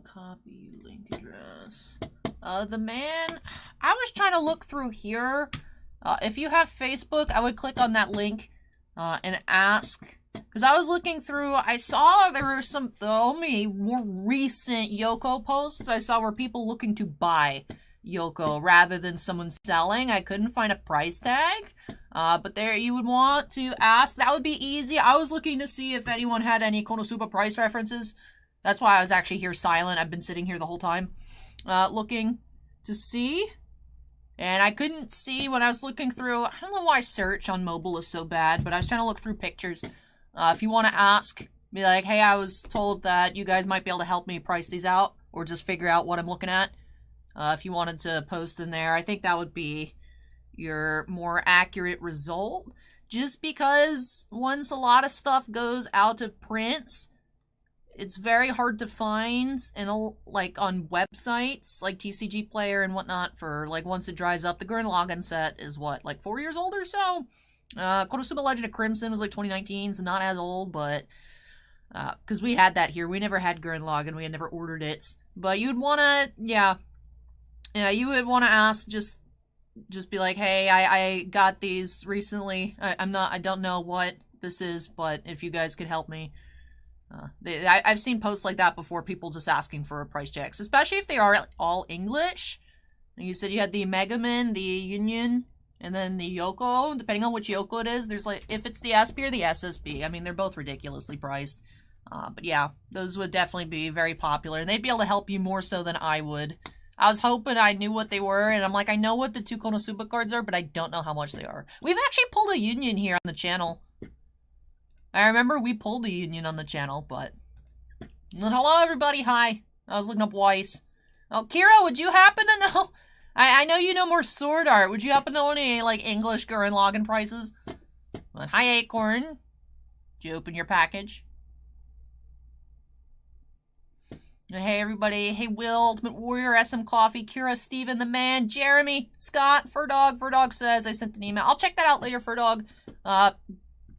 Copy link address. The man, I was trying to look through here. If you have Facebook, I would click on that link and ask. Because I was looking through, I saw there were the only more recent Yoko posts I saw were people looking to buy Yoko rather than someone selling. I couldn't find a price tag. But there you would want to ask. That would be easy. I was looking to see if anyone had any Konosuba price references. That's why I was actually here silent. I've been sitting here the whole time, looking to see. And I couldn't see when I was looking through. I don't know why search on mobile is so bad, but I was trying to look through pictures. If you want to ask, be like, hey, I was told that you guys might be able to help me price these out, or just figure out what I'm looking at. If you wanted to post in there, I think that would be your more accurate result. Just because once a lot of stuff goes out of print, it's very hard to find like on websites like TCG Player and whatnot for like once it dries up. The Gurren Lagann set is what, like 4 years old or so? Konosuba Legend of Crimson was like 2019, so not as old, but because we had that here. We never had Gurren Lagann, we had never ordered it. But you'd wanna, yeah, you would wanna ask, just be like, hey, I got these recently. I don't know what this is, but if you guys could help me. I've seen posts like that before, people just asking for price checks, especially if they are all English. You said you had the Megaman, the Union, and then the Yoko. Depending on which Yoko it is, there's like, if it's the SP or the SSB, I mean, they're both ridiculously priced. But yeah, those would definitely be very popular, and they'd be able to help you more so than I would. I was hoping I knew what they were, and I'm like, I know what the 2 Konosuba cards are, but I don't know how much they are. We've actually pulled a Union here on the channel. I remember we pulled a Union on the channel, but... Hello, everybody. Hi. I was looking up Weiss. Oh, Kira, would you happen to know... I know you know more sword art. Would you happen to know any, like, English Gurren Lagann prices? But, hi, Acorn. Did you open your package? And hey, everybody. Hey, Will, Ultimate Warrior, SM Coffee, Kira, Steven, the man, Jeremy, Scott, Furdog. Furdog says I sent an email. I'll check that out later, Furdog.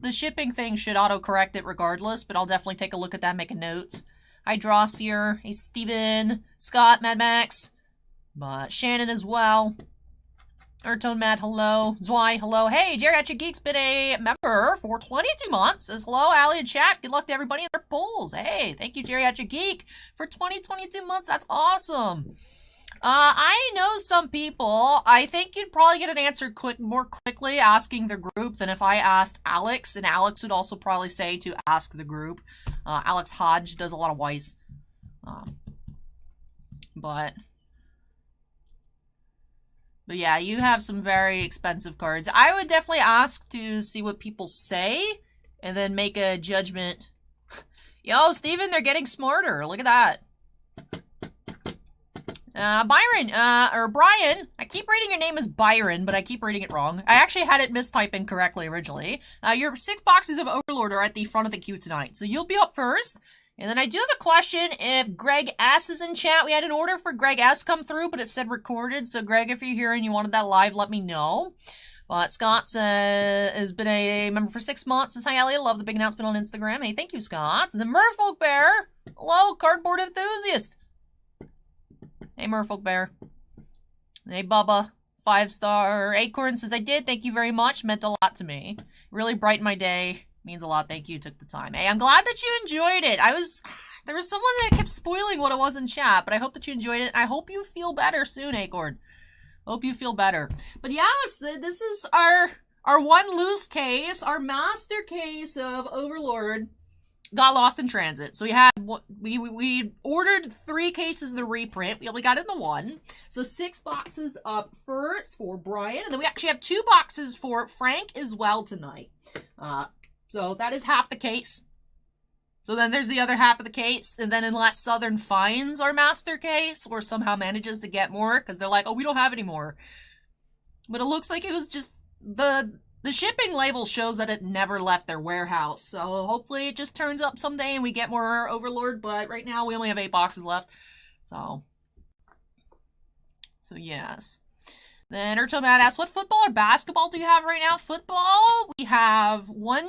The shipping thing should auto-correct it regardless, but I'll definitely take a look at that, make a note. Hi, Drossier. Hey, Steven. Scott, Mad Max. Shannon as well. Ertone Mad, hello. Zwei, hello. Hey, Geriatric Geek's been a member for 22 months. Says hello, Allie and chat. Good luck to everybody in their polls. Hey, thank you, Geriatric Geek, for 22 months. That's awesome. I know some people. I think you'd probably get an answer more quickly asking the group than if I asked Alex, and Alex would also probably say to ask the group. Alex Hodge does a lot of Weiss. But yeah, you have some very expensive cards. I would definitely ask to see what people say, and then make a judgment. Yo, Steven, they're getting smarter. Look at that. Byron, or Bryon, I keep reading your name as Byron, but I keep reading it wrong. I actually had it mistyped incorrectly originally. Your 6 boxes of Overlord are at the front of the queue tonight, so you'll be up first. And then I do have a question if Greg S is in chat. We had an order for Greg S come through, but it said recorded, so Greg, if you're here and you wanted that live, let me know. But Scott has been a member for 6 months. Says, hi, Elliot. Love the big announcement on Instagram. Hey, thank you, Scott. The Merfolk Bear. Hello, cardboard enthusiast. Hey, Merfolk Bear. Hey, Bubba. 5-star. Acorn says, I did. Thank you very much. Meant a lot to me. Really brightened my day. Means a lot. Thank you. Took the time. Hey, I'm glad that you enjoyed it. There was someone that kept spoiling what it was in chat, but I hope that you enjoyed it. I hope you feel better soon, Acorn. Hope you feel better. But yes, this is our one loose case, our master case of Overlord. Got lost in transit. So we ordered 3 cases of the reprint. We only got in the 1. So 6 boxes up first for Bryon. And then we actually have 2 boxes for Frank as well tonight. So that is half the case. So then there's the other half of the case, and then unless Southern finds our master case, or somehow manages to get more, because they're like, oh, we don't have any more. But it looks like it was just, the shipping label shows that it never left their warehouse, so hopefully it just turns up someday and we get more Overlord, but right now we only have 8 boxes left, so yes. Then Urchelmad asks, what football or basketball do you have right now? Football, we have one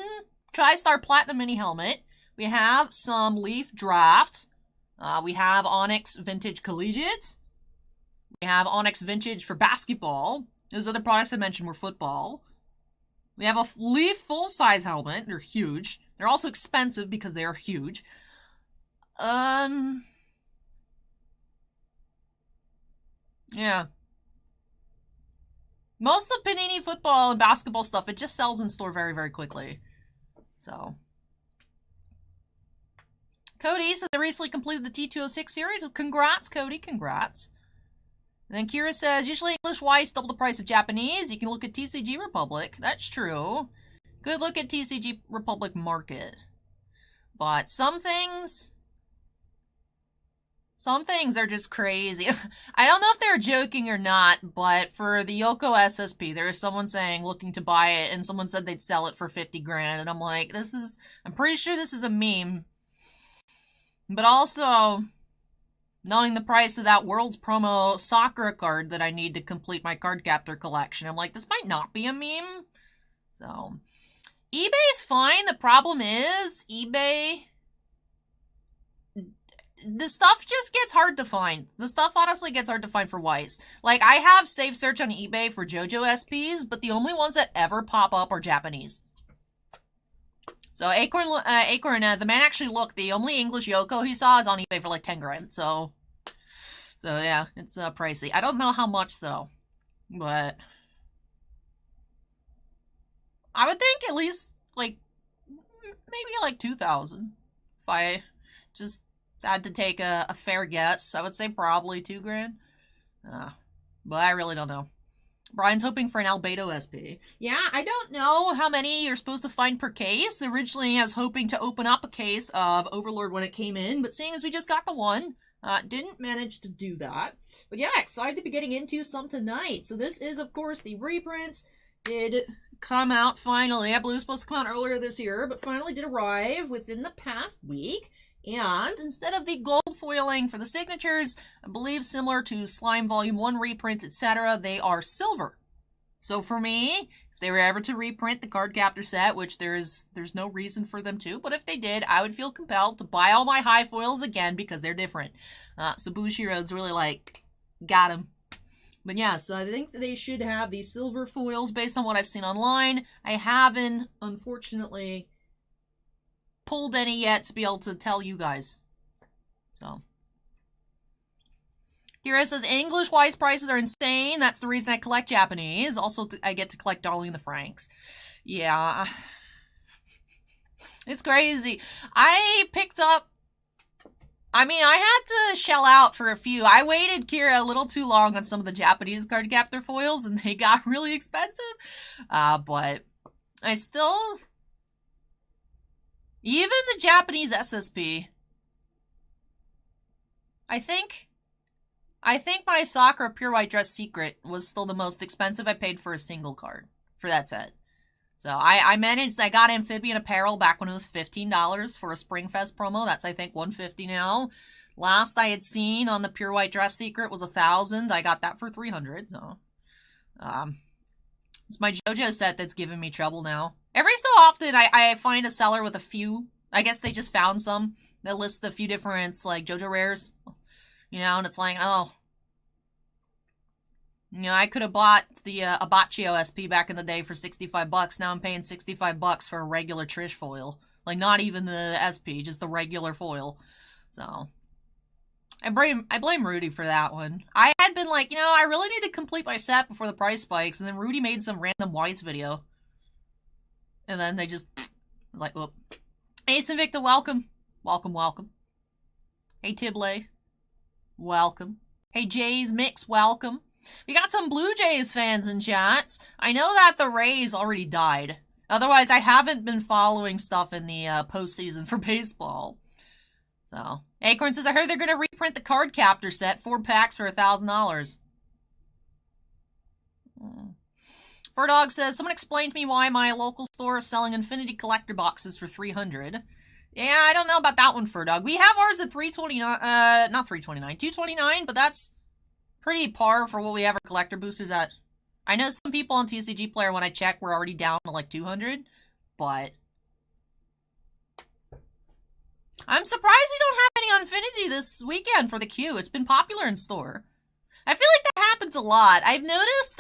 TriStar Platinum Mini Helmet. We have some Leaf Drafts. We have Onyx Vintage Collegiates. We have Onyx Vintage for basketball. Those other products I mentioned were football. We have a Leaf full-size helmet. They're huge. They're also expensive because they are huge. Yeah. Most of the Panini football and basketball stuff, it just sells in store very, very quickly. So. Cody says they recently completed the T206 series. Congrats, Cody. Congrats. And then Kira says, usually English Weiss double the price of Japanese. You can look at TCG Republic. That's true. Good look at TCG Republic Market. But some things are just crazy. I don't know if they're joking or not, but for the Yoko SSP, there is someone saying looking to buy it, and someone said they'd sell it for 50 grand, and I'm like, I'm pretty sure this is a meme. But also, knowing the price of that World's Promo Sakura card that I need to complete my card captor collection, I'm like, this might not be a meme. So, eBay's fine. The problem is, eBay, the stuff just gets hard to find. The stuff honestly gets hard to find for Weiss. Like, I have safe search on eBay for JoJo SPs, but the only ones that ever pop up are Japanese. So Acorn, the man actually looked. The only English Yoko he saw is on eBay for like 10 grand. So yeah, it's pricey. I don't know how much though, but I would think at least like maybe like 2,000. If I just had to take a fair guess, I would say probably 2 grand. But I really don't know. Brian's hoping for an Albedo SP. Yeah, I don't know how many you're supposed to find per case. Originally, I was hoping to open up a case of Overlord when it came in, but seeing as we just got the one, didn't manage to do that. But yeah, excited to be getting into some tonight. So this is, of course, the reprints. Did come out finally. I believe it was supposed to come out earlier this year, but finally did arrive within the past week. And instead of the gold foiling for the signatures, I believe similar to Slime Volume 1 reprint, etc., they are silver. So for me, if they were ever to reprint the card captor set, which there's no reason for them to, but if they did, I would feel compelled to buy all my high foils again because they're different. So Bushiroad's really like, got him. But yeah, so I think they should have these silver foils based on what I've seen online. I haven't, unfortunately, pulled any yet to be able to tell you guys. So. Kira says, English Weiss prices are insane. That's the reason I collect Japanese. Also, I get to collect Darling in the Franks. Yeah. It's crazy. I picked up... I mean, I had to shell out for a few. I waited, Kira, a little too long on some of the Japanese card captor foils, and they got really expensive. But I still... Even the Japanese SSP. I think my Sakura Pure White Dress Secret was still the most expensive I paid for a single card for that set. So I got Amphibian Apparel back when it was $15 for a Springfest promo. That's, I think, $150 now. Last I had seen on the Pure White Dress Secret was $1,000. I got that for $300. So, it's my JoJo set that's giving me trouble now. Every so often, I find a seller with a few. I guess they just found some. They list a few different, like, JoJo rares. You know, and it's like, oh. You know, I could have bought the Abaccio SP back in the day for $65. Now I'm paying $65 for a regular Trish foil. Like, not even the SP, just the regular foil. So, I blame Rudy for that one. I had been like, you know, I really need to complete my set before the price spikes, and then Rudy made some random Weiss video. And then they just, was like, whoop. Ace Invicta, welcome. Welcome, welcome. Hey, Tibley. Welcome. Hey, Jays Mix, welcome. We got some Blue Jays fans in chats. I know that the Rays already died. Otherwise, I haven't been following stuff in the postseason for baseball. So, Acorn says, I heard they're going to reprint the Card Captor set, 4 packs for $1,000. Furdog says, someone explain to me why my local store is selling Infinity Collector boxes for $300. Yeah, I don't know about that one, Furdog. We have ours at $329, not $329, $229, but that's pretty par for what we have our collector boosters at. I know some people on TCG Player, when I check, we're already down to like 200, but I'm surprised we don't have any Infinity this weekend for the queue. It's been popular in store. I feel like that happens a lot. I've noticed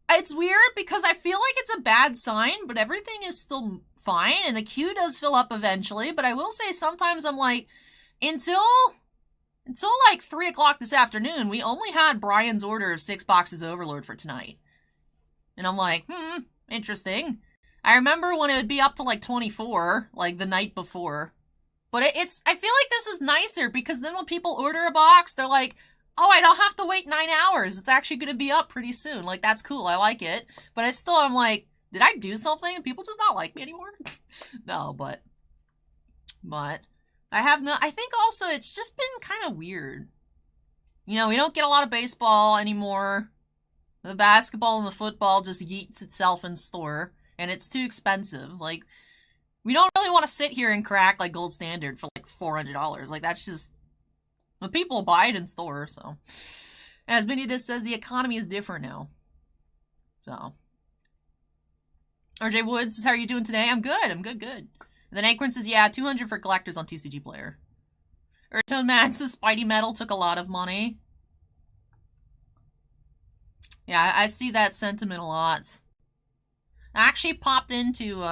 it's weird because I feel like it's a bad sign, but everything is still fine, and the queue does fill up eventually, but I will say sometimes I'm like, until like 3 o'clock this afternoon, we only had Bryan's order of 6 boxes Overlord for tonight. And I'm like, interesting. I remember when it would be up to like 24, like the night before. But I feel like this is nicer because then when people order a box, they're like, oh, I don't have to wait 9 hours. It's actually going to be up pretty soon. Like, that's cool. I like it. But I'm like, did I do something? People just not like me anymore? No, but I think also it's just been kind of weird. You know, we don't get a lot of baseball anymore. The basketball and the football just yeets itself in store, and it's too expensive. Like, we don't really want to sit here and crack, like, Gold Standard for, like, $400. Like, that's just... The people buy it in store, so... As Benitez says, the economy is different now. So... RJ Woods says, how are you doing today? I'm good. I'm good. And then Acorn says, yeah, 200 for collectors on TCG Player. Ertone Man says, Spidey Metal took a lot of money. Yeah, I see that sentiment a lot. I actually popped into,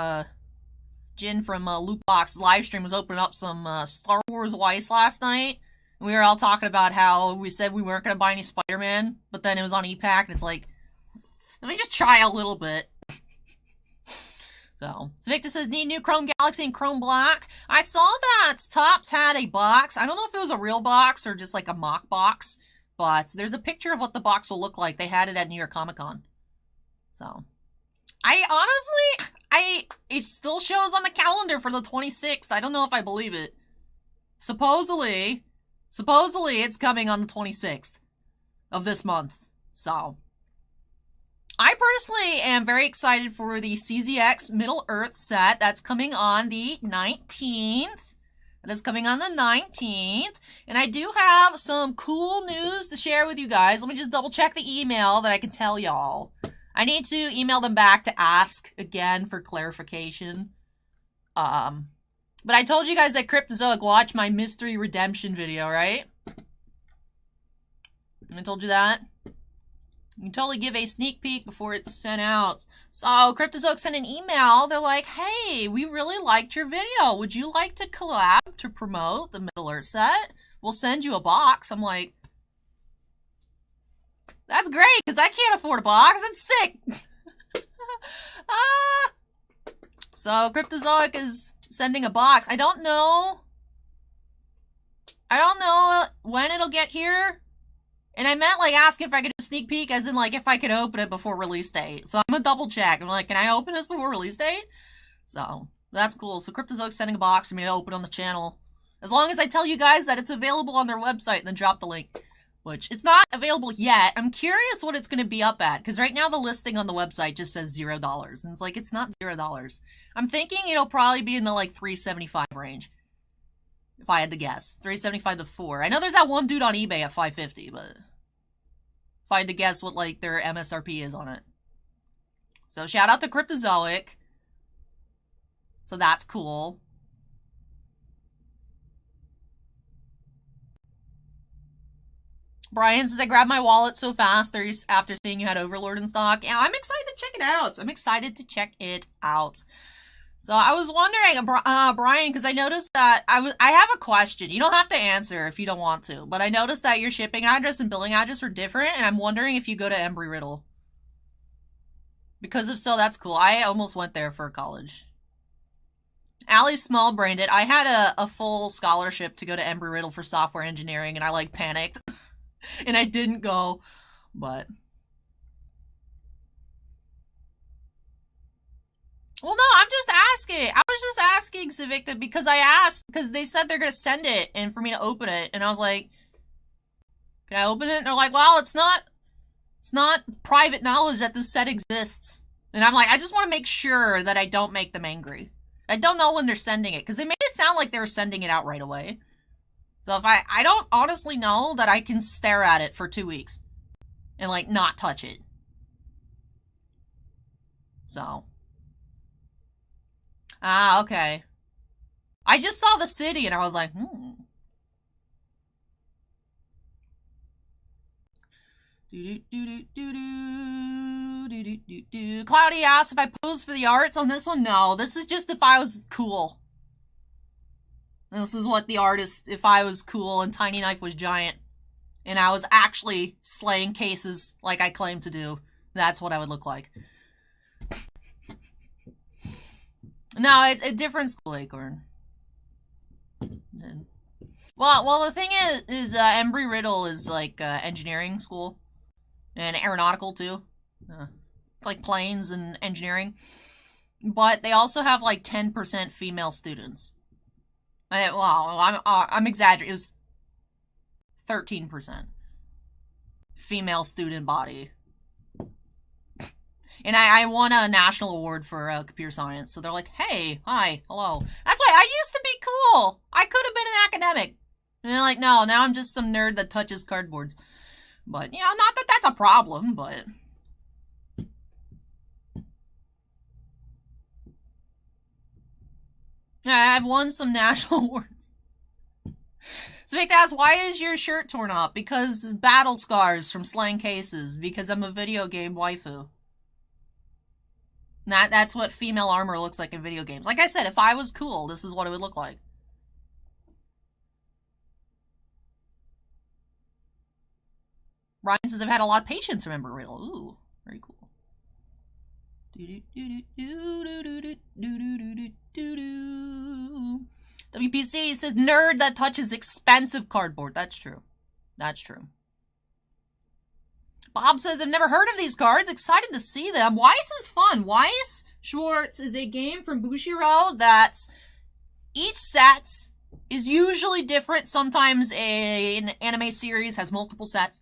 Jin from Lootbox live stream was opening up some Star Wars Weiss last night. And we were all talking about how we said we weren't going to buy any Spider-Man, but then it was on e-pack, and it's like, let me just try a little bit. So Victor says, need new Chrome Galaxy and Chrome Black. I saw that Topps had a box. I don't know if it was a real box or just like a mock box, but there's a picture of what the box will look like. They had it at New York Comic Con. So, it still shows on the calendar for the 26th. I don't know if I believe it. Supposedly it's coming on the 26th of this month. So, I personally am very excited for the CZX Middle Earth set. That's coming on the 19th. That is coming on the 19th. And I do have some cool news to share with you guys. Let me just double check the email that I can tell y'all. I need to email them back to ask again for clarification. But I told you guys that Cryptozoic watched my Mystery Redemption video, right? I told you that. You can totally give a sneak peek before it's sent out. So, Cryptozoic sent an email. They're like, hey, we really liked your video. Would you like to collab to promote the Middle Earth set? We'll send you a box. I'm like, that's great, because I can't afford a box. It's sick. So, Cryptozoic is sending a box. I don't know when it'll get here. And I meant, like, ask if I could do a sneak peek, as in, like, if I could open it before release date. So I'm gonna double check. I'm like, can I open this before release date? So, that's cool. So Cryptozoic's sending a box for me to open on the channel. As long as I tell you guys that it's available on their website, and then drop the link. Which, it's not available yet. I'm curious what it's gonna be up at. Because right now the listing on the website just says $0. And it's like, it's not $0. I'm thinking it'll probably be in the, like, $3.75 range. If I had to guess. $3.75 to $4. I know there's that one dude on eBay at $5.50, but if I had to guess what, like, their MSRP is on it. So, shout out to Cryptozoic. So, that's cool. Brian says, I grabbed my wallet so fast after seeing you had Overlord in stock. Yeah, I'm excited to check it out. So I was wondering, Brian, because I noticed that I have a question. You don't have to answer if you don't want to, but I noticed that your shipping address and billing address were different, and I'm wondering if you go to Embry-Riddle. Because if so, that's cool. I almost went there for college. Allie's small-brained it. I had a full scholarship to go to Embry-Riddle for software engineering, and I, like, panicked. And I didn't go, but... just asking, Civicta, because I asked, because they said they're gonna send it, and for me to open it, and I was like, can I open it? And they're like, well, it's not private knowledge that this set exists. And I'm like, I just want to make sure that I don't make them angry. I don't know when they're sending it, because they made it sound like they were sending it out right away. So if I don't honestly know that I can stare at it for 2 weeks and, like, not touch it. So. Ah, okay. I just saw the city and I was like, Cloudy asked if I posed for the arts on this one. No, this is just if I was cool. This is what the artist, if I was cool and Tiny Knife was giant, and I was actually slaying cases like I claimed to do, that's what I would look like. No, it's a different school, Acorn. Well, the thing is Embry Riddle is like engineering school and aeronautical too. It's like planes and engineering, but they also have like 10% female students. Well, I'm exaggerating. It was 13% female student body. And I won a national award for computer science, so they're like, hey, hi, hello. That's why I used to be cool. I could have been an academic. And they're like, no, now I'm just some nerd that touches cardboards. But, you know, not that that's a problem, but... Yeah, I've won some national awards. So Vic asks, why is your shirt torn up? Because battle scars from slaying cases. Because I'm a video game waifu. That's what female armor looks like in video games. Like I said, if I was cool, this is what it would look like. Ryan says, I've had a lot of patience, remember, Riddle. Ooh, very cool. WPC says, nerd that touches expensive cardboard. That's true. That's true. Bob says, I've never heard of these cards. Excited to see them. Weiss is fun. Weiss Schwarz is a game from Bushiroad that's... Each set is usually different. Sometimes an anime series has multiple sets.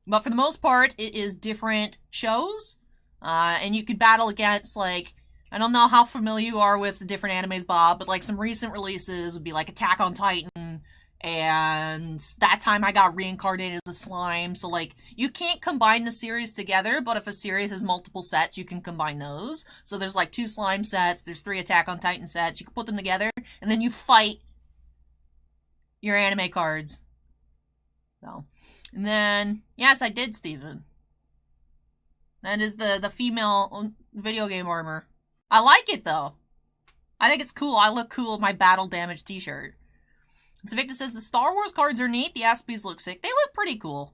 But for the most part, it is different shows. And you could battle against, like... I don't know how familiar you are with the different animes, Bob, but, like, some recent releases would be, like, Attack on Titan... And that time I got reincarnated as a slime. So, like, you can't combine the series together, but if a series has multiple sets, you can combine those. So there's, like, 2 slime sets, there's 3 Attack on Titan sets. You can put them together, and then you fight your anime cards. So, and then, yes, I did, Steven. That is the female video game armor. I like it, though. I think it's cool. I look cool with my battle damage t-shirt. So Victor says, the Star Wars cards are neat, the Aspies look sick. They look pretty cool.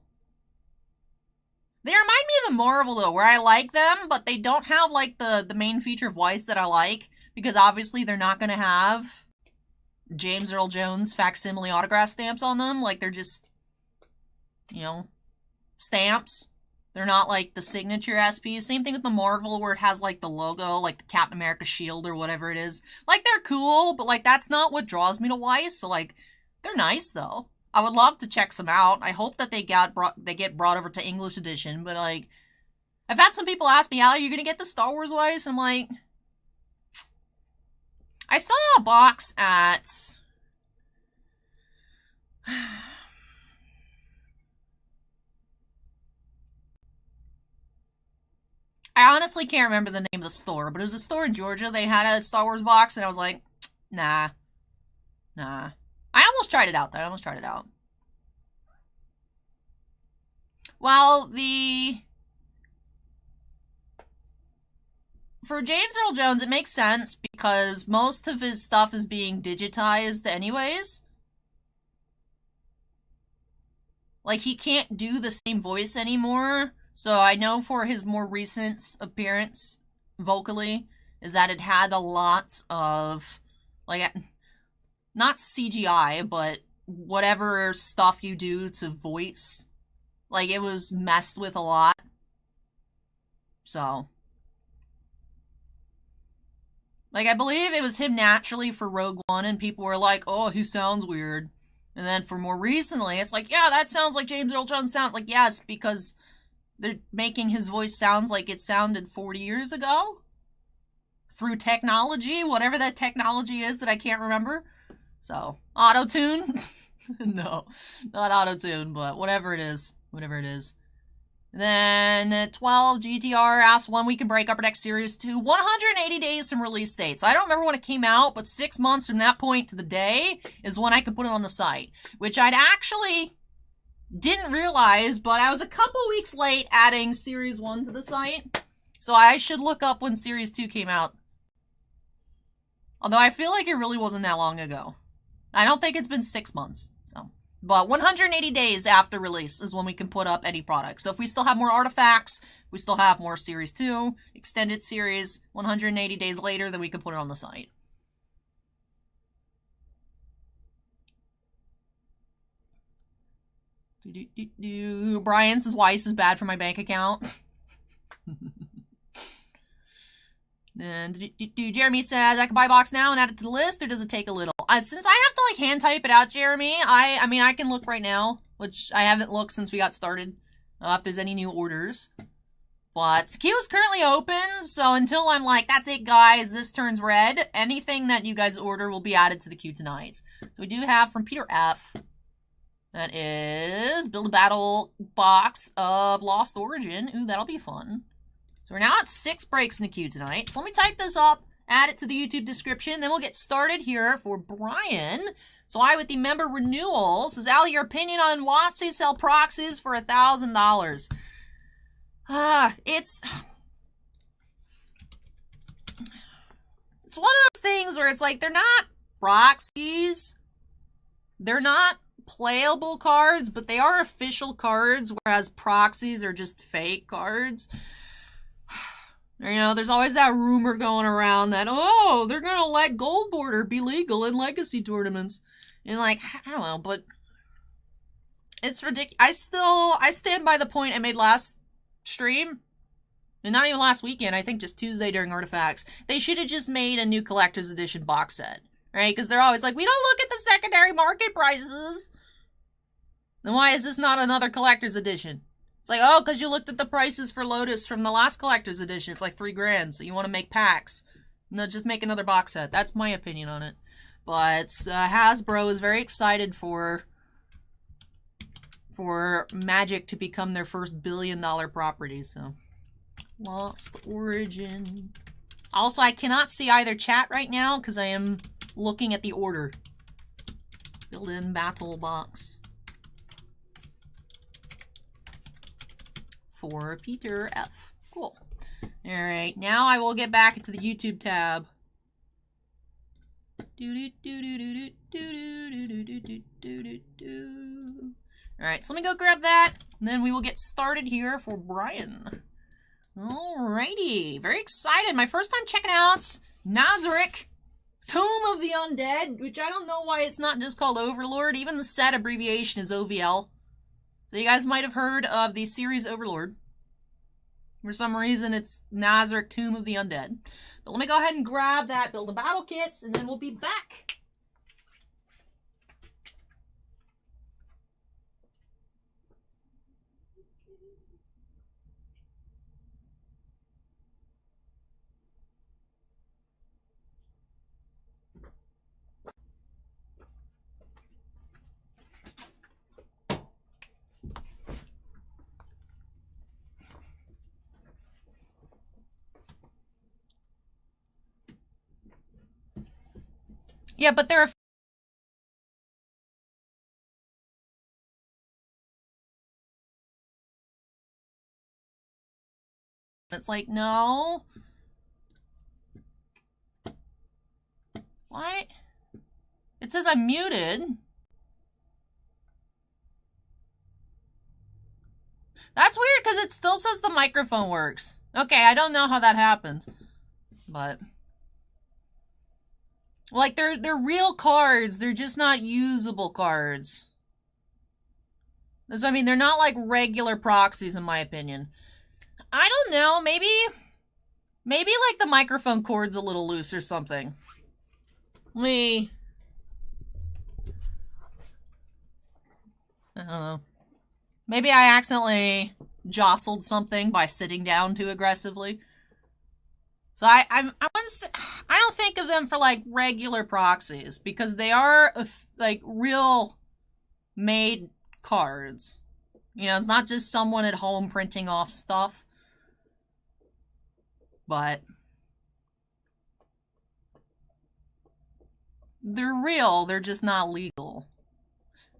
They remind me of the Marvel, though, where I like them, but they don't have, like, the main feature of Weiss that I like, because obviously they're not going to have James Earl Jones facsimile autograph stamps on them. Like, they're just, you know, stamps. They're not, like, the signature SPs. Same thing with the Marvel, where it has, like, the logo, like the Captain America shield or whatever it is. Like, they're cool, but, like, that's not what draws me to Weiss, so, like... They're nice, though. I would love to check some out. I hope that they get brought over to English edition, but, like... I've had some people ask me, Al, are you gonna get the Star Wars Weiss? I'm like... I saw a box at... I honestly can't remember the name of the store, but it was a store in Georgia. They had a Star Wars box, and I was like, nah. Nah. I almost tried it out, though. Well, for James Earl Jones, it makes sense because most of his stuff is being digitized anyways. Like, he can't do the same voice anymore. So I know for his more recent appearance vocally is that it had a lot of, like... Not CGI, but whatever stuff you do to voice. Like, it was messed with a lot. So. Like, I believe it was him naturally for Rogue One, and people were like, oh, he sounds weird. And then for more recently, it's like, yeah, that sounds like James Earl Jones sounds. Like, yes, because they're making his voice sounds like it sounded 40 years ago. Through technology, whatever that technology is that I can't remember. So, auto-tune? No, not auto-tune, but whatever it is. Whatever it is. Then 12 GTR asks when we can break Upper Deck Series 2. 180 days from release date. So I don't remember when it came out, but 6 months from that point to the day is when I could put it on the site. Which I'd actually didn't realize, but I was a couple weeks late adding Series 1 to the site. So I should look up when Series 2 came out. Although I feel like it really wasn't that long ago. I don't think it's been 6 months. But 180 days after release is when we can put up any product. So if we still have more artifacts, we still have more Series 2, extended series, 180 days later, then we can put it on the site. Brian says Weiss is bad for my bank account. And Jeremy says, I can buy a box now and add it to the list, or does it take a little? Since I have to, like, hand type it out, Jeremy, I mean, I can look right now, which I haven't looked since we got started, if there's any new orders. But the queue is currently open, so until I'm like, that's it, guys, this turns red, anything that you guys order will be added to the queue tonight. So we do have from Peter F. That is Build a Battle box of Lost Origin. Ooh, that'll be fun. So we're now at 6 breaks in the queue tonight. So let me type this up, add it to the YouTube description, then we'll get started here for Brian. So I, with the member renewals, says, Al, your opinion on WotC sell proxies for $1,000? It's one of those things where it's like, they're not proxies. They're not playable cards, but they are official cards, whereas proxies are just fake cards. You know, there's always that rumor going around that, oh, they're gonna let Gold Border be legal in Legacy tournaments. And, like, I don't know, but it's ridiculous. I stand by the point I made last stream, and not even last weekend, I think just Tuesday during Artifacts. They should have just made a new Collector's Edition box set, right? Because they're always like, we don't look at the secondary market prices. Then why is this not another Collector's Edition? It's like, oh, because you looked at the prices for Lotus from the last Collector's Edition. It's like $3,000, so you want to make packs. No, just make another box set. That's my opinion on it. But Hasbro is very excited for Magic to become their first billion-dollar property, so. Lost Origin. Also, I cannot see either chat right now, because I am looking at the order. Build-in battle box. For Peter F. Cool. Alright, now I will get back into the YouTube tab. Alright, so let me go grab that, and then we will get started here for Brian. Alrighty, very excited. My first time checking out Nazarick, Tomb of the Undead, which I don't know why it's not just called Overlord. Even the set abbreviation is OVL. So you guys might have heard of the series Overlord. For some reason, it's Nazarick, Tomb of the Undead. But let me go ahead and grab that, build the battle kits, and then we'll be back. Yeah, but there are... It's like, no. What? It says I'm muted. That's weird, because it still says the microphone works. Okay, I don't know how that happened. But... like, they're real cards. They're just not usable cards. So, I mean, they're not like regular proxies, in my opinion. I don't know. Maybe Maybe, like, the microphone cord's a little loose or something. I don't know. Maybe I accidentally jostled something by sitting down too aggressively. So I don't think of them for, like, regular proxies, because they are, like, real made cards. You know, it's not just someone at home printing off stuff. But they're real, they're just not legal.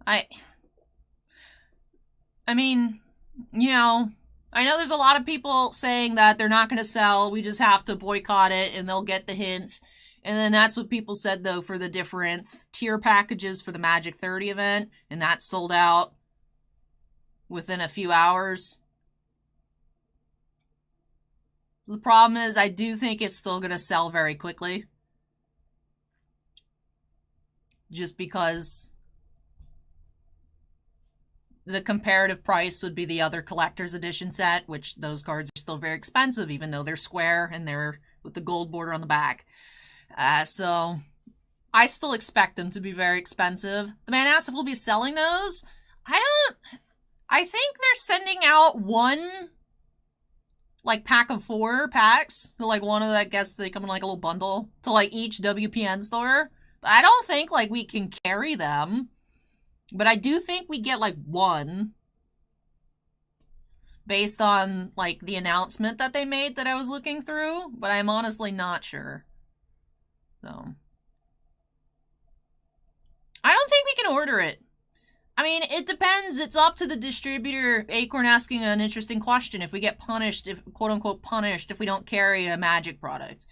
I mean, you know, I know there's a lot of people saying that they're not going to sell, we just have to boycott it, and they'll get the hints. And then that's what people said, though, for the different tier packages for the Magic 30 event, and that sold out within a few hours. The problem is, I do think it's still going to sell very quickly. Just because the comparative price would be the other collector's edition set, which those cards are still very expensive, even though they're square and they're with the gold border on the back. So I still expect them to be very expensive. The man asked if we'll be selling those. I think they're sending out one, like, pack of 4 packs. So, like, one of that, I guess they come in, like, a little bundle to, like, each WPN store. But I don't think, like, we can carry them. But I do think we get, like, one. Based on, like, the announcement that they made that I was looking through. But I'm honestly not sure. So. I don't think we can order it. I mean, it depends. It's up to the distributor. Acorn asking an interesting question. If we get punished, if quote-unquote punished, if we don't carry a Magic product.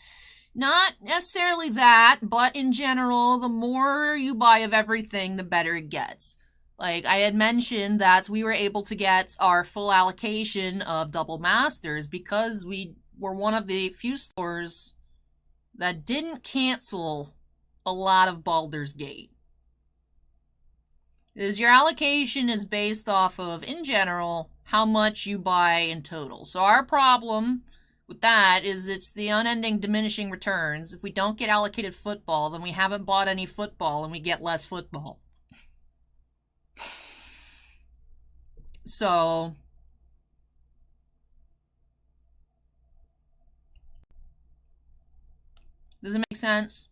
Not necessarily that, but in general, the more you buy of everything, the better it gets. Like, I had mentioned that we were able to get our full allocation of Double Masters because we were one of the few stores that didn't cancel a lot of Baldur's Gate. Is your allocation is based off of, in general, how much you buy in total. So our problem with that is it's the unending diminishing returns. If we don't get allocated football, then we haven't bought any football and we get less football. So does it make sense?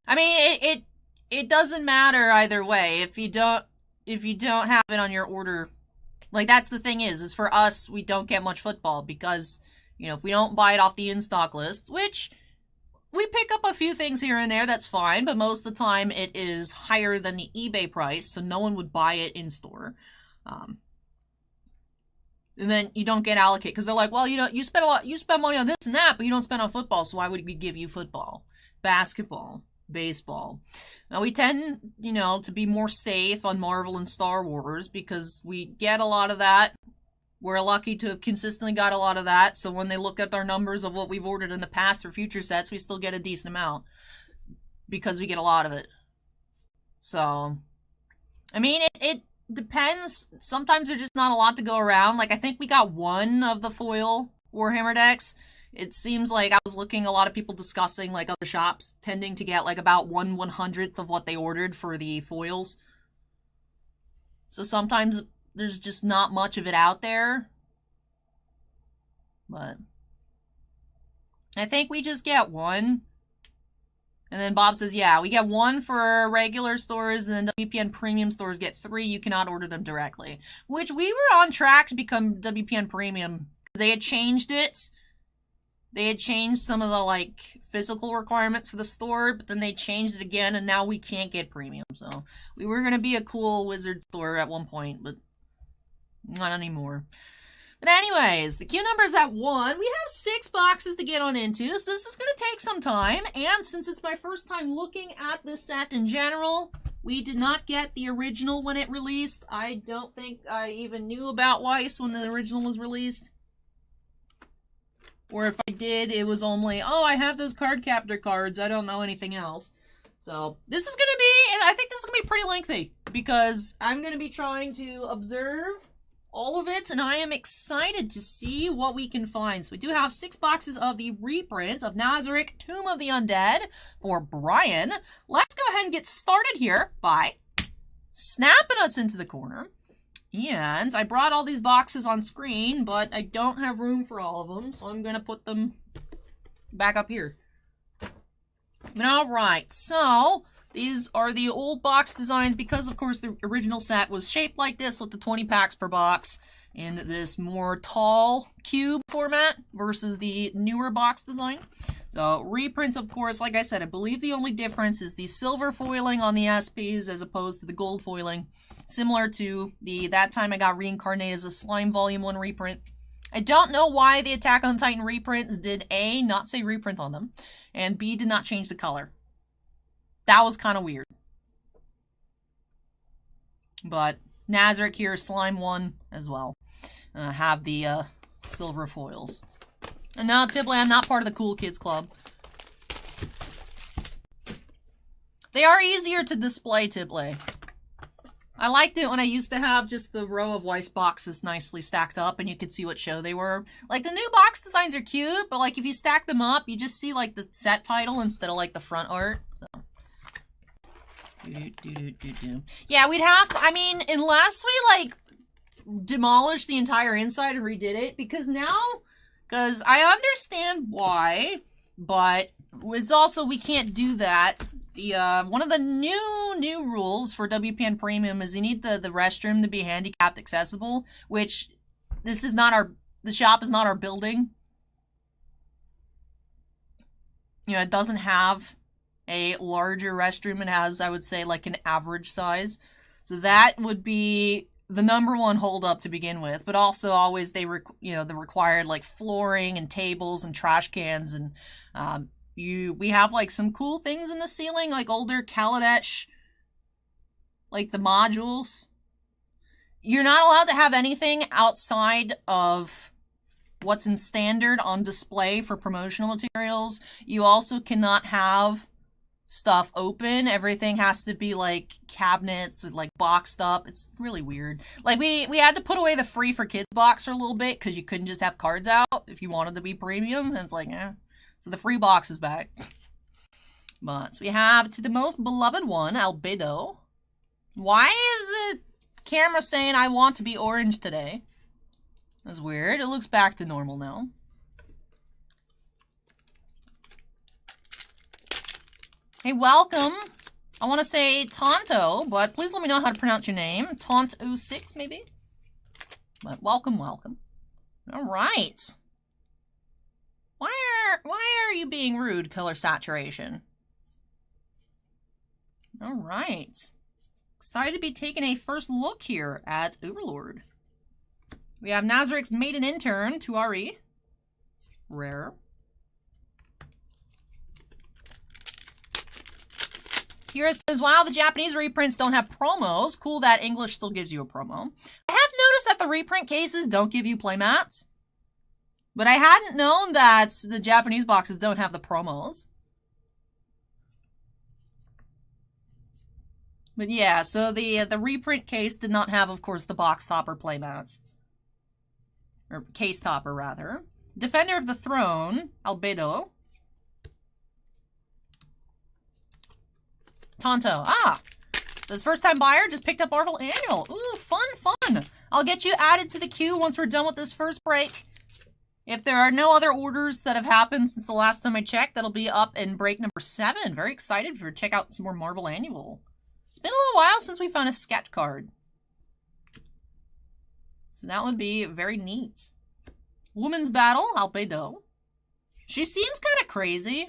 I mean, it doesn't matter either way. If you don't have it on your order, like, that's the thing is for us, we don't get much football because, you know, if we don't buy it off the in-stock list, which we pick up a few things here and there, that's fine, but most of the time it is higher than the eBay price, so no one would buy it in-store. And then you don't get allocated, because they're like, well, you know, you spend money on this and that, but you don't spend on football, so why would we give you football? Basketball. Baseball. Now, we tend, you know, to be more safe on Marvel and Star Wars because we get a lot of that. We're lucky to have consistently got a lot of that, so when they look at our numbers of what we've ordered in the past for future sets, we still get a decent amount because we get a lot of it. So, I mean, it depends. Sometimes there's just not a lot to go around. Like, I think we got one of the foil Warhammer decks. It seems like I was looking, a lot of people discussing, like, other shops tending to get, like, about 1/100th of what they ordered for the foils. So sometimes there's just not much of it out there. But I think we just get one. And then Bob says, yeah, we get one for regular stores, and then WPN Premium stores get 3. You cannot order them directly. Which we were on track to become WPN Premium, because they had changed it. They had changed some of the, like, physical requirements for the store, but then they changed it again, and now we can't get premium. So we were going to be a cool Wizard store at one point, but not anymore. But anyways, the queue number's at 1. We have 6 boxes to get on into, so this is going to take some time. And since it's my first time looking at this set in general, we did not get the original when it released. I don't think I even knew about Weiss when the original was released. Or if I did, it was only, oh, I have those card captor cards. I don't know anything else. So this is going to be, I think this is going to be pretty lengthy. Because I'm going to be trying to observe all of it, and I am excited to see what we can find. So we do have 6 boxes of the reprint of Nazarick, Tomb of the Undead for Bryon. Let's go ahead and get started here by snapping us into the corner. And I brought all these boxes on screen, but I don't have room for all of them, so I'm going to put them back up here. Alright, so these are the old box designs because, of course, the original set was shaped like this with the 20 packs per box in this more tall cube format versus the newer box design. So reprints, of course, like I said, I believe the only difference is the silver foiling on the SPs as opposed to the gold foiling, similar to the That Time I Got Reincarnated as a Slime Volume 1 reprint. I don't know why the Attack on Titan reprints did A, not say reprint on them, and B, did not change the color. That was kind of weird. But Nazarick here, Slime 1 as well. Have the silver foils. And now, Tibley, I'm not part of the Cool Kids Club. They are easier to display, Tibley. I liked it when I used to have just the row of Weiss boxes nicely stacked up and you could see what show they were. Like, the new box designs are cute, but like if you stack them up, you just see like the set title instead of like the front art. So. Yeah, we'd have to, I mean, unless we like demolish the entire inside and redid it, because I understand why, but it's also, we can't do that. The one of the new rules for WPN Premium is you need the restroom to be handicapped accessible, which this is not the shop is not our building. You know, it doesn't have a larger restroom. It has, I would say, like an average size. So that would be the #1 holdup to begin with, but also always the required like flooring and tables and trash cans and we have like some cool things in the ceiling, like older Kaladesh, like the modules. You're not allowed to have anything outside of what's in standard on display for promotional materials. You also cannot have stuff open. Everything has to be like cabinets, like boxed up. It's really weird. Like we had to put away the free for kids box for a little bit because you couldn't just have cards out if you wanted to be premium. And it's like, eh. So the free box is back. But so we have to the most beloved one, Albedo. Why is the camera saying I want to be orange today? That's weird. It looks back to normal now. Hey, welcome. I want to say Tonto, but please let me know how to pronounce your name. Taunt06, maybe? But welcome, welcome. All right. Why are you being rude, color saturation? All right. Excited to be taking a first look here at Overlord. We have Nazarick's Maiden Intern, 2RE. Rare. Here it says, wow, the Japanese reprints don't have promos. Cool that English still gives you a promo. I have noticed that the reprint cases don't give you playmats. But I hadn't known that the Japanese boxes don't have the promos. But yeah, so the reprint case did not have, of course, the box topper playmats. Or case topper, rather. Defender of the Throne, Albedo. Tonto. Ah! This first-time buyer just picked up Marvel Annual. Ooh, fun, fun. I'll get you added to the queue once we're done with this first break. If there are no other orders that have happened since the last time I checked, that'll be up in break number 7. Very excited to check out some more Marvel Annual. It's been a little while since we found a sketch card. So that would be very neat. Women's Battle, Albedo. She seems kind of crazy.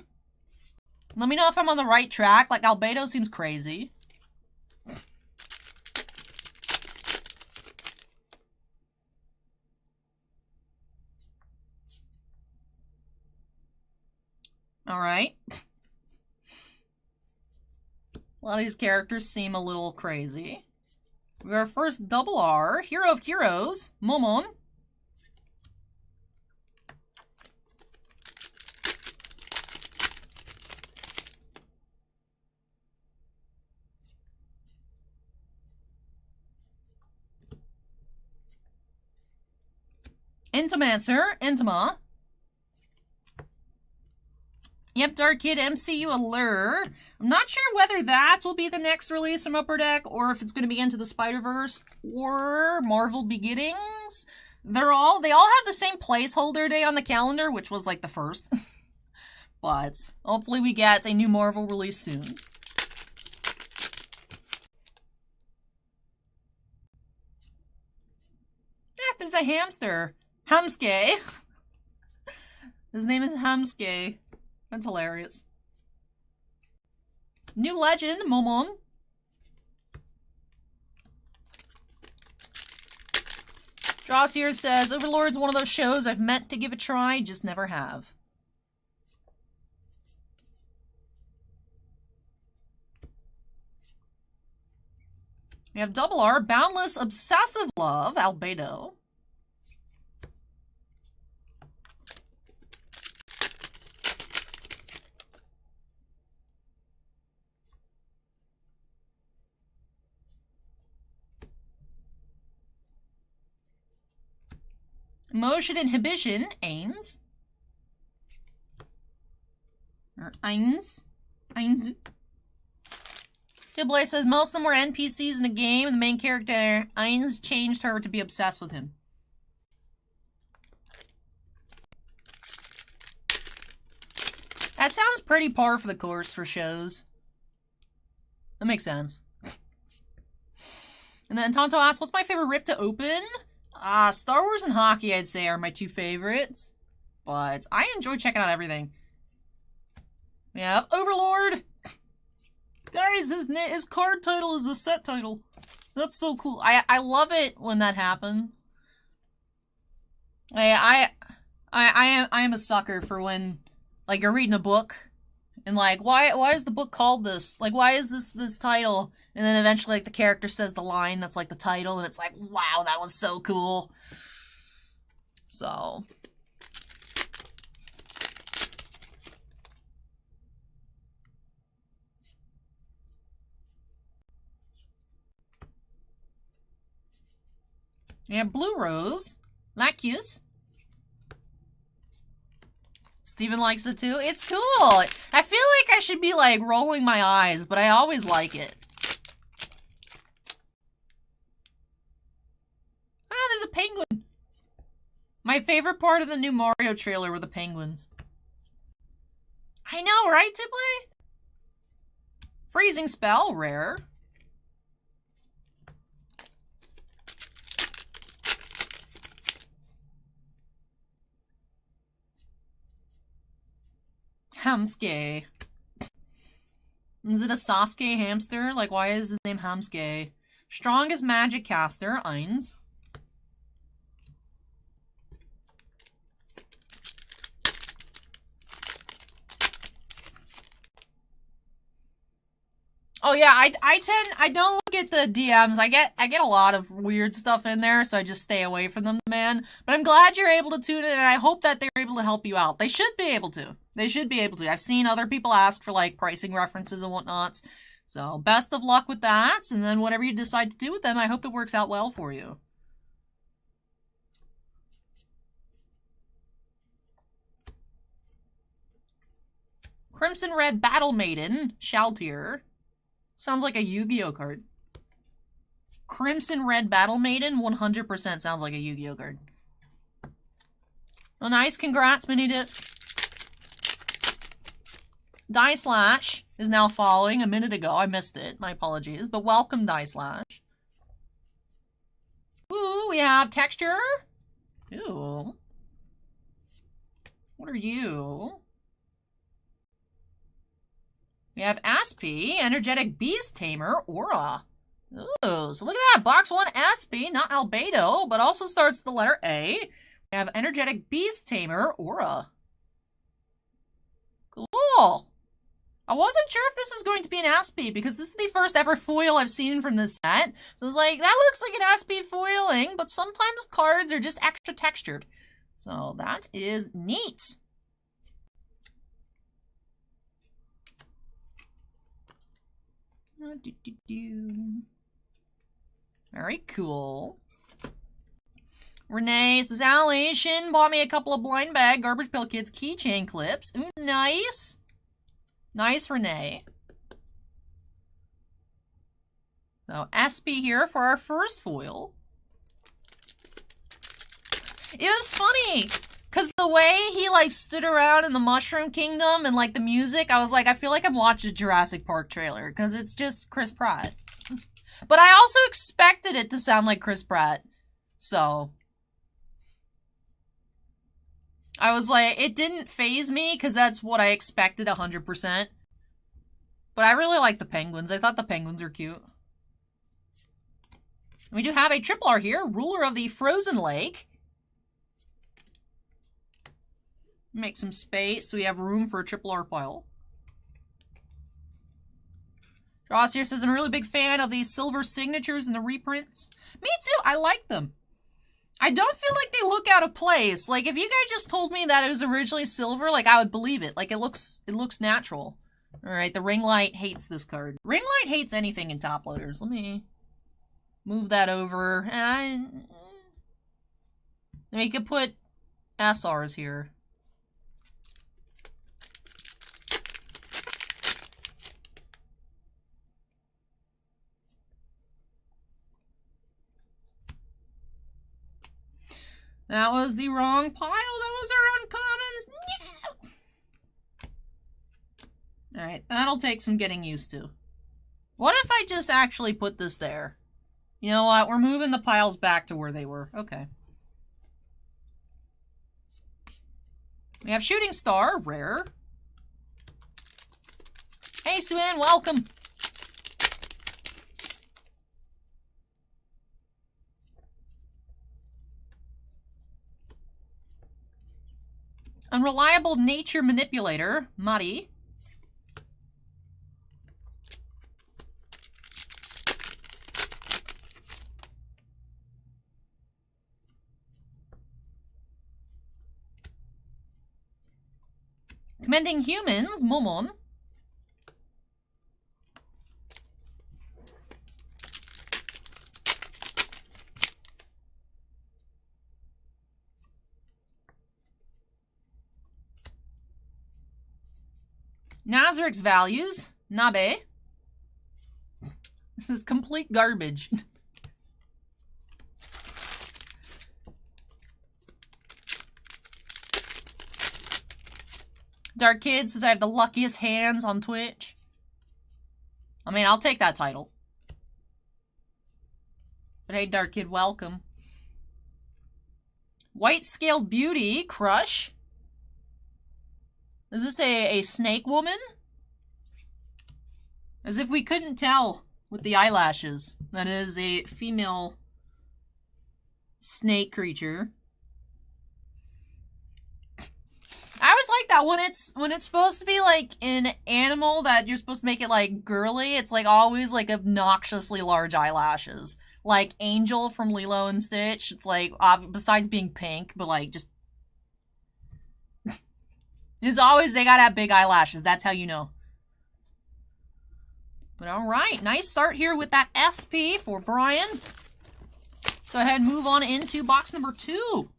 Let me know if I'm on the right track. Like, Albedo seems crazy. Alright. A lot of these characters seem a little crazy. We have our first double R, Hero of Heroes, Momon. Intomancer, Intoma. Yep, Dark Kid, MCU Allure. I'm not sure whether that will be the next release from Upper Deck, or if it's going to be Into the Spider-Verse, or Marvel Beginnings. They all have the same placeholder day on the calendar, which was like the 1st. But hopefully we get a new Marvel release soon. Ah, there's a hamster. Hamske. His name is Hamske. That's hilarious. New legend, Momon. Drossier says, Overlord's one of those shows I've meant to give a try, just never have. We have Double R, Boundless Obsessive Love, Albedo. Motion Inhibition, Ains. Or Ains. Ains. Diblay says most of them were NPCs in the game, and the main character, Ains, changed her to be obsessed with him. That sounds pretty par for the course for shows. That makes sense. And then Tonto asks, what's my favorite rip to open? Star Wars and hockey, I'd say, are my 2 favorites. But I enjoy checking out everything. We have Overlord. Guys, his card title is a set title. That's so cool. I love it when that happens. I am a sucker for when, like, you're reading a book and like, why is the book called this? Like, why is this title? And then eventually, like, the character says the line that's like the title, and it's like, wow, that was so cool. So. Yeah, Blue Rose. Lacus. Steven likes it too. It's cool. I feel like I should be, like, rolling my eyes, but I always like it. Ah, there's a penguin. My favorite part of the new Mario trailer were the penguins. I know, right, Tibley? Freezing Spell, rare. Hamske. Is it a Sasuke hamster? Like, why is his name Hamske? Strongest magic caster, Eins. Oh yeah, I don't look at the DMs. I get a lot of weird stuff in there, so I just stay away from them, man. But I'm glad you're able to tune in, and I hope that they're able to help you out. They should be able to. They should be able to. I've seen other people ask for, like, pricing references and whatnots. So, best of luck with that, and then whatever you decide to do with them, I hope it works out well for you. Crimson Red Battle Maiden, Shaltier. Sounds like a Yu-Gi-Oh card. Crimson Red Battle Maiden, 100% sounds like a Yu-Gi-Oh card. Oh, nice. Congrats, Minidisc. Die Slash is now following a minute ago. I missed it. My apologies. But welcome, Die Slash. Ooh, we have Texture. Ooh. What are you? We have Aspie, Energetic Beast Tamer, Aura. Ooh, so look at that. Box 1 Aspie, not Albedo, but also starts with the letter A. We have Energetic Beast Tamer, Aura. Cool. I wasn't sure if this was going to be an Aspie, because this is the first ever foil I've seen from this set. So I was like, that looks like an Aspie foiling, but sometimes cards are just extra textured. So that is neat. Very cool. Renee says, Allie, Shin bought me a couple of blind bag Garbage Pail Kids keychain clips. Ooh, nice. Nice, Renee. So, SP here for our first foil. It was funny, because the way he, like, stood around in the Mushroom Kingdom and, like, the music, I was like, I feel like I'm watching a Jurassic Park trailer, because it's just Chris Pratt. But I also expected it to sound like Chris Pratt. So, I was like, it didn't faze me, because that's what I expected 100%. But I really like the penguins. I thought the penguins are cute. We do have a triple R here, ruler of the frozen lake. Make some space so we have room for a triple R pile. Ross here says, I'm a really big fan of these silver signatures and the reprints. Me too, I like them. I don't feel like they look out of place. Like, if you guys just told me that it was originally silver, like, I would believe it. Like, it looks natural. Alright, the ring light hates this card. Ring light hates anything in top loaders. Let me move that over. And we could put SRs here. That was the wrong pile. That was our uncommons. No! Alright, that'll take some getting used to. What if I just actually put this there? You know what? We're moving the piles back to where they were. Okay. We have Shooting Star, rare. Hey, Suan, welcome. Unreliable Nature Manipulator, Mari. Commending Humans, Momon. Nazarick's values, Nabe. This is complete garbage. Dark Kid says I have the luckiest hands on Twitch. I mean, I'll take that title. But hey, Dark Kid, welcome. White Scaled Beauty, Crush. Is this a snake woman? As if we couldn't tell with the eyelashes. That is a female snake creature. I always like that when it's supposed to be like an animal that you're supposed to make it like girly. It's like always like obnoxiously large eyelashes, like Angel from Lilo and Stitch. It's like besides being pink, but like just it's always they gotta have big eyelashes. That's how you know. But all right, nice start here with that SP for Bryon. Let's go ahead and move on into box number 2.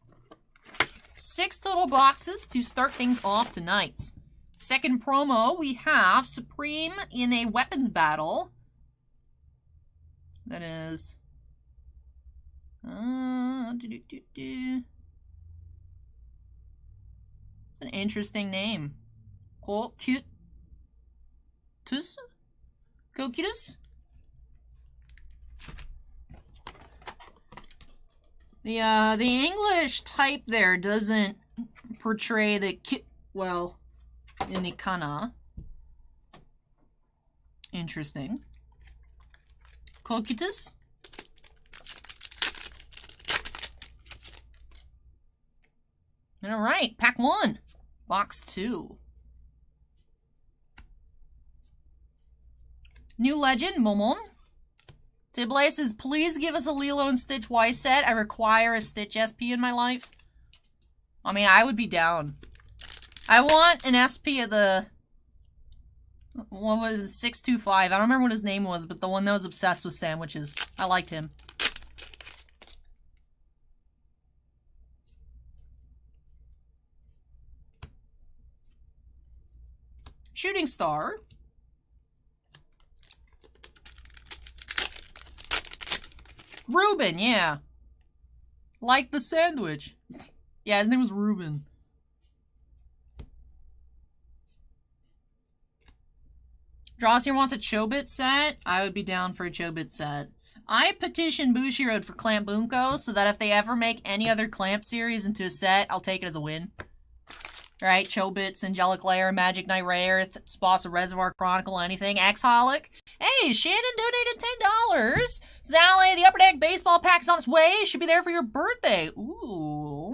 6 total boxes to start things off tonight. Second promo, we have Supreme in a weapons battle. That is... An interesting name. Kokutus? Kokutus? The English type there doesn't portray the well in the kana. Interesting. Kokutus? Alright, pack 1. Box 2. New Legend, Momon. Tibble says, please give us a Lilo and Stitch Y set. I require a Stitch SP in my life. I mean, I would be down. I want an SP of the... What was it? 625. I don't remember what his name was, but the one that was obsessed with sandwiches. I liked him. Shooting Star. Ruben, yeah. Like the sandwich. Yeah, his name was Ruben. Drossier wants a Chobit set. I would be down for a Chobit set. I petitioned Bushiroad for Clamp Bunko so that if they ever make any other Clamp series into a set, I'll take it as a win. Right? Chobits, Angelic Lair, Magic Knight Rare, Spossa Reservoir Chronicle, anything. X-Holic. Hey, Shannon donated $10. Sally, the Upper Deck baseball pack's on its way. Should be there for your birthday. Ooh.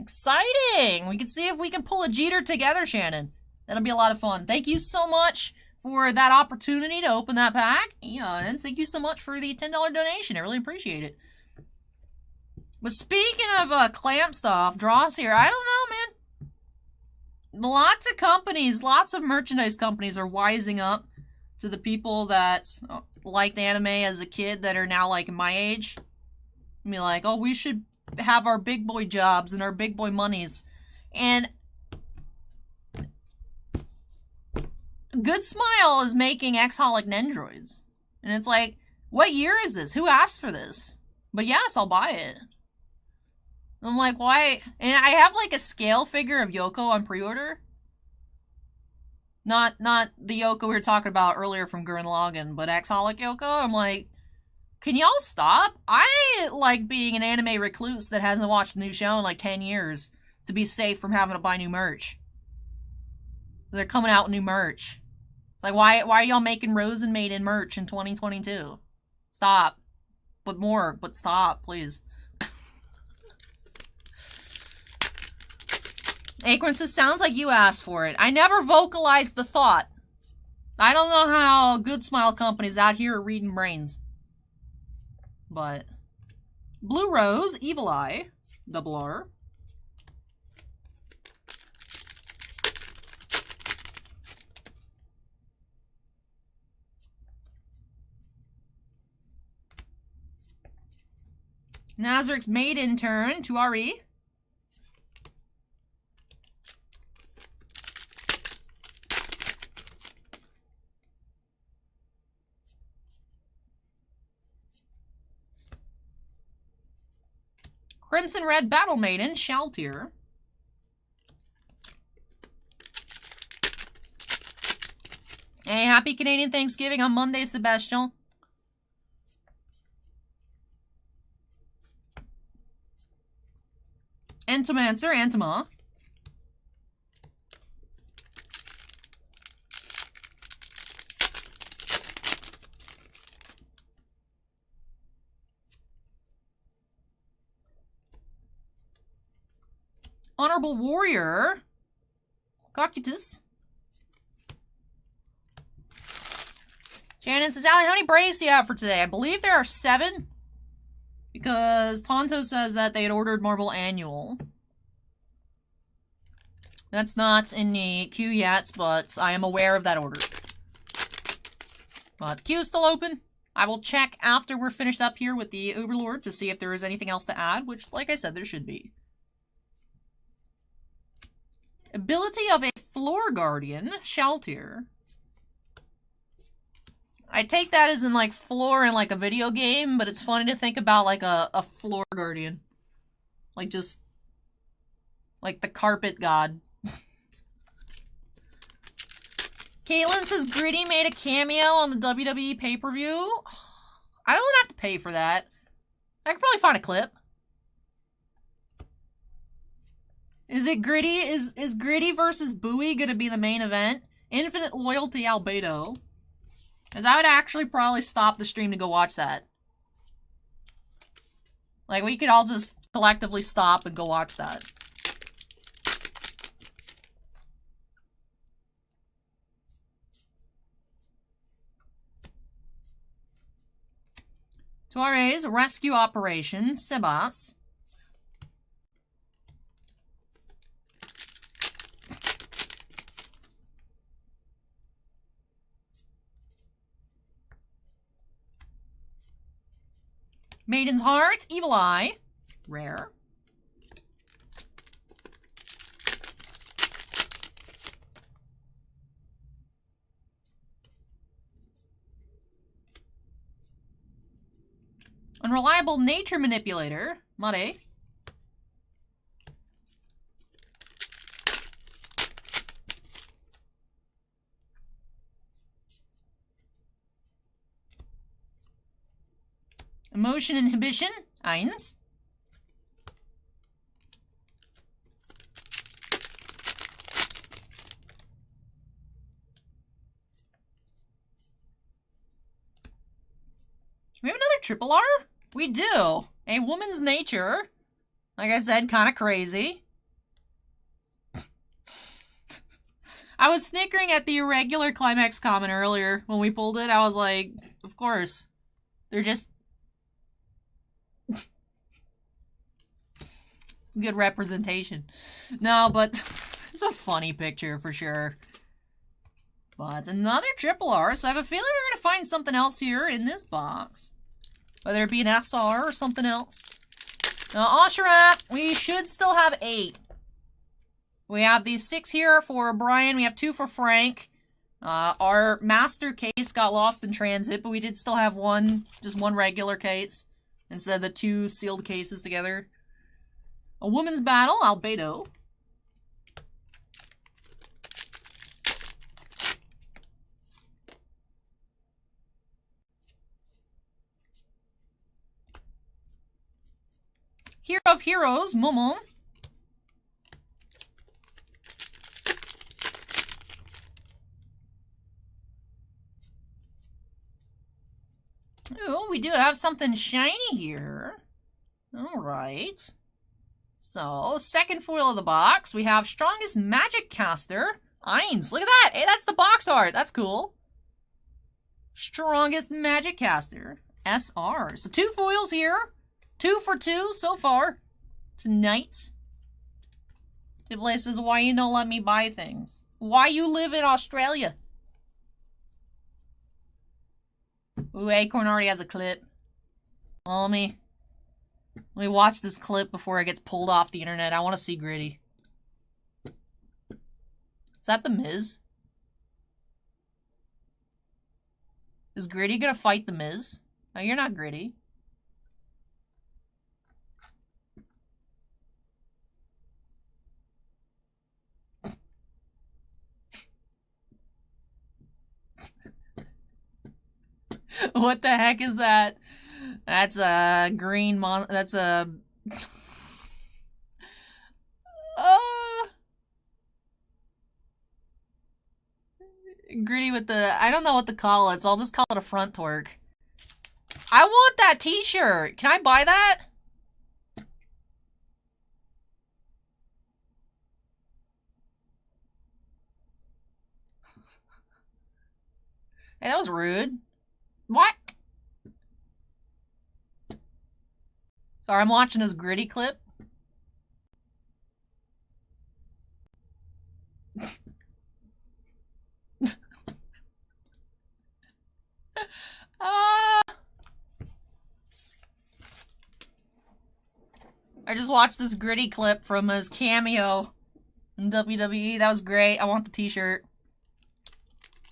Exciting. We can see if we can pull a Jeter together, Shannon. That'll be a lot of fun. Thank you so much for that opportunity to open that pack. And thank you so much for the $10 donation. I really appreciate it. But speaking of Clamp stuff, Dross here, I don't know, man. Lots of companies, lots of merchandise companies are wising up to the people that liked anime as a kid that are now like my age. I mean, like, oh, we should have our big boy jobs and our big boy monies. And Good Smile is making X-Holic Nendroids. And it's like, what year is this? Who asked for this? But yes, I'll buy it. I'm like, why? And I have like a scale figure of Yoko on pre-order. Not the Yoko we were talking about earlier from Gurren Lagann, but X-Holic Yoko. I'm like, can y'all stop? I like being an anime recluse that hasn't watched a new show in like 10 years to be safe from having to buy new merch. They're coming out with new merch. It's like, why are y'all making Rosen Maiden merch in 2022? Stop. But stop, please. Acorn says, sounds like you asked for it. I never vocalized the thought. I don't know how Good Smile companies out here are reading brains. But Blue Rose, Evil Eye, Double R. Nazarick's maiden turn to RE. Crimson Red Battle Maiden, Shaltier. Hey, happy Canadian Thanksgiving on Monday, Sebastian. Entomancer, Antoma. Honorable Warrior, Cocytus. Shannon says, Allie, how many breaks do you have for today? I believe there are 7. Because Tonto says that they had ordered Marvel Annual. That's not in the queue yet, but I am aware of that order. But the queue is still open. I will check after we're finished up here with the Overlord to see if there is anything else to add, which, like I said, there should be. Ability of a Floor Guardian, Shaltier. I take that as in, like, floor in, like, a video game, but it's funny to think about, like, a Floor Guardian. Like, just, like, the carpet god. Caitlin says Gritty made a cameo on the WWE pay-per-view. I don't have to pay for that. I could probably find a clip. Is it Gritty? Is Gritty versus Bowie gonna be the main event? Infinite Loyalty Albedo. Because I would actually probably stop the stream to go watch that. Like, we could all just collectively stop and go watch that. Tuare's Rescue Operation, Sebas. Maiden's Heart, Evil Eye, rare. Unreliable nature manipulator. Mare. Emotion inhibition. Eins. We have another triple R? We do. A woman's nature. Like I said, kind of crazy. I was snickering at the irregular climax comment earlier when we pulled it. I was like, of course. They're just... good representation. No, but it's a funny picture for sure. But another triple R, so I have a feeling we're going to find something else here in this box. Whether it be an SR or something else. Now, Osharat, we should still have 8. We have these 6 here for Bryon. We have 2 for Frank. Our master case got lost in transit, but we did still have just one regular case. Instead of the 2 sealed cases together. A woman's battle, Albedo. Hero of Heroes, Momo. Ooh, we do have something shiny here. Alright. So, second foil of the box, we have Strongest Magic Caster, Eins. Look at that! Hey, that's the box art. That's cool. Strongest Magic Caster, SR. So 2 foils here. 2 for 2 so far tonight. Tiblay says, why you don't let me buy things? Why you live in Australia? Ooh, Acorn already has a clip. Well, let me watch this clip before it gets pulled off the internet. I want to see Gritty. Is that the Miz? Is Gritty gonna fight the Miz? No, you're not Gritty. What the heck is that? That's a green that's a... Gritty with the... I don't know what to call it, so I'll just call it a front twerk. I want that t-shirt! Can I buy that? Hey, that was rude. What? Sorry, I'm watching this Gritty clip. I just watched this Gritty clip from his cameo in WWE. That was great. I want the t-shirt.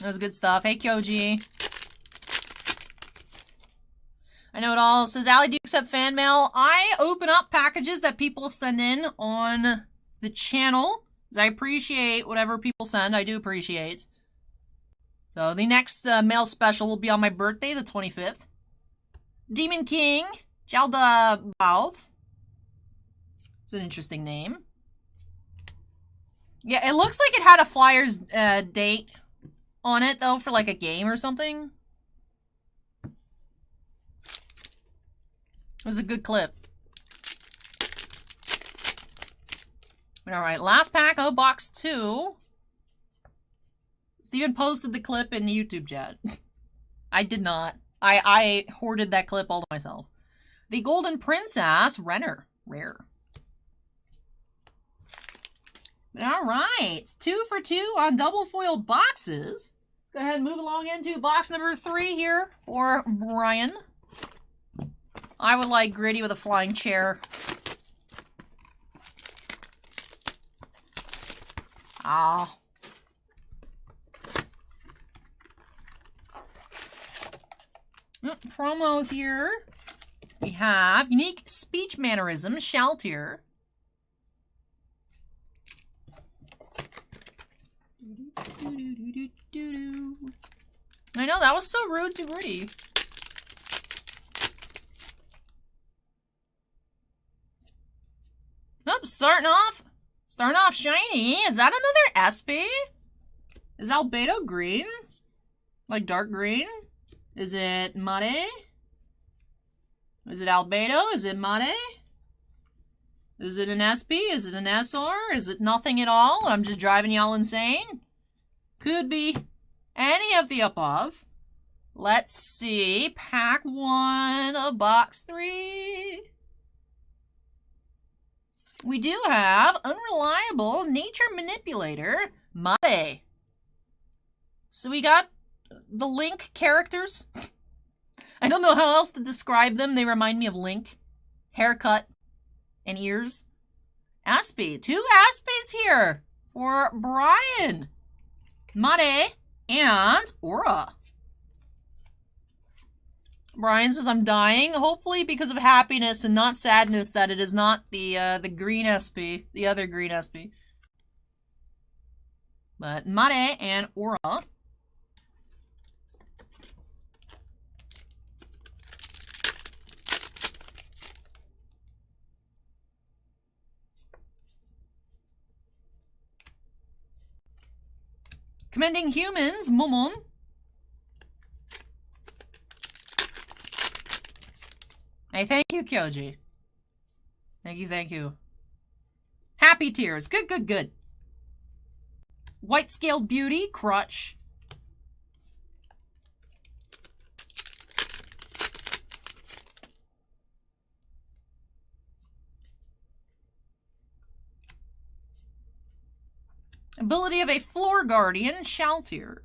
That was good stuff. Hey, Kyoji. I know it all. Says, Allie, do you accept fan mail? I open up packages that people send in on the channel. I appreciate whatever people send. I do appreciate. So, the next mail special will be on my birthday, the 25th. Demon King. Jalda Mouth. It's an interesting name. Yeah, it looks like it had a Flyers date on it, though, for like a game or something. It was a good clip. Alright, last pack of box 2. Steven posted the clip in the YouTube chat. I did not. I hoarded that clip all to myself. The Golden Princess, Renner. Rare. Alright, 2 for 2 on double foiled boxes. Go ahead and move along into box number 3 here for Bryon. I would like Gritty with a flying chair. Ah. Promo here. We have unique speech mannerism, Shaltier. I know, that was so rude to Rudy. Oops, starting off shiny. Is that another SP? Is Albedo green? Like dark green? Is it Mate? Is it Albedo? Is it Mate? Is it an SP? Is it an SR? Is it nothing at all? I'm just driving y'all insane? Could be any of the above. Let's see. Pack 1 of box 3. We do have Unreliable Nature Manipulator, Mate. So we got the Link characters. I don't know how else to describe them. They remind me of Link. Haircut and ears. Aspie. 2 Aspies here for Bryon. Mate and Aura. Bryon says, I'm dying, hopefully because of happiness and not sadness that it is not the green SP, the other green SP. But Mate and Aura. Commending Humans, Momon. Hey, thank you, Kyoji. Thank you. Happy Tears. Good. White-scaled Beauty, Crutch. Ability of a Floor Guardian, Shaltier.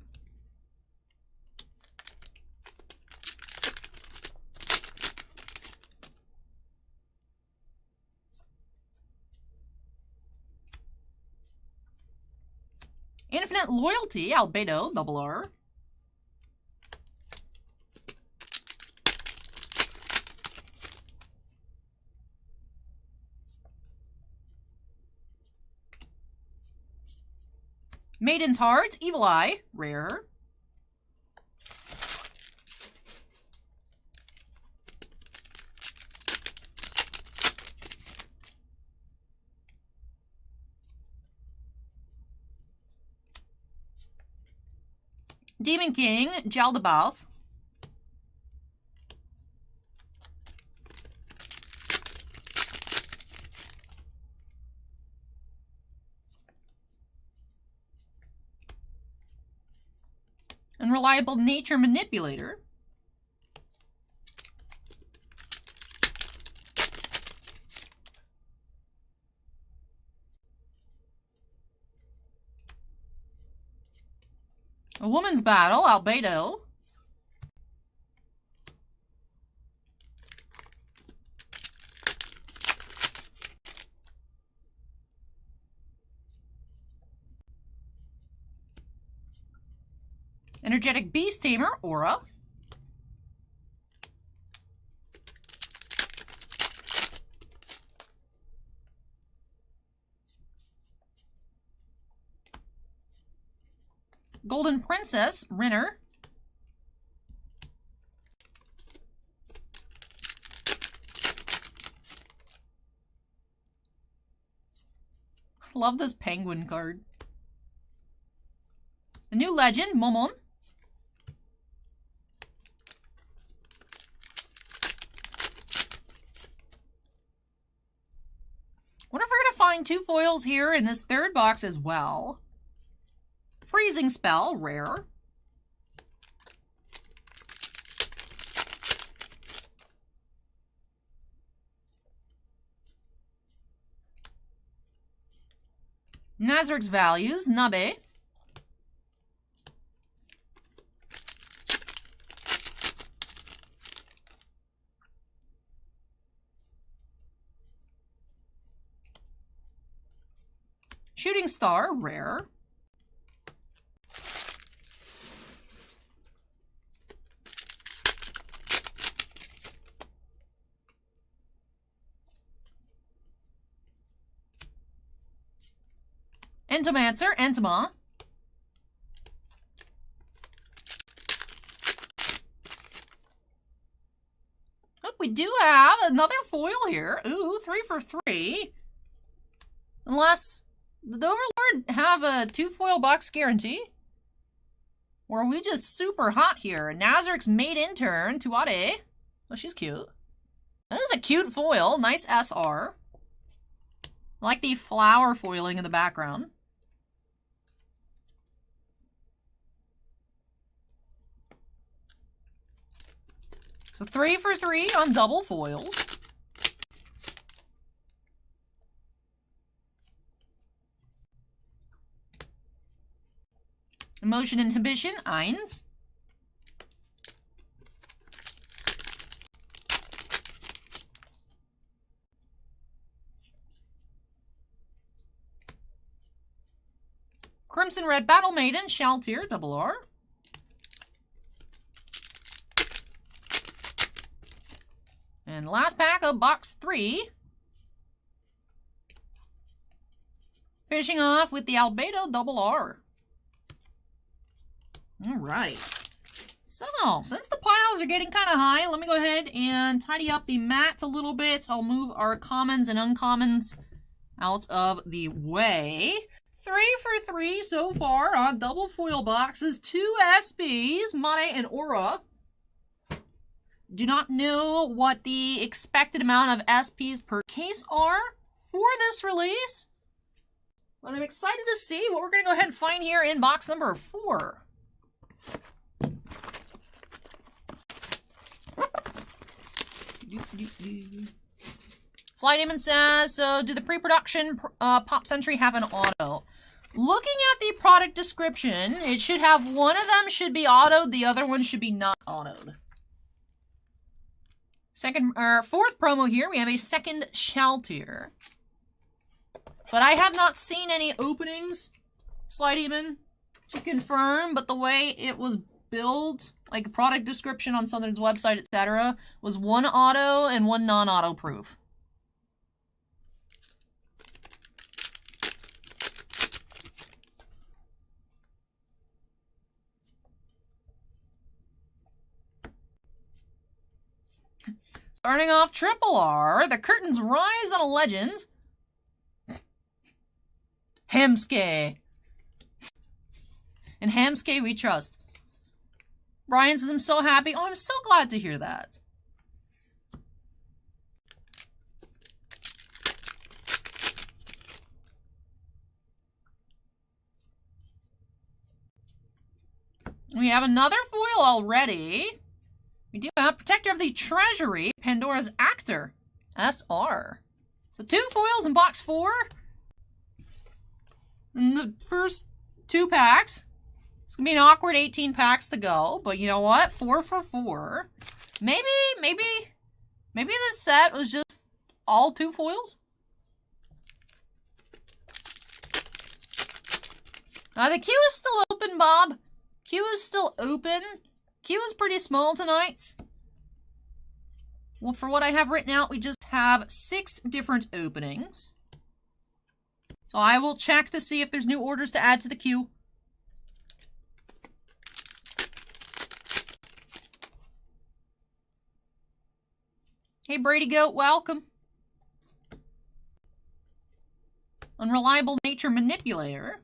Infinite Loyalty, Albedo, R. Maiden's Heart, Evil Eye, rare. Demon King, Jaldabaoth. Unreliable Nature Manipulator. A Woman's Battle, Albedo. Energetic Beast Tamer, Aura. Golden Princess, Rinner. Love this penguin card. A new legend, Momon. Wonder if we're gonna find 2 foils here in this 3rd box as well. Freezing Spell, rare. Nazarick's Values, Nabe. Shooting Star, rare. Entomancer, Entoma. Oh, we do have another foil here. Ooh, 3 for 3. Unless, did the Overlord have a 2 foil box guarantee? Or are we just super hot here? Nazarick's maid intern, Tuade. Oh, she's cute. That is a cute foil. Nice SR. I like the flower foiling in the background. So 3 for 3 on double foils. Emotion Inhibition, Eins. Crimson Red Battle Maiden, Shaltir, double R. And last pack of box 3. Finishing off with the Albedo double R. Alright. So, since the piles are getting kind of high, let me go ahead and tidy up the mat a little bit. I'll move our commons and uncommons out of the way. 3 for 3 so far on double foil boxes. 2 SBs, Mane and Aura. Do not know what the expected amount of SPs per case are for this release, but I'm excited to see what we're going to go ahead and find here in box number 4. Sly Demon says, so do the pre-production Pop Century have an auto? Looking at the product description, it should have one of them should be autoed, the other one should be not autoed. Fourth promo here, we have a second Shaltir. But I have not seen any openings, Sly Demon, to confirm, but the way it was built, like product description on Southern's website, etc., was 1 auto and 1 non-auto proof. Starting off triple R, the curtains rise on a legend. Hamske. In Hamske we trust. Bryon says, I'm so happy. Oh, I'm so glad to hear that. We have another foil already. We do have Protector of the Treasury, Pandora's Actor, SR. So 2 foils in box 4. In the first 2 packs. It's gonna be an awkward 18 packs to go, but you know what? 4 for 4. Maybe this set was just all 2 foils? The queue is still open, Bob. Queue is still open. Queue is pretty small tonight. Well, for what I have written out, we just have 6 different openings. So I will check to see if there's new orders to add to the queue. Hey, Brady Goat, welcome. Unreliable Nature Manipulator.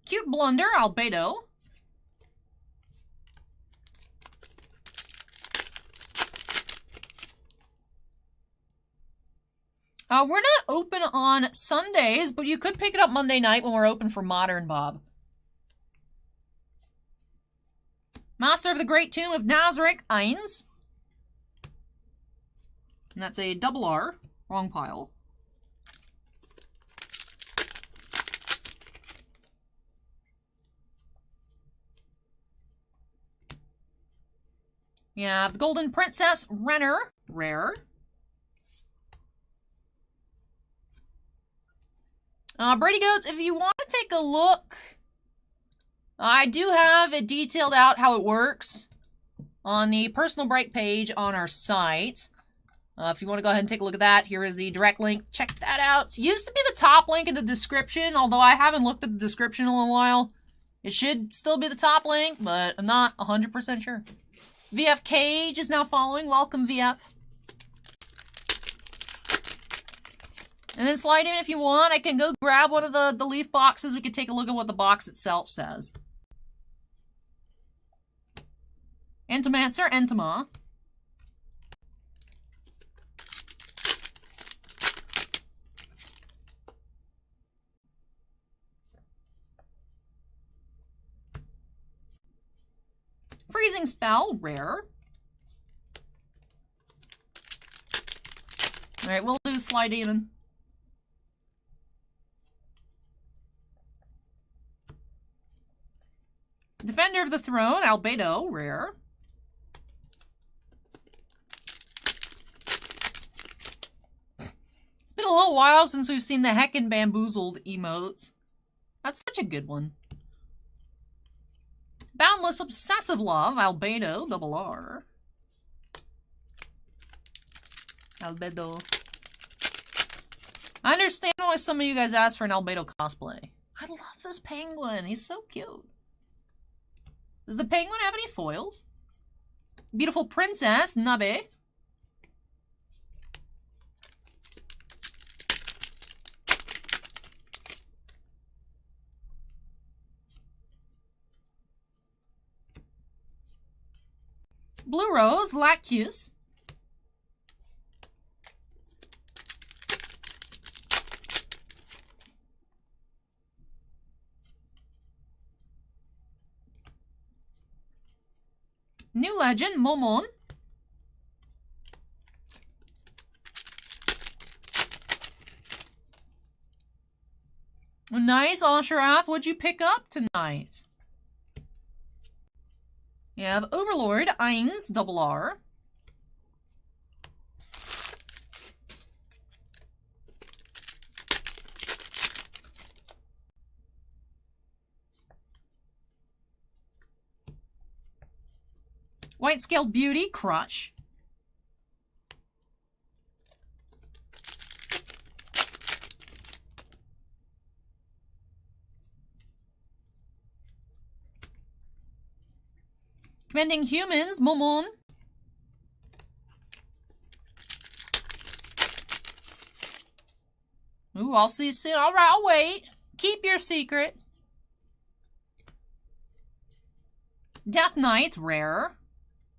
Cute Blunder, Albedo. We're not open on Sundays, but you could pick it up Monday night when we're open for Modern, Bob. Master of the Great Tomb of Nazarick, Eins. And that's a double R. Wrong pile. Yeah, the Golden Princess, Renner, rare. Brady Goats, if you want to take a look I do have it detailed out how it works on the personal break page on our site. If you want to go ahead and take a look at that, here is the direct link. Check that out. It used to be the top link in the description, although I haven't looked at the description in a little while. It should still be the top link, but I'm not 100% sure. VF Cage is now following. Welcome, VF. And then slide in if you want. I can go grab one of the leaf boxes. We can take a look at what the box itself says. Entomancer, Entoma. Freezing Spell, rare. Alright, we'll do Sly Demon. Defender of the Throne, Albedo, rare. It's been a little while since we've seen the Heckin' Bamboozled emotes. That's such a good one. Boundless Obsessive Love, Albedo, double R. Albedo. I understand why some of you guys asked for an Albedo cosplay. I love this penguin. He's so cute. Does the penguin have any foils? Beautiful Princess, Nabe. Blue Rose, Lacus. New Legend, Momon. Nice, Asherath. What'd you pick up tonight? You have Overlord, Eins, double R. White Scaled Beauty, Crush. Commending Humans, Momon. Ooh, I'll see you soon. Alright, I'll wait. Keep your secret. Death Knight, rare.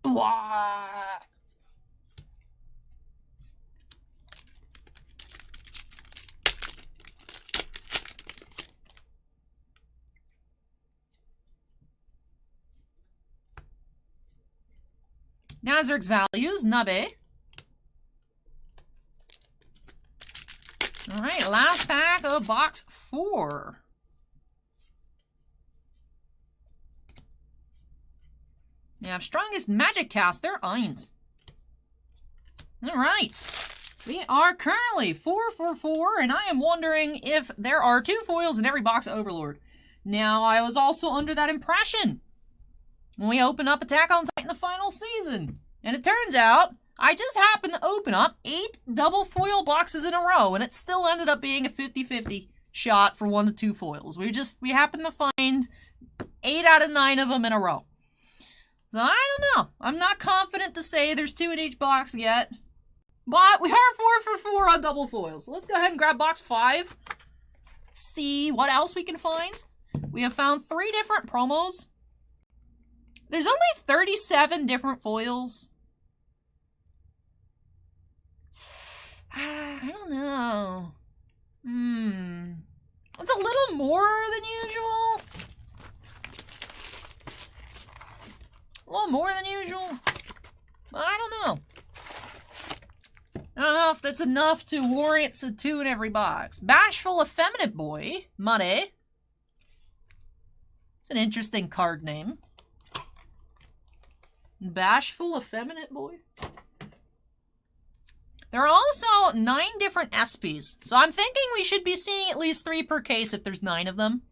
Ooh, ah. Nazarick's Values, Nabe. Alright, last pack of box 4. You have Strongest Magic Caster, Eins. Alright. We are currently 4 for 4, and I am wondering if there are 2 foils in every box of Overlord. Now, I was also under that impression when we opened up Attack on Titan the final season. And it turns out, I just happened to open up 8 double foil boxes in a row, and it still ended up being a 50-50 shot for 1 to 2 foils. We happened to find 8 out of 9 of them in a row. So I don't know. I'm not confident to say there's 2 in each box yet. But we are 4 for 4 on double foils. So let's go ahead and grab box 5. See what else we can find. We have found 3 different promos. There's only 37 different foils. I don't know. It's a little more than usual. A little more than usual. But I don't know. I don't know if that's enough to warrant a 2 in every box. Bashful Effeminate Boy, Mare. It's an interesting card name. Bashful Effeminate Boy. There are also 9 different SPs, so I'm thinking we should be seeing at least 3 per case if there's 9 of them.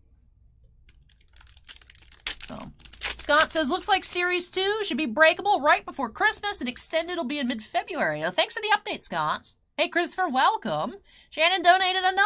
Scott says, looks like Series 2 should be breakable right before Christmas and extended will be in mid-February. Oh, thanks for the update, Scott. Hey, Christopher, welcome. Shannon donated another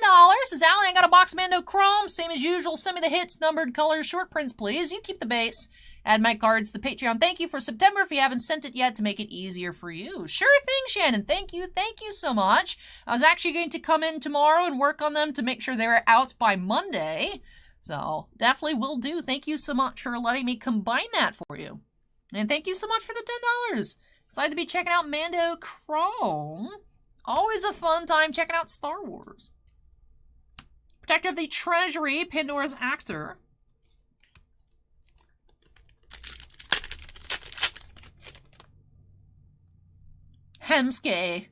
$10. Says, Allie, I got a box Mando Chrome. Same as usual. Send me the hits, numbered colors, short prints, please. You keep the base. Add my cards to the Patreon. Thank you for September if you haven't sent it yet to make it easier for you. Sure thing, Shannon. Thank you. Thank you so much. I was actually going to come in tomorrow and work on them to make sure they're out by Monday. So, definitely will do. Thank you so much for letting me combine that for you. And thank you so much for the $10. Excited to be checking out Mando Chrome. Always a fun time checking out Star Wars. Protector of the Treasury, Pandora's Actor. Hemske.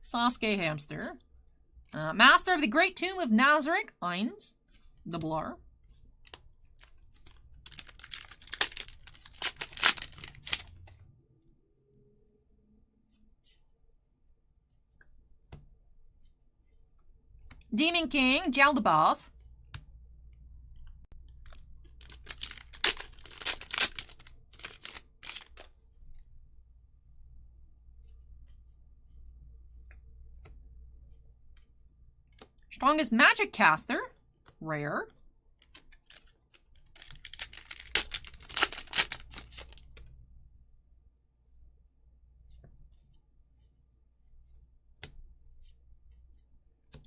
Sasuke Hamster. Master of the Great Tomb of Nazarick, Eins, the Blur. Demon King, Jaldabaoth. Strongest Magic Caster, rare.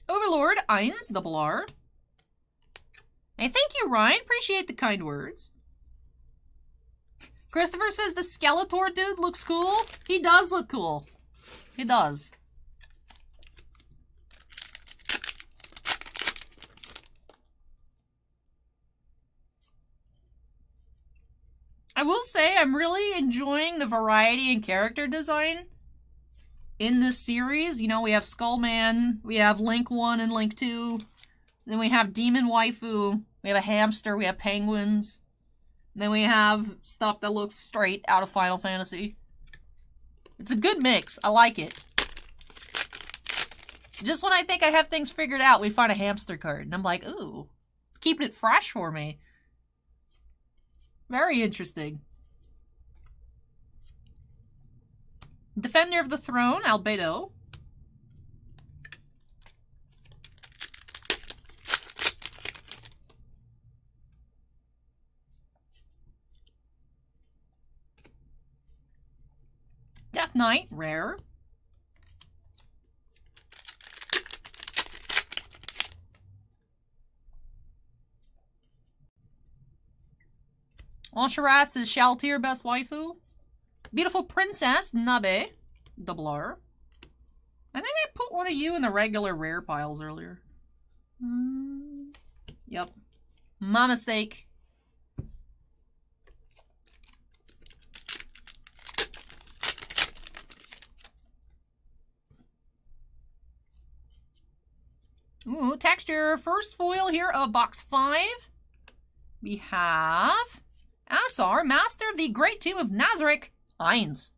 Overlord Eins, the Blar. Hey, thank you, Ryan. Appreciate the kind words. Christopher says the Skeletor dude looks cool. He does look cool. He does. I will say I'm really enjoying the variety in character design in this series. You know, we have Skullman, we have Link 1 and Link 2, then we have Demon Waifu, we have a hamster, we have penguins, then we have stuff that looks straight out of Final Fantasy. It's a good mix. I like it. Just when I think I have things figured out, we find a hamster card, and I'm like, ooh, it's keeping it fresh for me. Very interesting. Defender of the Throne, Albedo. Death Knight, rare. Osharatz is Shaltir, best waifu. Beautiful Princess, Nabe, the Blur. I think I put one of you in the regular rare piles earlier. Yep. My mistake. Ooh, texture. First foil here of box 5. We have Asar, Master of the Great Tomb of Nazarick, Eins.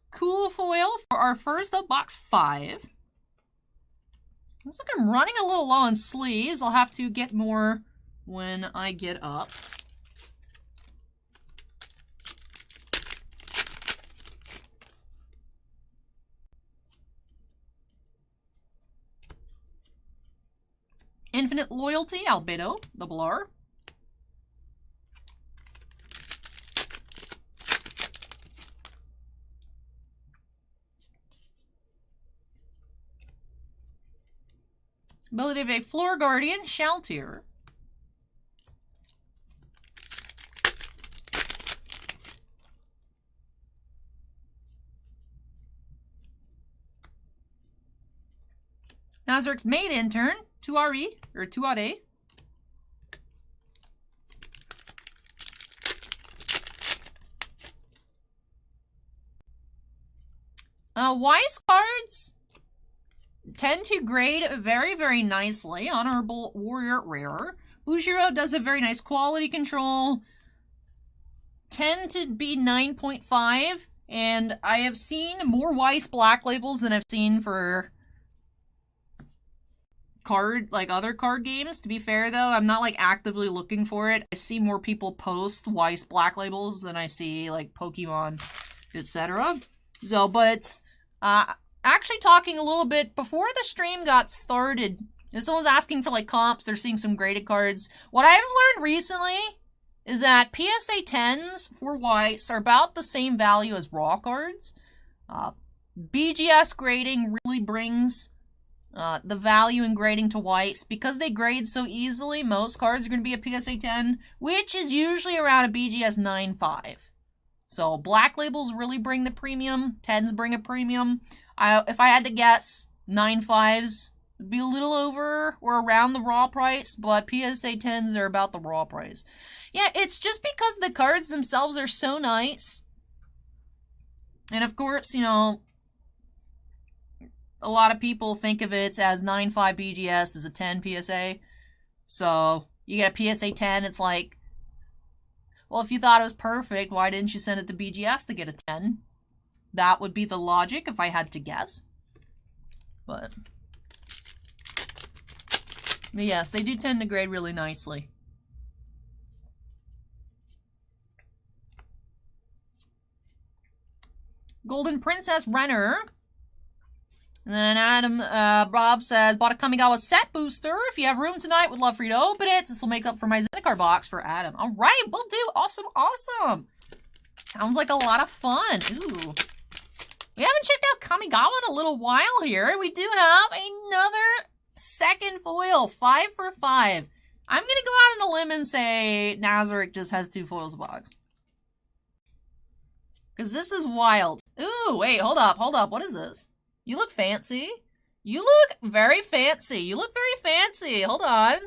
Cool foil for our first of box 5. Looks like I'm running a little low on sleeves. I'll have to get more when I get up. Infinite Loyalty, Albedo, the Blur. Ability of a Floor Guardian, Shaltir. Nazarick's maid intern, Tuari, or Tuare. Weiss cards tend to grade very, very nicely. Honorable Warrior, rare. Bujiro does have very nice quality control. Tend to be 9.5, and I have seen more Weiss black labels than I've seen for other card games. To be fair, though, I'm not, like, actively looking for it. I see more people post Weiss Black Labels than I see, like, Pokemon, etc. So, but, actually talking a little bit before the stream got started, if someone's asking for, like, comps, they're seeing some graded cards. What I've learned recently is that PSA 10s for Weiss are about the same value as raw cards. BGS grading really brings the value in grading to Weiss. Because they grade so easily, most cards are going to be a PSA 10, which is usually around a BGS 9.5. So Black Labels really bring the premium, 10s bring a premium. If I had to guess, 9.5s would be a little over or around the raw price, but PSA 10s are about the raw price. Yeah, it's just because the cards themselves are so nice. And of course, you know, a lot of people think of it as 9.5 BGS as a 10 PSA. So, you get a PSA 10, it's like, well, if you thought it was perfect, why didn't you send it to BGS to get a 10? That would be the logic if I had to guess. But yes, they do tend to grade really nicely. Golden Princess Renner. And then Adam, Rob says, bought a Kamigawa set booster. If you have room tonight, would love for you to open it. This will make up for my Zendikar box for Adam. All right, will do. Awesome, awesome. Sounds like a lot of fun. Ooh. We haven't checked out Kamigawa in a little while here. We do have another second foil, 5 for 5. I'm going to go out on a limb and say Nazarick just has 2 foils a box. Because this is wild. Ooh, wait, hold up. What is this? You look fancy. You look very fancy. Hold on.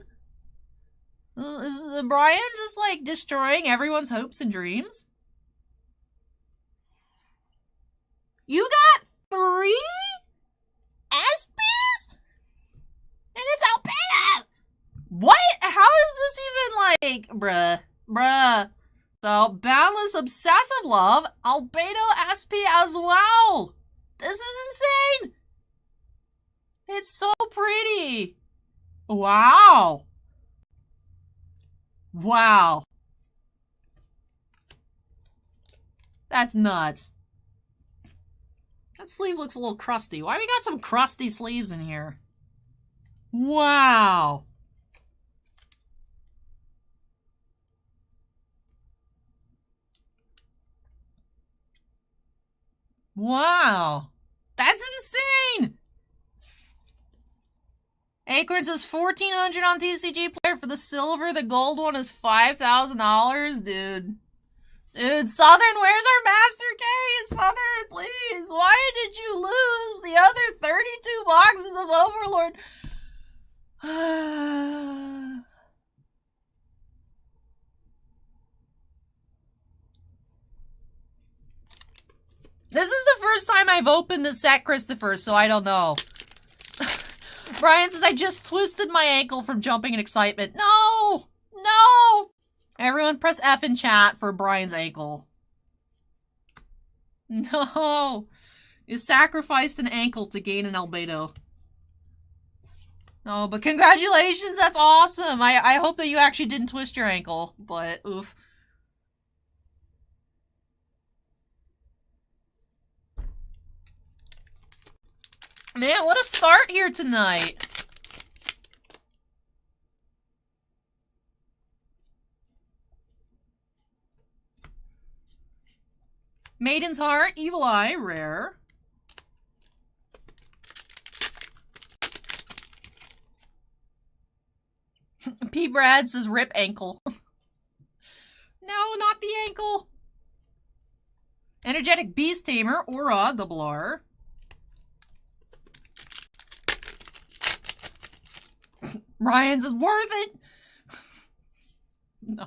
Is Bryon just, like, destroying everyone's hopes and dreams? You got 3 SPs? And it's Albedo! What? How is this even, like, bruh. So, Boundless Obsessive Love, Albedo SP as well. This is insane! It's so pretty! Wow! Wow. That's nuts. That sleeve looks a little crusty. Why we got some crusty sleeves in here? Wow! Wow! That's insane! Acorn says $1,400 on TCG Player for the silver. The gold one is $5,000, dude. Dude, Southern, where's our master case? Southern, please. Why did you lose the other 32 boxes of Overlord? This is the first time I've opened the set, Christopher, so I don't know. Bryon says, I just twisted my ankle from jumping in excitement. No! No! Everyone press F in chat for Bryon's ankle. No! You sacrificed an ankle to gain an Albedo. No, but congratulations, that's awesome! I hope that you actually didn't twist your ankle, but oof. Man, what a start here tonight! Maiden's Heart, Evil Eye, rare. P. Brad says rip ankle. No, not the ankle! Energetic Beast Tamer, Aura, double R. Ryan says, worth it! No.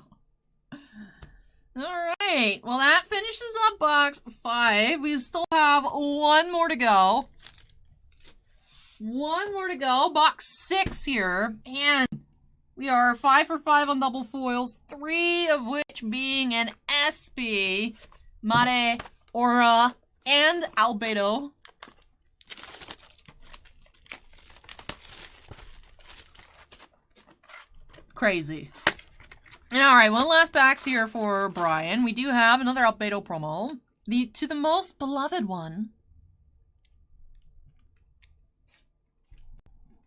Alright, well that finishes up box 5. We still have one more to go. Box 6 here. And we are 5 for 5 on double foils, 3 of which being an SP, Mare, Aura, and Albedo. Crazy. And alright, one last box here for Bryon. We do have another Albedo promo. To the most beloved one.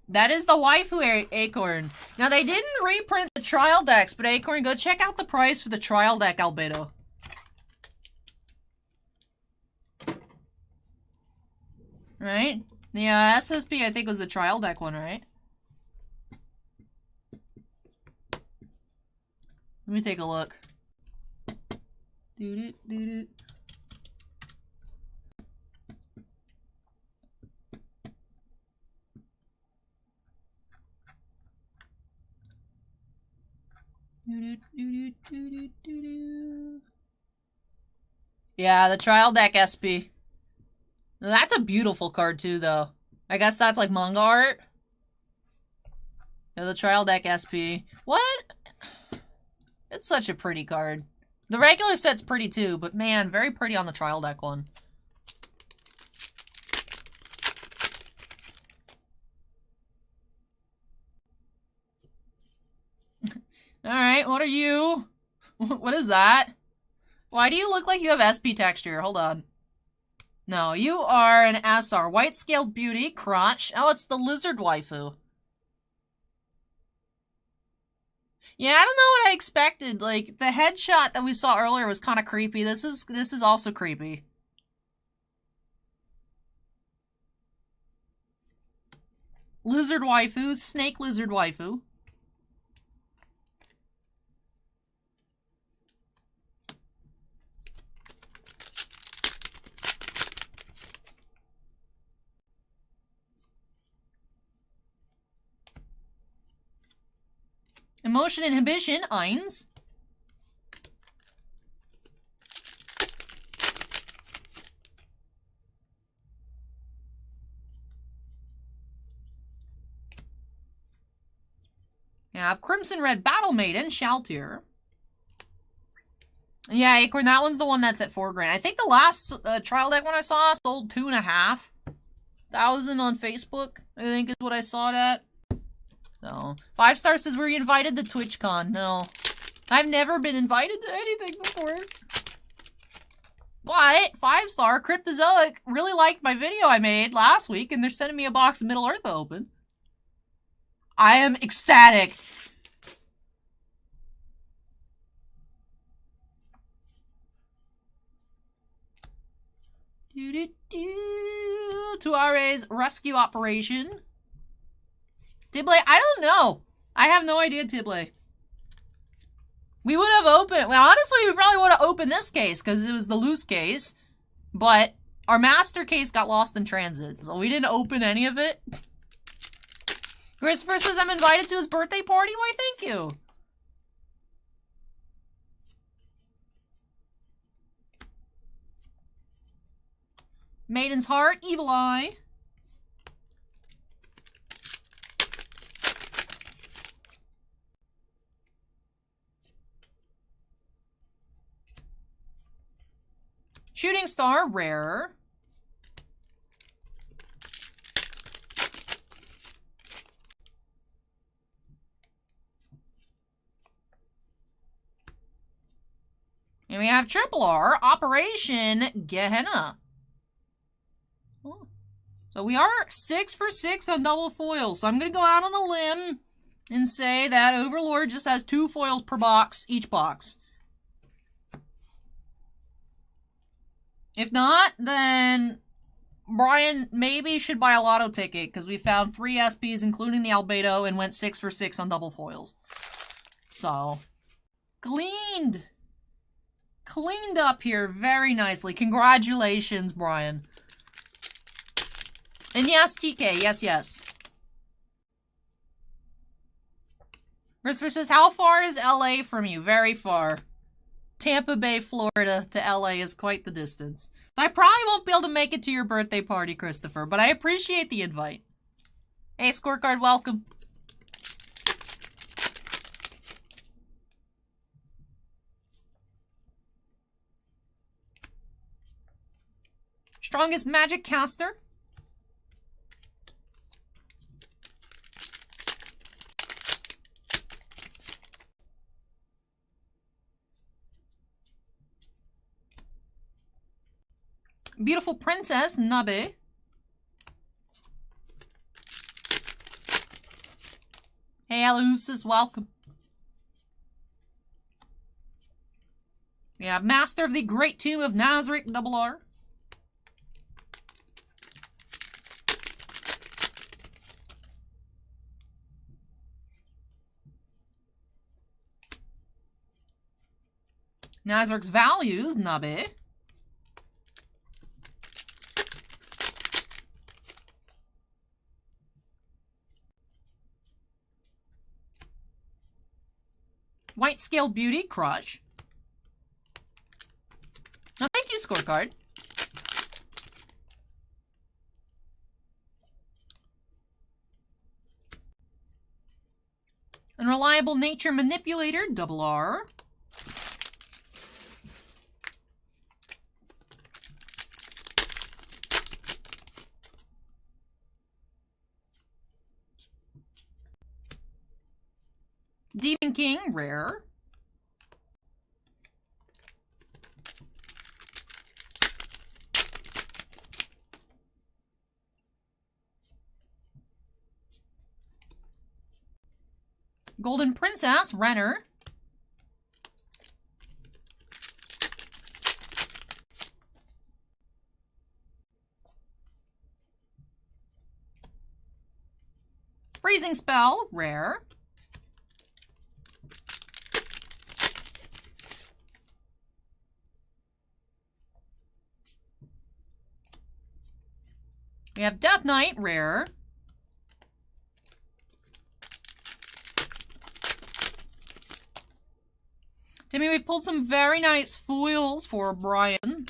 That is the waifu Acorn. Now, they didn't reprint the trial decks, but Acorn, go check out the price for the trial deck Albedo. Right? The SSP, I think, was the trial deck one, right? Let me take a look. Doo-doo-doo-doo. Yeah, the trial deck SP. That's a beautiful card too, though. I guess that's like manga art. Yeah, the trial deck SP. What? It's such a pretty card. The regular set's pretty too, but man, very pretty on the trial deck one. Alright, what are you? What is that? Why do you look like you have SP texture? Hold on. No, you are an SR. White-scaled beauty, crotch. Oh, it's the lizard waifu. Yeah, I don't know what I expected. Like, the headshot that we saw earlier was kind of creepy. This is also creepy. Lizard waifu, snake lizard waifu. Emotion inhibition, Eins. I have Crimson Red Battle Maiden, Shaltir. Yeah, Acorn, that one's the one that's at $4 grand. I think the last trial deck one I saw sold 2,500 on Facebook, I think is what I saw it at. So, 5 Star says, were you invited to TwitchCon? No. I've never been invited to anything before. But, 5 Star, Cryptozoic really liked my video I made last week, and they're sending me a box of Middle-earth to open. I am ecstatic. Tuare's rescue operation. Tiblé, I don't know. I have no idea, Tiblé. We would have opened... Well, honestly, we probably would have opened this case, because it was the loose case. But our master case got lost in transit, so we didn't open any of it. Christopher says I'm invited to his birthday party. Why, thank you. Maiden's Heart, Evil Eye. Shooting Star, rare. And we have Triple R, Operation Gehenna. Oh. So we are 6 for 6 on double foils. So I'm going to go out on a limb and say that Overlord just has 2 foils per box, each box. If not, then Bryon maybe should buy a lotto ticket because we found 3 SPs, including the Albedo, and went 6 for 6 on double foils. So, cleaned up here very nicely. Congratulations, Bryon. And yes, TK, yes. Christopher says, how far is LA from you? Very far. Tampa Bay, Florida to LA is quite the distance. So I probably won't be able to make it to your birthday party, Christopher, but I appreciate the invite. Hey, Scorecard, welcome. Strongest Magic Caster. Beautiful Princess Nabe. Hey, Alusis, welcome. We have Master of the Great Tomb of Nazarick RR. Nazarick's Values, Nabe. White Scale Beauty, Crush. No, thank you, Scorecard. Unreliable Nature Manipulator, RR. Demon King, rare. Golden Princess, Renner. Freezing Spell, rare. We have Death Knight, rare. Timmy, we pulled some very nice foils for Bryon.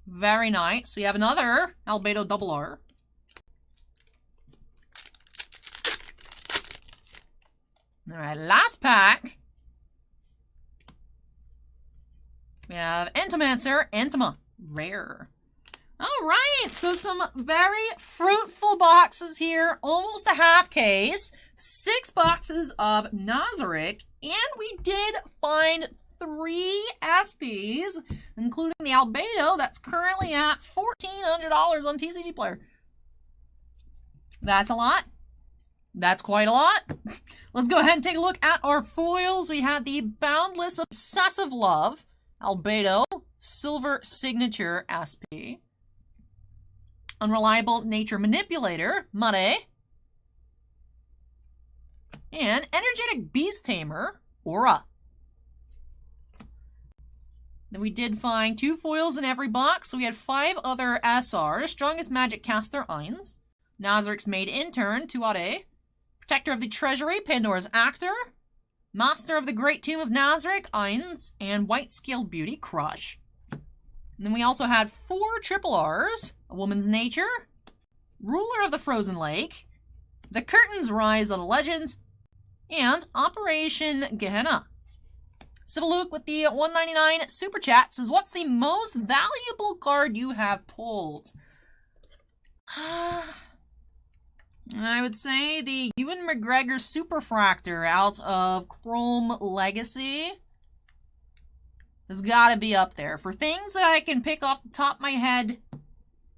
Very nice. We have another Albedo RR. Alright, last pack. We have Entomancer, Entoma, rare. Alright, so some very fruitful boxes here. Almost a half case. 6 boxes of Nazarick. And we did find 3 SPs, including the Albedo, that's currently at $1,400 on TCG Player. That's a lot. That's quite a lot. Let's go ahead and take a look at our foils. We had the Boundless Obsessive Love, Albedo, Silver Signature SP. Unreliable Nature Manipulator, Mare. And Energetic Beast Tamer, Aura. Then we did find 2 foils in every box, so we had 5 other SRs. Strongest Magic Caster, Eins. Nazarick's Maid Intern, Tuare. Protector of the Treasury, Pandora's Actor. Master of the Great Tomb of Nazarick, Eins. And White Scaled Beauty, Crush. And then we also had 4 triple Rs. A Woman's Nature. Ruler of the Frozen Lake. The Curtains Rise of the Legend. And Operation Gehenna. Civilluke with the $1.99 Super Chat says, what's the most valuable card you have pulled? I would say the Ewan McGregor Superfractor out of Chrome Legacy has got to be up there. For things that I can pick off the top of my head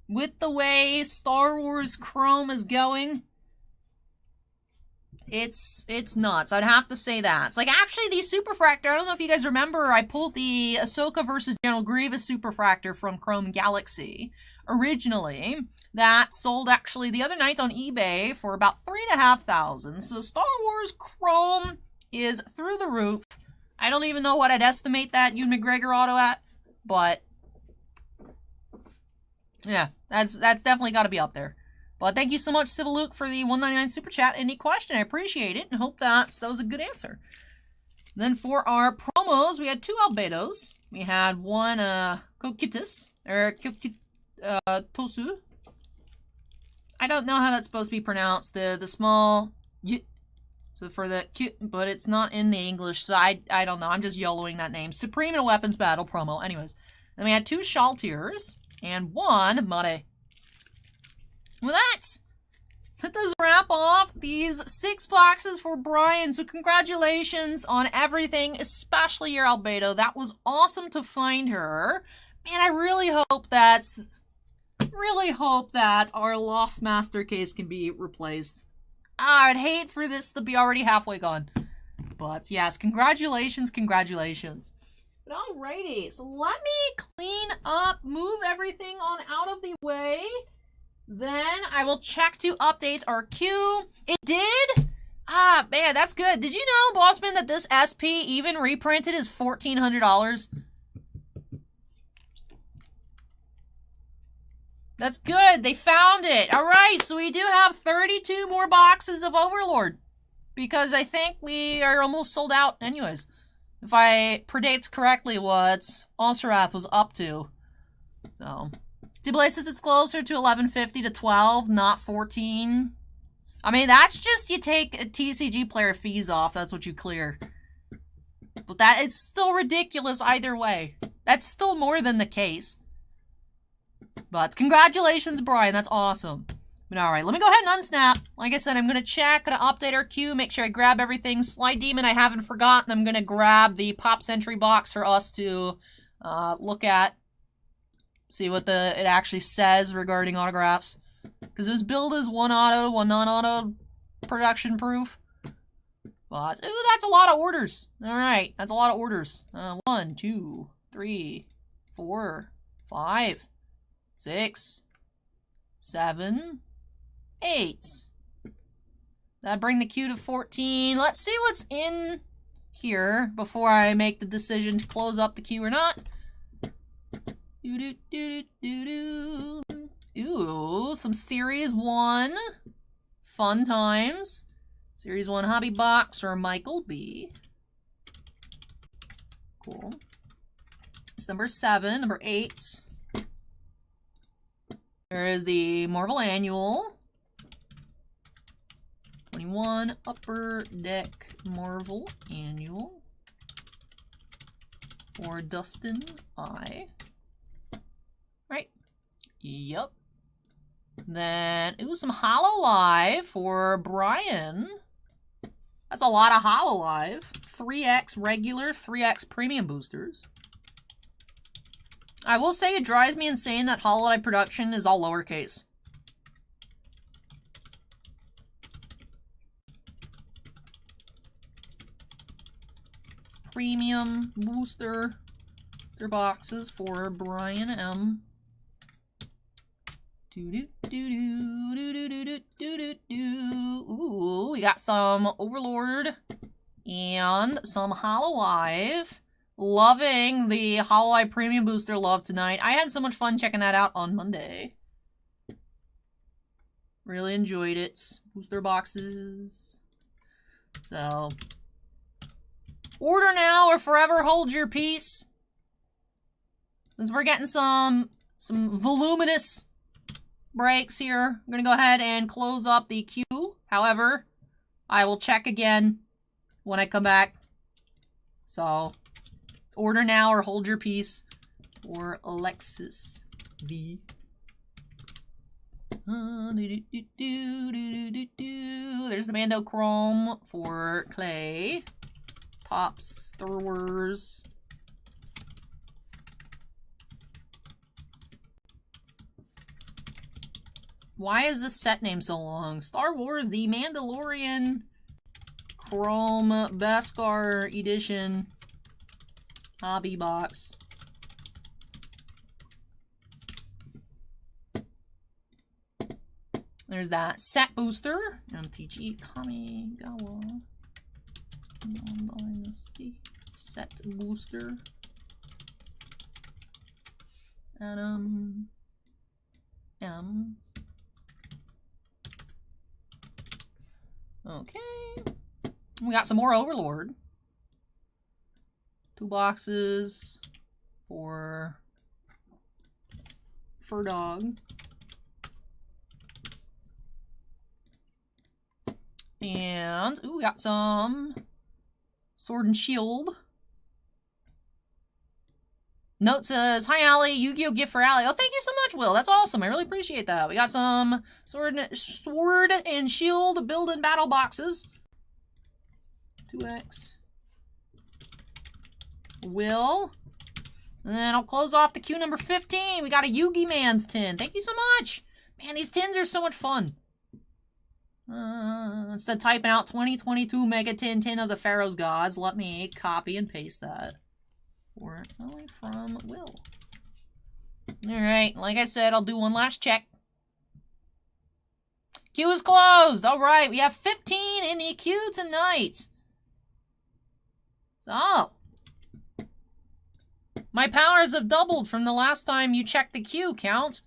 with the way Star Wars Chrome is going, it's nuts. I'd have to say that. It's like, actually, the Superfractor, I don't know if you guys remember, I pulled the Ahsoka versus General Grievous Superfractor from Chrome Galaxy originally. That sold actually the other night on eBay for about $3,500. So Star Wars Chrome is through the roof. I don't even know what I'd estimate that Ewan McGregor auto at, but yeah, that's definitely got to be up there. But thank you so much, Civilluke, for the $1.99 Super Chat. Any question, I appreciate it, and hope that was a good answer. Then for our promos, we had 2 Albedos. We had one Kokitis, or Tosu. I don't know how that's supposed to be pronounced. The small so for the cute, but it's not in the English, so I don't know. I'm just YOLOing that name. Supreme in a Weapons Battle promo. Anyways, then we had 2 Shaltiers and 1 Mare. Well, that does wrap off these 6 boxes for Bryon. So congratulations on everything, especially your Albedo. That was awesome to find her. Man, I really hope that really hope that our Lost Master case can be replaced. I'd hate for this to be already halfway gone. But yes, congratulations, congratulations. But alrighty, so let me clean up, move everything on out of the way. Then I will check to update our queue. It did? Ah, man, that's good. Did you know, Bossman, that this SP even reprinted is $1,400? That's good. They found it. All right, so we do have 32 more boxes of Overlord. Because I think we are almost sold out anyways. If I predict correctly what Osirath was up to. So, Dublaze says it's closer to 1150 to 12, not 14. I mean, that's just you take a TCG player fees off. That's what you clear. But that it's still ridiculous either way. That's still more than the case. But congratulations, Bryon. That's awesome. But alright, let me go ahead and unsnap. Like I said, I'm going to check, going to update our queue, make sure I grab everything. Slide Demon, I haven't forgotten. I'm going to grab the Pop Century box for us to look at. See what it actually says regarding autographs. Because this build is one auto, one non-auto production proof. But, ooh, that's a lot of orders. Alright, that's a lot of orders. 1, 2, 3, 4, 5, 6, 7, 8. That'd bring the queue to 14. Let's see what's in here before I make the decision to close up the queue or not. Ooh, some Series 1. Fun times. Series 1 Hobby Box or Michael B. Cool. It's number 7, number 8. There is the Marvel Annual. 21 Upper Deck Marvel Annual. For Dustin I. Right. Yep. Then, ooh, some Hololive for Bryon. That's a lot of Hololive. 3X regular, 3X premium boosters. I will say it drives me insane that Hololive production is all lowercase. Premium booster. Their boxes for Bryon M. Ooh, we got some Overlord and some Hololive. Loving the Hololive Premium Booster Love tonight. I had so much fun checking that out on Monday. Really enjoyed it. Booster boxes. So, order now or forever hold your peace. Since we're getting some voluminous breaks here, I'm going to go ahead and close up the queue. However, I will check again when I come back. So, order now or hold your peace for Alexis V. There's the Mando Chrome for Clay. Topps Star Wars. Why is this set name so long? Star Wars The Mandalorian Chrome Beskar Edition Hobby Box. There's that set booster. MTG Kamigawa Dynasty set booster. Adam M. Okay. We got some more Overlord. 2 boxes for Fur Dog. And, ooh, we got some Sword and Shield. Note says, hi, Allie. Yu-Gi-Oh! Gift for Allie. Oh, thank you so much, Will. That's awesome. I really appreciate that. We got some Sword and Shield Build and Battle boxes. 2X. Will. And then I'll close off the queue number 15. We got a Yugi Man's tin. Thank you so much. Man, these tins are so much fun. Instead of typing out 2022 Mega Tin of the Pharaoh's Gods, let me copy and paste that. Fortunately from Will. Alright, like I said, I'll do one last check. Queue is closed. Alright, we have 15 in the queue tonight. So, my powers have doubled from the last time you checked the queue count.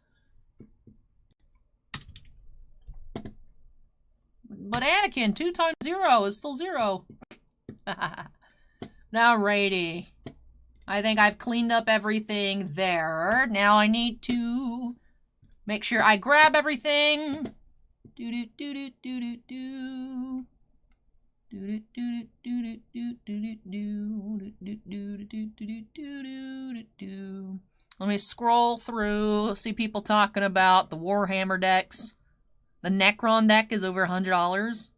But Anakin, 2 times 0 is still 0. Alrighty. I think I've cleaned up everything there. Now I need to make sure I grab everything. Let me scroll through, see people talking about the Warhammer decks. The Necron deck is over $100.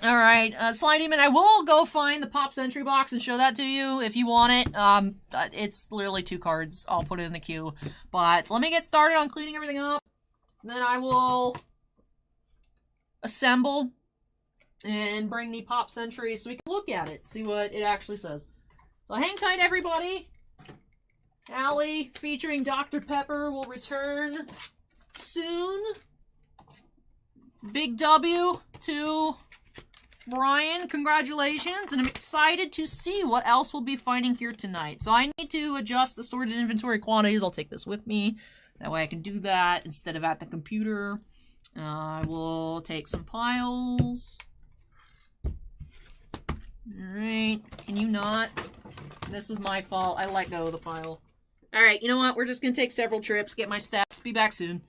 Alright, Sly Demon, I will go find the Pop Century box and show that to you if you want it. It's literally 2 cards. I'll put it in the queue. But let me get started on cleaning everything up. Then I will assemble and bring the Pop Century so we can look at it, see what it actually says. So hang tight, everybody. Allie featuring Dr. Pepper will return soon. Big W to Bryon, congratulations, and I'm excited to see what else we'll be finding here tonight. So I need to adjust the sorted inventory quantities. I'll take this with me. That way I can do that instead of at the computer. I will take some piles. Alright, can you not? This was my fault. I let go of the pile. Alright, you know what? We're just going to take several trips, get my steps. Be back soon.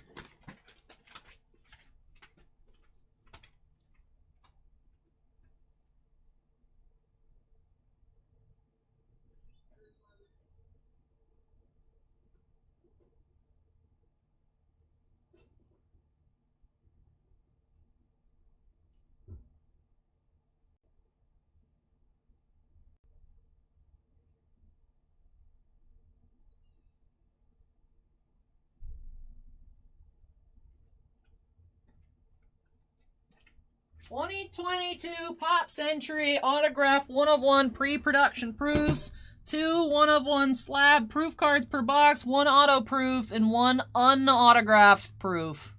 $2022 Pop Century Autograph 1 of 1 pre-production proofs, 2 1 of 1 slab proof cards per box, 1 auto proof, and 1 unautograph proof.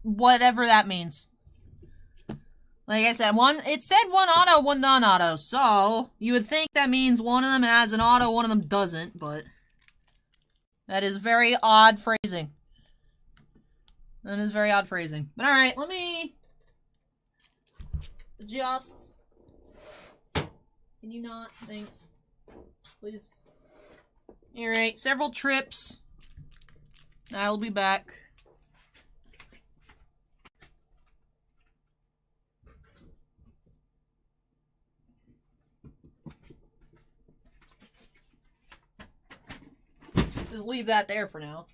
Whatever that means. Like I said, it said 1 auto, 1 non-auto, so you would think that means one of them has an auto, one of them doesn't, but that is very odd phrasing. That is very odd phrasing. But alright, let me adjust. Can you not? Thanks. Please. Alright, several trips. I'll be back. Just leave that there for now.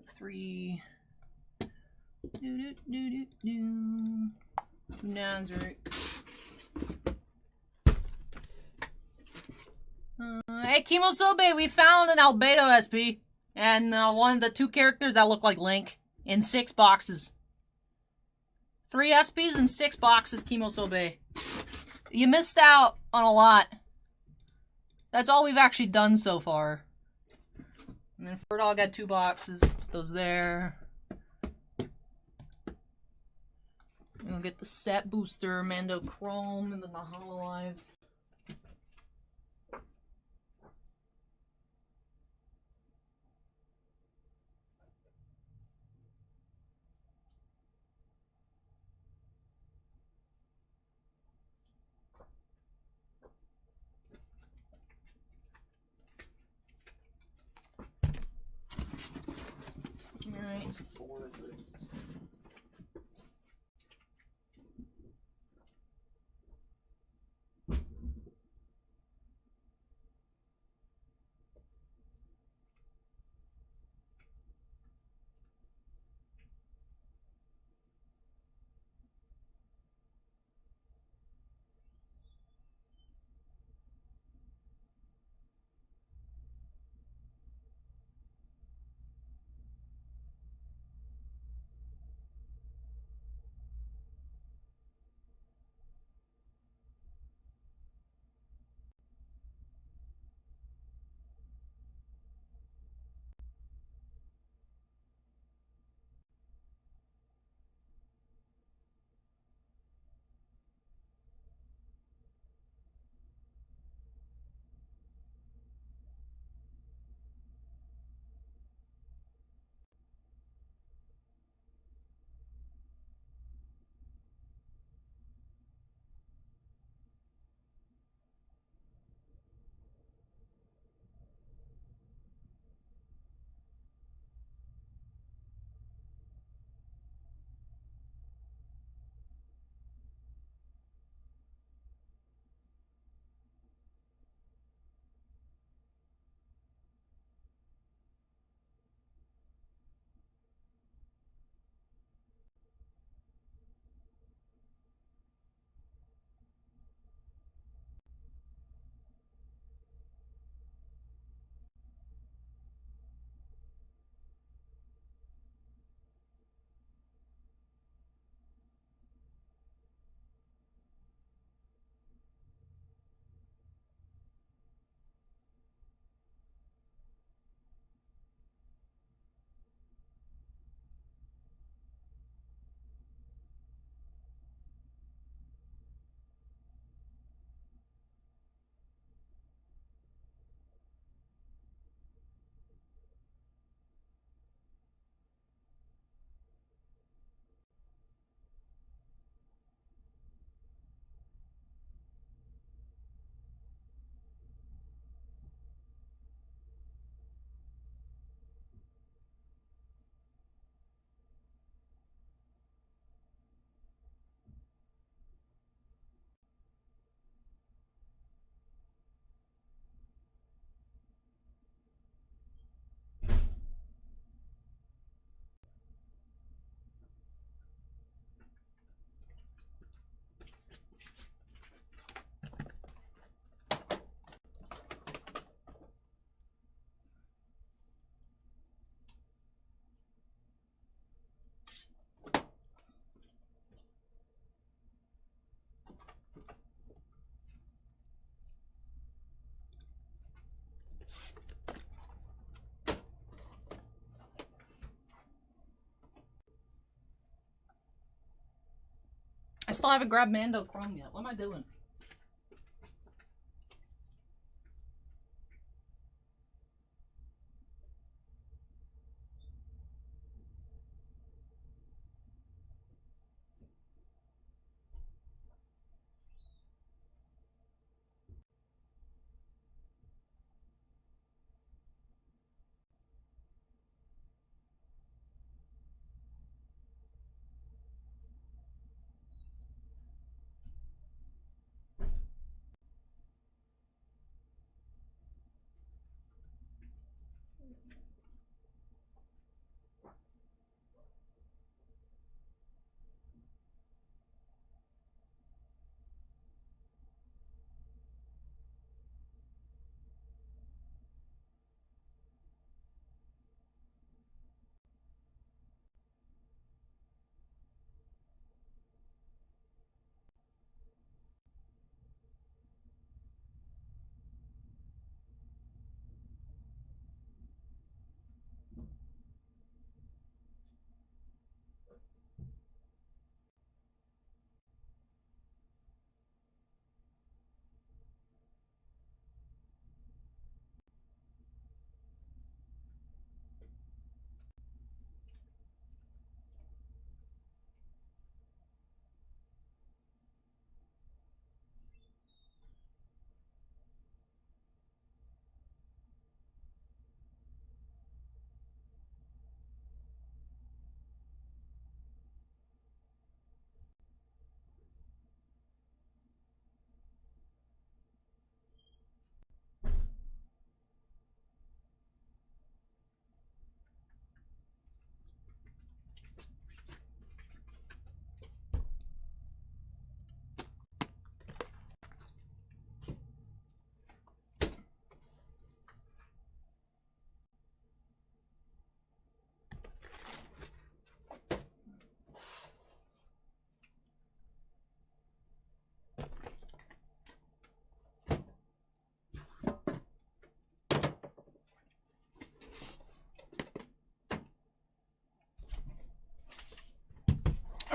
Three. Nazarick. Hey, Kimosobe, we found an Albedo SP. And one of the 2 characters that look like Link in 6 boxes. 3 SPs and 6 boxes, Kimosobe. You missed out on a lot. That's all we've actually done so far. And then Ferdog got 2 boxes. Put those there. We'll get the set booster, Mando Chrome, and then the Hololive. Alright, so 4 of this. still haven't grabbed Mando Chrome yet. What am I doing?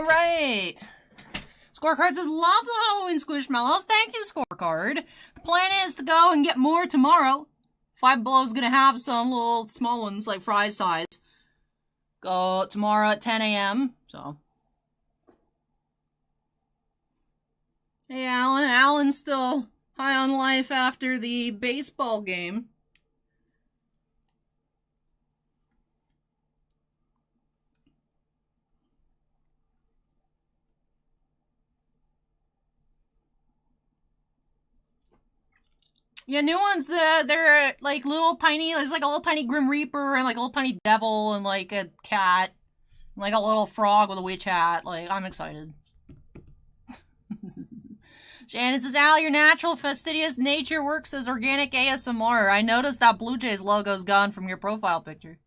All right. Scorecard says, love the Halloween Squishmallows. Thank you, Scorecard. The plan is to go and get more tomorrow. Five Below's going to have some little small ones, like fry size. Go tomorrow at 10 a.m. So. Hey, Alan. Alan's still high on life after the baseball game. Yeah, new ones, they're like little tiny, there's like a little tiny Grim Reaper and like a little tiny devil and like a cat. And like a little frog with a witch hat. Like, I'm excited. Shannon says, Al, your natural fastidious nature works as organic ASMR. I noticed that Blue Jays logo's gone from your profile picture.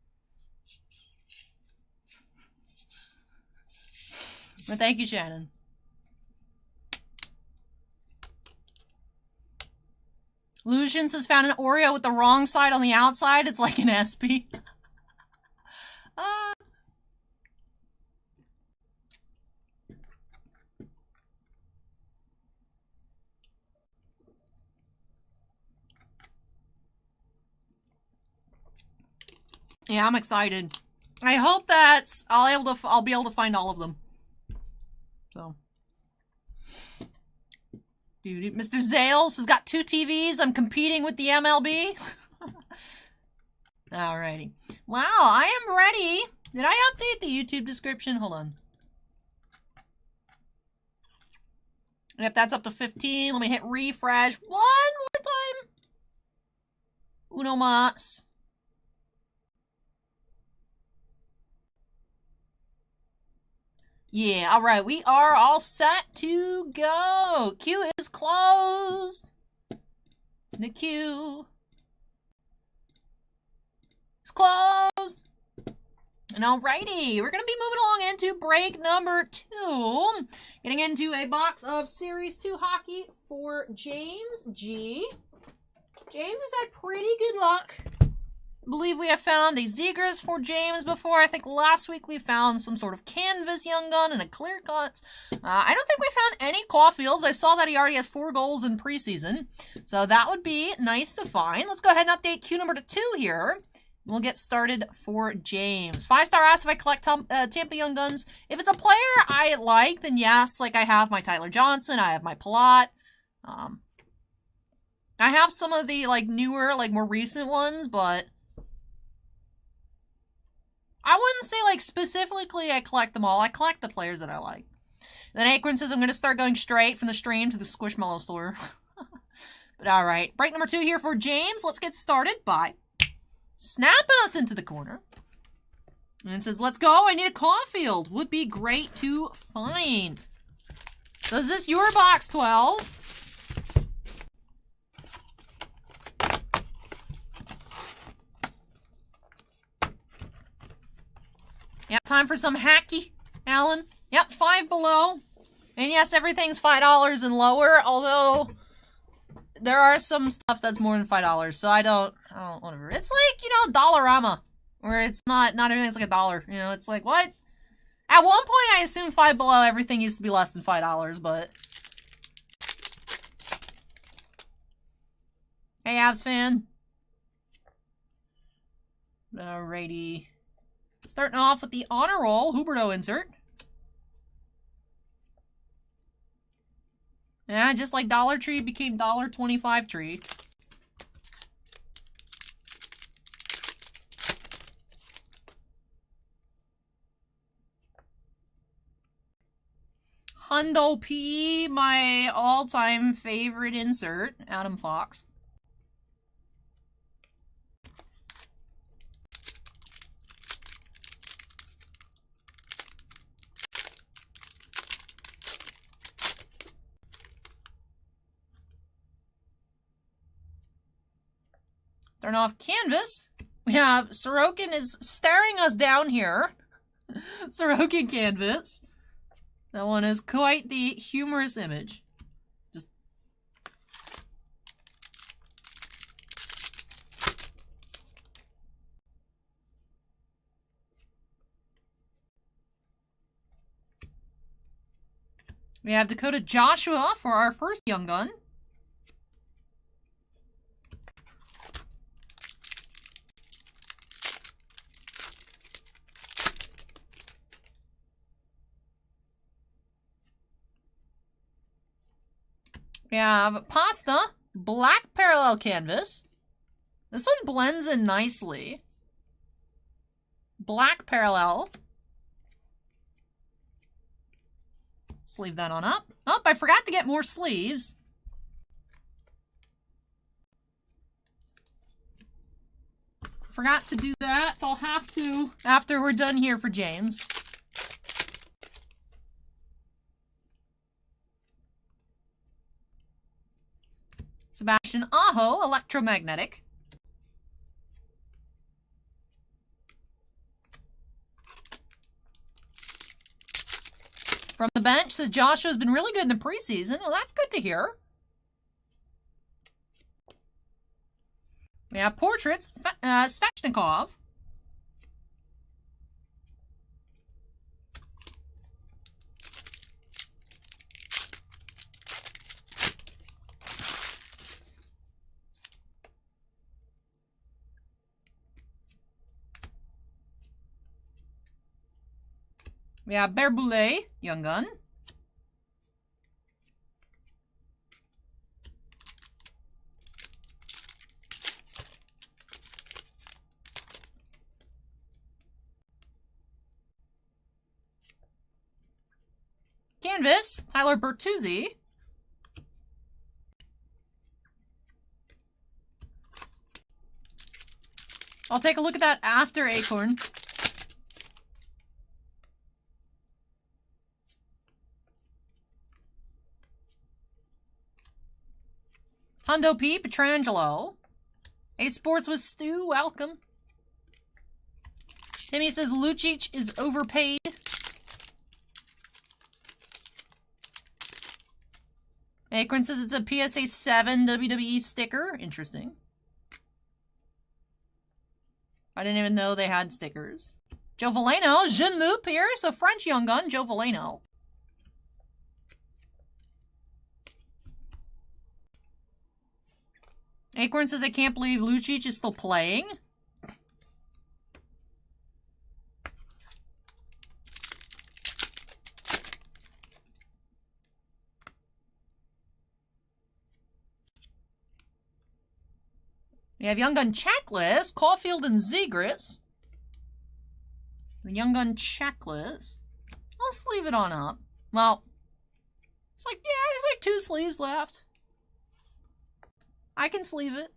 But thank you, Shannon. Lucian says, found an Oreo with the wrong side on the outside. It's like an SP. Yeah, I'm excited. I hope that I'll be able to find all of them. So. Dude, Mr. Zales has got 2 TVs. I'm competing with the MLB. Alrighty. Wow, I am ready. Did I update the YouTube description? Hold on. Yep, that's up to 15. Let me hit refresh one more time. Uno mas. Yeah, alright, we are all set to go. Queue is closed. The queue is closed. And alrighty, we're gonna be moving along into break number 2. Getting into a box of Series 2 hockey for James G. James has had pretty good luck I believe we have found a Zegras for James before. I think last week we found some sort of canvas Young Gun and a clear cut. I don't think we found any Caulfields. I saw that he already has 4 goals in preseason. So that would be nice to find. Let's go ahead and update queue number 2 here. We'll get started for James. 5-star asks if I collect Tampa Young Guns. If it's a player I like, then yes. Like I have my Tyler Johnson. I have my Palat. I have some of the like newer, like more recent ones, but I wouldn't say, like, specifically I collect them all. I collect the players that I like. Then Akron says I'm going to start going straight from the stream to the Squishmallow store. But alright. Break number 2 here for James. Let's get started by snapping us into the corner. And it says, let's go. I need a Caulfield. Would be great to find. So is this your box 12? Yep, time for some hacky, Alan. Yep, 5 below. And yes, everything's $5 and lower, although there are some stuff that's more than $5, so I don't, whatever. It's like, you know, Dollarama, where it's not everything's like $1. You know, it's like, what? At one point, I assumed 5 below, everything used to be less than $5, but... Hey, Avs fan. Alrighty. Starting off with the honor roll, Huberto insert. Yeah, just like Dollar Tree became $1.25 Tree. Hundo P, my all-time favorite insert, Adam Fox. Starting off canvas, we have Sorokin is staring us down here. Sorokin canvas. That one is quite the humorous image. Just we have Dakota Joshua for our first Young Gun. We have Pasta, black parallel canvas. This one blends in nicely. Black parallel. Sleeve that on up. Oh, I forgot to get more sleeves. Forgot to do that, so I'll have to after we're done here for James. Sebastian Aho, electromagnetic. From the bench, says Joshua's been really good in the preseason. Well, that's good to hear. We have portraits, Svechnikov. We have Berboulet, Young Gun. Canvas, Tyler Bertuzzi. I'll take a look at that after Acorn. Hundo P, Petrangelo. A Sports with Stu, welcome. Timmy says Lucic is overpaid. Acorn says it's a PSA 7 WWE sticker. Interesting. I didn't even know they had stickers. Joe Valeno, Jean-Luc Pierce, a French young gun, Joe Valeno. Acorn says, I can't believe Lucic is still playing. We have Young Gun Checklist, Caulfield and Zegras. The Young Gun Checklist. I'll sleeve it on up. Well, it's like, yeah, there's like 2 sleeves left. I can sleeve it.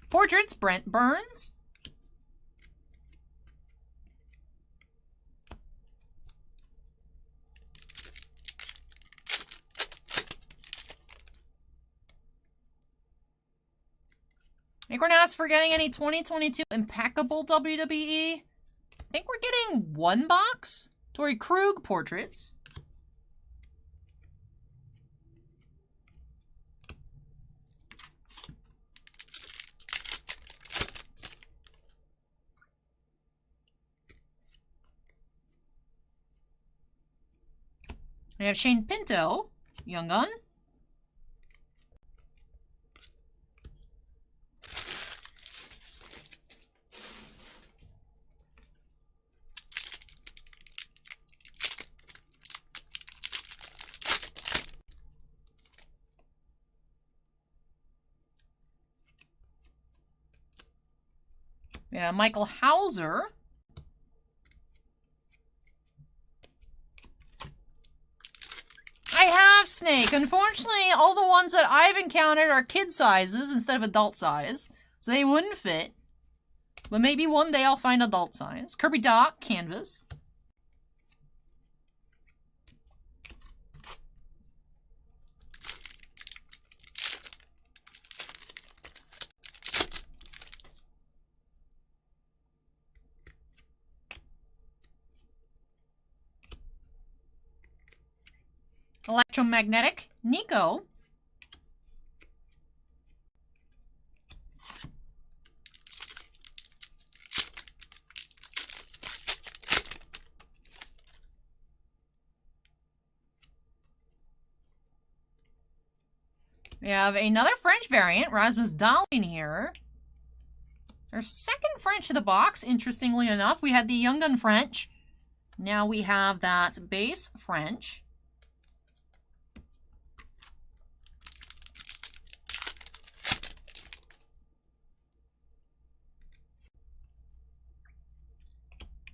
Portraits, Brent Burns. Acorn asks for getting any 2022 impeccable WWE. I think we're getting 1 box. Tori Krug portraits. We have Shane Pinto, Young Gun. Yeah, Michael Hauser. I have Snake. Unfortunately, all the ones that I've encountered are kid sizes instead of adult size, so they wouldn't fit. But maybe one day I'll find adult size. Kirby Doc, canvas. Electromagnetic, Nico. We have another French variant, Rasmus Dahlin here. It's our second French of the box, interestingly enough. We had the Young Gun French. Now we have that base French.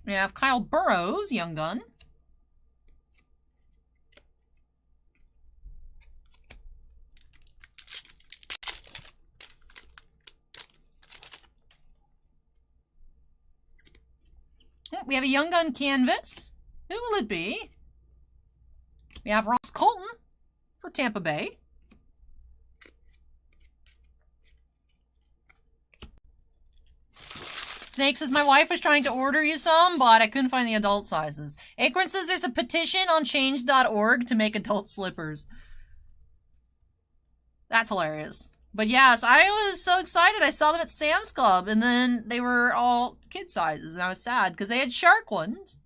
We have Kyle Burrows, Young Gun. We have a Young Gun canvas. Who will it be? We have Ross Colton for Tampa Bay. Snake says, my wife was trying to order you some, but I couldn't find the adult sizes. Acorn says there's a petition on change.org to make adult slippers. That's hilarious. But yes, I was so excited. I saw them at Sam's Club, and then they were all kid sizes, and I was sad because they had shark ones.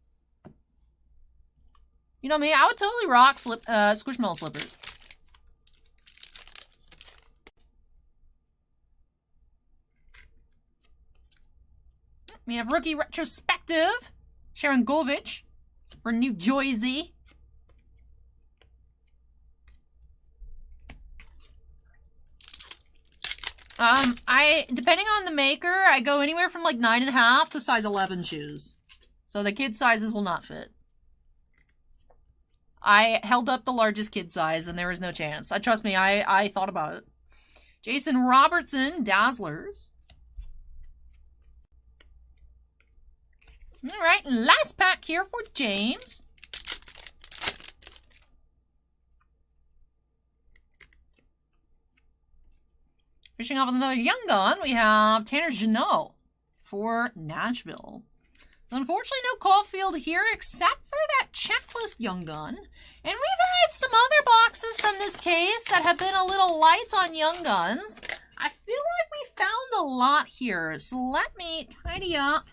You know me, I would totally rock Squishmallow slippers. We have Rookie Retrospective, Sharon Govich for New Jersey. Depending on the maker, I go anywhere from like 9.5 to size 11 shoes. So the kid sizes will not fit. I held up the largest kid size and there was no chance. Trust me, I thought about it. Jason Robertson, Dazzlers. All right, last pack here for James. Fishing off with another Young Gun, we have Tanner Jeannot for Nashville. Unfortunately, no Caulfield here except for that checklist Young Gun. And we've had some other boxes from this case that have been a little light on Young Guns. I feel like we found a lot here, so let me tidy up.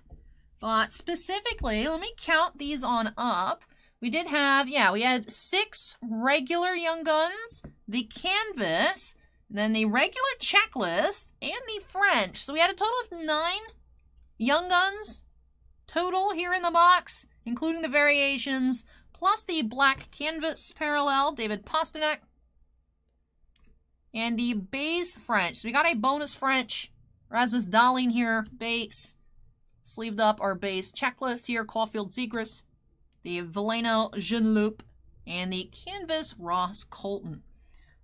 But specifically, let me count these on up. We did have, we had 6 regular Young Guns, the canvas, then the regular checklist, and the French. So we had a total of 9 Young Guns total here in the box, including the variations, plus the black canvas parallel, David Pasternak, and the base French. So we got a bonus French, Rasmus Dahlin here, base, sleeved up our base checklist here, Caulfield Zegras, the Veleno Jean-Loup, and the canvas Ross Colton.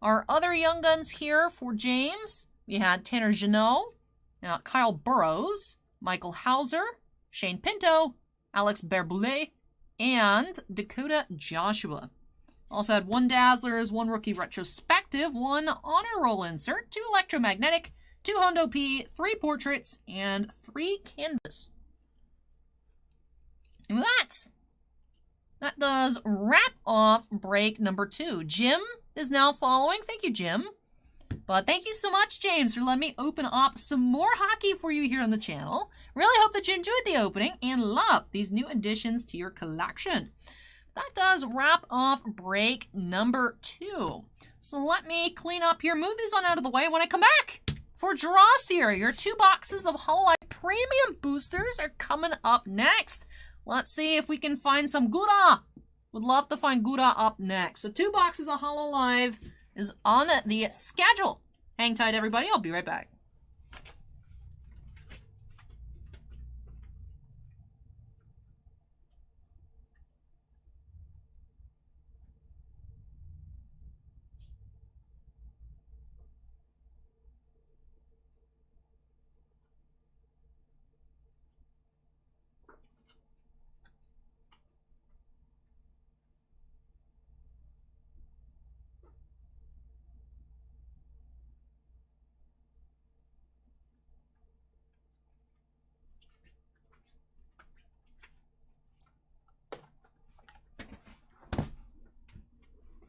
Our other Young Guns here for James, we had Tanner Jeannot, Kyle Burrows, Michael Hauser, Shane Pinto, Alex Berboulet, and Dakota Joshua. Also had 1 Dazzlers, 1 Rookie Retrospective, 1 Honor Roll Insert, 2 Electromagnetic, 2 Hondo P, 3 Portraits, and 3 Canvas. And with that does wrap off break number 2. Jim is now following. Thank you, Jim. But thank you so much, James, for letting me open up some more hockey for you here on the channel. Really hope that you enjoyed the opening and love these new additions to your collection. That does wrap off break number 2. So let me clean up here, move these on out of the way. When I come back for draws here, your 2 boxes of Hololive Premium Boosters are coming up next. Let's see if we can find some Gouda. Would love to find Gouda up next. So 2 boxes of Hololive is on the schedule. Hang tight, everybody. I'll be right back.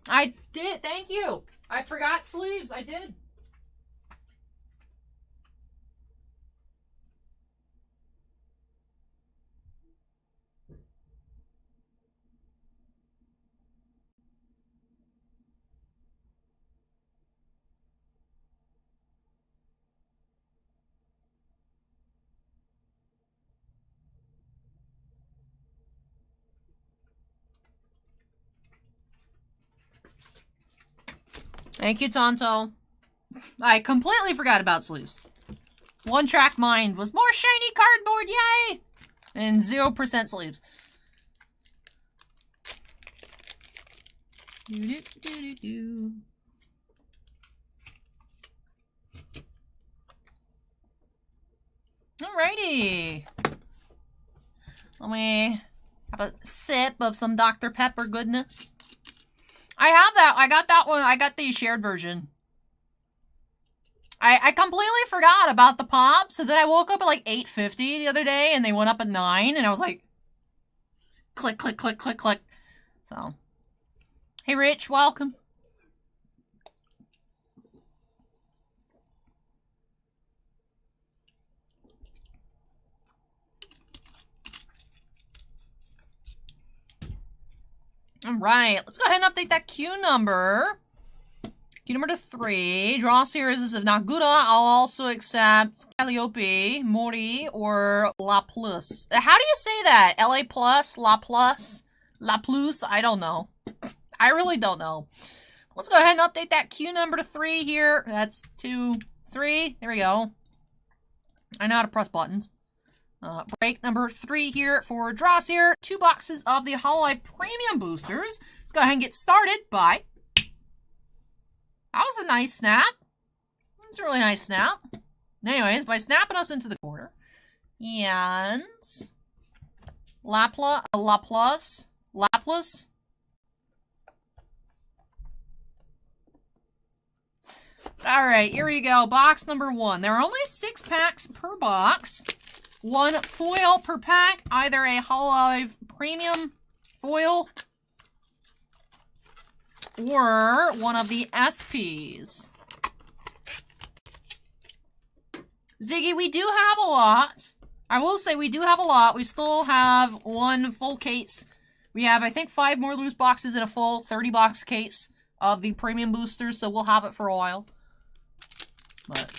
I did. Thank you. I forgot sleeves. I did. Thank you, Tonto. I completely forgot about sleeves. One track mind was more shiny cardboard, yay! And 0% sleeves. Alrighty. Let me have a sip of some Dr. Pepper goodness. I have that. I got that one. I got the shared version. I completely forgot about the pop. So then I woke up at like 8:50 the other day and they went up at 9 and I was like, click, click, click, click, click. So, hey Rich, welcome. All right, let's go ahead and update that queue number. Queue number to 3. Draw series of Naguda. I'll also accept Calliope, Mori, or La Plus. How do you say that? LA Plus? La Plus? La Plus? I don't know. I really don't know. Let's go ahead and update that queue number to 3 here. That's 2, 3. There we go. I know how to press buttons. Break number 3 here for draws here. 2 boxes of the Hololive Premium Boosters. Let's go ahead and get started by... That was a nice snap. That's a really nice snap. Anyways, by snapping us into the corner. And... Laplace. Alright, here we go. Box number 1. There are only 6 packs per box. 1 foil per pack, either a Hololive Premium foil or one of the SPs. Ziggy, we do have a lot. I will say we do have a lot. We still have 1 full case. We have, I think, 5 more loose boxes in a full 30-box case of the premium boosters, so we'll have it for a while. But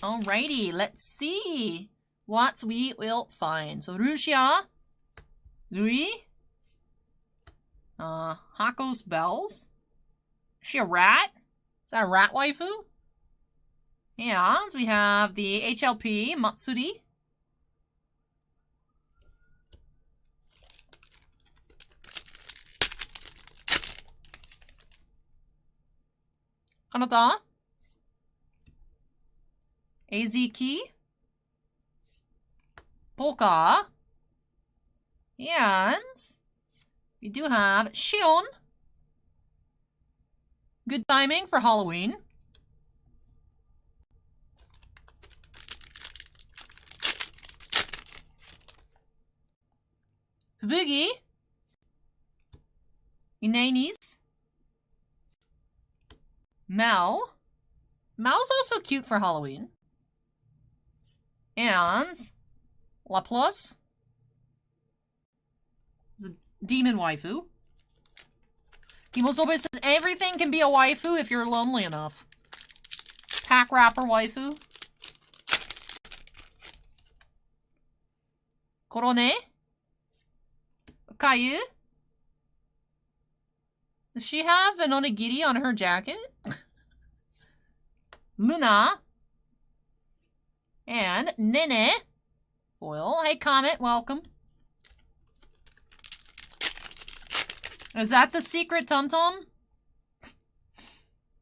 alrighty, let's see what we will find. So Ruxia, Louis, Hako's Bells. Is she a rat? Is that a rat waifu? And we have the HLP Matsuri. Kanata. Aziki. Polka. And we do have Shion. Good timing for Halloween. Boogie. Inanis. Mel. Mel's also cute for Halloween. And Laplace. It's a demon waifu. Kimosobe says everything can be a waifu if you're lonely enough. Pack wrapper waifu. Korone. Caillou? Does she have an onigiri on her jacket? Luna. And Nene. Foil. Hey, Comet, welcome. Is that the secret Tum Tum?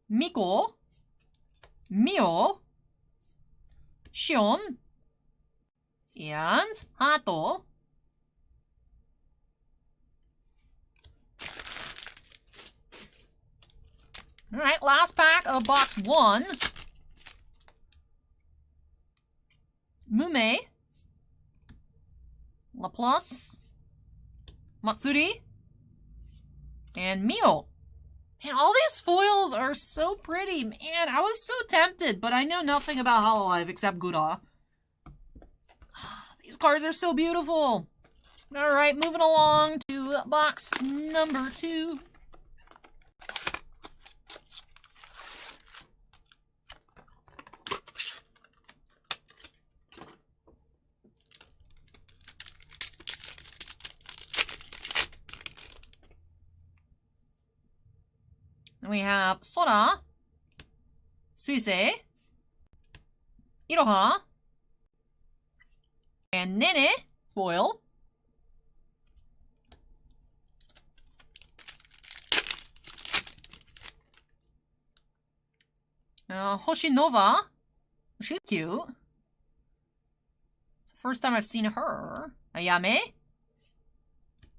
Miko. Mio. Shion. And Hato. Alright, last pack of box 1. Mume. Laplace. Matsuri. And Mio. Man, all these foils are so pretty. Man, I was so tempted, but I know nothing about Hololive except Gura. These cards are so beautiful. Alright, moving along to box number 2. We have Sora, Suisei, Iroha, and Nene, foil. Hoshinova, she's cute. It's the first time I've seen her. Ayame,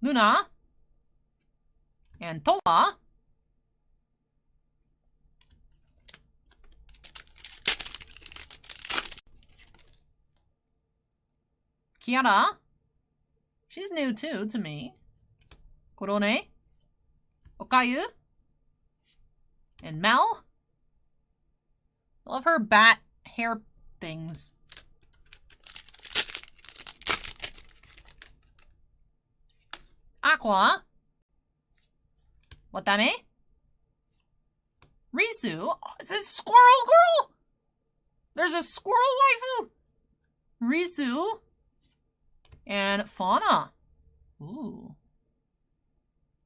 Luna, and Towa. Kiara. She's new too to me. Korone. Okayu. And Mel. I love her bat hair things. Aqua. Watame. Risu. Oh, it's a squirrel girl. There's a squirrel waifu. Risu. And Fauna. Ooh.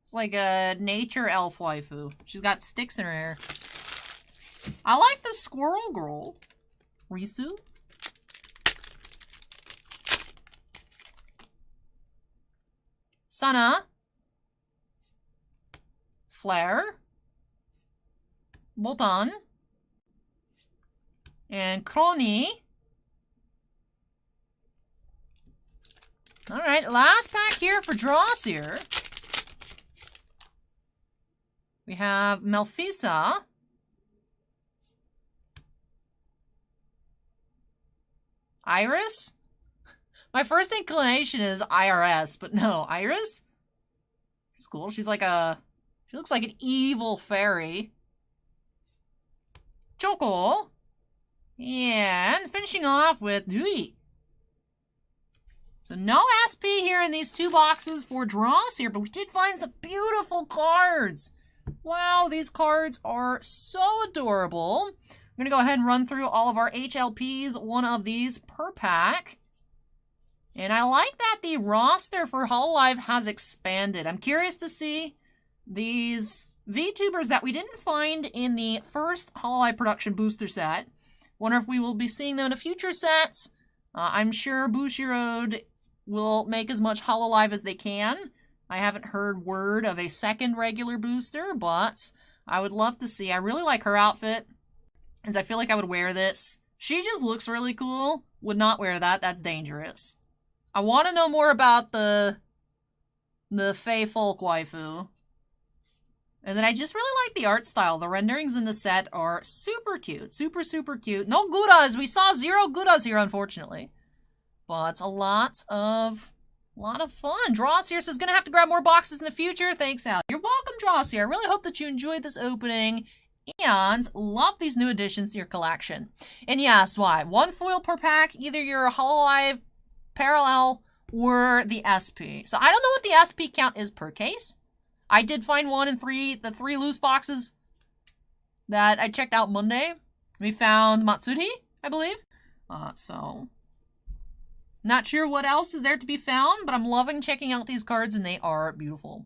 It's like a nature elf waifu. She's got sticks in her hair. I like the squirrel girl. Risu. Sana. Flare. Bolton. And Crony. Alright, last pack here for draws here. We have Melfisa. Iris? My first inclination is IRS, but no, Iris? She's cool. She's like a... She looks like an evil fairy. Choco. Yeah, and finishing off with Dewey. So no SP here in these 2 boxes for draws here, but we did find some beautiful cards. Wow, these cards are so adorable. I'm going to go ahead and run through all of our HLPs, 1 of these per pack. And I like that the roster for Hololive has expanded. I'm curious to see these VTubers that we didn't find in the first Hololive production booster set. Wonder if we will be seeing them in a future set. I'm sure Bushiroad will make as much Hololive as they can. I haven't heard word of a second regular booster, but I would love to see. I really like her outfit, as I feel like I would wear this. She just looks really cool. Would not wear that. That's dangerous. I want to know more about the Fae Folk waifu. And then I just really like the art style. The renderings in the set are super cute. Super, super cute. No Gudas. We saw 0 Gudas here, unfortunately. But a lot of fun. Dross here says, gonna have to grab more boxes in the future. Thanks, Al. You're welcome, Dross here. I really hope that you enjoyed this opening and love these new additions to your collection. And yes, why? 1 foil per pack, either your Hololive Parallel or the SP. So I don't know what the SP count is per case. I did find 1 in the 3 loose boxes that I checked out Monday. We found Matsuhi, I believe. So not sure what else is there to be found, but I'm loving checking out these cards, and they are beautiful.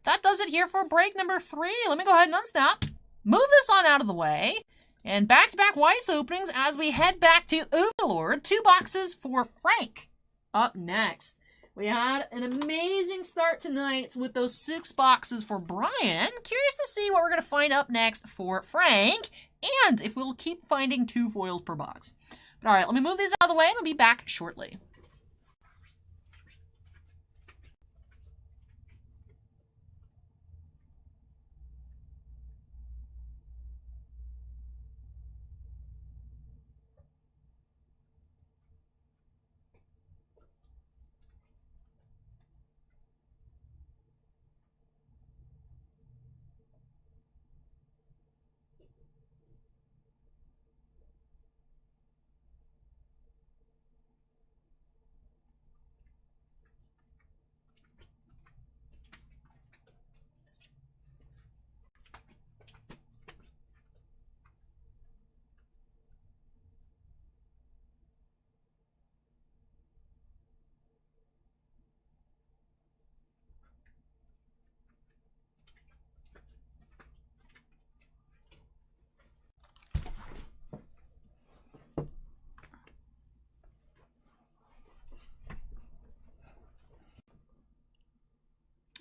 That does it here for break number 3. Let me go ahead and unsnap. Move this on out of the way. And back-to-back Weiss openings as we head back to Overlord. 2 boxes for Frank. Up next, we had an amazing start tonight with those 6 boxes for Bryon. Curious to see what we're going to find up next for Frank, and if we'll keep finding 2 foils per box. But alright, let me move these out of the way, and we'll be back shortly.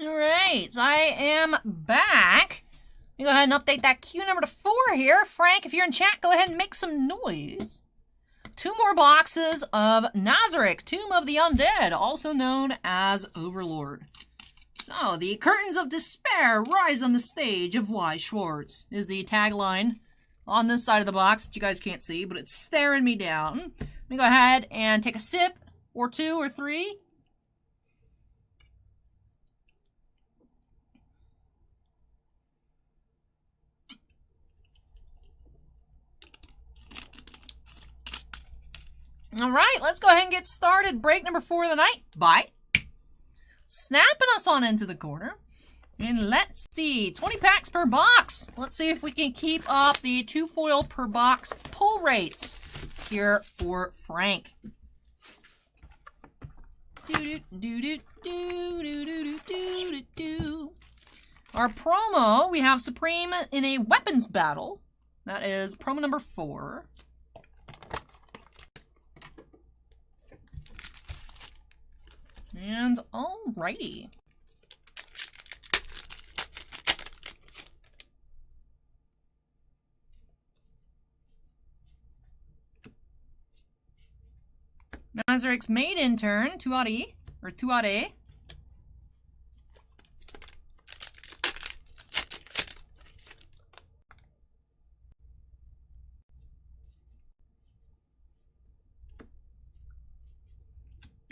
Alright, I am back. Let me go ahead and update that queue number to 4 here. Frank, if you're in chat, go ahead and make some noise. 2 more boxes of Nazarick, Tomb of the Undead, also known as Overlord. So, the curtains of despair rise on the stage of Weiss Schwarz is the tagline on this side of the box that you guys can't see, but it's staring me down. Let me go ahead and take a sip, or 2, or 3. Alright, let's go ahead and get started. Break number 4 of the night. Bye. Snapping us on into the corner. And let's see, 20 packs per box. Let's see if we can keep up the 2 foil per box pull rates here for Frank. Our promo, we have Supreme in a weapons battle. That is promo number 4. And alrighty. Nazarick's maiden turn, Tuare, or Tuare.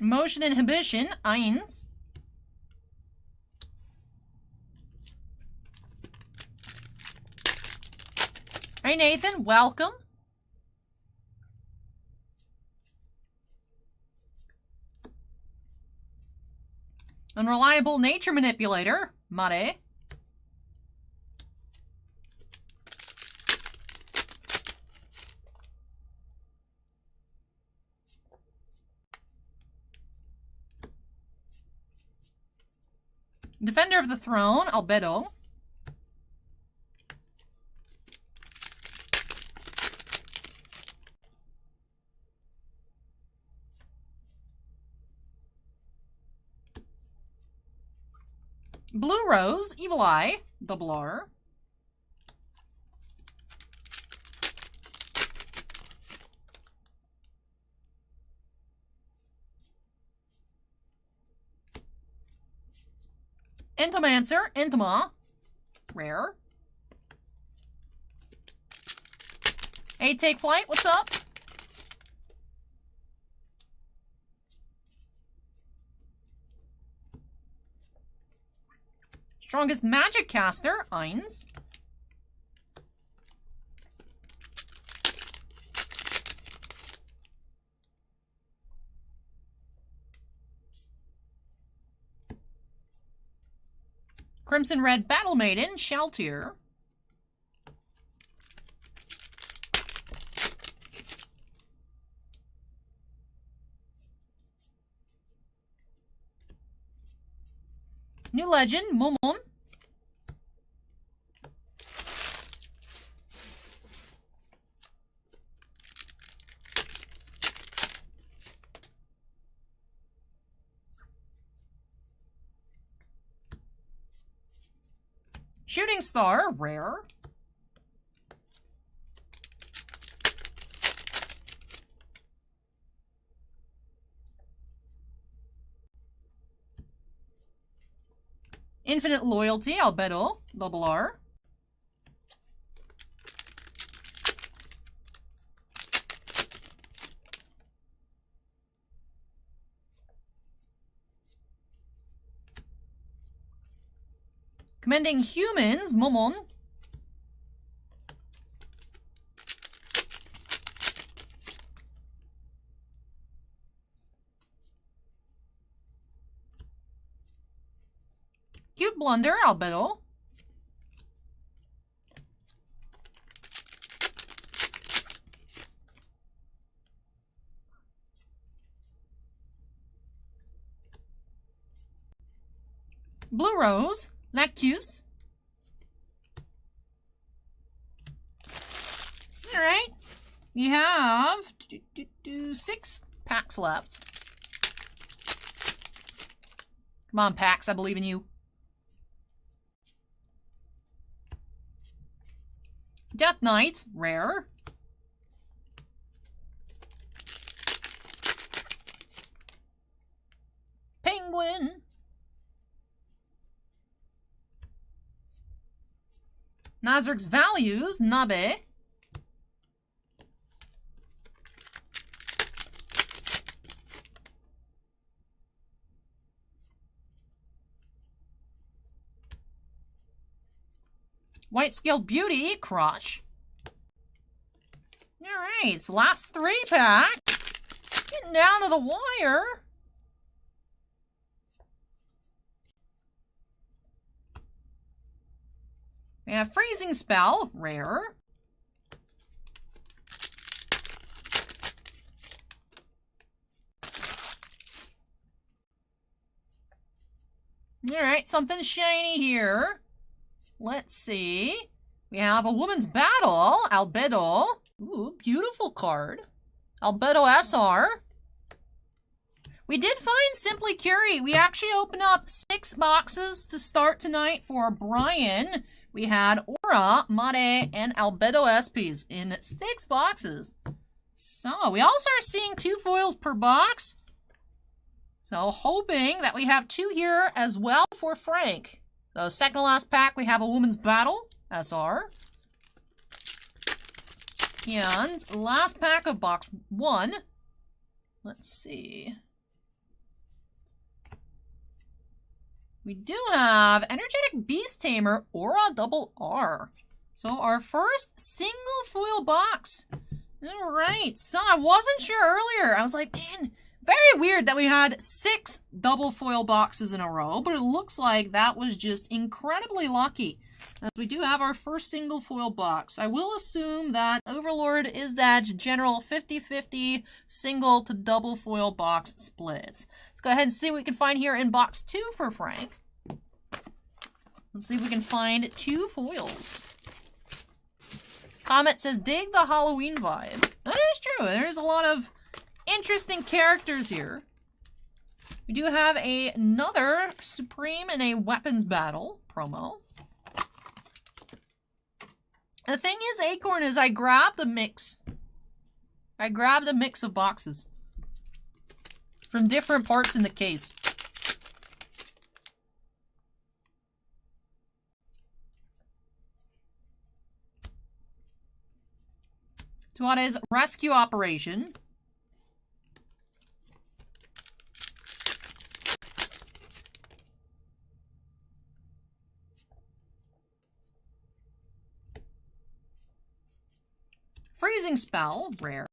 Motion inhibition, eins. Hey Nathan, welcome. Unreliable nature manipulator, Mare. Defender of the Throne, Albedo. Blue Rose, Evil Eye, Double R. Entomancer, Entoma, rare. Hey, Take Flight, what's up? Strongest Magic Caster, eins. Crimson Red Battle Maiden, Shaltier. New Legend, Momon. Shooting Star, rare. Infinite Loyalty, Albedo, Double R. Commending Humans, Momon. Cute Blunder, Albedo. Blue Rose, Lacuse. Alright. We have 6 packs left. Come on, packs, I believe in you. Death Knight, rare. Penguin. Nazarick's Values, Nabe. White Scaled Beauty, Crotch. Alright, it's last 3 packs. Getting down to the wire. We have Freezing Spell, rare. Alright, something shiny here. Let's see. We have a Woman's Battle, Albedo. Ooh, beautiful card. Albedo SR. We did find Simply Curie. We actually opened up 6 boxes to start tonight for Bryon. We had Aura, Made, and Albedo SPs in 6 boxes. So, we also are seeing 2 foils per box. So, hoping that we have 2 here as well for Frank. So, second to last pack, we have a Woman's Battle, SR. And last pack of box 1. Let's see. We do have Energetic Beast Tamer Aura Double R. So our first single foil box. All right. So I wasn't sure earlier. I was like, man, very weird that we had 6 double foil boxes in a row, but it looks like that was just incredibly lucky. As we do have our first single foil box. I will assume that Overlord is that general 50-50 single to double foil box split. Let's go ahead and see what we can find here in box 2 for Frank. Let's see if we can find 2 foils. Comment says, dig the Halloween vibe. That is true. There's a lot of interesting characters here. We do have another Supreme in a weapons battle promo. The thing is, Acorn, is I grabbed a mix. I grabbed a mix of boxes from different parts in the case. To what is Rescue Operation. Freezing Spell, rare.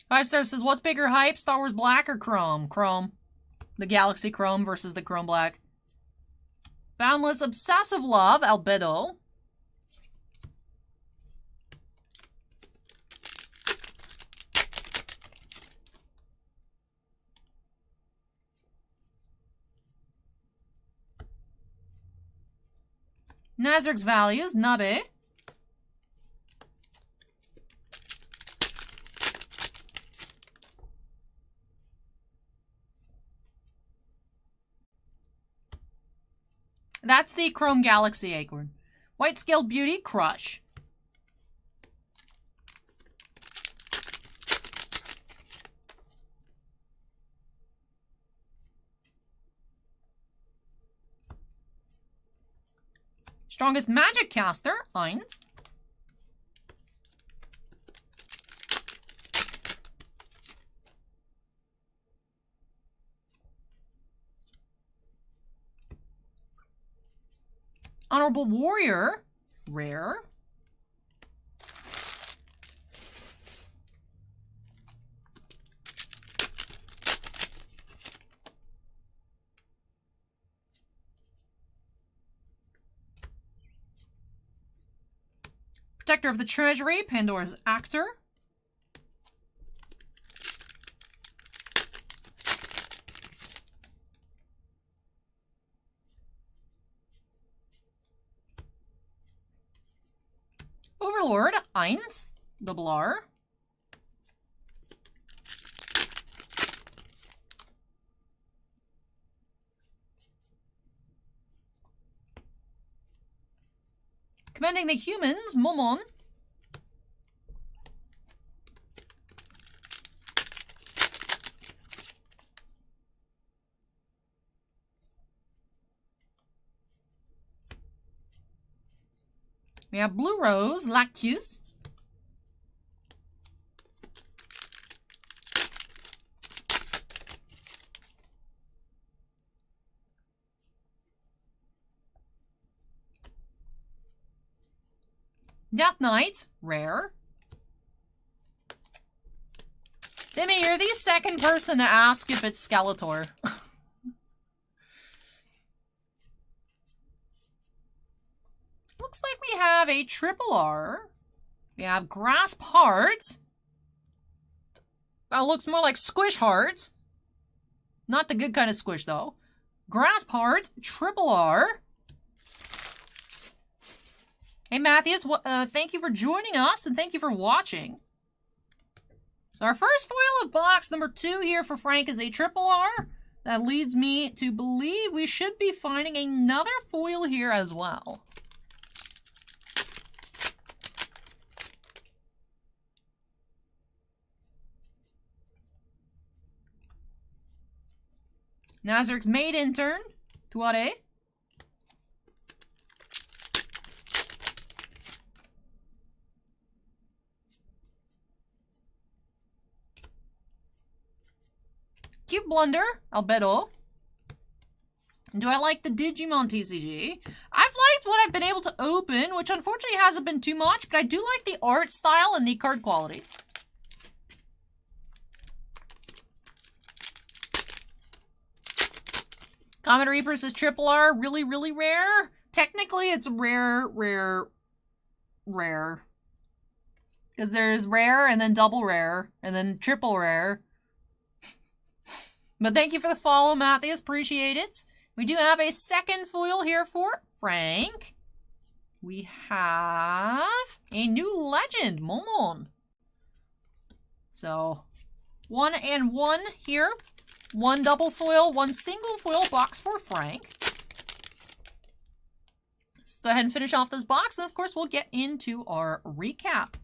Five Star says, what's bigger hype, Star Wars Black or Chrome? Chrome. The Galaxy Chrome versus the Chrome Black. Boundless Obsessive Love, Albedo. Nazarick's Values, Nabe. That's the Chrome Galaxy Acorn. White Scaled Beauty, Crush. Strongest Magic Caster, Eins. Honorable Warrior, rare. Protector of the Treasury, Pandora's Actor. Overlord, Eins, double R. Commanding the Humans, Momon. We have Blue Rose, Lacus. Death Knight, rare. Timmy, you're the second person to ask if it's Skeletor. Looks like we have a triple R. We have Grasp Heart. That looks more like Squish Heart. Not the good kind of squish, though. Grasp Heart, triple R. Hey, Matthias, thank you for joining us, and thank you for watching. So our first foil of box number 2 here for Frank is a triple R. That leads me to believe we should be finding another foil here as well. Nazarick's Maid Intern, Tuare. Cute Blunder, Albedo. Do I like the Digimon TCG? I've liked what I've been able to open, which unfortunately hasn't been too much, but I do like the art style and the card quality. Comet Reaper says triple R, really, really rare. Technically, it's rare. Because there's rare, and then double rare, and then triple rare. But thank you for the follow, Matthias. Appreciate it. We do have a second foil here for Frank. We have a new legend, Momon. So, 1 and 1 here. 1 double foil, 1 single foil box for Frank. Let's go ahead and finish off this box, and of course we'll get into our recap.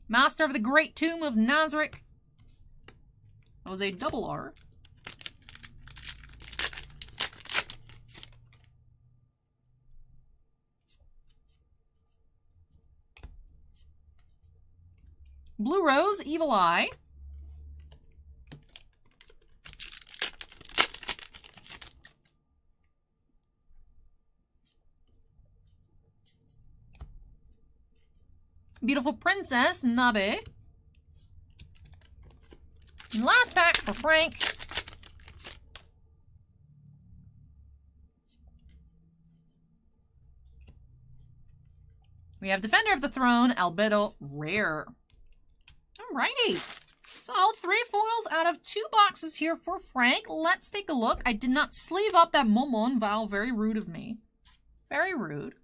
Master of the Great Tomb of Nazarick. That was a double R. Blue Rose, Evil Eye. Beautiful Princess, Nabe. And last pack for Frank. We have Defender of the Throne, Albedo, rare. Alrighty. So 3 foils out of 2 boxes here for Frank. Let's take a look. I did not sleeve up that Momon Val. Very rude of me. Very rude.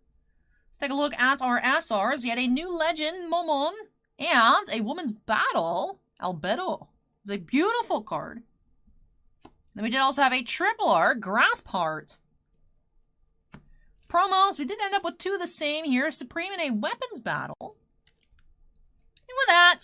Let's take a look at our SRs. We had a new legend, Momon, and a Woman's Battle, Albedo. It's a beautiful card. Then we did also have a triple R, Grasp Heart. Promos, we did end up with 2 of the same here, Supreme and a Weapons Battle. And with that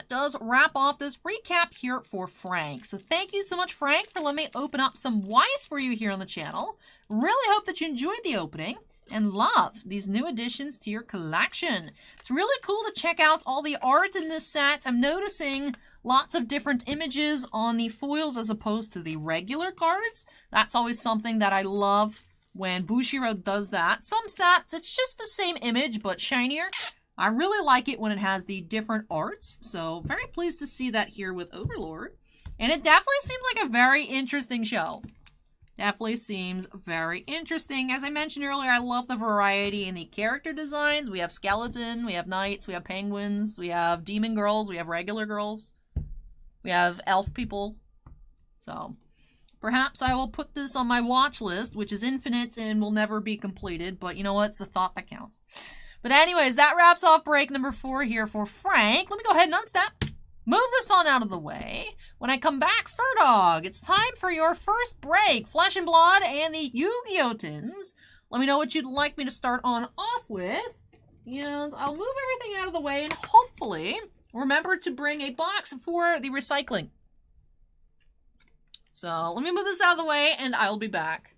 does wrap off this recap here for Frank. So thank you so much, Frank, for letting me open up some Weiss for you here on the channel. Really hope that you enjoyed the opening and love these new additions to your collection. It's really cool to check out all the art in this set. I'm noticing lots of different images on the foils as opposed to the regular cards. That's always something that I love when Bushiroad does that. Some sets, it's just the same image but shinier. I really like it when it has the different arts, so very pleased to see that here with Overlord. And it definitely seems like a very interesting show. Definitely seems very interesting. As I mentioned earlier, I love the variety in the character designs. We have skeleton, we have knights, we have penguins, we have demon girls, we have regular girls. We have elf people. So, perhaps I will put this on my watch list, which is infinite and will never be completed. But you know what? It's the thought that counts. But anyways, that wraps off break number 4 here for Frank. Let me go ahead and unstep. Move this on out of the way. When I come back, Furdog, it's time for your first break. Flesh and Blood and the Yu-Gi-Oh! Tins. Let me know what you'd like me to start on off with. And I'll move everything out of the way and hopefully remember to bring a box for the recycling. So let me move this out of the way and I'll be back.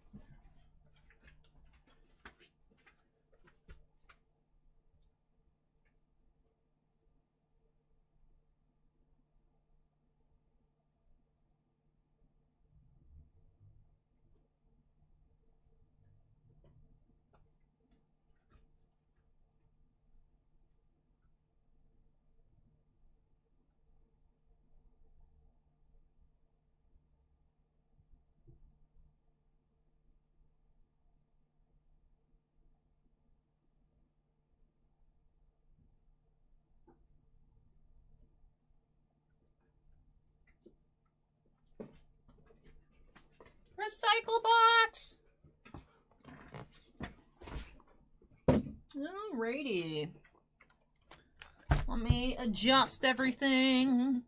Recycle box! Alrighty. Let me adjust everything.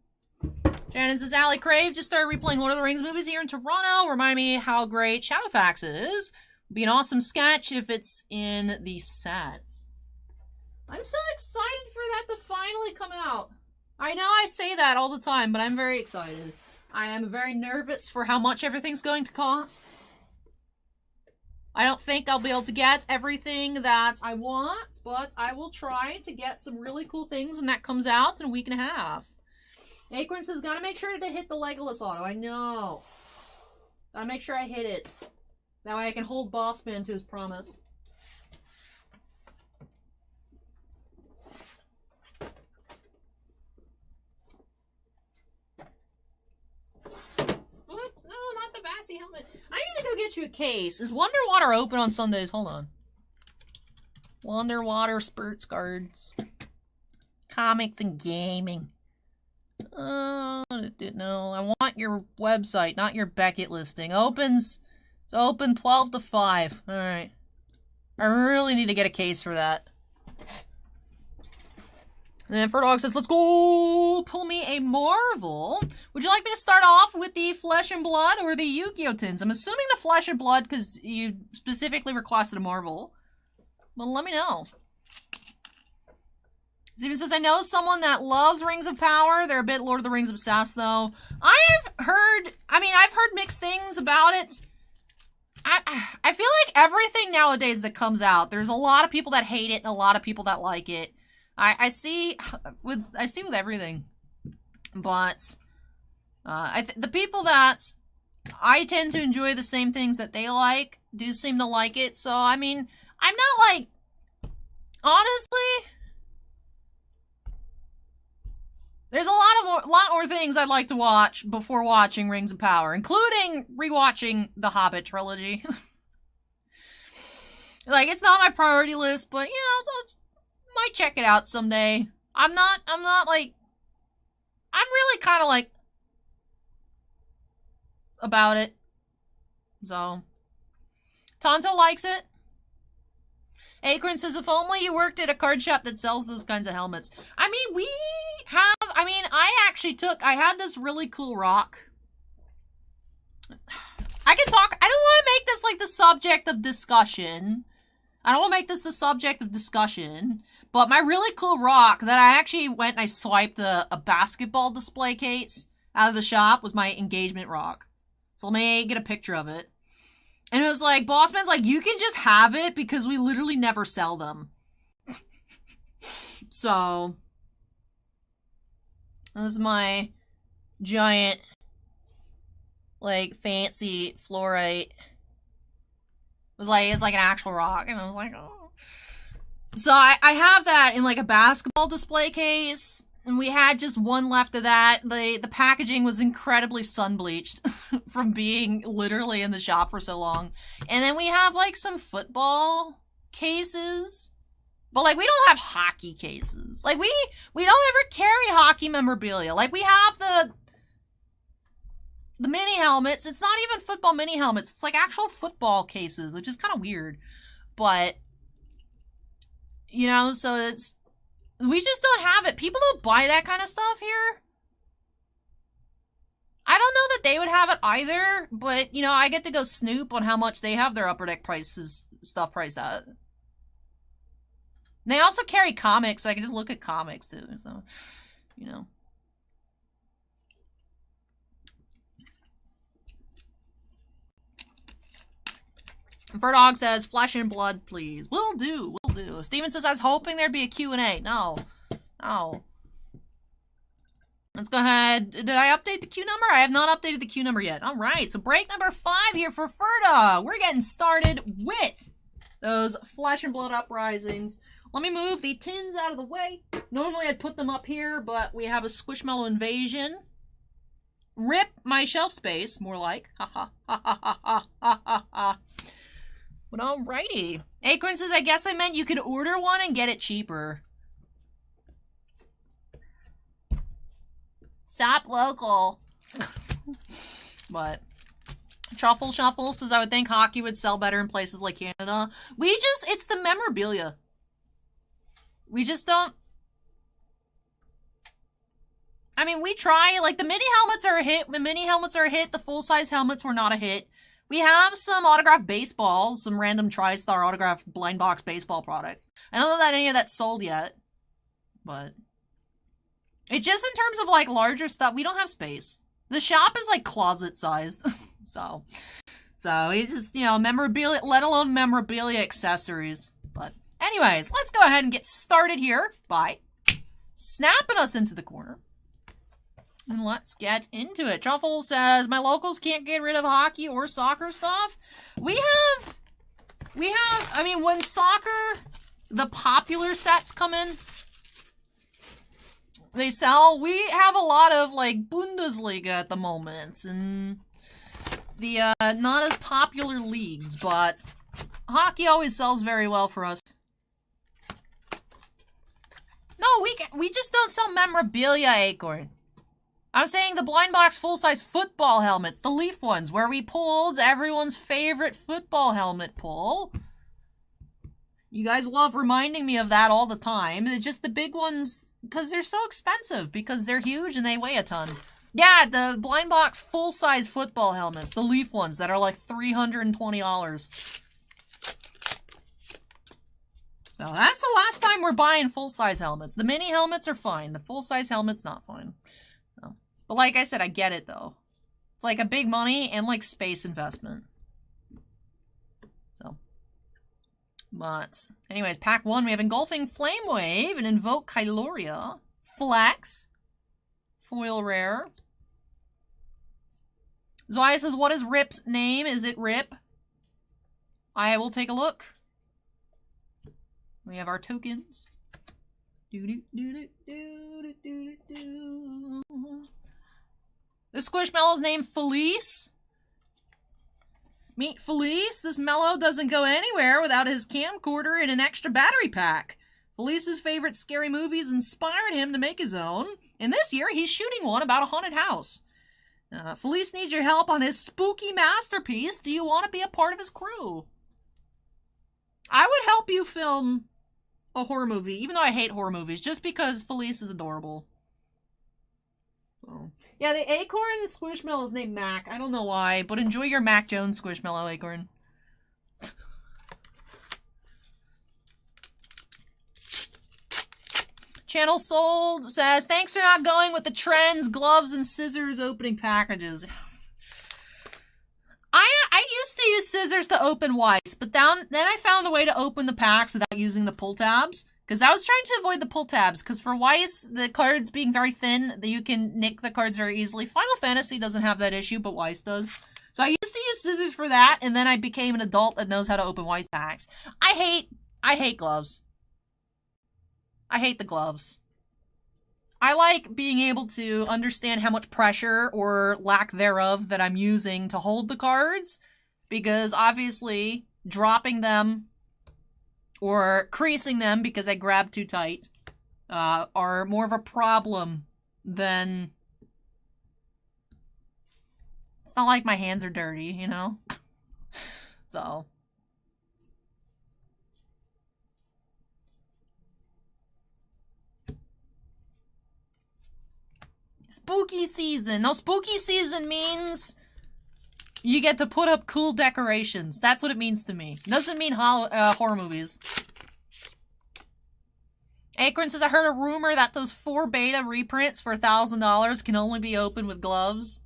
Shannon says, Allie Crave just started replaying Lord of the Rings movies here in Toronto. Remind me how great Shadowfax is. Would be an awesome sketch if it's in the set. I'm so excited for that to finally come out. I know I say that all the time, but I'm very excited. I am very nervous for how much everything's going to cost. I don't think I'll be able to get everything that I want, but I will try to get some really cool things when that comes out in a week and a half. Acorn says, gotta make sure to hit the Legolas auto. I know. Gotta make sure I hit it. That way I can hold Bossman to his promise. Oops, no, not the Vassy helmet. I need to go get you a case. Is Wonderwater open on Sundays? Hold on. Wonderwater Spurts Cards. Comics and gaming. No, I want your website, not your Beckett listing. It's open 12 to 5. Alright. I really need to get a case for that. And then Pharaoh says, let's go pull me a Marvel. Would you like me to start off with the Flesh and Blood or the Yu-Gi-Oh! Tins? I'm assuming the Flesh and Blood because you specifically requested a Marvel. Well, let me know. Steven says, I know someone that loves Rings of Power. They're a bit Lord of the Rings obsessed, though. I've heard mixed things about it. I feel like everything nowadays that comes out, there's a lot of people that hate it and a lot of people that like it. I see with everything. But, the people that I tend to enjoy the same things that they like do seem to like it. So, I mean, I'm not like, honestly... There's a lot more things I'd like to watch before watching Rings of Power, including rewatching the Hobbit trilogy. Like, it's not my priority list, but, you know, I might check it out someday. I'm not like, I'm really kind of like, about it. So, Tonto likes it. Acorn says, if only you worked at a card shop that sells those kinds of helmets. I mean, I had this really cool rock. I can talk, I don't want to make this like the subject of discussion. I don't want to make this the subject of discussion. But my really cool rock that I actually went and I swiped a basketball display case out of the shop was my engagement rock. So let me get a picture of it. And it was like, Bossman's like, you can just have it because we literally never sell them. So, this is my giant, like, fancy fluorite. It's like an actual rock. And I was like, oh. So I have that in like a basketball display case. And we had just one left of that. The packaging was incredibly sun-bleached from being literally in the shop for so long. And then we have, like, some football cases. But, like, we don't have hockey cases. Like, we don't ever carry hockey memorabilia. Like, we have the mini helmets. It's not even football mini helmets. It's, like, actual football cases, which is kind of weird. But, you know, so it's... We just don't have it. People don't buy that kind of stuff here. I don't know that they would have it either, but, you know, I get to go snoop on how much they have their Upper Deck stuff priced at. They also carry comics, so I can just look at comics, too, so, you know. Ferdog says, flesh and blood, please. Will do. Steven says, I was hoping there'd be a Q&A. No. Let's go ahead. Did I update the Q number? I have not updated the Q number yet. All right, so break number 5 here for Ferdog. We're getting started with those flesh and blood uprisings. Let me move the tins out of the way. Normally I'd put them up here, but we have a Squishmallow invasion. Rip my shelf space, more like. Ha ha ha ha ha ha ha ha. But alrighty. Acorn says, I guess I meant you could order one and get it cheaper. Stop local. But Truffle Shuffle says, I would think hockey would sell better in places like Canada. It's the memorabilia. We just don't. I mean, we try, like, the mini helmets are a hit. The mini helmets are a hit. The full-size helmets were not a hit. We have some autographed baseballs, some random TriStar autographed blind box baseball products. I don't know that any of that's sold yet, but it's just in terms of, like, larger stuff, we don't have space. The shop is, like, closet-sized, so it's just, you know, memorabilia, let alone memorabilia accessories. But anyways, let's go ahead and get started here by snapping us into the corner. And let's get into it. Truffle says, my locals can't get rid of hockey or soccer stuff. We have, I mean, when soccer, the popular sets come in, they sell. We have a lot of, like, Bundesliga at the moment, and the, not as popular leagues, but hockey always sells very well for us. No, we just don't sell memorabilia, Acorn. I'm saying the blind box full-size football helmets, the Leaf ones, where we pulled everyone's favorite football helmet pull. You guys love reminding me of that all the time. It's just the big ones, because they're so expensive, because they're huge and they weigh a ton. Yeah, the blind box full-size football helmets, the Leaf ones that are like $320. So that's the last time we're buying full-size helmets. The mini helmets are fine. The full-size helmet's not fine. So. But like I said, I get it, though. It's like a big money and, like, space investment. So. But, anyways, pack 1, we have Engulfing Flame Wave and Invoke Kyloria. Flex. Foil rare. Zoya says, what is Rip's name? Is it Rip? I will take a look. We have our tokens. The Squishmallow's named Felice. Meet Felice. This mellow doesn't go anywhere without his camcorder and an extra battery pack. Felice's favorite scary movies inspired him to make his own, and this year he's shooting one about a haunted house. Felice needs your help on his spooky masterpiece. Do you want to be a part of his crew? I would help you film a horror movie, even though I hate horror movies, just because Felice is adorable. So, yeah, the Acorn Squishmallow is named Mac. I don't know why, but enjoy your Mac Jones Squishmallow, Acorn. Channel Sold says, thanks for not going with the trends, gloves, and scissors opening packages. I used to use scissors to open Weiss, but then I found a way to open the packs without using the pull tabs. Because I was trying to avoid the pull tabs, because for Weiss, the cards being very thin, that you can nick the cards very easily. Final Fantasy doesn't have that issue, but Weiss does. So I used to use scissors for that, and then I became an adult that knows how to open Weiss packs. I hate gloves. I hate the gloves. I like being able to understand how much pressure or lack thereof that I'm using to hold the cards, because obviously dropping them or creasing them because I grabbed too tight are more of a problem than... It's not like my hands are dirty, you know? So... Spooky season. No, spooky season means you get to put up cool decorations. That's what it means to me. It doesn't mean horror movies. Acorn says, I heard a rumor that those 4 beta reprints for $1,000 can only be opened with gloves.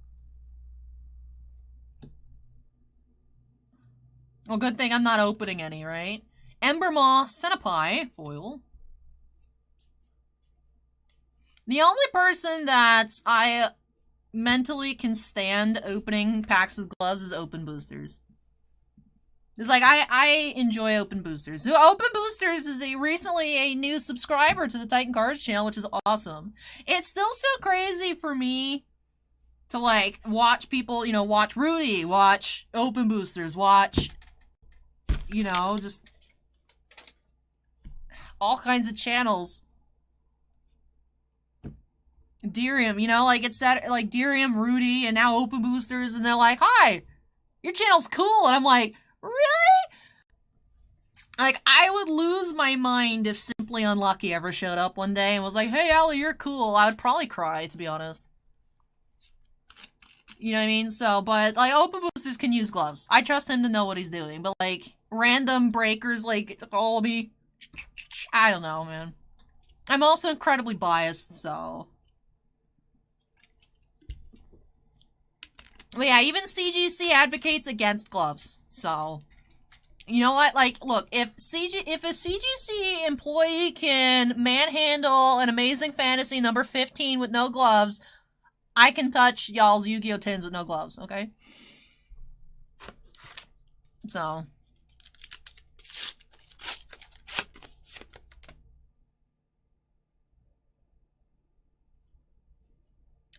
Well, good thing I'm not opening any, right? Embermaw Centipie foil. The only person that I mentally can stand opening packs of gloves is open boosters. It's like, I enjoy open boosters. So open boosters is recently a new subscriber to the Titan Cards channel, which is awesome. It's still so crazy for me to, like, watch people, you know, watch Rudy, watch open boosters, watch, you know, just all kinds of channels. Dirium, you know, like it said, like Dirium, Rudy, and now Open Boosters, and they're like, hi, your channel's cool, and I'm like, really? Like, I would lose my mind if Simply Unlucky ever showed up one day and was like, hey, Allie, you're cool. I would probably cry, to be honest. You know what I mean? So, but, like, Open Boosters can use gloves. I trust him to know what he's doing, but, like, random breakers, like, all me, I don't know, man. I'm also incredibly biased, so... But yeah, even CGC advocates against gloves, so... You know what, like, look, if a CGC employee can manhandle an Amazing Fantasy number 15 with no gloves, I can touch y'all's Yu-Gi-Oh! Tins with no gloves, okay? So.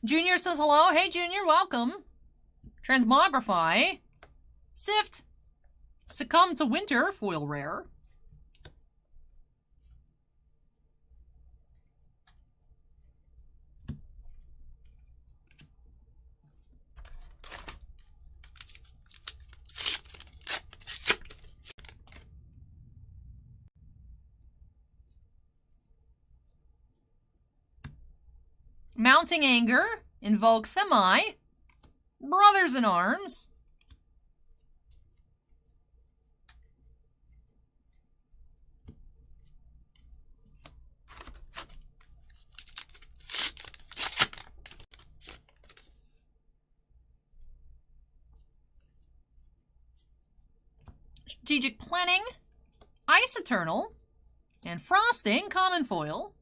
Junior says hello. Hey, Junior, welcome. Transmogrify. Sift. Succumb to Winter, foil rare. Mounting Anger, Invoke Themai, Brothers in Arms, Strategic Planning, Ice Eternal, and Frosting, Common Foil.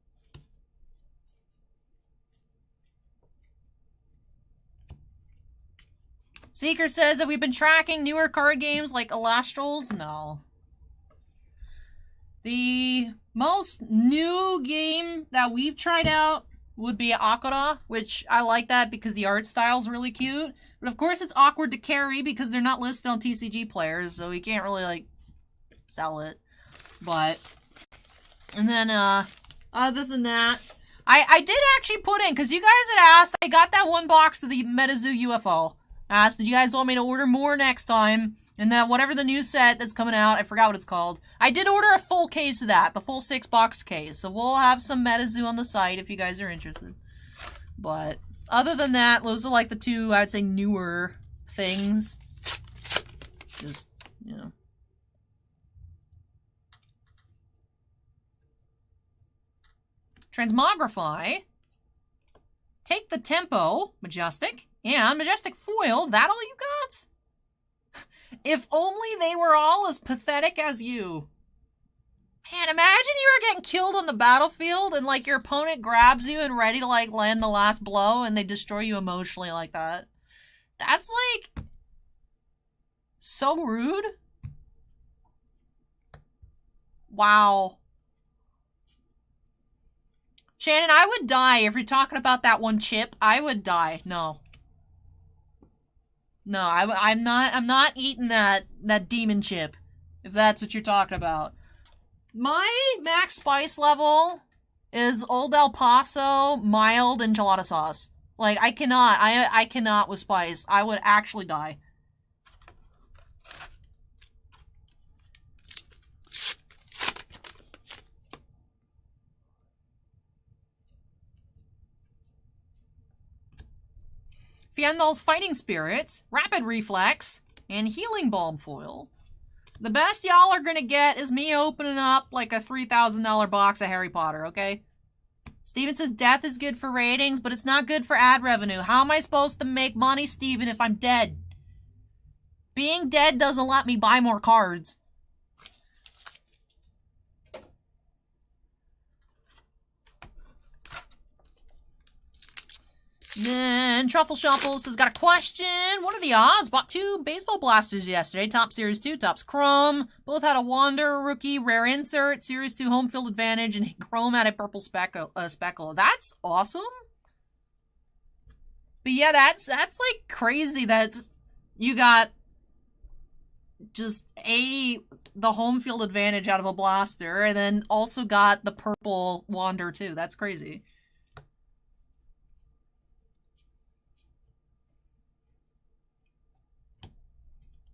Seeker says, have we been tracking newer card games like Alastrals? No. The most new game that we've tried out would be Akira, which I like that because the art style's really cute. But of course it's awkward to carry because they're not listed on TCG Players, so you can't really, like, sell it. But, and then, other than that, I did actually put in, because you guys had asked, I got that one box of the MetaZoo UFO. Asked, did you guys want me to order more next time? And then whatever the new set that's coming out, I forgot what it's called. I did order a full case of that, the full 6-box case. So we'll have some MetaZoo on the site if you guys are interested. But other than that, those are like the two, I'd say, newer things. Just, you know. Transmogrify. Take the Tempo, Majestic. And Majestic Foil, that all you got? If only they were all as pathetic as you. Man, imagine you were getting killed on the battlefield and, like, your opponent grabs you and ready to, like, land the last blow and they destroy you emotionally like that. That's, like, so rude. Wow. Shannon, I would die if you're talking about that one chip. I would die. No. No, I'm not eating that demon chip, if that's what you're talking about. My max spice level is Old El Paso, mild, and enchilada sauce. Like, I cannot with spice. I would actually die. Fiendal's Fighting Spirits, Rapid Reflex, and Healing Balm foil. The best y'all are gonna get is me opening up like a $3,000 box of Harry Potter, okay? Steven says death is good for ratings, but it's not good for ad revenue. How am I supposed to make money, Steven, if I'm dead? Being dead doesn't let me buy more cards. Then Truffle Shuffles has got a question. What are the odds? Bought 2 baseball blasters yesterday. Top Series 2, Topps Chrome. Both had a Wander rookie rare insert, Series 2 home field advantage, and Chrome had a purple speckle. That's awesome. But yeah, that's like crazy that you got just the home field advantage out of a blaster, and then also got the purple Wander too. That's crazy.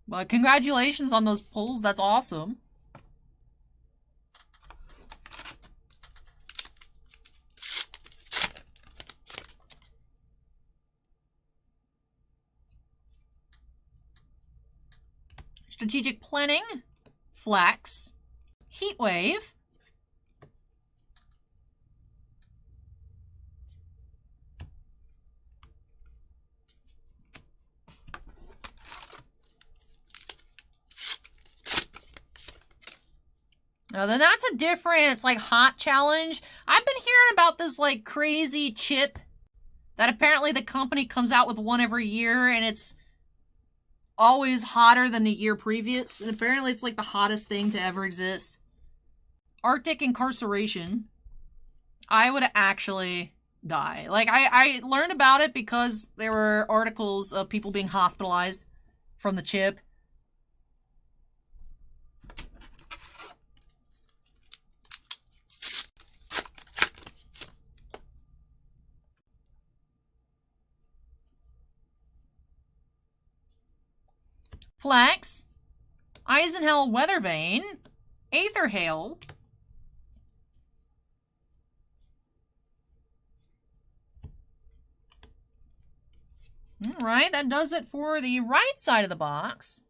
Well, congratulations on those pulls. That's awesome. Strategic Planning, Flex, Heatwave, then that's a different, like, hot challenge. I've been hearing about this, like, crazy chip that apparently the company comes out with one every year, and it's always hotter than the year previous, and apparently it's like the hottest thing to ever exist. Arctic incarceration. I would actually die. Like, I learned about it because there were articles of people being hospitalized from the chip. Flex, Eisenhell Weathervane, Aetherhail, alright, that does it for the right side of the box.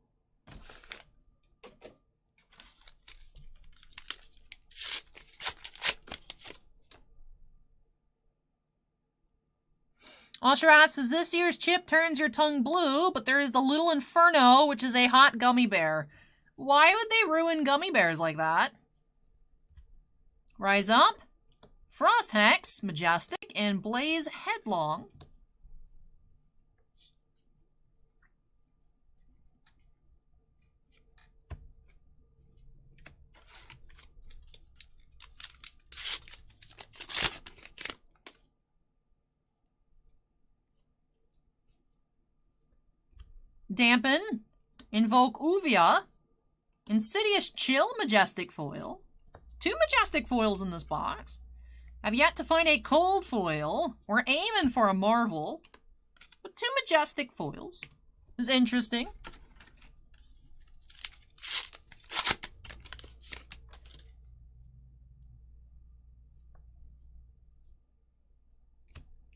Osharat says, this year's chip turns your tongue blue, but there is the Little Inferno, which is a hot gummy bear. Why would they ruin gummy bears like that? Rise Up, Frost Hex, Majestic, and Blaze Headlong. Dampen, Invoke Uvia, Insidious Chill, Majestic Foil. 2 Majestic Foils in this box. I've yet to find a Cold Foil. We're aiming for a Marvel. But 2 Majestic Foils is interesting.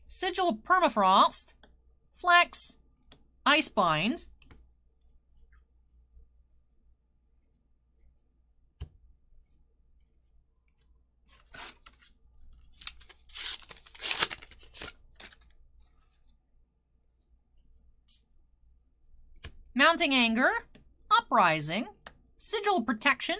Sigil of Permafrost, Flex, Icebind, Mounting Anger, Uprising, Sigil of Protection,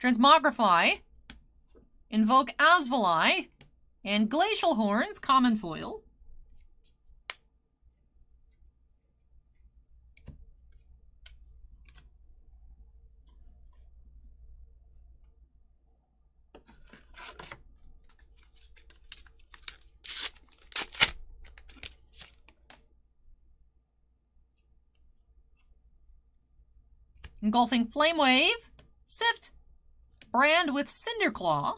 Transmogrify, Invoke Asvali, and Glacial Horns, Common Foil. Engulfing Flame Wave, Sift, Brand with Cinderclaw,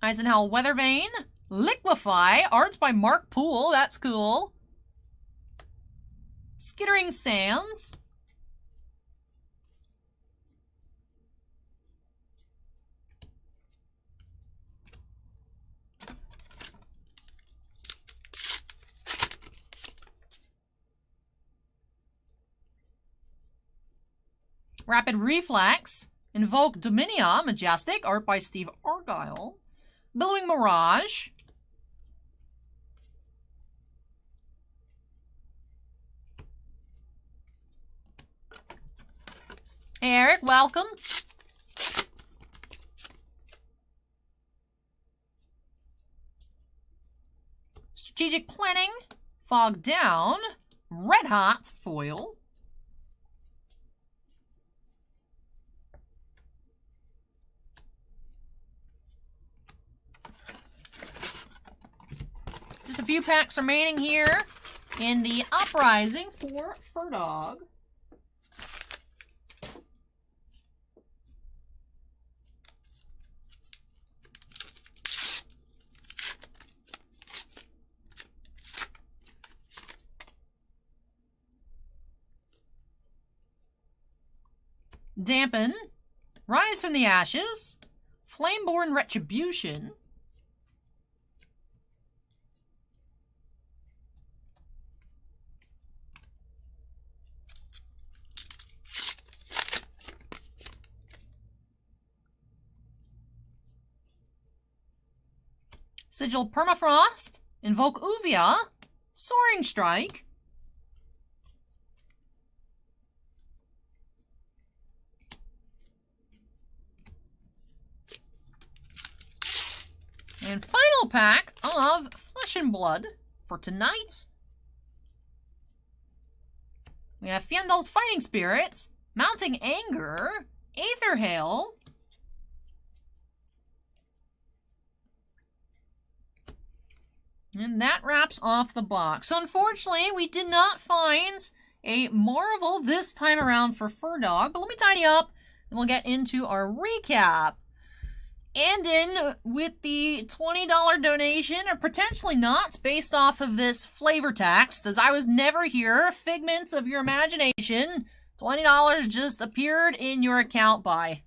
Eisenhower Weathervane, Liquefy, art by Mark Poole, that's cool. Skittering Sands, Rapid Reflex, Invoke Dominia, Majestic, art by Steve Argyle. Billowing Mirage, hey Eric, welcome. Strategic Planning, Fog Down, Red Hot Foil, just a few packs remaining here in the Uprising for Furdog. Dampen, Rise from the Ashes, Flameborn Retribution, Sigil Permafrost, Invoke Uvia, Soaring Strike, and final pack of Flesh and Blood for tonight. We have Fiendel's Fighting Spirits, Mounting Anger, Aether Hail, and that wraps off the box. Unfortunately, we did not find a Marvel this time around for Fur Dog, but let me tidy up and we'll get into our recap. And in with the $20 donation, or potentially not, based off of this flavor text, as I was never here, figments of your imagination, $20 just appeared in your account by.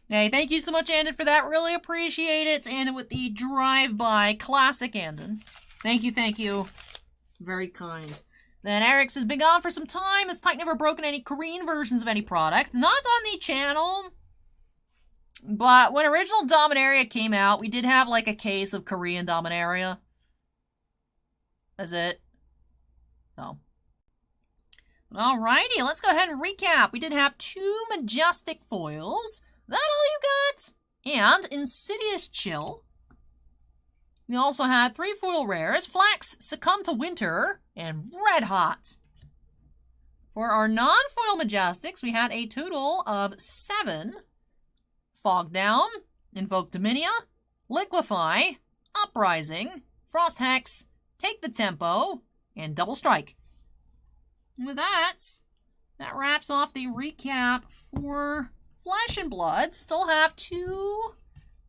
Hey, thank you so much, Andon, for that. Really appreciate it. And with the drive-by, classic Andon. Thank you, thank you. Very kind. Then Eric's has been gone for some time. Has Tyke never broken any Korean versions of any product? Not on the channel. But when original Dominaria came out, we did have like a case of Korean Dominaria. That's it. So. Alrighty, let's go ahead and recap. We did have 2 Majestic foils. That all you got? And Insidious Chill. We also had 3 foil rares. Flax, Succumb to Winter, and Red Hot. For our non-foil Majestics, we had a total of 7. Fog Down, Invoke Dominia, Liquefy, Uprising, Frost Hex, Take the Tempo, and Double Strike. And with that wraps off the recap for Flesh and Blood. Still have 2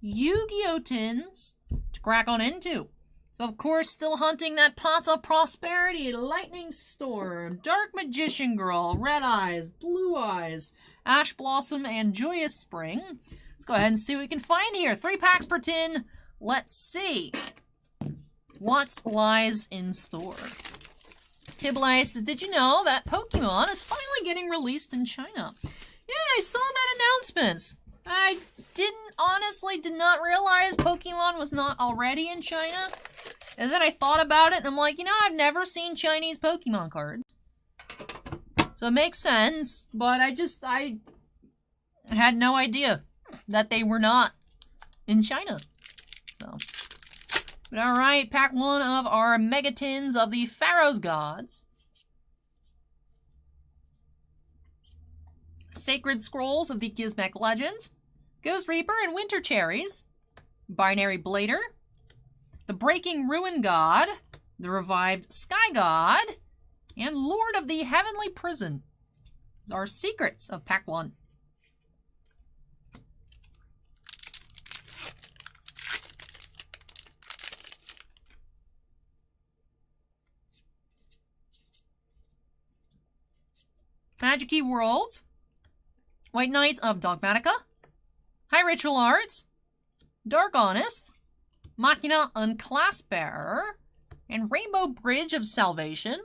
Yu-Gi-Oh! Tins to crack on into. So, of course, still hunting that Pot of Prosperity, Lightning Storm, Dark Magician Girl, Red Eyes, Blue Eyes, Ash Blossom, and Joyous Spring. Let's go ahead and see what we can find here. 3 packs per tin. Let's see what lies in store. Tibblai says, did you know that Pokemon is finally getting released in China? Yeah, I saw that announcement. I did not realize Pokemon was not already in China. And then I thought about it, and I'm like, you know, I've never seen Chinese Pokemon cards. So it makes sense, but I had no idea that they were not in China. So, but alright, pack 1 of our Mega Tins of the Pharaoh's Gods. Sacred Scrolls of the Gizmek Legend, Ghost Reaper and Winter Cherries, Binary Blader, the Breaking Ruin God, the Revived Sky God, and Lord of the Heavenly Prison. These are secrets of pack 1. Magic-y Worlds, White Knight of Dogmatica, High Ritual Arts, Dark Honest, Machina Unclasp Bearer, and Rainbow Bridge of Salvation.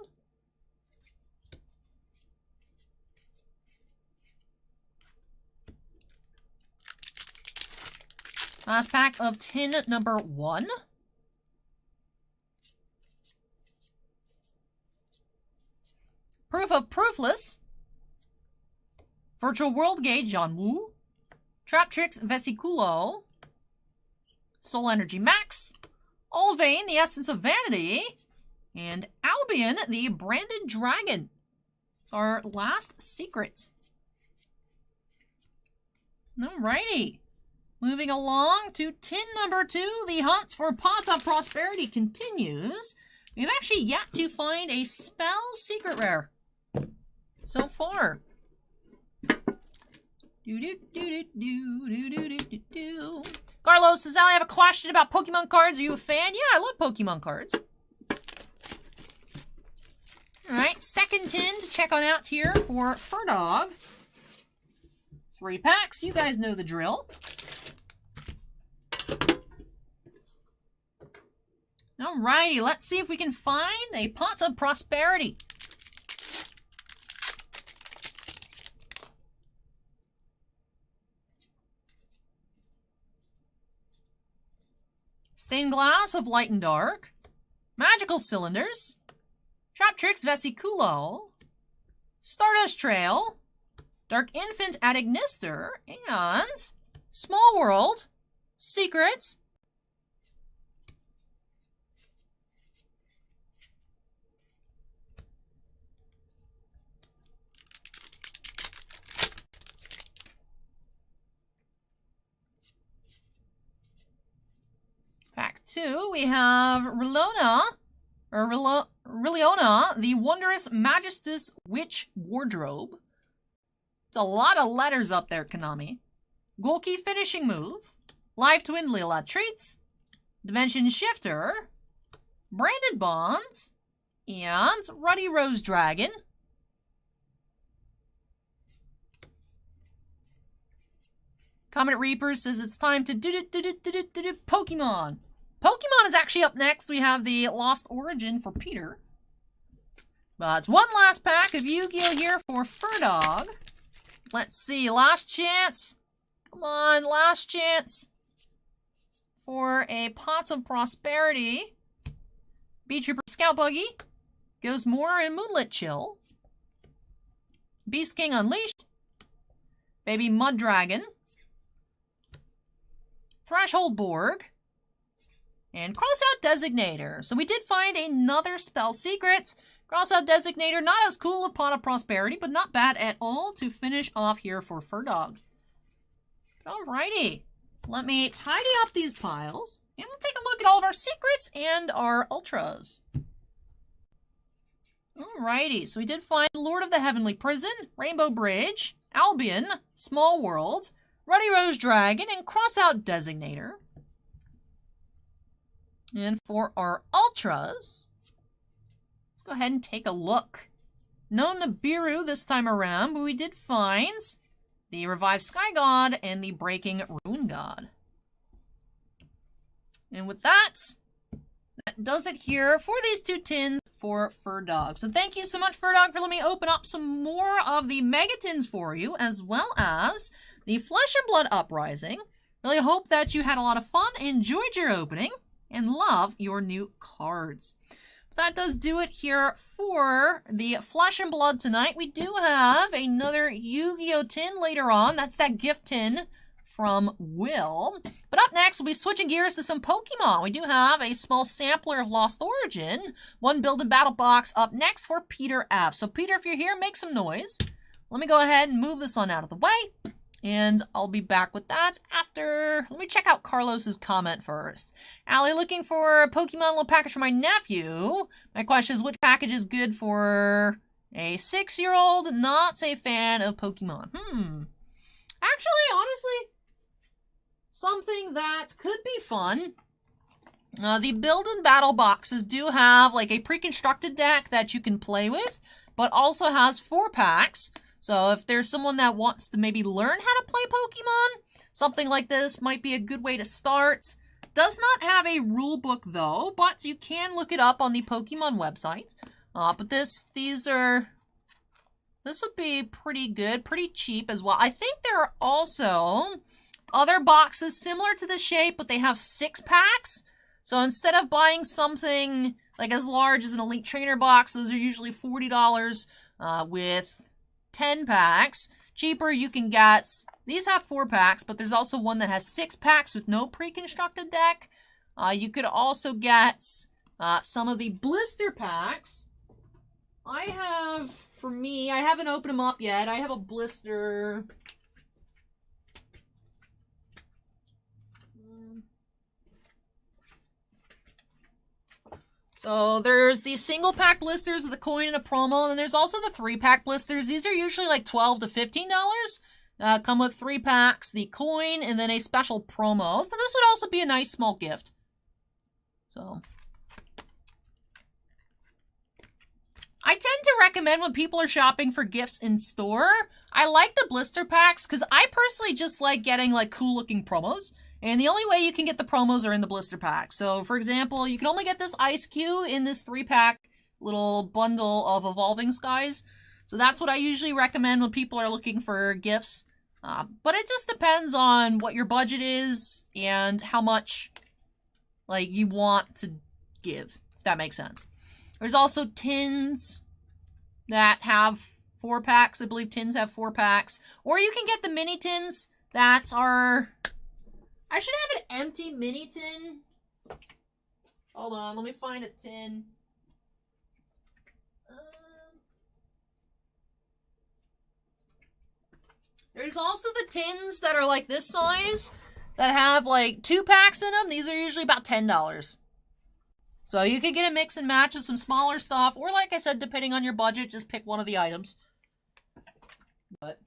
Last pack of tin number 1. Proof of Proofless, Virtual World Gate John Woo, Trap Tricks Vesiculo, Soul Energy Max, Ulvain, the Essence of Vanity, and Albion, the Branded Dragon. It's our last secret. Alrighty. Moving along to tin number 2, the hunt for Pot of Prosperity continues. We've actually yet to find a spell secret rare so far. Carlos says, I have a question about Pokemon cards. Are you a fan? Yeah, I love Pokemon cards. Alright, second tin to check on out here for Fur Dog. 3 packs, you guys know the drill. Alrighty, let's see if we can find a Pot of Prosperity. Stained Glass of Light and Dark. Magical Cylinders. Trap Tricks Vesiculo. Stardust Trail. Dark Infant Adignister. And Small World. Secrets. Pack 2, we have Rilona, the Wondrous Majestus Witch Wardrobe. It's a lot of letters up there, Konami. Golki Finishing Move, Live Twin Lila Treats, Dimension Shifter, Branded Bonds, and Ruddy Rose Dragon. Comet Reaper says it's time to do Pokemon. Pokemon is actually up next. We have the Lost Origin for Peter. But it's one last pack of Yu-Gi-Oh! Here for Fur Dog. Let's see, last chance. Come on, last chance for a Pot of Prosperity. Beat Trooper Scout Buggy. Goes More and Moonlit Chill. Beast King Unleashed. Baby Mud Dragon. Threshold Borg, and Crossout Designator. So we did find another spell secret. Crossout Designator, not as cool a Pot of Prosperity, but not bad at all to finish off here for Fur Dog. Alrighty, let me tidy up these piles, and we'll take a look at all of our secrets and our ultras. Alrighty, so we did find Lord of the Heavenly Prison, Rainbow Bridge, Albion, Small World, Ruddy Rose Dragon, and Crossout Designator. And for our ultras, let's go ahead and take a look. No Nibiru this time around, but we did find the Revived Sky God and the Breaking Ruin God. And with that, that does it here for these 2 tins for Fur Dog. So thank you so much, Fur Dog, for letting me open up some more of the Mega Tins for you, as well as the Flesh and Blood Uprising. Really hope that you had a lot of fun, enjoyed your opening, and love your new cards. That does do it here for the Flesh and Blood tonight. We do have another Yu-Gi-Oh! Tin later on. That's that gift tin from Will. But up next, we'll be switching gears to some Pokemon. We do have a small sampler of Lost Origin. 1 build and battle box up next for Peter F. So Peter, if you're here, make some noise. Let me go ahead and move this on out of the way. And I'll be back with that after. Let me check out Carlos's comment first. Allie, looking for a Pokemon little package for my nephew. My question is, which package is good for a 6-year-old not a fan of Pokemon? Actually, honestly, something that could be fun. The build and battle boxes do have like a pre-constructed deck that you can play with, but also has 4 packs. So if there's someone that wants to maybe learn how to play Pokemon, something like this might be a good way to start. Does not have a rule book though, but you can look it up on the Pokemon website. But this would be pretty good, pretty cheap as well. I think there are also other boxes similar to this shape, but they have 6 packs. So instead of buying something like as large as an Elite Trainer box, those are usually $40 with 10 packs. Cheaper you can get, these have 4 packs, but there's also one that has 6 packs with no pre-constructed deck. You could also get some of the blister packs. I haven't opened them up yet. I have a blister. So there's the single pack blisters with a coin and a promo, and then there's also the 3-pack blisters. These are usually like $12 to $15. Come with 3 packs, the coin, and then a special promo. So this would also be a nice small gift. So I tend to recommend when people are shopping for gifts in store, I like the blister packs because I personally just like getting like cool looking promos. And the only way you can get the promos are in the blister pack. So for example, you can only get this Ice Cube in this 3-pack little bundle of Evolving Skies. So that's what I usually recommend when people are looking for gifts. But it just depends on what your budget is and how much like you want to give, if that makes sense. There's also tins that have 4-packs. I believe tins have 4-packs. Or you can get the mini tins that are... I should have an empty mini tin. Hold on, let me find a tin. There's also the tins that are like this size that have like 2-packs in them. These are usually about $10. So you could get a mix and match of some smaller stuff, or like I said, depending on your budget, just pick one of the items. But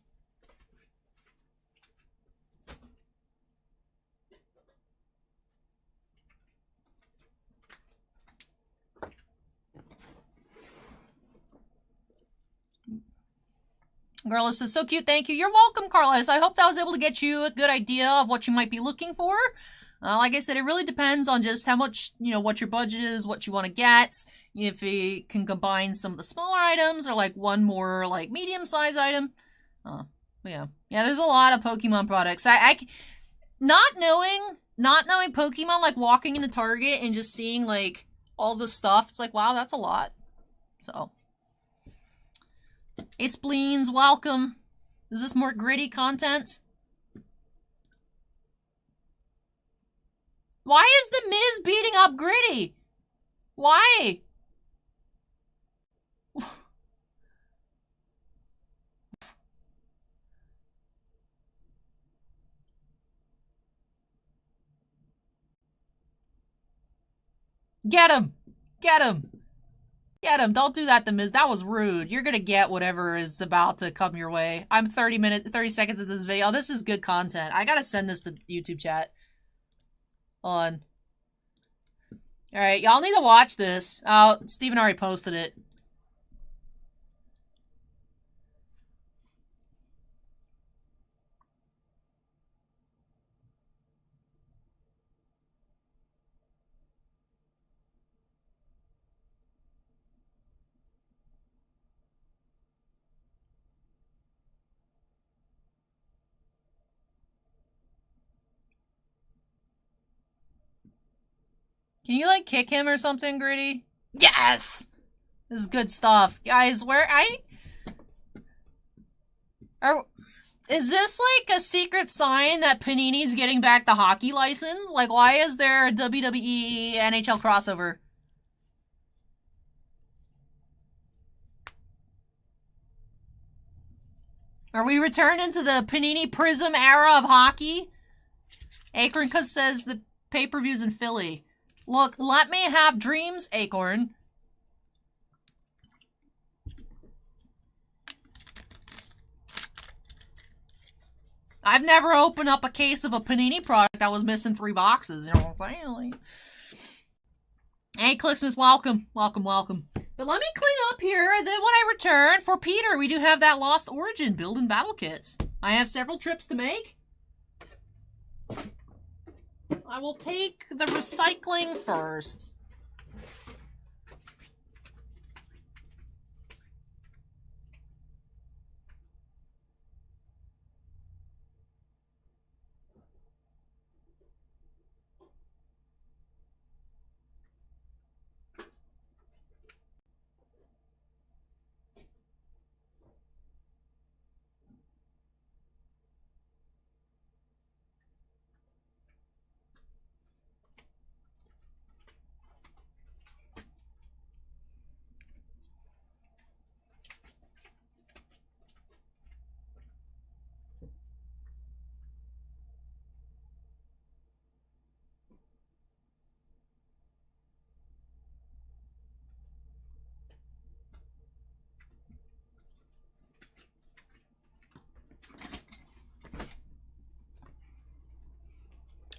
Carlos is so cute. Thank you. You're welcome, Carlos. I hope that was able to get you a good idea of what you might be looking for. Like I said, it really depends on just how much, what your budget is, what you want to get. If you can combine some of the smaller items or like one more like medium-sized item. Yeah, there's a lot of Pokemon products. I not knowing Pokemon, like walking into Target and just seeing like all the stuff, it's like, wow, that's a lot. So. Hey, Spleens, welcome. Is this more gritty content? Why is the Miz beating up Gritty? Why? Get him! Get him! Get him! Don't do that to Miz. That was rude. You're gonna get whatever is about to come your way. I'm 30 seconds of this video. Oh, this is good content. I gotta send this to YouTube chat. Hold on. Alright, y'all need to watch this. Oh, Steven already posted it. Can you, like, kick him or something, Gritty? Yes! This is good stuff. Guys, is this, like, a secret sign that Panini's getting back the hockey license? Like, why is there a WWE NHL crossover? Are we returned into the Panini Prism era of hockey? Acorn says the pay-per-view's in Philly. Look, let me have dreams, Acorn. I've never opened up a case of a Panini product that was missing 3 boxes, you know what I'm saying? Like... Hey, Clixmas, welcome. Welcome, welcome. But let me clean up here, and then when I return, for Peter, we do have that Lost Origin build and battle kits. I have several trips to make. I will take the recycling first.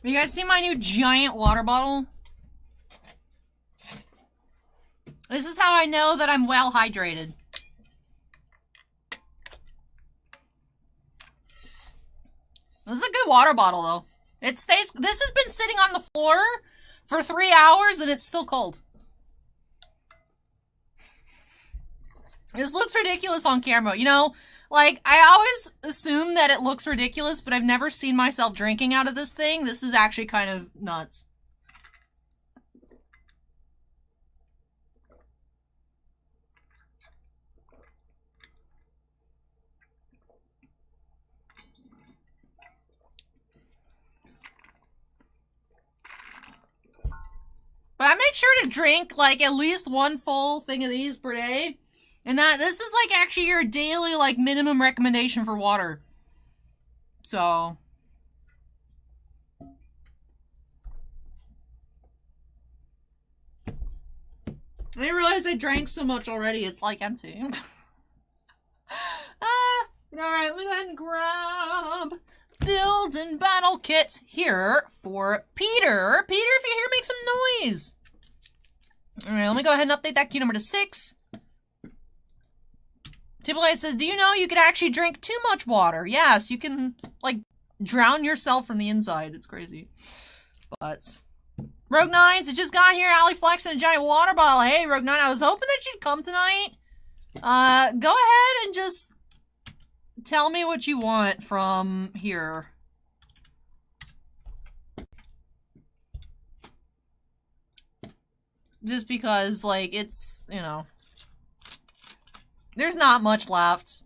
You guys see my new giant water bottle? This is how I know that I'm well hydrated. This is a good water bottle, though. It stays... This has been sitting on the floor for 3 hours, and it's still cold. This looks ridiculous on camera. You know, like, I always assume that it looks ridiculous, but I've never seen myself drinking out of this thing. This is actually kind of nuts. But I make sure to drink, like, at least 1 full thing of these per day. And this is, like, actually your daily, like, minimum recommendation for water. So. I didn't realize I drank so much already. It's, like, empty. Alright, let me go ahead and grab build and battle kit here for Peter. Peter, if you're here, make some noise. Alright, let me go ahead and update that key number to 6. Tipley says, do you know you could actually drink too much water? Yes, you can, like, drown yourself from the inside. It's crazy. But Rogue Nines, it just got here. Allie Flex in a giant water bottle. Hey, Rogue Nine, I was hoping that you'd come tonight. Go ahead and just tell me what you want from here. Just because, like, it's, you know, there's not much left.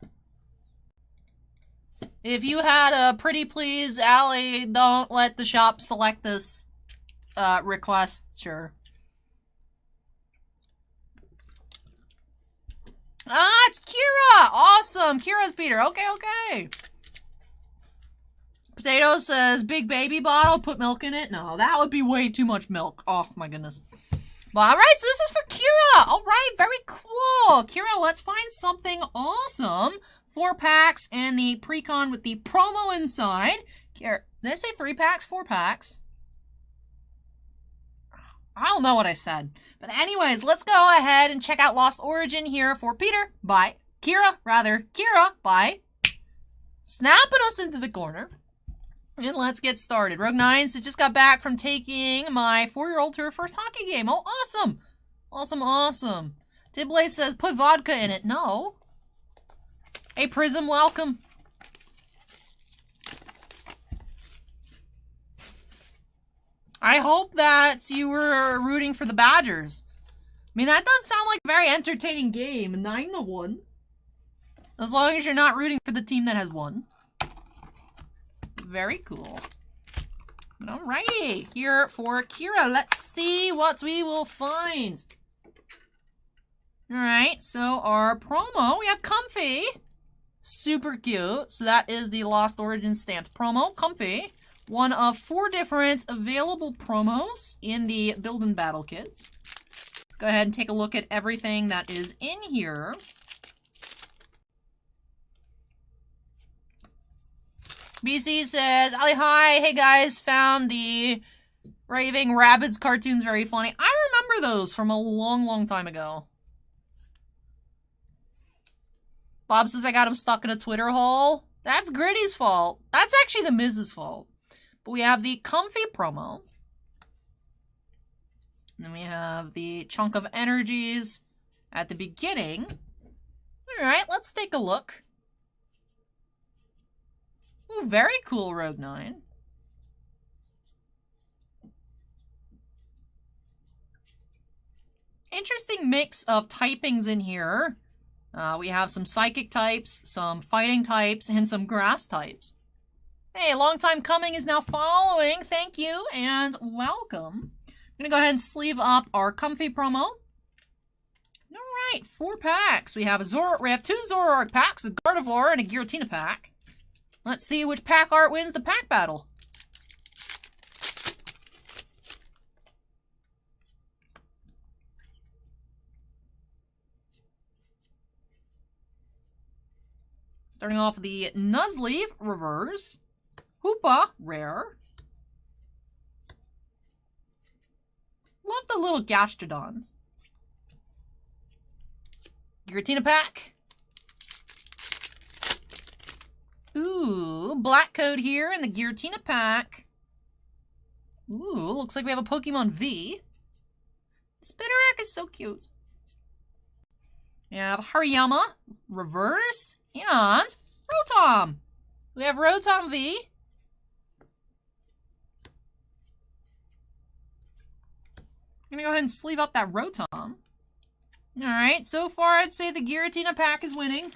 If you had a pretty please, Allie, don't let the shop select this request, sure. Ah, it's Kira! Awesome! Kira's Peter. Okay, okay. Potato says, big baby bottle, put milk in it. No, that would be way too much milk. Oh, my goodness. But, alright, so this is for Kira! Alright, very cool! Kira, let's find something awesome. 4 packs and the pre-con with the promo inside. Kira, did I say 3 packs? 4 packs? I don't know what I said. But anyways, let's go ahead and check out Lost Origin here for Peter by Kira by snapping us into the corner. And let's get started. Rogue Nines just got back from taking my 4-year-old to her first hockey game. Oh, awesome. Awesome, awesome. Tibley says, put vodka in it. No. Hey, Prism, welcome. I hope that you were rooting for the Badgers. I mean, that does sound like a very entertaining game. 9-1. As long as you're not rooting for the team that has won. Very cool. Alrighty. Here for Kira. Let's see what we will find. Alright, so our promo. We have Comfy. Super cute. So that is the Lost Origin stamped promo. Comfy. One of 4 different available promos in the Build and Battle kits. Go ahead and take a look at everything that is in here. BC says, Ali, hi. Hey guys, found the Raving Rabbids cartoons very funny. I remember those from a long, long time ago. Bob says I got him stuck in a Twitter hole. That's Gritty's fault. That's actually the Miz's fault. But we have the Comfy promo. And then we have the Chunk of Energies at the beginning. Alright, let's take a look. Ooh, very cool, Rogue 9. Interesting mix of typings in here. We have some Psychic types, some Fighting types, and some Grass types. Hey, long time coming is now following. Thank you and welcome. I'm gonna go ahead and sleeve up our Comfy promo. Alright, 4 packs. We have 2 Zoroark packs, a Gardevoir, and a Giratina pack. Let's see which pack art wins the pack battle. Starting off with the Nuzleaf reverse. Hoopa rare. Love the little Gastrodons. Giratina pack. Ooh, black code here in the Giratina pack. Ooh, looks like we have a Pokemon V. Spinarak is so cute. We have Hariyama, reverse, and Rotom. We have Rotom V. I'm gonna go ahead and sleeve up that Rotom. Alright, so far I'd say the Giratina pack is winning.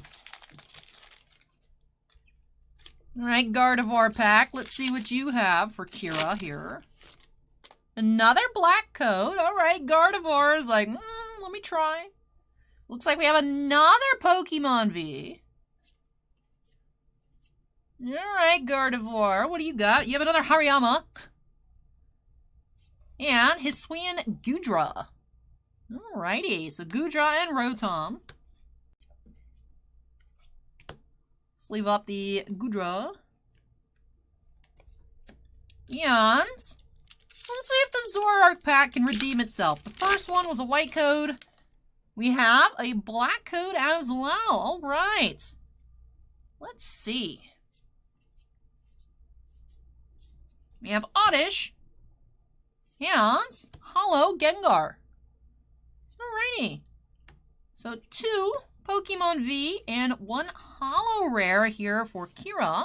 Alright, Gardevoir pack. Let's see what you have for Kira here. Another black code. Alright, Gardevoir is like, let me try. Looks like we have another Pokemon V. Alright, Gardevoir. What do you got? You have another Hariyama. And Hisuian Goodra. Alrighty, so Goodra and Rotom. Sleeve up the Goodra. And let's see if the Zoroark pack can redeem itself. The first one was a white code. We have a black code as well. Alright. Let's see. We have Oddish. And Holo Gengar. Alrighty. So 2 Pokemon V and 1 Holo Rare here for Kira.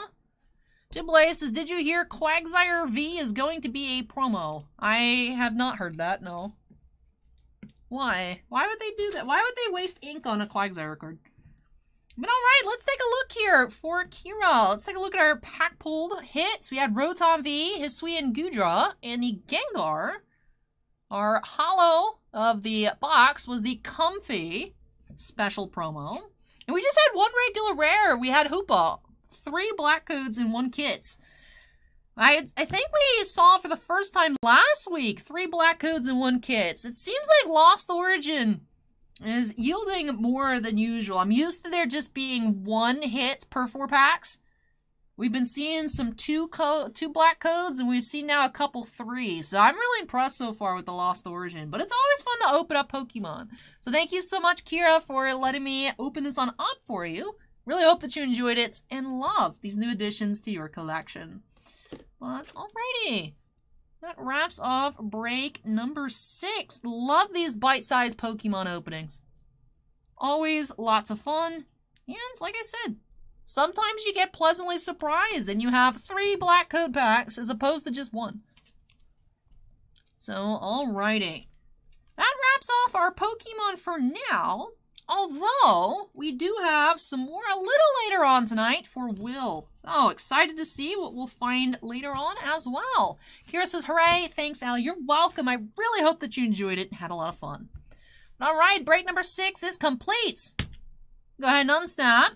Jiblay says, did you hear Quagsire V is going to be a promo? I have not heard that, no. Why? Why would they do that? Why would they waste ink on a Quagsire card? But alright, let's take a look here for Kira. Let's take a look at our pack pulled hits. We had Rotom V, Hisuian Goodra, and the Gengar. Our holo of the box was the Comfy special promo. And we just had 1 regular rare. We had Hoopa. 3 black codes in 1 kit. I think we saw for the first time last week 3 black codes in 1 kit. It seems like Lost Origin is yielding more than usual. I'm used to there just being 1 hit per 4 packs. We've been seeing some 2 black codes, and we've seen now a couple 3. So I'm really impressed so far with the Lost Origin. But it's always fun to open up Pokemon. So thank you so much, Kira, for letting me open this on up for you. Really hope that you enjoyed it and love these new additions to your collection. But alrighty. That wraps off break number 6. Love these bite-sized Pokemon openings. Always lots of fun. And like I said, sometimes you get pleasantly surprised and you have 3 black code packs as opposed to just 1. So, alrighty. That wraps off our Pokemon for now. Although, we do have some more a little later on tonight for Will. So, excited to see what we'll find later on as well. Kira says, hooray, thanks, Al. You're welcome. I really hope that you enjoyed it and had a lot of fun. Alright, break number 6 is complete. Go ahead and unsnap.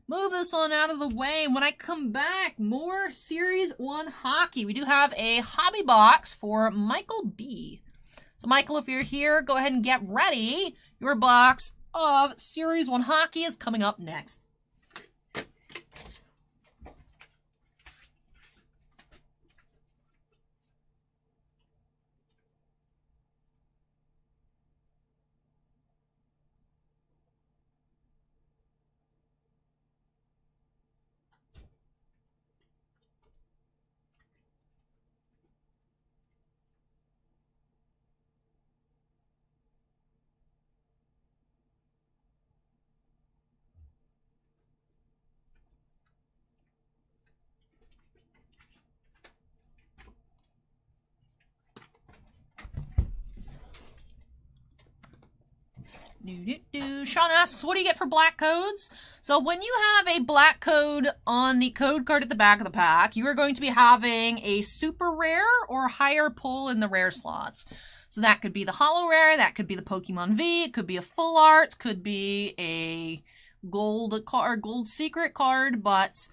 Move this one out of the way. When I come back, more Series 1 hockey. We do have a hobby box for Michael B. So, Michael, if you're here, go ahead and get ready. Your box of Series 1 hockey is coming up next. Sean asks, what do you get for black codes? So when you have a black code on the code card at the back of the pack, you are going to be having a super rare or higher pull in the rare slots. So that could be the holo rare, that could be the Pokemon V, it could be a full art, could be a gold card, gold secret card, but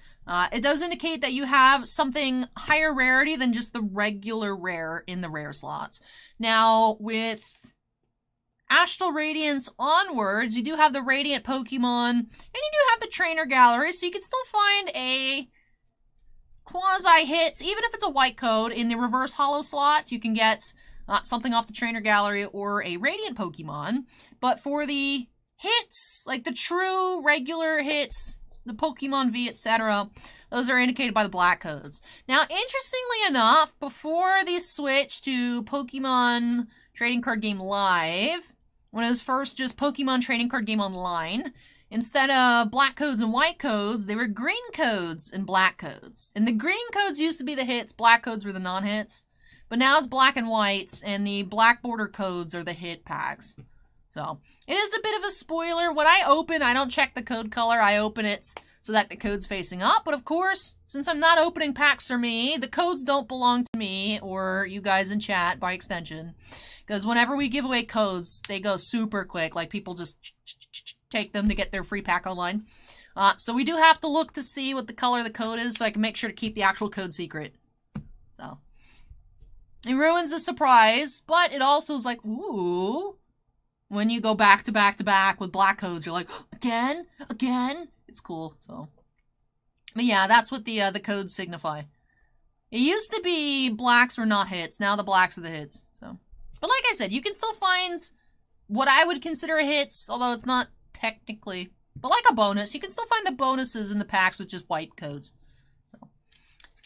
it does indicate that you have something higher rarity than just the regular rare in the rare slots. Now, with Astral Radiance onwards, you do have the Radiant Pokemon, and you do have the Trainer Gallery, so you can still find a quasi-hit, even if it's a white code, in the reverse holo slots. You can get something off the Trainer Gallery or a Radiant Pokemon. But for the hits, like the true regular hits, the Pokemon V, etc., those are indicated by the black codes. Now, interestingly enough, before they switched to Pokemon Trading Card Game Live, when it was first just Pokemon Trading Card Game Online, instead of black codes and white codes, they were green codes and black codes. And the green codes used to be the hits, black codes were the non-hits. But now it's black and whites, and the black border codes are the hit packs. So, it is a bit of a spoiler. When I open, I don't check the code color. I open it so that the code's facing up. But of course, since I'm not opening packs for me, the codes don't belong to me or you guys in chat by extension. Because whenever we give away codes, they go super quick. Like, people just take them to get their free pack online. So we do have to look to see what the color of the code is so I can make sure to keep the actual code secret. So, it ruins the surprise, but it also is like, ooh. When you go back to back to back with black codes, you're like, again? Again? It's cool, so. But yeah, that's what the codes signify. It used to be blacks were not hits, now the blacks are the hits, so. But like I said, you can still find what I would consider hits, although it's not technically, but like a bonus, you can still find the bonuses in the packs with just white codes. So.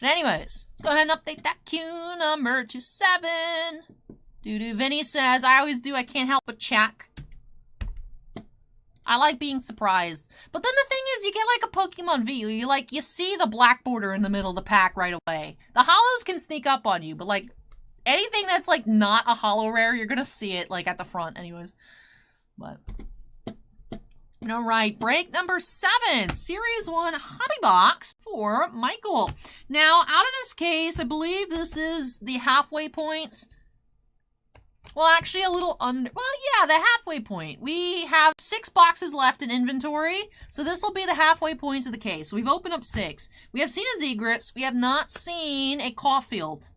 But anyways, let's go ahead and update that queue number to 7. Vinny says, I always do, I can't help but check. I like being surprised. But then the thing is, you get like a Pokemon V, you see the black border in the middle of the pack right away. The holos can sneak up on you, but like, anything that's like not a holo rare, you're gonna see it like at the front anyways. But, alright, break number 7, Series 1 Hobby Box for Michael. Now, out of this case, I believe this is the halfway points. Well, actually a little under, well, yeah, the halfway point. We have 6 boxes left in inventory, so this will be the halfway point of the case. So we've opened up 6. We have seen a Zegris, we have not seen a Caulfield.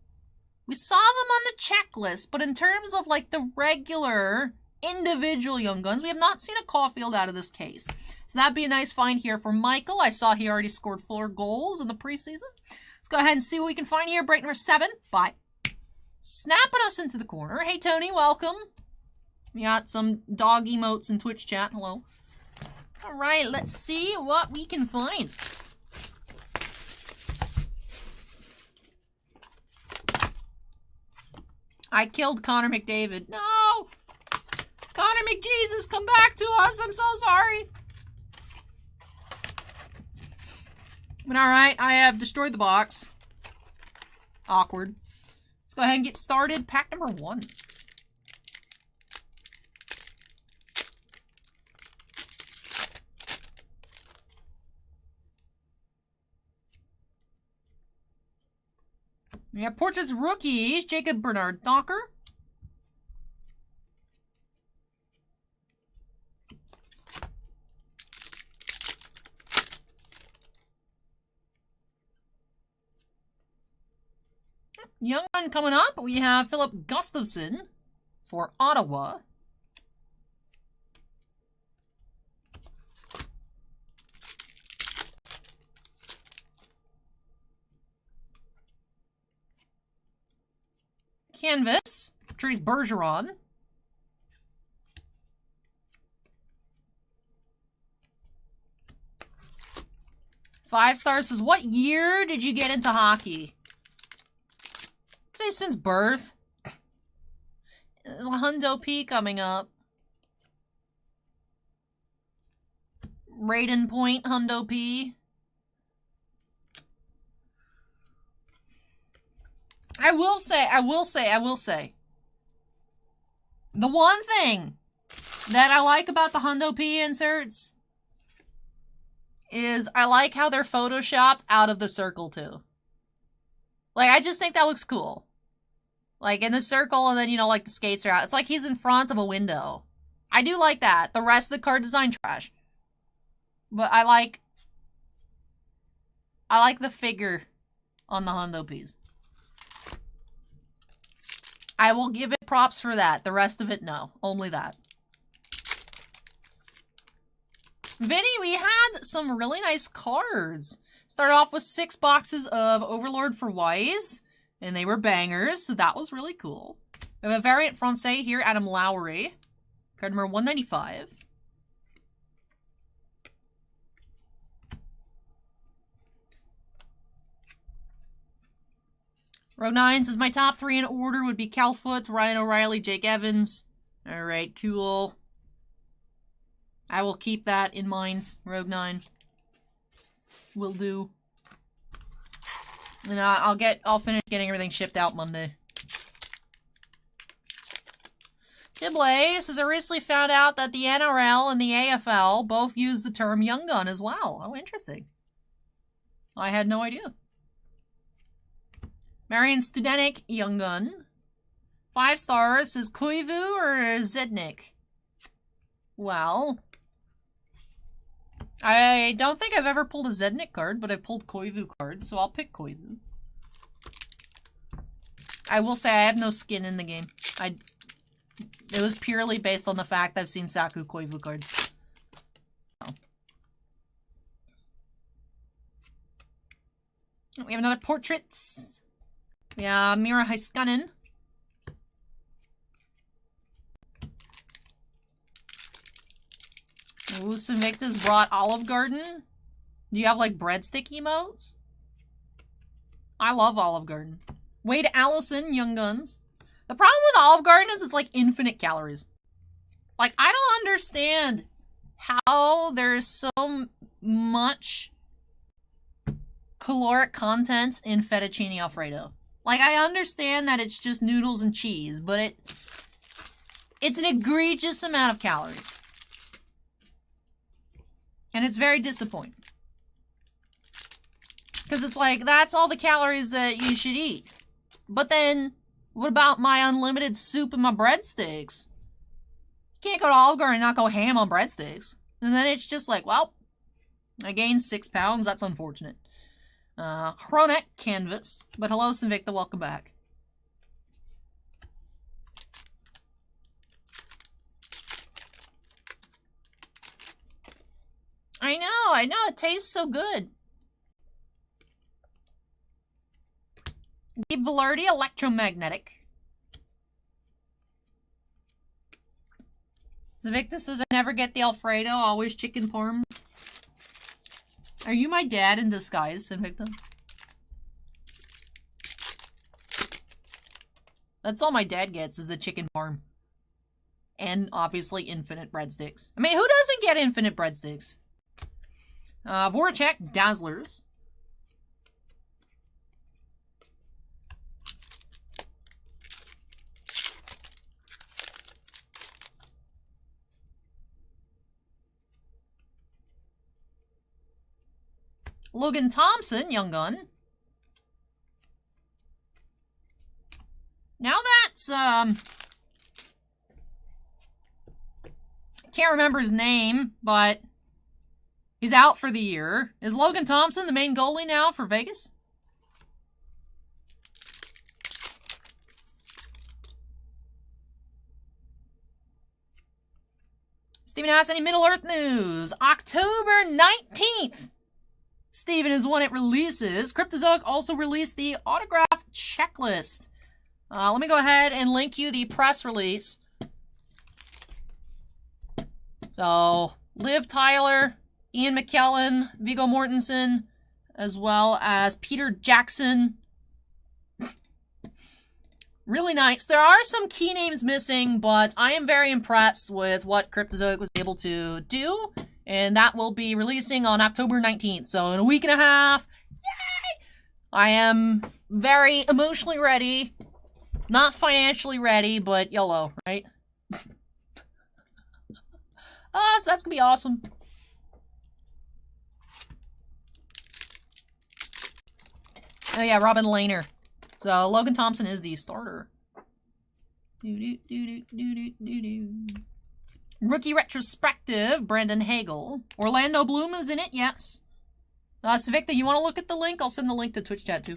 We saw them on the checklist, but in terms of like the regular individual Young Guns, we have not seen a Caulfield out of this case. So that'd be a nice find here for Michael. I saw he already scored 4 goals in the preseason. Let's go ahead and see what we can find here. Break number 7 by snapping us into the corner. Hey, Tony, welcome. We got some dog emotes in Twitch chat. Hello. All right, let's see what we can find. I killed Connor McDavid. No! Connor McJesus, come back to us. I'm so sorry. But all right, I have destroyed the box. Awkward. Go ahead and get started. Pack number 1. We have Portraits rookies, Jacob Bernard Docker. Young one coming up, we have Philip Gustafson for Ottawa. Canvas, Patrice Bergeron. Five stars says, what year did you get into hockey? Say since birth. Hundo P coming up. Raiden Point, Hundo P. I will say. The one thing that I like about the Hundo P inserts is I like how they're photoshopped out of the circle too. Like, I just think that looks cool. Like, in the circle, and then, you know, like, the skates are out. It's like he's in front of a window. I do like that. The rest of the card design, trash. But I like the figure on the Hundo Ps. I will give it props for that. The rest of it, no. Only that. Vinny, we had some really nice cards. Started off with 6 boxes of Overlord for Weiss, and they were bangers, so that was really cool. We have a variant Francais here, Adam Lowry. Card number 195. Row 9 says my top 3 in order would be Cal Foots, Ryan O'Reilly, Jake Evans. Alright, cool. I will keep that in mind, Rogue 9. Will do. And I'll finish getting everything shipped out Monday. Sibley says I recently found out that the NRL and the AFL both use the term Young Gun as well. Oh, interesting. I had no idea. Marion Studenik, Young Gun. 5 stars says Koivu or Zednik? Well, I don't think I've ever pulled a Zednik card, but I pulled Koivu cards, so I'll pick Koivu. I will say I have no skin in the game. It was purely based on the fact I've seen Saku Koivu cards. Oh. We have another portraits. Yeah, Mira Heiskanen. Ooh, Invictus brought Olive Garden. Do you have, like, breadstick emotes? I love Olive Garden. Wade Allison, Young Guns. The problem with Olive Garden is it's, like, infinite calories. Like, I don't understand how there's so much caloric content in fettuccine Alfredo. Like, I understand that it's just noodles and cheese, but it's an egregious amount of calories. And it's very disappointing. Because it's like, that's all the calories that you should eat. But then, what about my unlimited soup and my breadsticks? You can't go to Olive Garden and not go ham on breadsticks. And then it's just like, well, I gained 6 pounds. That's unfortunate. Hronek Canvas. But hello, Sinvicta. Welcome back. I know. It tastes so good. Gabe Velarde, Electromagnetic. Zavicta says, I never get the Alfredo, always chicken parm. Are you my dad in disguise, Invicta? That's all my dad gets, is the chicken parm. And, obviously, infinite breadsticks. I mean, who doesn't get infinite breadsticks? Voracek, Dazzlers. Logan Thompson, Young Gun. Now that's, can't remember his name, but he's out for the year. Is Logan Thompson the main goalie now for Vegas? Steven asks, any Middle-earth news? October 19th. Steven is when it releases. Cryptozoic also released the autograph checklist. Let me go ahead and link you the press release. So, Liv Tyler, Ian McKellen, Viggo Mortensen, as well as Peter Jackson. Really nice. There are some key names missing, but I am very impressed with what Cryptozoic was able to do. And that will be releasing on October 19th. So in a week and a half, yay! I am very emotionally ready. Not financially ready, but YOLO, right? So that's gonna be awesome. Oh yeah, Robin Lehner. So Logan Thompson is the starter. Rookie retrospective, Brandon Hagel. Orlando Bloom is in it, yes. Savicta, you want to look at the link? I'll send the link to Twitch chat too.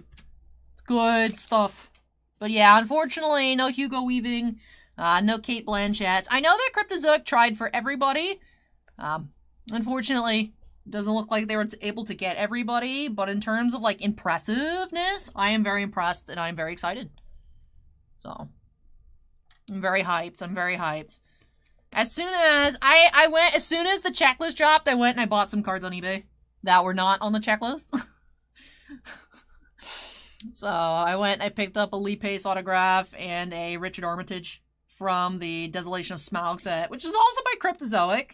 It's good stuff. But yeah, unfortunately, no Hugo Weaving, no Kate Blanchett. I know that Cryptozoic tried for everybody. Unfortunately, doesn't look like they were able to get everybody. But in terms of like impressiveness, I am very impressed and I'm very excited. So, I'm very hyped. I'm very hyped. As soon as as soon as the checklist dropped, I went and I bought some cards on eBay that were not on the checklist. So I picked up a Lee Pace autograph and a Richard Armitage from the Desolation of Smaug set, which is also by Cryptozoic,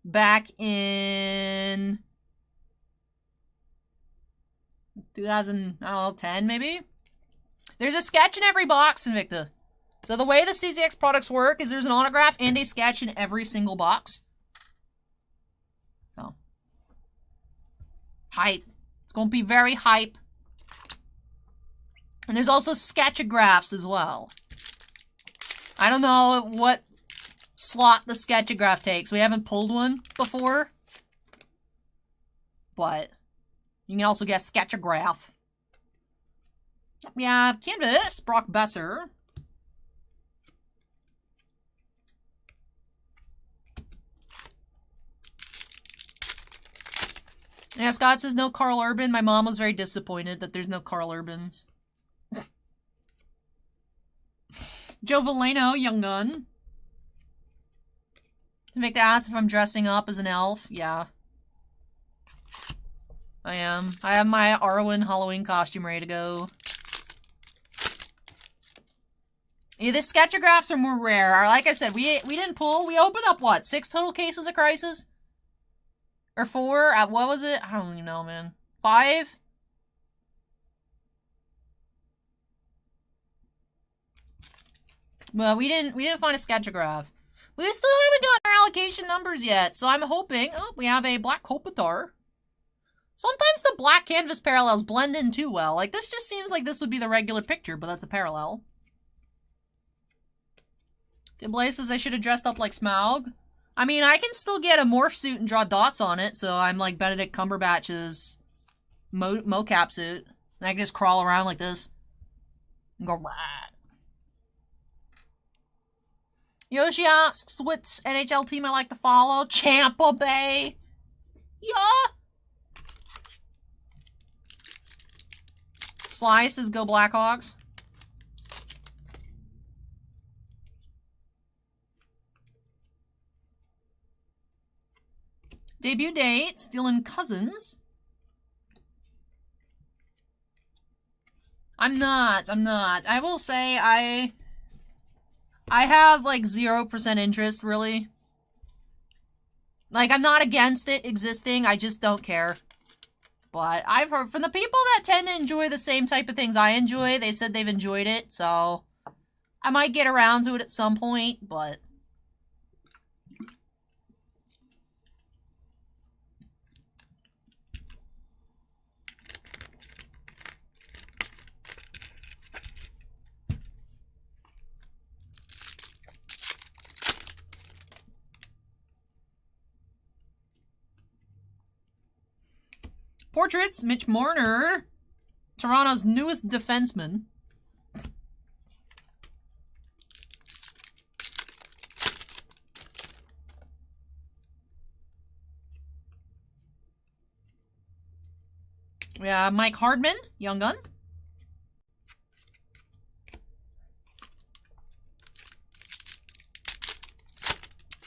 back in 2010 maybe? There's a sketch in every box, Invicta. So the way the CZX products work is there's an autograph and a sketch in every single box. So. Hype. It's going to be very hype. And there's also sketchographs as well. I don't know what slot the sketchograph takes. We haven't pulled one before. But you can also get sketchograph. We have Canvas, Brock Besser. Yeah, Scott says no Carl Urban. My mom was very disappointed that there's no Carl Urbans. Joe Valeno, Young Gun. Victor asked if I'm dressing up as an elf. Yeah. I am. I have my Arwen Halloween costume ready to go. Yeah, the sketchographs are more rare. Like I said, we didn't pull. We opened up, what, 6 total cases of Crisis? Or 4? What was it? I don't even know, man. 5? Well, we didn't find a sketchograph. We still haven't gotten our allocation numbers yet, so I'm hoping... Oh, we have a Black Kopitar. Sometimes the black canvas parallels blend in too well. Like, this just seems like this would be the regular picture, but that's a parallel. Diblaze says I should have dressed up like Smaug. I mean, I can still get a morph suit and draw dots on it, so I'm like Benedict Cumberbatch's mocap suit. And I can just crawl around like this. And go, rah. Yoshi asks, which NHL team I like to follow? Champa Bay. Yeah. Sly says go Blackhawks. Debut date, Dylan Cousins. I'm not. I will say I have like 0% interest, really. Like, I'm not against it existing, I just don't care. But I've heard from the people that tend to enjoy the same type of things I enjoy, they said they've enjoyed it, so I might get around to it at some point, but... Portraits, Mitch Marner, Toronto's newest defenseman. Yeah, Mike Hardman, Young Gun.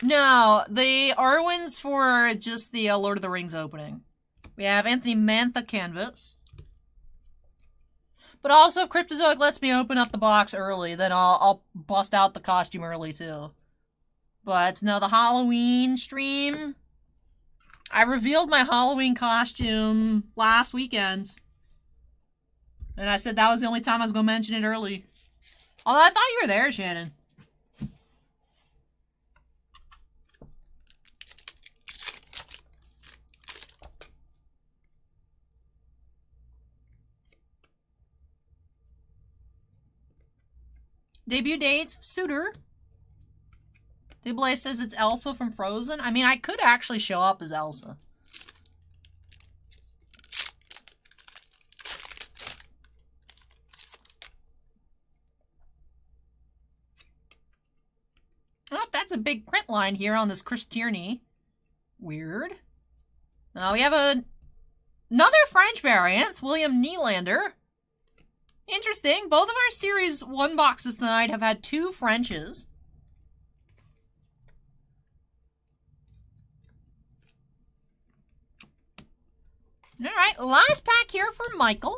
No, the Arwen's for just the Lord of the Rings opening. We have Anthony Mantha Canvas. But also, if Cryptozoic lets me open up the box early, then I'll bust out the costume early, too. But, no, the Halloween stream... I revealed my Halloween costume last weekend. And I said that was the only time I was going to mention it early. Although I thought you were there, Shannon. Debut dates, Suitor. Diblaze says it's Elsa from Frozen. I mean, I could actually show up as Elsa. Oh, that's a big print line here on this Chris Tierney. Weird. Now we have another French variant, William Nylander. Interesting. Both of our Series 1 boxes tonight have had 2 Frenches. Alright, last pack here for Michael.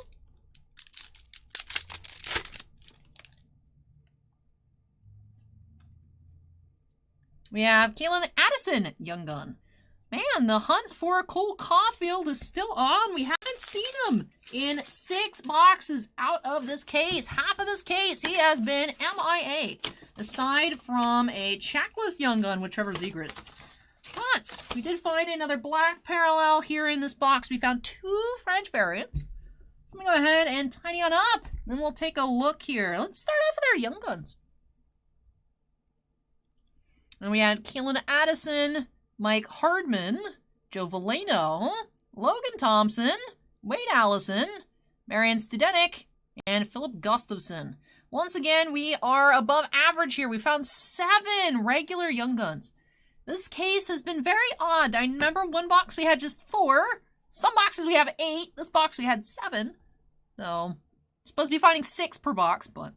We have Kaylin Addison, Young Gun. Man, the hunt for Cole Caulfield is still on. We haven't seen him in 6 boxes out of this case. Half of this case, he has been MIA. Aside from a checklist Young Gun with Trevor Zegras. But we did find another black parallel here in this box. We found 2 French variants. So I'm going to go ahead and tidy on up. Then we'll take a look here. Let's start off with our Young Guns. And we had Kaylin Addison, Mike Hardman, Joe Valeno, Logan Thompson, Wade Allison, Marian Studenik, and Philip Gustafson. Once again, we are above average here. We found 7 regular Young Guns. This case has been very odd. I remember one box we had just 4. Some boxes we have 8. This box we had 7. So, supposed to be finding 6 per box, but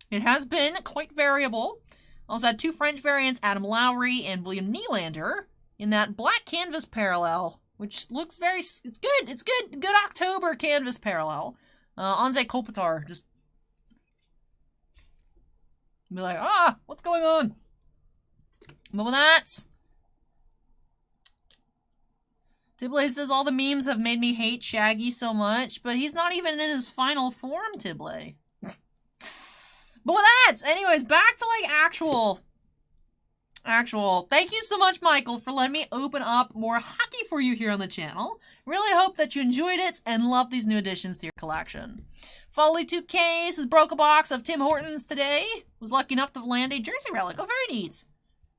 it has been quite variable. Also had 2 French variants, Adam Lowry and William Nylander, in that black canvas parallel, which looks very, it's good. It's good. Good October canvas parallel. Anze Kopitar, just be like, what's going on? But with that, Tibley says all the memes have made me hate Shaggy so much, but he's not even in his final form, Tibley. But with that, anyways, back to like actual. Thank you so much, Michael, for letting me open up more hockey for you here on the channel. Really hope that you enjoyed it and love these new additions to your collection. Foley 2K says broke a box of Tim Hortons today. Was lucky enough to land a jersey relic. Oh, very neat.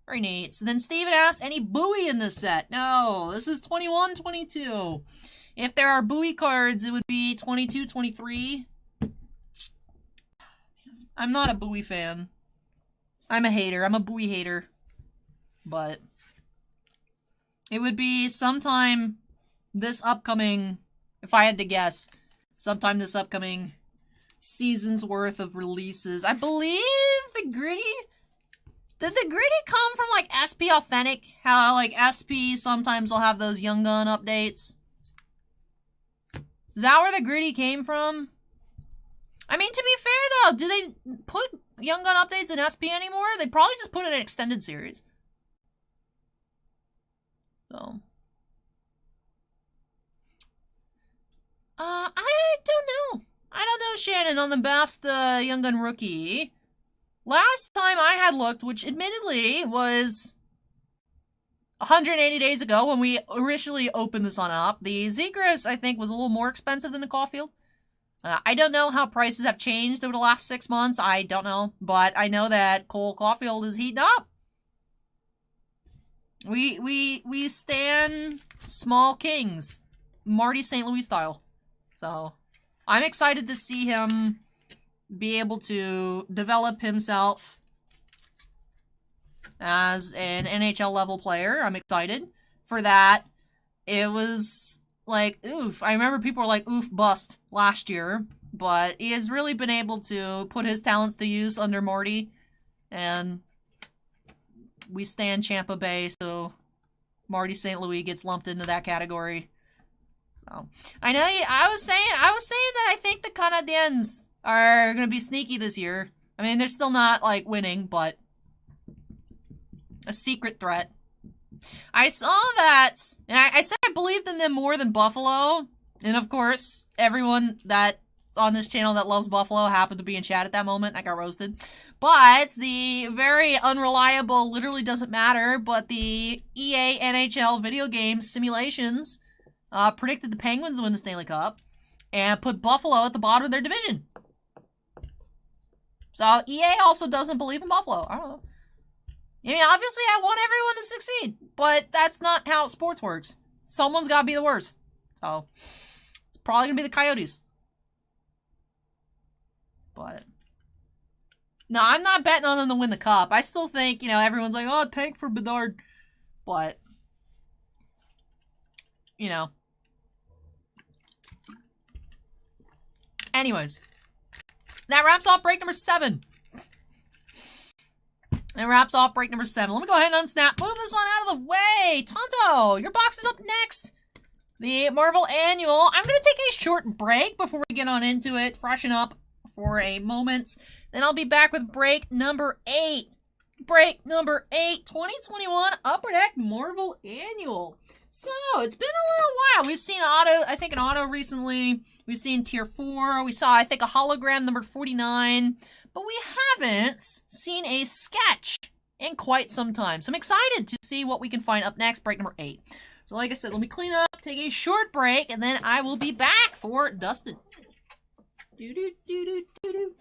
Very neat. So then Steven asked, any Bowie in this set? No, this is 21, 22. If there are Bowie cards, it would be 22, 23. I'm not a Bowie fan. I'm a hater. I'm a Bowie hater. But it would be sometime this upcoming, if I had to guess, sometime this upcoming season's worth of releases. I believe the Gritty... Did the Gritty come from, like, SP Authentic? How, like, SP sometimes will have those Young Gun updates? Is that where the Gritty came from? I mean, to be fair, though, do they put Young Gun updates in SP anymore? They probably just put it in an extended series. So. I don't know. I don't know, Shannon, on the best Young Gun rookie. Last time I had looked, which admittedly was 180 days ago when we originally opened this on up, the Zegras, I think, was a little more expensive than the Caulfield. I don't know how prices have changed over the last 6 months. I don't know. But I know that Cole Caulfield is heating up. We stand small kings. Marty St. Louis style. So, I'm excited to see him be able to develop himself as an NHL level player. I'm excited for that. It was like, oof. I remember people were like, oof, bust last year. But he has really been able to put his talents to use under Marty. And we stand Champa Bay, so Marty St. Louis gets lumped into that category. So I know I was saying that I think the Canadiens are gonna be sneaky this year. I mean, they're still not like winning, but a secret threat. I saw that, and I said I believed in them more than Buffalo, and of course, everyone that's on this channel that loves Buffalo happened to be in chat at that moment. I got roasted. But the very unreliable, literally doesn't matter, but the EA NHL video game simulations predicted the Penguins win the Stanley Cup and put Buffalo at the bottom of their division. So EA also doesn't believe in Buffalo. I don't know. I mean, obviously I want everyone to succeed, but that's not how sports works. Someone's got to be the worst. So it's probably going to be the Coyotes. But no, I'm not betting on them to win the cup. I still think, you know, everyone's like, oh, tank for Bedard. But, you know. Anyways, that wraps off break number 7. That wraps off break number 7. Let me go ahead and unsnap. Move this on out of the way. Tonto, your box is up next. The Marvel Annual. I'm going to take a short break before we get on into it. Freshen up for a moment. Then I'll be back with break number 8. break number 8, 2021 Upper Deck Marvel Annual. So, it's been a little while. We've seen I think an auto recently. We've seen Tier 4. We saw, I think, a hologram number 49. But we haven't seen a sketch in quite some time. So I'm excited to see what we can find up next, break number 8. So like I said, let me clean up, take a short break, and then I will be back for Dustin. Do-do-do-do-do-do.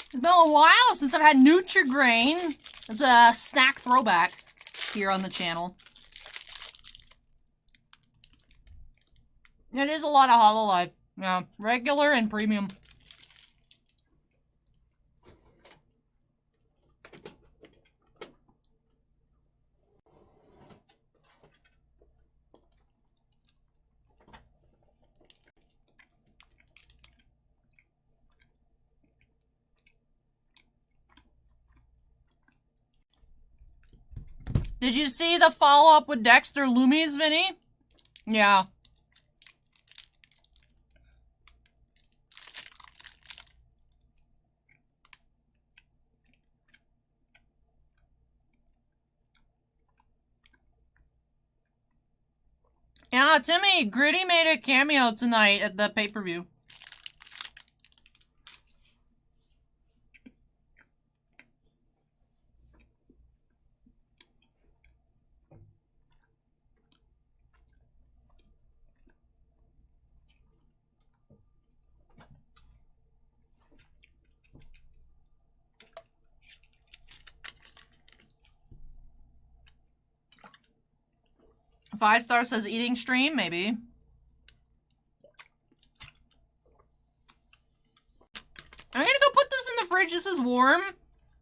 It's been a while since I've had Nutri-Grain. It's a snack throwback here on the channel. It is a lot of Hololive. Yeah, regular and premium. Did you see the follow-up with Dexter Loomies, Vinny? Yeah. Yeah, Timmy, Gritty made a cameo tonight at the pay-per-view. Five Star says eating stream, maybe. I'm gonna go put this in the fridge. This is warm.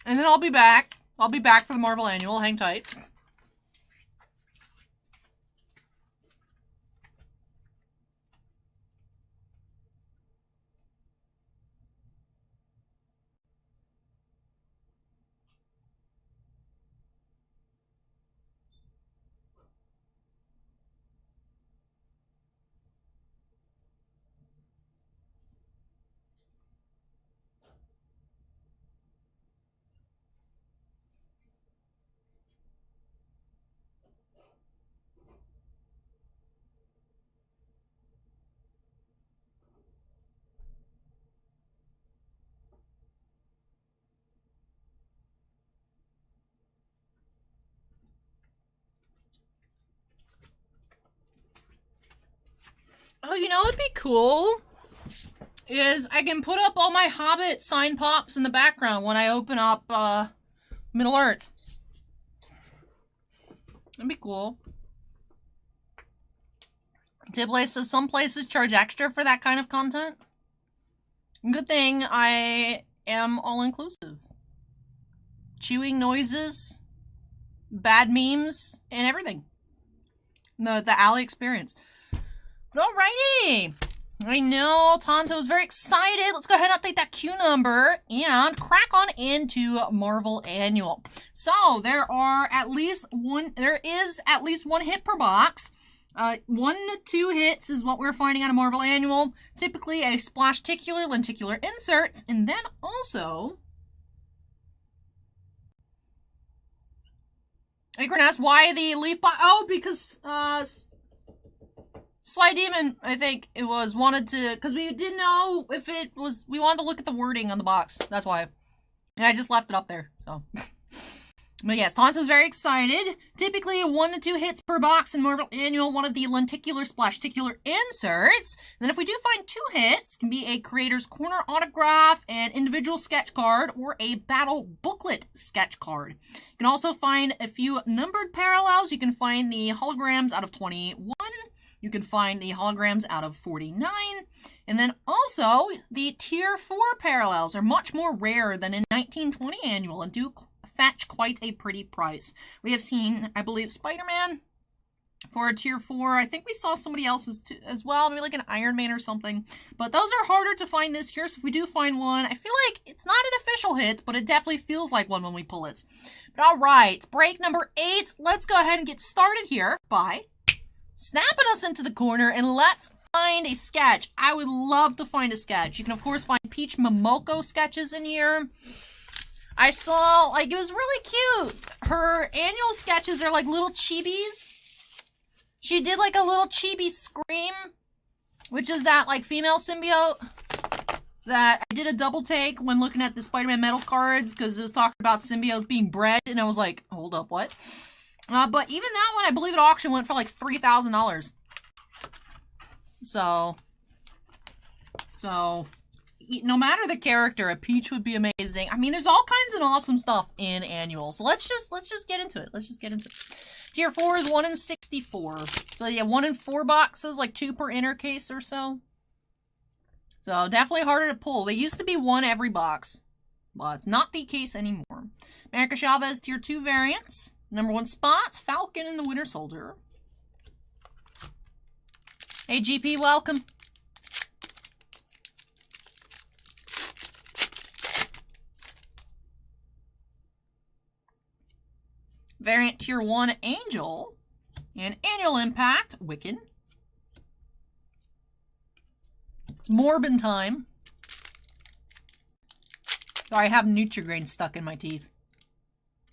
And then I'll be back. I'll be back for the Marvel Annual. Hang tight. Oh, you know what'd be cool? Is I can put up all my Hobbit sign pops in the background when I open up, Middle-earth. That'd be cool. Tiblay says some places charge extra for that kind of content. Good thing I am all-inclusive. Chewing noises, bad memes, and everything. The alley experience. But alrighty. I know Tonto is very excited. Let's go ahead and update that queue number and crack on into Marvel Annual. So there is at least one hit per box. 1 to 2 hits is what we're finding out of Marvel Annual. Typically a splash-ticular, lenticular inserts, and then also Akron asked why the leaf box. Oh, because Sly Demon, I think it was, wanted to, because we didn't know if it was, we wanted to look at the wording on the box. That's why. And I just left it up there, so. But yes, Tonto's very excited. Typically 1 to 2 hits per box in Marvel Annual, one of the lenticular splash-ticular inserts. And then if we do find 2 hits, it can be a creator's corner autograph, an individual sketch card, or a battle booklet sketch card. You can also find a few numbered parallels. You can find the holograms out of 21. You can find the holograms out of 49. And then also, the Tier 4 parallels are much more rare than in 1920 Annual and do fetch quite a pretty price. We have seen, I believe, Spider-Man for a Tier 4. I think we saw somebody else's too, as well, maybe like an Iron Man or something. But those are harder to find this year, so if we do find one, I feel like it's not an official hit, but it definitely feels like one when we pull it. But alright, break number 8. Let's go ahead and get started here by snapping us into the corner, and let's find a sketch. I would love to find a sketch. You can, of course, find Peach Momoko sketches in here. I saw, like, it was really cute. Her annual sketches are like little chibis. She did, like, a little chibi Scream, which is that, like, female symbiote that I did a double take when looking at the Spider-Man metal cards, because it was talking about symbiotes being bred, and I was like, hold up, what? But even that one, I believe at auction went for like $3,000. So, no matter the character, a peach would be amazing. I mean, there's all kinds of awesome stuff in annual. So let's just get into it. Let's just get into it. Tier 4 is 1 in 64. So yeah, 1 in 4 boxes, like 2 per inner case or so. So definitely harder to pull. They used to be 1 every box, but it's not the case anymore. America Chavez Tier 2 variants. Number 1 spots, Falcon and the Winter Soldier. Hey GP, welcome. Variant Tier 1 Angel. And Annual Impact, Wiccan. It's Morbin time. Sorry, I have Nutrigrain stuck in my teeth.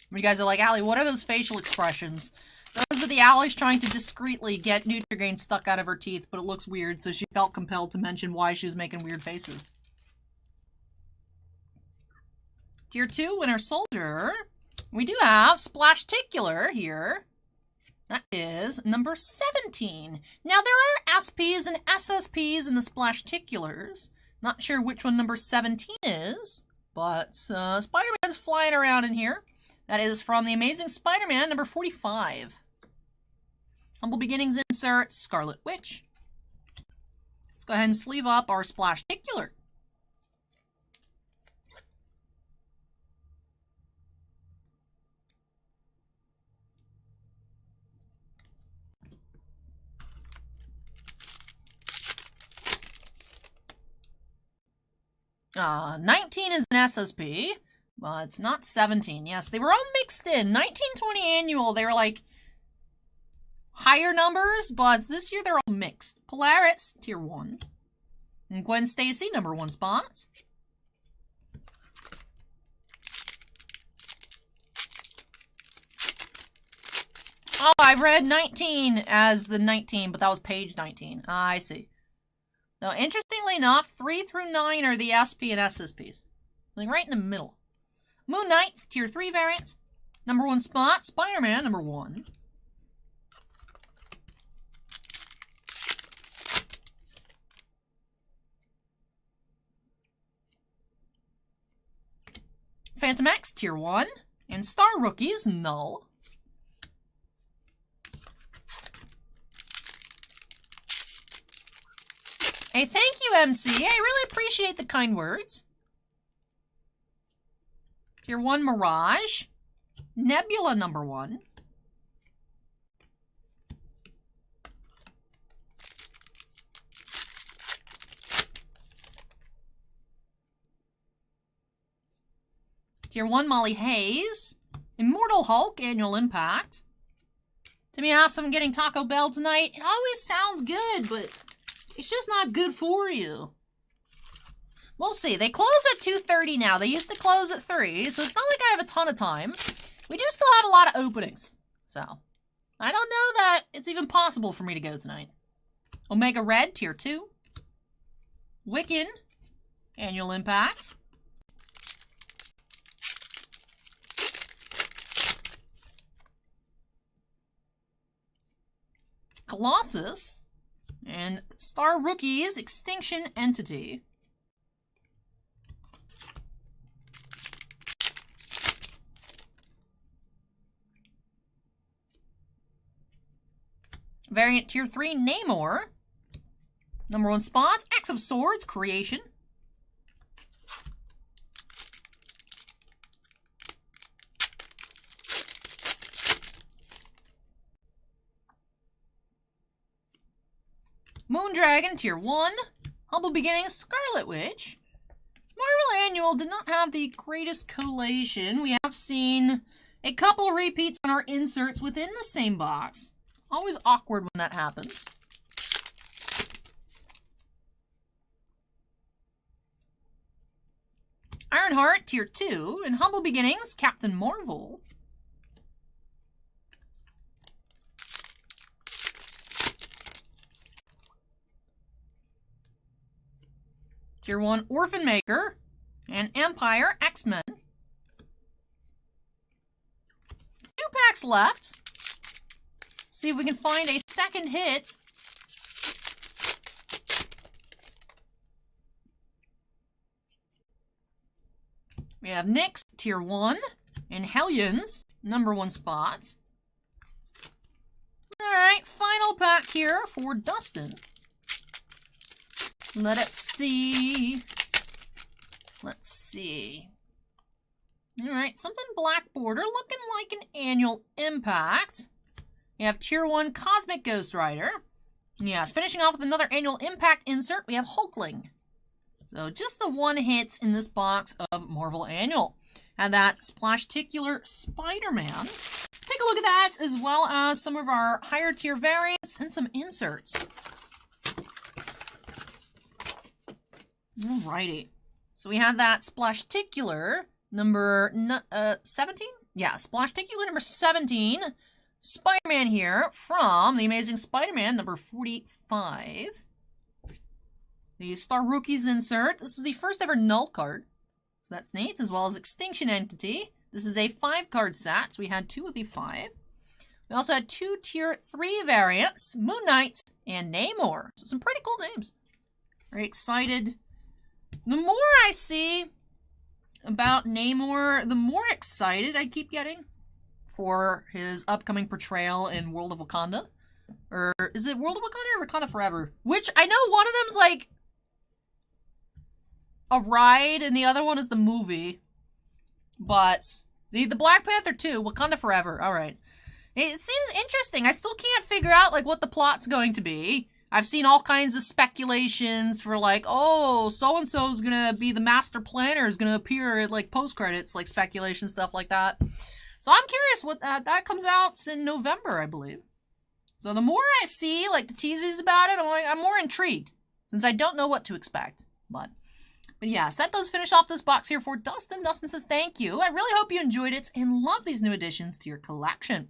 You guys are like, Allie, what are those facial expressions? Those are the Allie's trying to discreetly get Nutrigrain stuck out of her teeth, but it looks weird, so she felt compelled to mention why she was making weird faces. Tier 2 Winter Soldier. We do have Splashticular here. That is number 17. Now, there are SPs and SSPs in the Splashticulars. Not sure which one number 17 is, but Spider-Man's flying around in here. That is from The Amazing Spider-Man, number 45. Humble Beginnings insert, Scarlet Witch. Let's go ahead and sleeve up our Splashticular. Uh, 19 is an SSP. Well, it's not 17. Yes, they were all mixed in. 1920 annual, they were like higher numbers, but this year they're all mixed. Polaris, Tier 1. And Gwen Stacy, number 1 spots. Oh, I read 19 as the 19, but that was page 19. Ah, I see. Now, interestingly enough, 3 through 9 are the SP and SSPs. Like right in the middle. Moon Knight, Tier 3 variants. Number 1 spot, Spider-Man, number 1. Phantom X, Tier 1. And Star Rookies, Null. Hey, thank you, MC. I really appreciate the kind words. Tier 1 Mirage. Nebula number 1. Tier 1 Molly Hayes. Immortal Hulk, Annual Impact. Timmy asks if I'm getting Taco Bell tonight. It always sounds good, but it's just not good for you. We'll see. They close at 2:30 now. They used to close at 3, so it's not like I have a ton of time. We do still have a lot of openings. So, I don't know that it's even possible for me to go tonight. Omega Red, Tier 2. Wiccan, Annual Impact. Colossus. And Star Rookies, Extinction Entity. Variant Tier 3, Namor. Number 1 spots, X of Swords, Creation. Moondragon, Tier 1. Humble Beginnings, Scarlet Witch. Marvel Annual did not have the greatest collation. We have seen a couple repeats on our inserts within the same box. Always awkward when that happens. Ironheart, Tier 2. And Humble Beginnings, Captain Marvel. Tier 1 Orphan Maker, and Empire X-Men. 2 packs left. See if we can find a second hit. We have Nyx, Tier 1, and Hellions, #1 spot. Alright, final pack here for Dustin. Let us see. Let's see. Alright, something black border, looking like an annual impact. You have Tier 1 Cosmic Ghost Rider. Yes, finishing off with another annual impact insert, we have Hulkling. So just the one hit in this box of Marvel Annual. And that Splashticular Spider-Man. Take a look at that, as well as some of our higher tier variants and some inserts. Alrighty. So we had that Splashticular number 17? Yeah, Splashticular number 17. Spider-Man here from the Amazing Spider-Man number 45. The Star Rookies insert. This is the first ever null card. So that's neat, as well as Extinction Entity. This is a 5-card set. So we had 2 of the 5. We also had 2 Tier 3 variants, Moon Knight and Namor. So some pretty cool names. Very excited. The more I see about Namor, the more excited I keep getting for his upcoming portrayal in World of Wakanda. Or is it World of Wakanda or Wakanda Forever? Which I know one of them's like a ride and the other one is the movie. But the Black Panther 2, Wakanda Forever. Alright. It seems interesting. I still can't figure out like what the plot's going to be. I've seen all kinds of speculations for like, oh, so-and-so's gonna be the master planner, is gonna appear at like post-credits, like speculation stuff like that. So I'm curious what that comes out in November, I believe. So the more I see like the teasers about it, I'm more intrigued since I don't know what to expect. But yes, that does finish off this box here for Dustin. Dustin says thank you. I really hope you enjoyed it and love these new additions to your collection.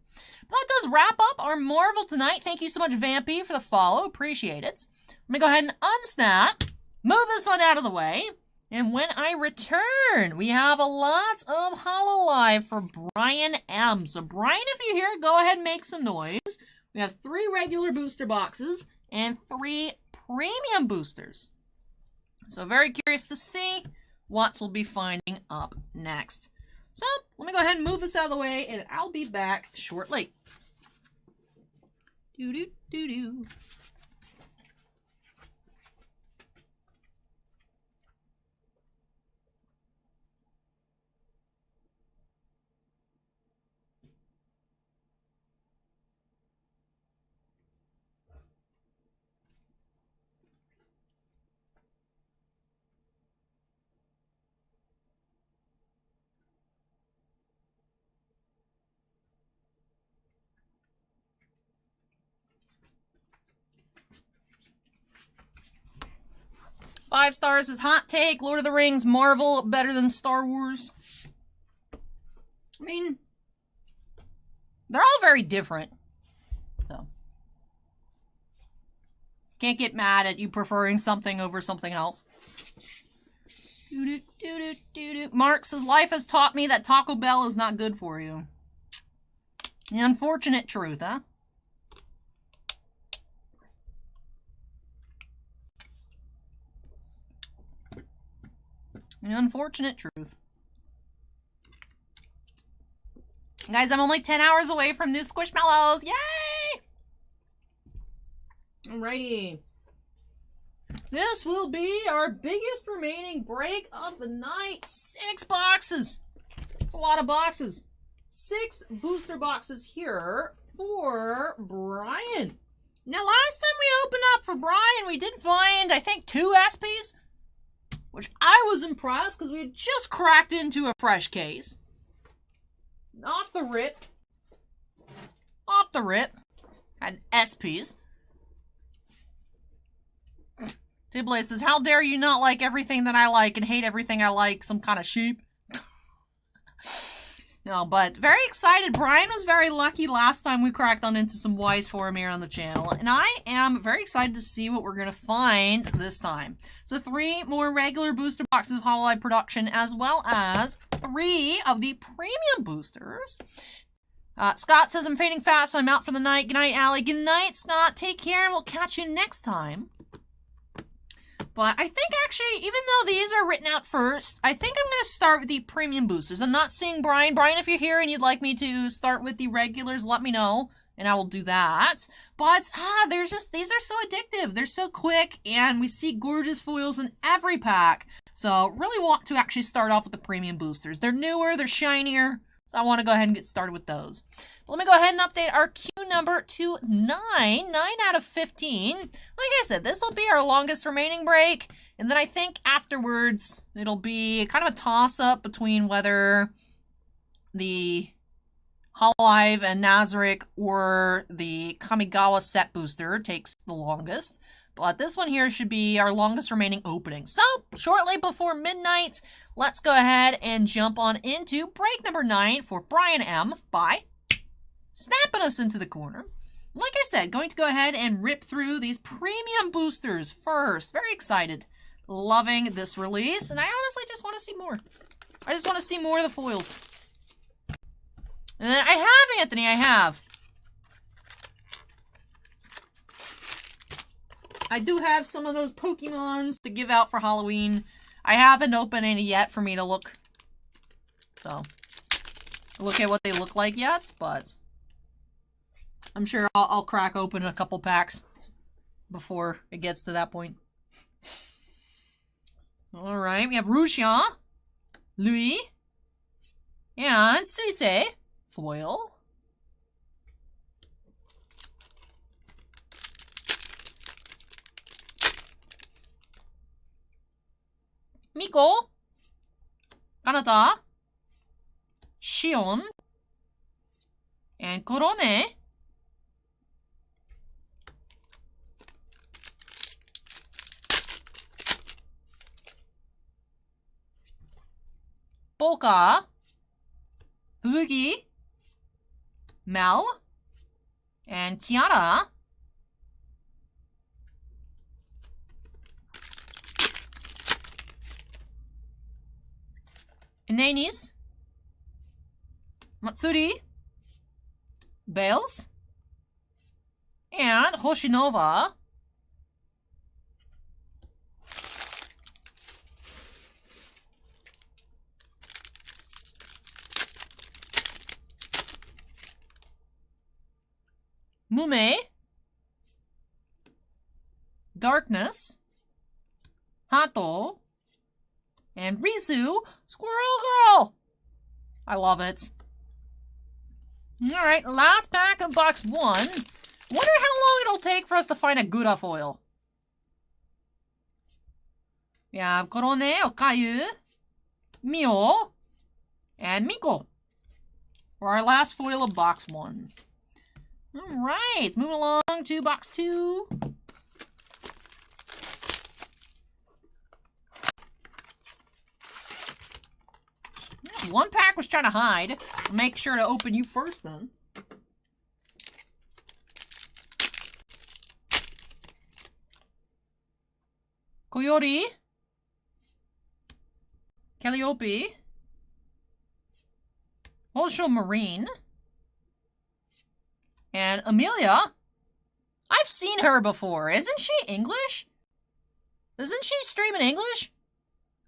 But that does wrap up our Marvel tonight. Thank you so much, Vampy, for the follow. Appreciate it. Let me go ahead and unsnap, move this one out of the way, and when I return, we have a lot of Hololive for Bryon M. So Bryon, if you're here, go ahead and make some noise. We have 3 regular booster boxes and 3 premium boosters. So very curious to see what we'll be finding up next. So let me go ahead and move this out of the way and I'll be back shortly. Doo-doo-doo-doo. 5 stars is hot take. Lord of the Rings, Marvel, better than Star Wars. I mean, they're all very different. So, can't get mad at you preferring something over something else. Mark says, life has taught me that Taco Bell is not good for you. The unfortunate truth, huh? The unfortunate truth. Guys, I'm only 10 hours away from new Squishmallows. Yay! Alrighty. This will be our biggest remaining break of the night. 6 boxes. That's a lot of boxes. 6 booster boxes here for Bryon. Now, last time we opened up for Bryon, we did find, I think, 2 SPs. Which I was impressed because we had just cracked into a fresh case. Off the rip. Had SPs. Dibley says, how dare you not like everything that I like and hate everything I like, some kind of sheep. No, but very excited. Bryon was very lucky last time we cracked on into some Weiss for him here on the channel. And I am very excited to see what we're going to find this time. So 3 more regular booster boxes of Hololive production, as well as 3 of the premium boosters. Scott says, I'm fading fast, so I'm out for the night. Good night, Allie. Good night, Scott. Take care, and we'll catch you next time But I think actually, even though these are written out first, I think I'm going to start with the premium boosters. I'm not seeing Bryon. Bryon, if you're here and you'd like me to start with the regulars, let me know, and I will do that. But, these are so addictive. They're so quick, and we see gorgeous foils in every pack. So, really want to actually start off with the premium boosters. They're newer, they're shinier, so I want to go ahead and get started with those. Let me go ahead and update our queue number to 9. 9 out of 15. Like I said, this will be our longest remaining break. And then I think afterwards, it'll be kind of a toss-up between whether the Hololive and Nazarick or the Kamigawa set booster takes the longest. But this one here should be our longest remaining opening. So, shortly before midnight, let's go ahead and jump on into break number 9 for Bryon M by snapping us into the corner. Like I said, going to go ahead and rip through these premium boosters first. Very excited. Loving this release, and I honestly just want to see more. I just want to see more of the foils. And then I have, Anthony, I have. I do have some of those Pokemons to give out for Halloween. I haven't opened any yet for me to look. So, look at what they look like yet, but I'm sure I'll crack open a couple packs before it gets to that point. Alright, we have Russia, Louis, and Suisei, foil. Miko, Kanata, Shion, and Korone. Polka, Fugi, Mel, and Kiara. Inanis, Matsuri, Bales, and Hoshinova. Mume, Darkness, Hato, and Rizu, Squirrel Girl. I love it. Alright, last pack of box 1. Wonder how long it'll take for us to find a Gura foil. We have Korone, Okayu, Mio, and Miko for our last foil of box 1. Alright, moving along to box 2. One pack was trying to hide. I'll make sure to open you first then. Coyote, Calliope, Hosho Marine, and Amelia. I've seen her before. Isn't she English? Isn't she stream in English?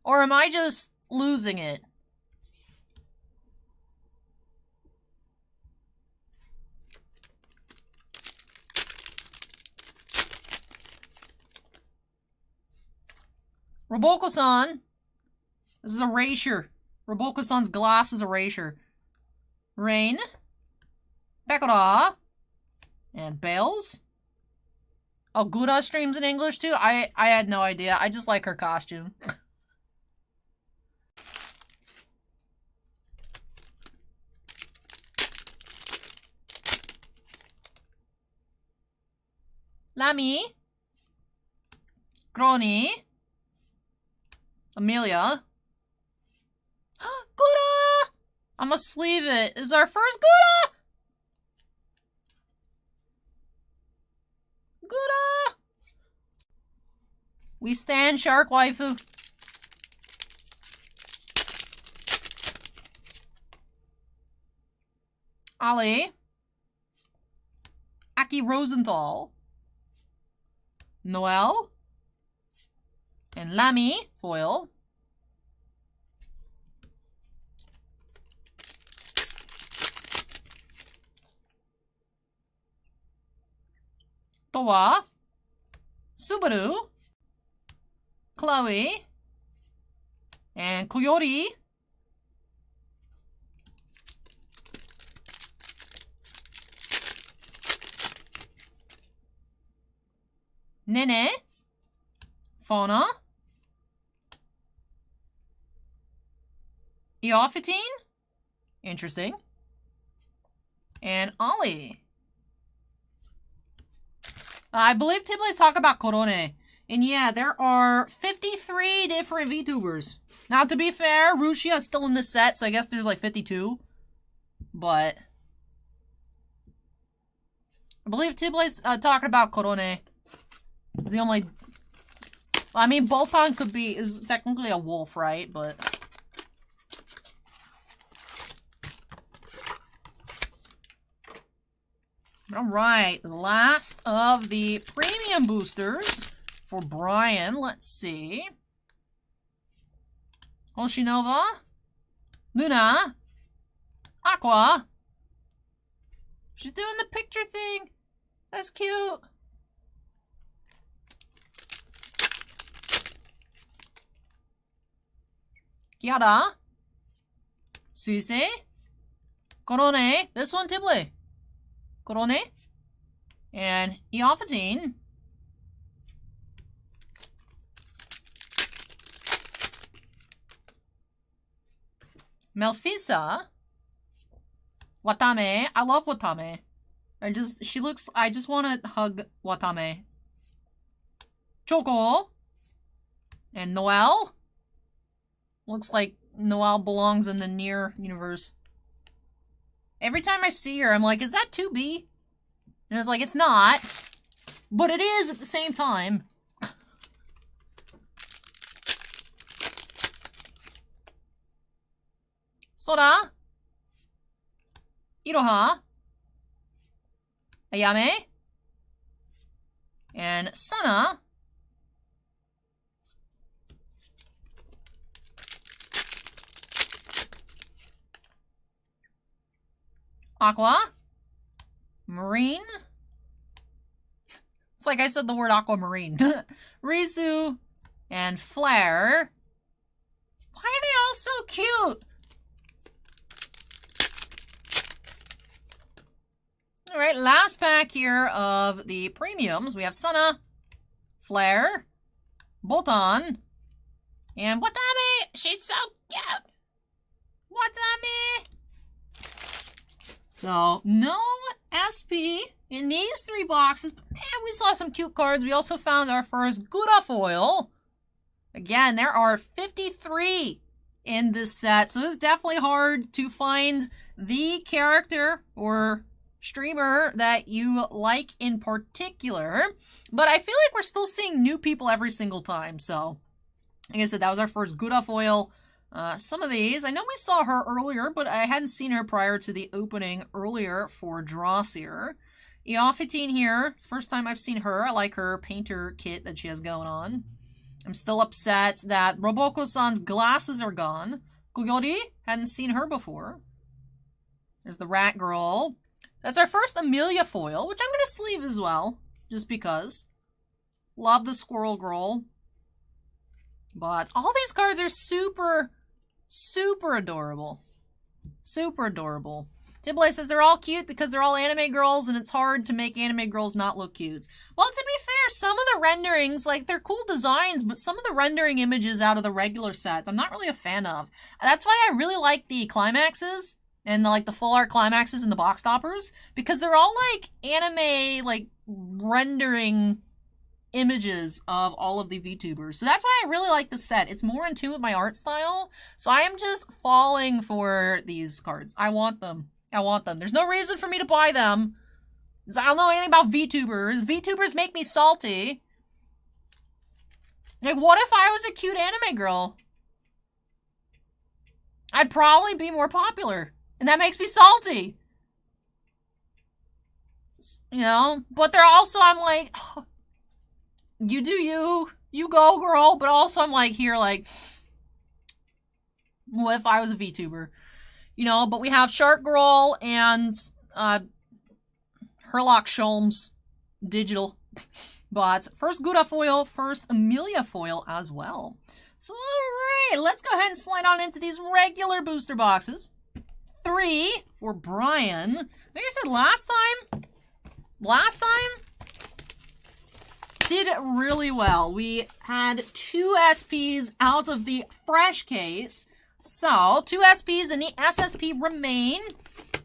Or am I just losing it? Roboko-san. This is Erasure. Roboko-san's glass is Erasure. Rain. Pekora. And Bales. Oh, Gura streams in English too? I had no idea. I just like her costume. Lami. Crony. Amelia. Gura! I must sleeve it. This is our first Gura! Gura! We stand Shark Waifu. Ali. Aki Rosenthal. Noel. And Lamy foil. Towa. Subaru. Chloe. And Coyote. Nene. Fauna. Eophytine. Interesting. And Ollie. I believe Tible's talk about Korone. And yeah, there are 53 different VTubers. Now, to be fair, Rushia is still in this set, so I guess there's like 52. But I believe Tible's talking about Korone. It's the only... I mean, Bolton is technically a wolf, right? But... Alright, last of the premium boosters for Bryon. Let's see. Oshinova. Luna. Aqua. She's doing the picture thing. That's cute. Kiara. Suise. Korone. This one, Tible. Korone. And Eophytine. Melfisa. Watame. I love Watame. I just want to hug Watame. Choco. And Noelle. Looks like Noelle belongs in the near universe. Every time I see her, I'm like, is that 2B? And it's like, it's not. But it is at the same time. Sora. Iroha. Ayame. And Sana. Aqua. Marine. It's like I said the word aquamarine. Rizu. And Flare. Why are they all so cute? Alright, last pack here of the premiums. We have Sana. Flare. Bolton. And Watame. She's so cute. Watame. So, no SP in these 3 boxes, but man, we saw some cute cards. We also found our first Gura foil. Again, there are 53 in this set, so it's definitely hard to find the character or streamer that you like in particular. But I feel like we're still seeing new people every single time, so like I said, that was our first Gura foil. Some of these, I know we saw her earlier, but I hadn't seen her prior to the opening earlier for Drossier. Eophytine here, it's the first time I've seen her. I like her painter kit that she has going on. I'm still upset that Roboko-san's glasses are gone. Koyori, hadn't seen her before. There's the Rat Girl. That's our first Amelia foil, which I'm going to sleeve as well, just because. Love the Squirrel Girl. But all these cards are super adorable. Super adorable. Tible says they're all cute because they're all anime girls and it's hard to make anime girls not look cute. Well, to be fair, some of the renderings, like, they're cool designs, but some of the rendering images out of the regular sets, I'm not really a fan of. That's why I really like the climaxes and the full art climaxes and the box toppers, because they're all, like, anime, like, rendering images of all of the VTubers. So that's why I really like this set. It's more in tune with my art style. So I am just falling for these cards. I want them. I want them. There's no reason for me to buy them, because I don't know anything about VTubers. VTubers make me salty. Like, what if I was a cute anime girl? I'd probably be more popular. And that makes me salty. You know? But they're also, I'm like, oh, you do you. You go, girl. But also I'm like here like, what if I was a VTuber? You know, but we have Shark Girl and Herlock Sholmes digital bots. First Gouda foil, first Amelia foil as well. So alright, let's go ahead and slide on into these regular booster boxes. 3 for Bryon. Like I said last time did really well. We had 2 SPs out of the fresh case. So, 2 SPs and the SSP remain.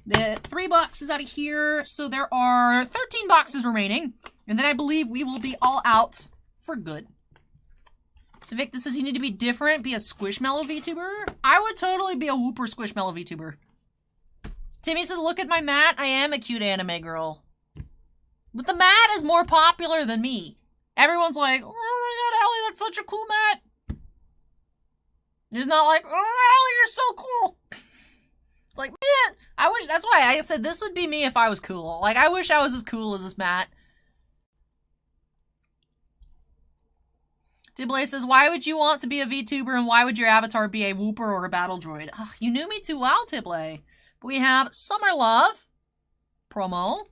The 3 boxes out of here. So there are 13 boxes remaining. And then I believe we will be all out for good. So Victor says you need to be different, be a Squishmallow VTuber. I would totally be a Whooper Squishmallow VTuber. Timmy says, look at my mat. I am a cute anime girl. But the mat is more popular than me. Everyone's like, oh my god, Allie, that's such a cool mat. There's not like, oh, Allie, you're so cool. It's like, man, I wish, that's why I said this would be me if I was cool. Like, I wish I was as cool as this mat. Diblay says, why would you want to be a VTuber and why would your avatar be a Whooper or a Battle Droid? Ugh, you knew me too well, Diblay. We have Summer Love promo.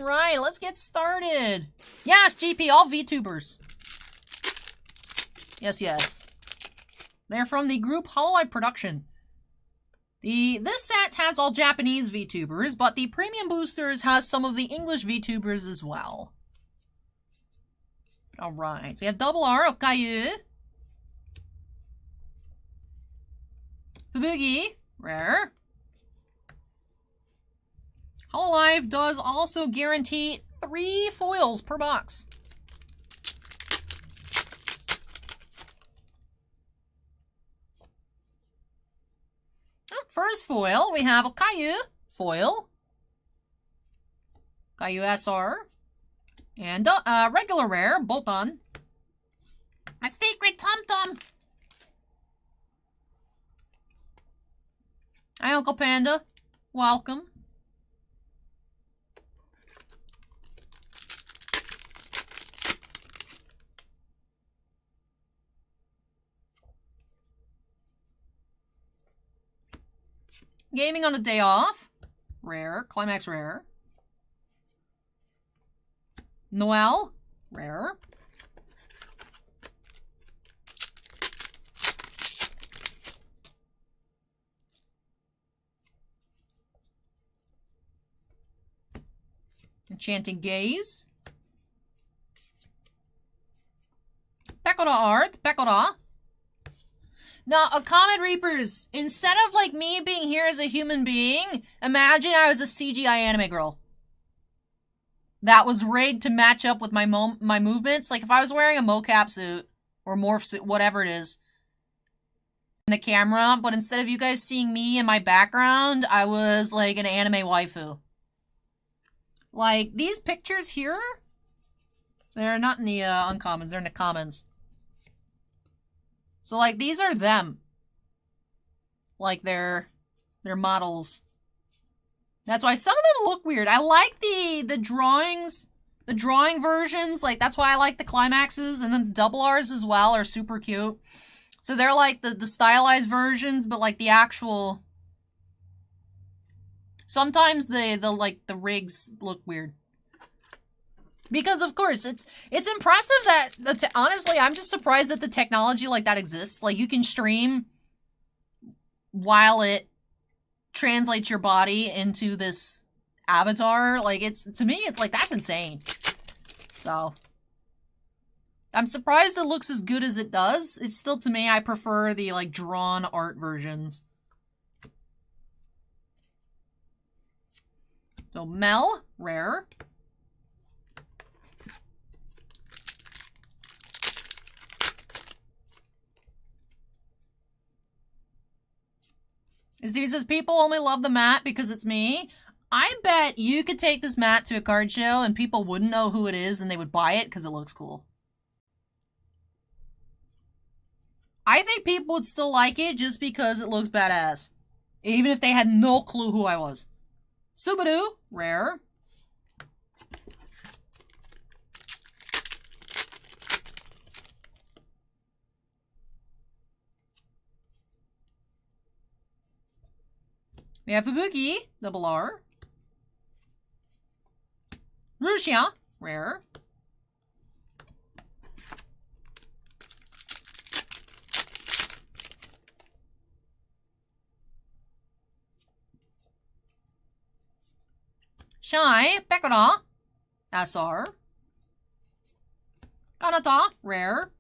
Alright, let's get started. Yes, GP, all VTubers. Yes, yes. They're from the group Hololive production. This set has all Japanese VTubers, but the premium boosters has some of the English VTubers as well. Alright, so we have Double R, Okayu. Fubugi, rare. Hololive does also guarantee 3 foils per box. First foil, we have Okayu foil. Okayu SR. And regular rare, Bolton. A secret Tum-Tum. Hi, Uncle Panda. Welcome. Gaming on a day off. Rare. Climax rare. Noel. Rare. Enchanting Gaze. Pekora Art. Pekora. Now, Comet Reapers, instead of like me being here as a human being, imagine I was a CGI anime girl. That was rigged to match up with my movements. Like if I was wearing a mocap suit or morph suit, whatever it is, in the camera, but instead of you guys seeing me in my background, I was like an anime waifu. Like these pictures here, they're not in the uncommons, they're in the commons. So like these are them. Like they're models. That's why some of them look weird. I like the drawings, the drawing versions. Like, that's why I like the climaxes. And then double R's as well are super cute. So they're like the stylized versions, but like the actual... Sometimes the rigs look weird. Because, of course, it's impressive that... honestly, I'm just surprised that the technology like that exists. Like, you can stream while it translates your body into this avatar. Like, to me, it's like, that's insane. So, I'm surprised it looks as good as it does. It's still, to me, I prefer the, like, drawn art versions. So, Mel, rare. He says, people only love the mat because it's me. I bet you could take this mat to a card show and people wouldn't know who it is and they would buy it because it looks cool. I think people would still like it just because it looks badass. Even if they had no clue who I was. Subaru, rare. We have Fubuki, double R. Ruxia, rare. Shai, Pekora, SR. Kanata, rare.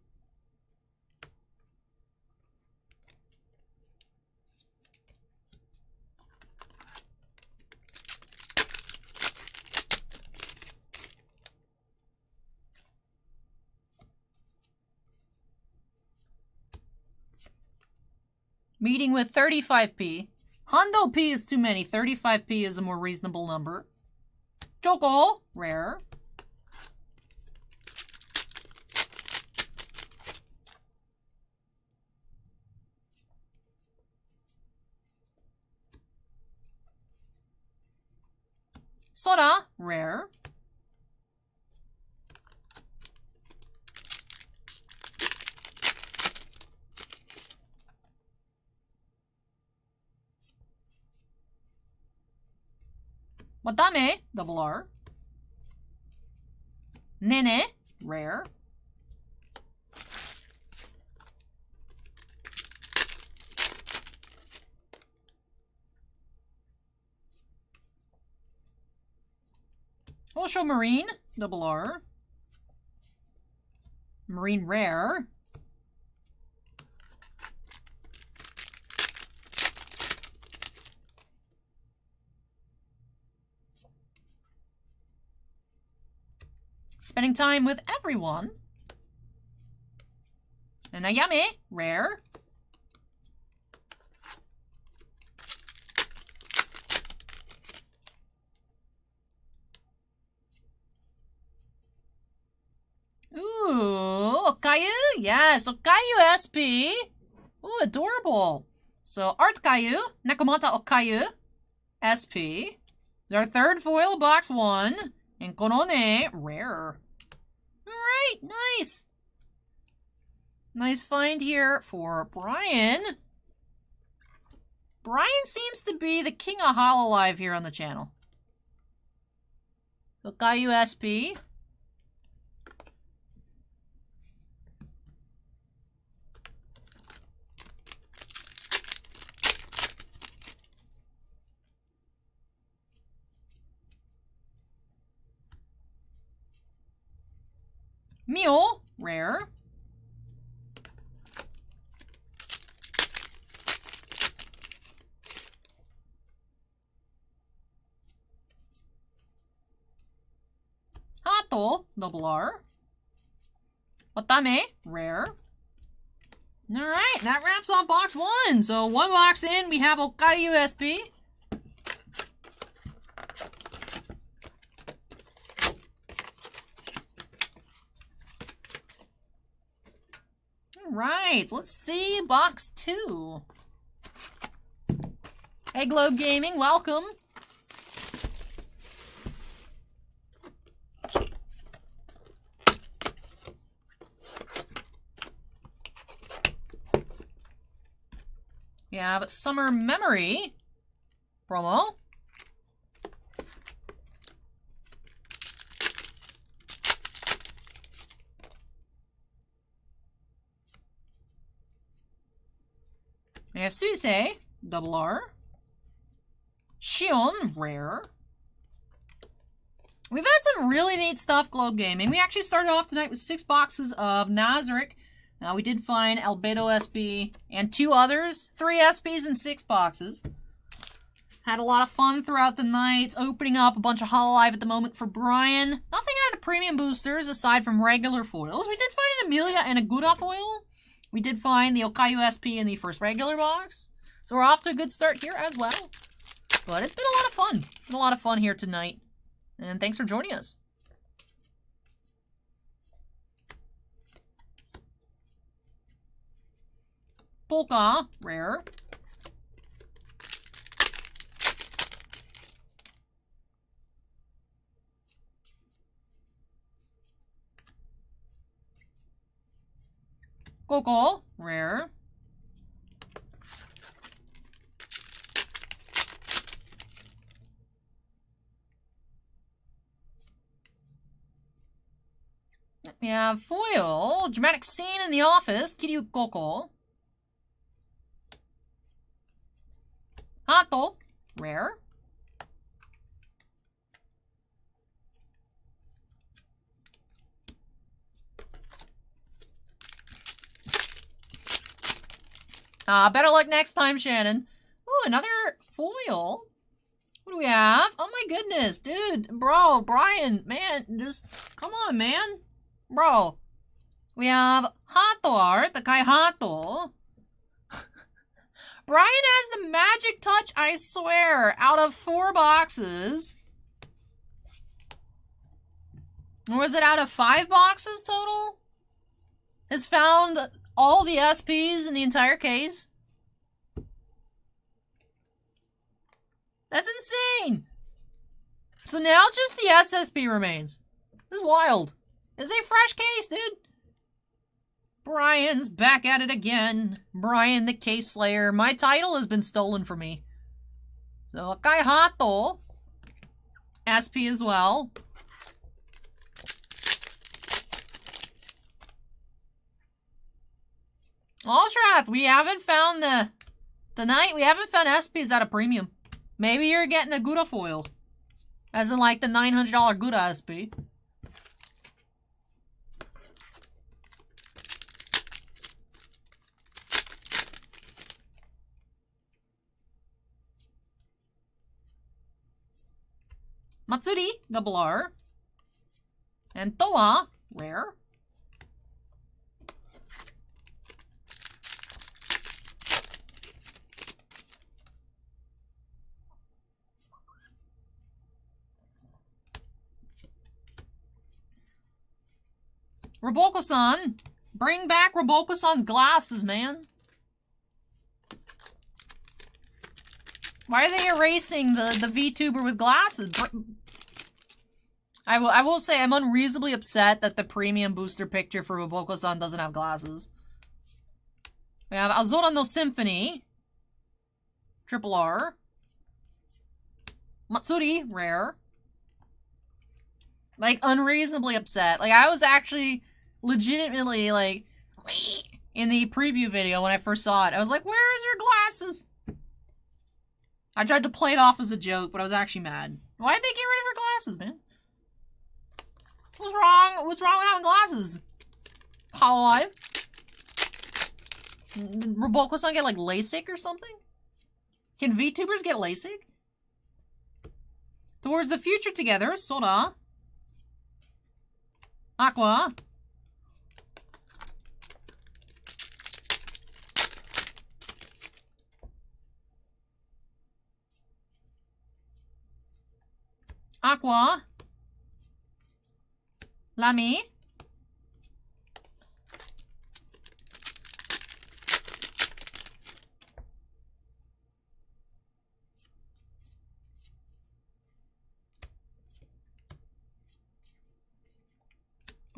Meeting with 35p. Hondo P is too many. 35p is a more reasonable number. Joko, rare. Soda, rare. Watame, double R. Nene, rare. Osho Marine, double R. Marine rare. Spending time with everyone. And Ayame, rare. Ooh, Okayu? Yes, Okayu SP. Ooh, adorable. So, Art Kayu, Nakamata Okayu, SP. Our third foil box 1. And Konone, rare. Alright, nice. Nice find here for Bryon. Bryon seems to be the king of Hololive here on the channel. So, Kayu SP. Mule, rare. Hato, double R. Watame, rare. Alright, that wraps off box 1. So 1 box in, we have Okayu SP. Right, let's see box 2. Hey Globe Gaming, welcome. We have Summer Memory promo. We have Suisei, double R. Shion, rare. We've had some really neat stuff, Globe Gaming. We actually started off tonight with 6 boxes of Nazarick. Now, we did find Albedo SP and 2 others. 3 SPs and 6 boxes. Had a lot of fun throughout the night, opening up a bunch of Hololive at the moment for Bryon. Nothing out of the premium boosters aside from regular foils. We did find an Amelia and a Gura foil. We did find the Okayu SP in the first regular box. So we're off to a good start here as well. But it's been a lot of fun. Been a lot of fun here tonight. And thanks for joining us. Polka, rare. Coco, rare. We have foil. Dramatic scene in the office. Kiryu Koko. Hato. Rare. Better luck next time, Shannon. Ooh, another foil. What do we have? Oh my goodness, dude. Bro, Bryon, man, just come on, man. Bro. We have Hato art, the Kai Hato. Bryon has the magic touch, I swear, out of 4 boxes. Or was it out of 5 boxes total? Has found all the SPs in the entire case. That's insane. So now just the SSP remains. This is wild. It's a fresh case, dude. Bryon's back at it again. Bryon the Case Slayer. My title has been stolen from me. So, Kai Hato. SP as well. Allshrath, we haven't found tonight, we haven't found SPs at a premium. Maybe you're getting a Gouda foil. As in like the $900 Gouda SP. Matsuri, double R. And Toa, rare. Roboko-san. Bring back Roboko-san's glasses, man. Why are they erasing the VTuber with glasses? I will say I'm unreasonably upset that the premium booster picture for Roboko-san doesn't have glasses. We have Azora no Symphony. Triple R. Matsuri, rare. Like, unreasonably upset. Like, I was actually legitimately, like, in the preview video when I first saw it. I was like, where is your glasses? I tried to play it off as a joke, but I was actually mad. Why did they get rid of her glasses, man? What's wrong? What's wrong with having glasses? Hololive? Did Roboko-san get, like, LASIK or something? Can VTubers get LASIK? Towards the future together, Soda. Aqua. Aqua. Lamy.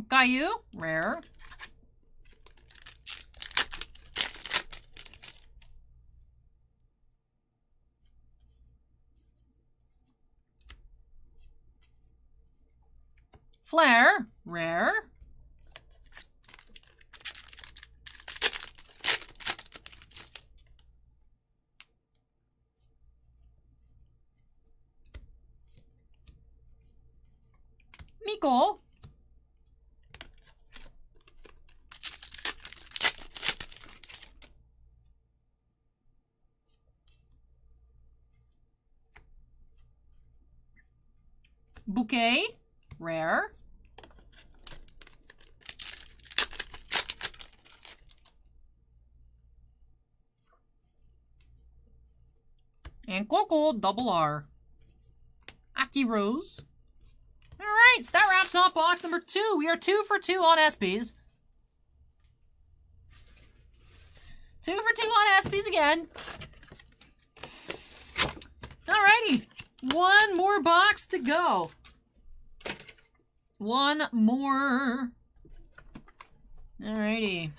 Okayu, rare. Flare, rare. Miko. Bouquet, rare. And Coco, double R. Aki Rose. Alright, so that wraps up box number 2. We are 2 for 2 on SPs. 2 for 2 on SPs again. Alrighty. One more box to go. One more. Alrighty.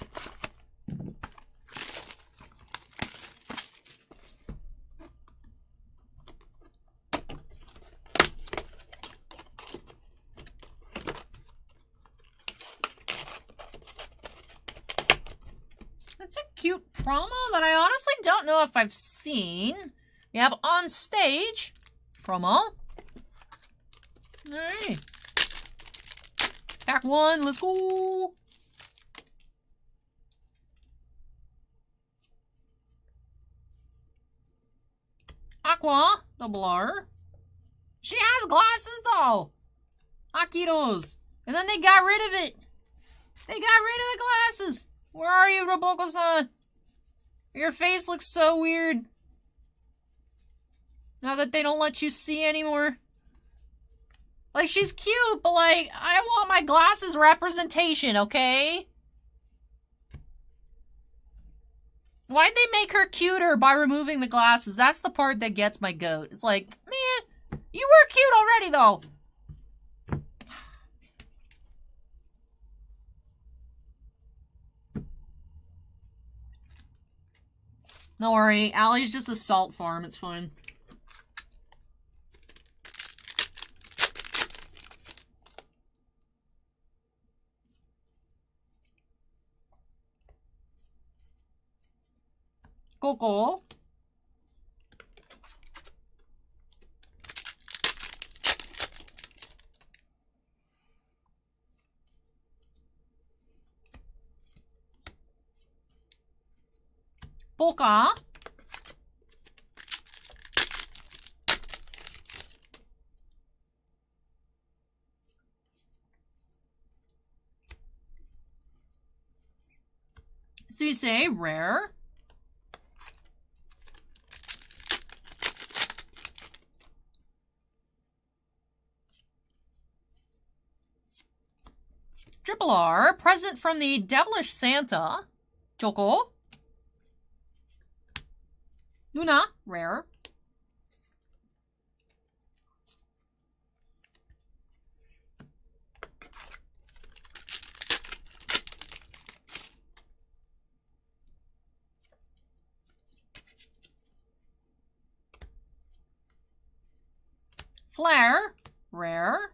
cute promo that I honestly don't know if I've seen. We have On Stage promo. Alright. Pack 1, let's go! Aqua, double R. She has glasses though! Akitos. And then they got rid of it. They got rid of the glasses. Where are you, Roboko-san? Your face looks so weird. Now that they don't let you see anymore. Like, she's cute, but like, I want my glasses representation, okay? Why'd they make her cuter by removing the glasses? That's the part that gets my goat. It's like, man, you were cute already, though. Don't worry, Allie's just a salt farm. It's fine. Coco. Polka. Suisei, rare. Triple R, present from the Devilish Santa. Choco. Luna, rare. Flare, rare.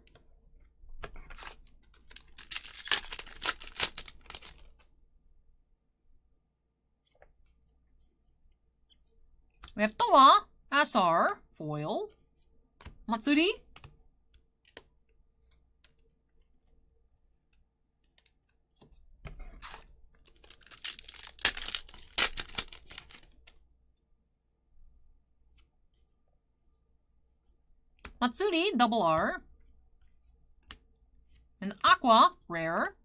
We have Toa, Asar, foil. Matsuri. Matsuri, double R. And Aqua, rare.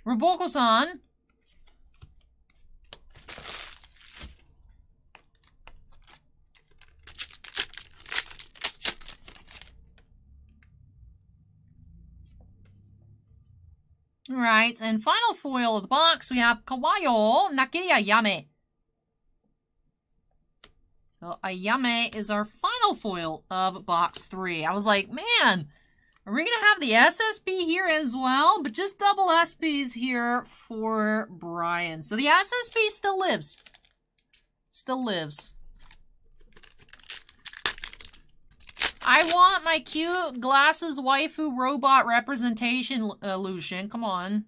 Roboko-san. Alright, and final foil of the box, we have Kawayo Nakiri Ayame. So Ayame is our final foil of box 3. I was like, man, are we gonna have the SSB here as well? But just double SBs here for Bryon. So the SSB still lives. Still lives. I want my cute glasses waifu robot representation, Lucian. Come on.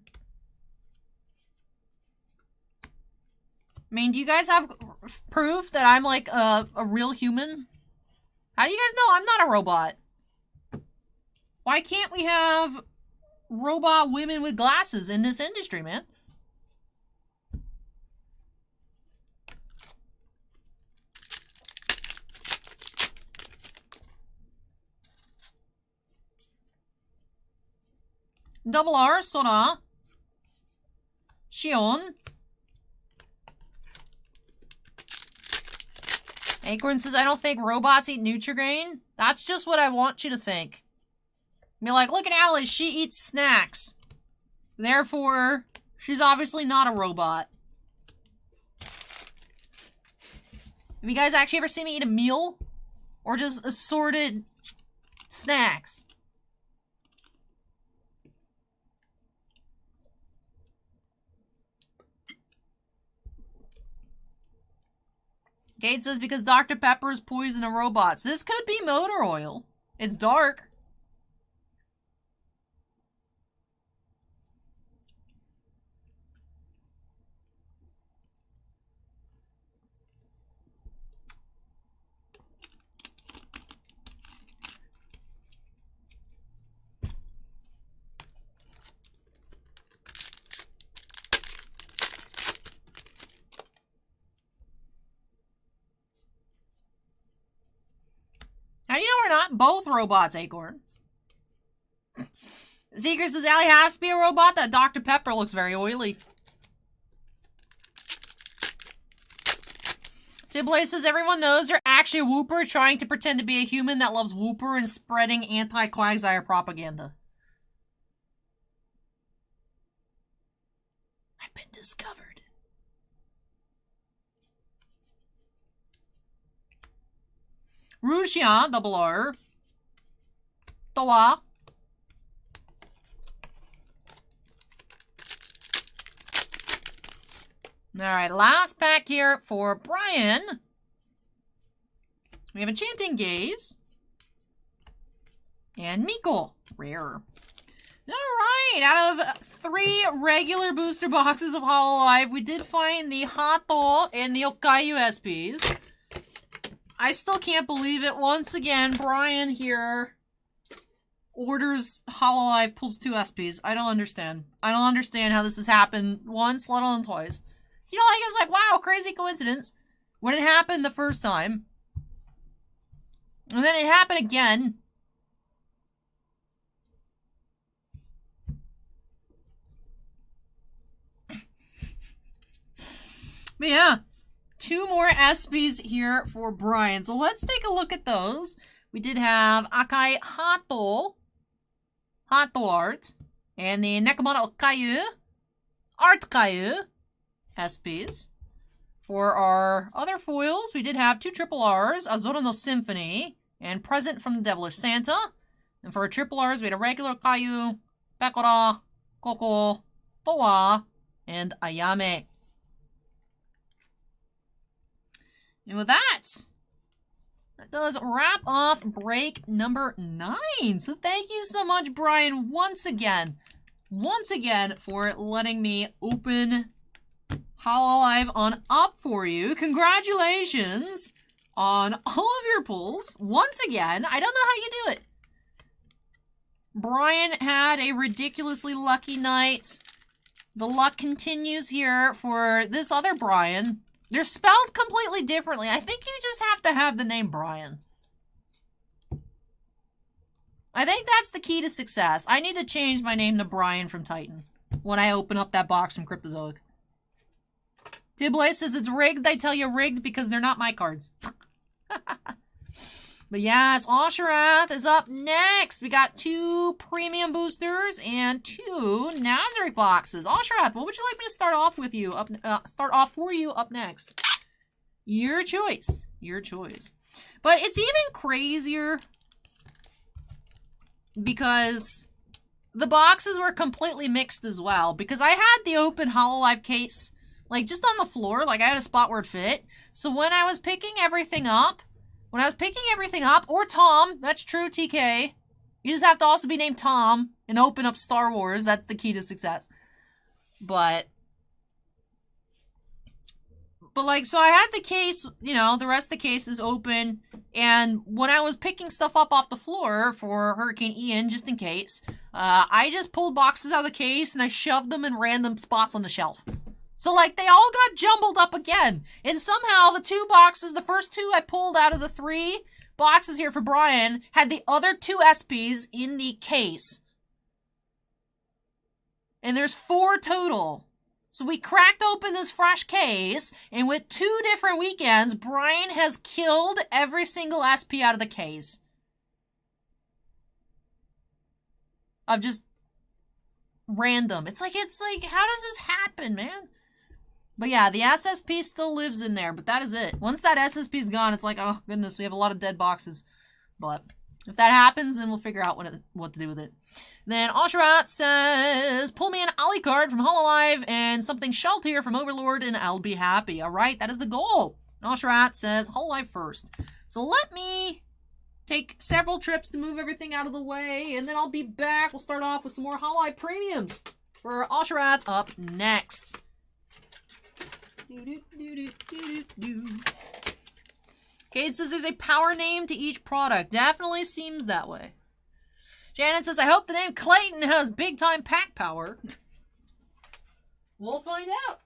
I mean, do you guys have proof that I'm like a real human? How do you guys know I'm not a robot? Why can't we have robot women with glasses in this industry, man? Double R, Sora. Shion. Acorn says, I don't think robots eat Nutrigrain. That's just what I want you to think. Be like, look at Alice, she eats snacks. Therefore, she's obviously not a robot. Have you guys actually ever seen me eat a meal? Or just assorted snacks? Kate says because Dr. Pepper is poison of robots. This could be motor oil. It's dark. How do you know we're not both robots, Acorn? Seeker says Allie has to be a robot. That Dr. Pepper looks very oily. Tiblay says everyone knows you're actually a Whooper trying to pretend to be a human that loves Whooper and spreading anti-Quagsire propaganda. I've been discovered. Ruxia, double R. Toa. Alright, last pack here for Bryon. We have Enchanting Gaze. And Miko. Rare. Alright, out of 3 regular booster boxes of Hololive, we did find the Hato and the Okayu SPs. I still can't believe it. Once again, Bryon here orders Hololive, pulls 2 SPs. I don't understand. I don't understand how this has happened once, let alone twice. You know, like, it was like, wow, crazy coincidence. When it happened the first time. And then it happened again. But yeah. 2 more SPs here for Bryon. So let's take a look at those. We did have Akai Hato art, and the Nekomata Okayu Art Kayu SPs. For our other foils, we did have 2 triple Rs, Azora no Symphony, and Present from the Devilish Santa. And for our triple Rs, we had a regular Kayu, Pekora, Koko, Toa, and Ayame. And with that does wrap off break number 9. So thank you so much, Bryon, once again for letting me open Hololive on up for you. Congratulations on all of your pulls. Once again, I don't know how you do it. Bryon had a ridiculously lucky night. The luck continues here for this other Bryon. They're spelled completely differently. I think you just have to have the name Bryon. I think that's the key to success. I need to change my name to Bryon from Titan when I open up that box from Cryptozoic. Tiblay says it's rigged. I tell you rigged because they're not my cards. But yes, Osharath is up next. We got 2 premium boosters and 2 Nazarick boxes. Osharath, what would you like me to start off with you? Start off for you up next. Your choice. Your choice. But it's even crazier because the boxes were completely mixed as well. Because I had the open Hololive case, like, just on the floor. Like, I had a spot where it fit. So when I was picking everything up, or Tom, that's true, TK. You just have to also be named Tom and open up Star Wars. That's the key to success. But like, so I had the case, you know, the rest of the case is open. And when I was picking stuff up off the floor for Hurricane Ian, just in case, I just pulled boxes out of the case and I shoved them in random spots on the shelf. So, like, they all got jumbled up again. And somehow the 2 boxes, the first 2 I pulled out of the 3 boxes here for Bryon, had the other 2 SPs in the case. And there's 4 total. So we cracked open this fresh case, and with 2 different weekends, Bryon has killed every single SP out of the case. Of just random. It's like, how does this happen, man? But yeah, the SSP still lives in there, but that is it. Once that SSP's gone, it's like, oh goodness, we have a lot of dead boxes. But if that happens, then we'll figure out what to do with it. Then Oshrat says, pull me an Ollie card from Hololive and something Sheltier from Overlord and I'll be happy. Alright, that is the goal. Oshrat says, Hololive first. So let me take several trips to move everything out of the way, and then I'll be back. We'll start off with some more Hololive premiums for Oshrath up next. Cade says there's a power name to each product. Definitely seems that way. Janet says, I hope the name Clayton has big time pack power. We'll find out.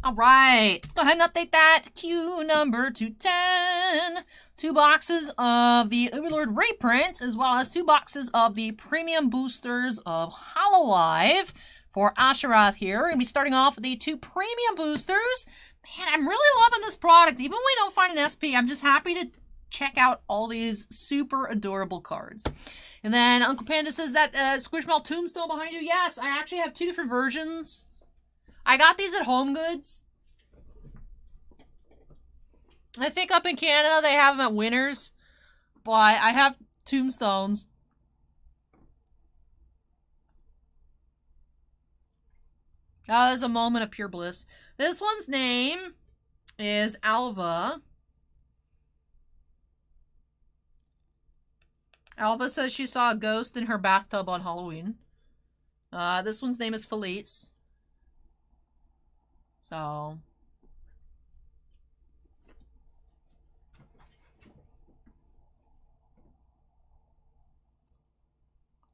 All right, let's go ahead and update that. Queue number 210. 2 boxes of the Overlord Reprint, as well as 2 boxes of the premium boosters of Hololive for Asherath here. We're going to be starting off with the 2 premium boosters. Man, I'm really loving this product. Even when we don't find an SP, I'm just happy to check out all these super adorable cards. And then Uncle Panda says that Squishmallow Tombstone behind you. Yes, I actually have 2 different versions. I got these at Home Goods. I think up in Canada they have them at Winners. But I have Tombstones. That was a moment of pure bliss. This one's name is Alva. Alva says she saw a ghost in her bathtub on Halloween. This one's name is Felice. So...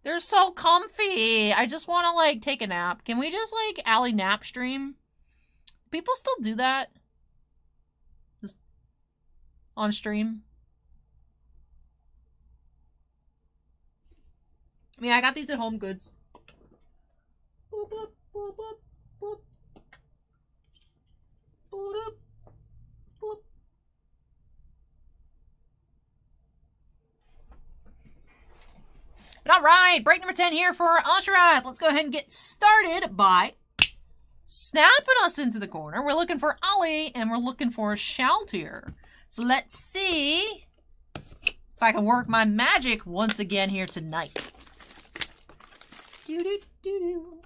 they're so comfy. I just want to, like, take a nap. Can we just, like, alley nap stream? People still do that? Just on stream? I mean, I got these at Home Goods. Boop, boop, boop, boop, boop. Boop, boop, boop. But alright, break number 10 here for Asherath. Let's go ahead and get started by snapping us into the corner. We're looking for Ollie, and we're looking for Shaltier. So let's see if I can work my magic once again here tonight. Doo-doo-doo-doo.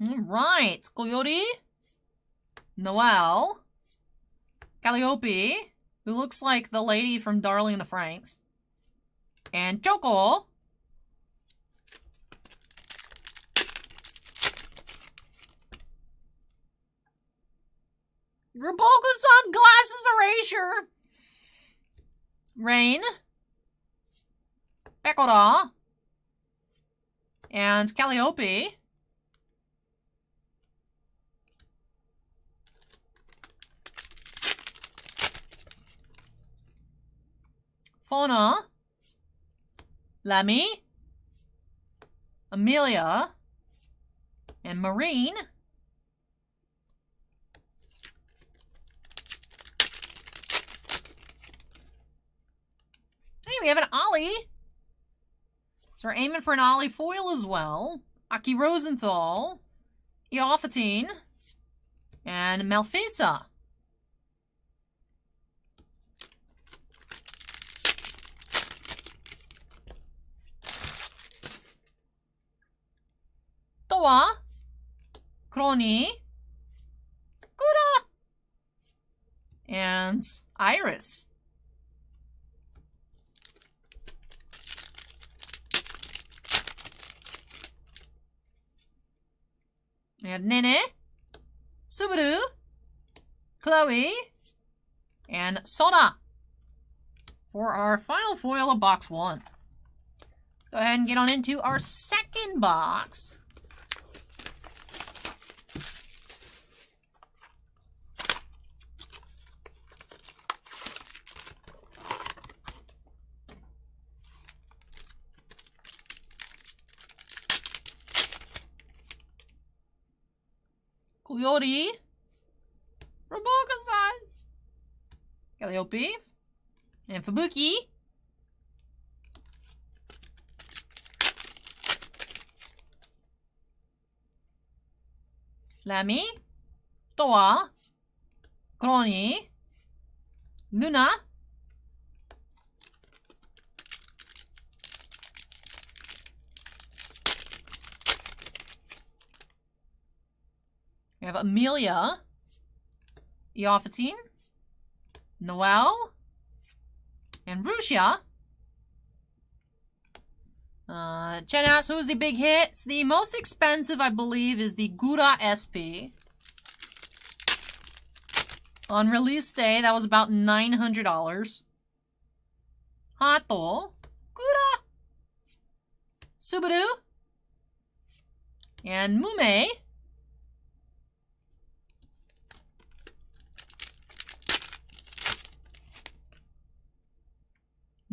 Alright, Coyote, Noelle, Calliope, who looks like the lady from Darling in the Franxx, and Choco. Roboku-san Glasses Erasure, Rain, Pekora, and Calliope. Fauna, Lemmy, Amelia, and Marine. Hey, we have an Ollie. So we're aiming for an Ollie foil as well. Aki Rosenthal, Eophatine, and Malfisa. Toa, Crony, Gura, and Iris. We have Nene, Subaru, Chloe, and Sona for our final foil of box 1. Let's go ahead and get on into our second box. Kuyori, Roboka-san, Calliope, and Fubuki. Lamy, Toa, Crony, Luna, we have Amelia, Eophatine, Noelle, and Rusia. Chen asks, who is the big hits? The most expensive, I believe, is the Gura SP. On release day, that was about $900. Hato, Gura, Subaru, and Mume.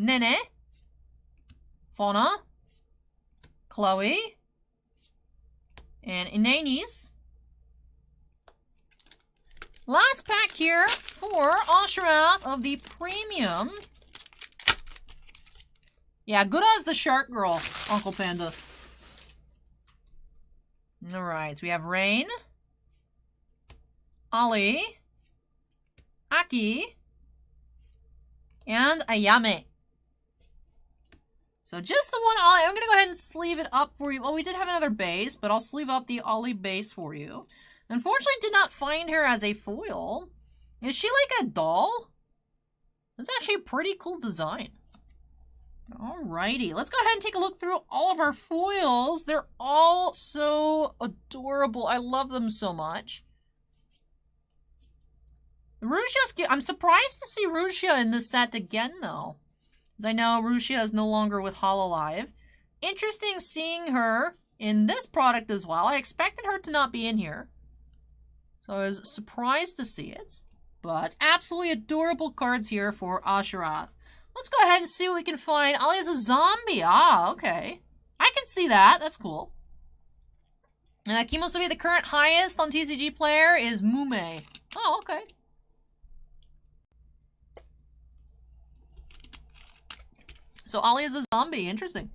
Nene, Fauna, Chloe, and Inanis. Last pack here for Ashrath of the premium. Yeah, good as the shark girl, Uncle Panda. Alright, so we have Rain, Ali, Aki, and Ayame. So just the one Ollie. I'm going to go ahead and sleeve it up for you. Well, we did have another base, but I'll sleeve up the Ollie base for you. Unfortunately, did not find her as a foil. Is she like a doll? That's actually a pretty cool design. Alrighty, let's go ahead and take a look through all of our foils. They're all so adorable. I love them so much. Rusia's, I'm surprised to see Rusia in this set again, though. As I know Rusia is no longer with Hololive. Interesting seeing her in this product as well. I expected her to not be in here, so I was surprised to see it. But absolutely adorable cards here for Ashrath. Let's go ahead and see what we can find. Ali is a zombie. Ah, okay. I can see that. That's cool. Kimosabi, the current highest on TCG Player is Mume. Oh, okay. So Ali is a zombie. Interesting.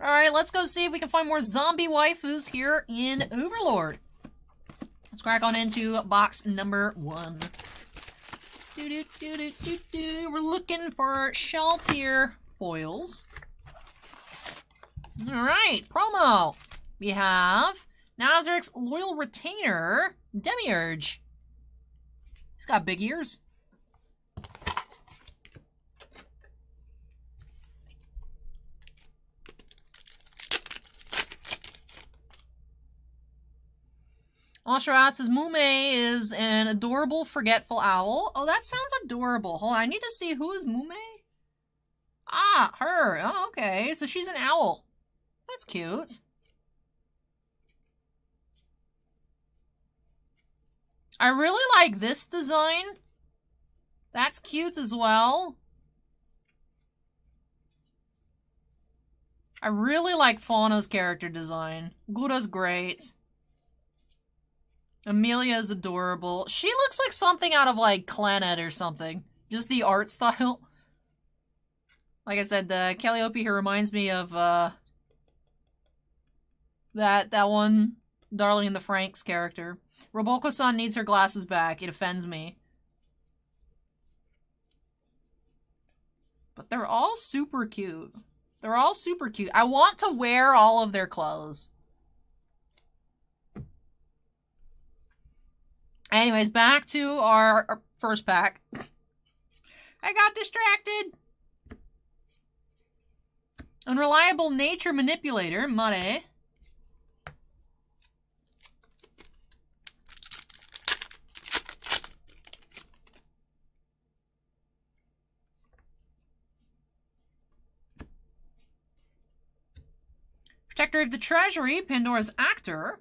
Alright, let's go see if we can find more zombie waifus here in Overlord. Let's crack on into box number 1. We're looking for shell tier foils. Alright, promo. We have Nazarick's Loyal Retainer, Demiurge. He's got big ears. Ashrath says Mume is an adorable forgetful owl. Oh, that sounds adorable. Hold on, I need to see who is Mume. Ah, her. Oh, okay. So she's an owl. That's cute. I really like this design. That's cute as well. I really like Fauna's character design. Gura's great. Amelia is adorable. She looks like something out of, like, Clannad or something. Just the art style. Like I said, the Calliope here reminds me of, That one, Darling in the Franxx character. Roboko-san needs her glasses back. It offends me. But they're all super cute. They're all super cute. I want to wear all of their clothes. Anyways, back to our first pack. I got distracted. Unreliable Nature Manipulator, Mare. Protector of the Treasury, Pandora's Actor.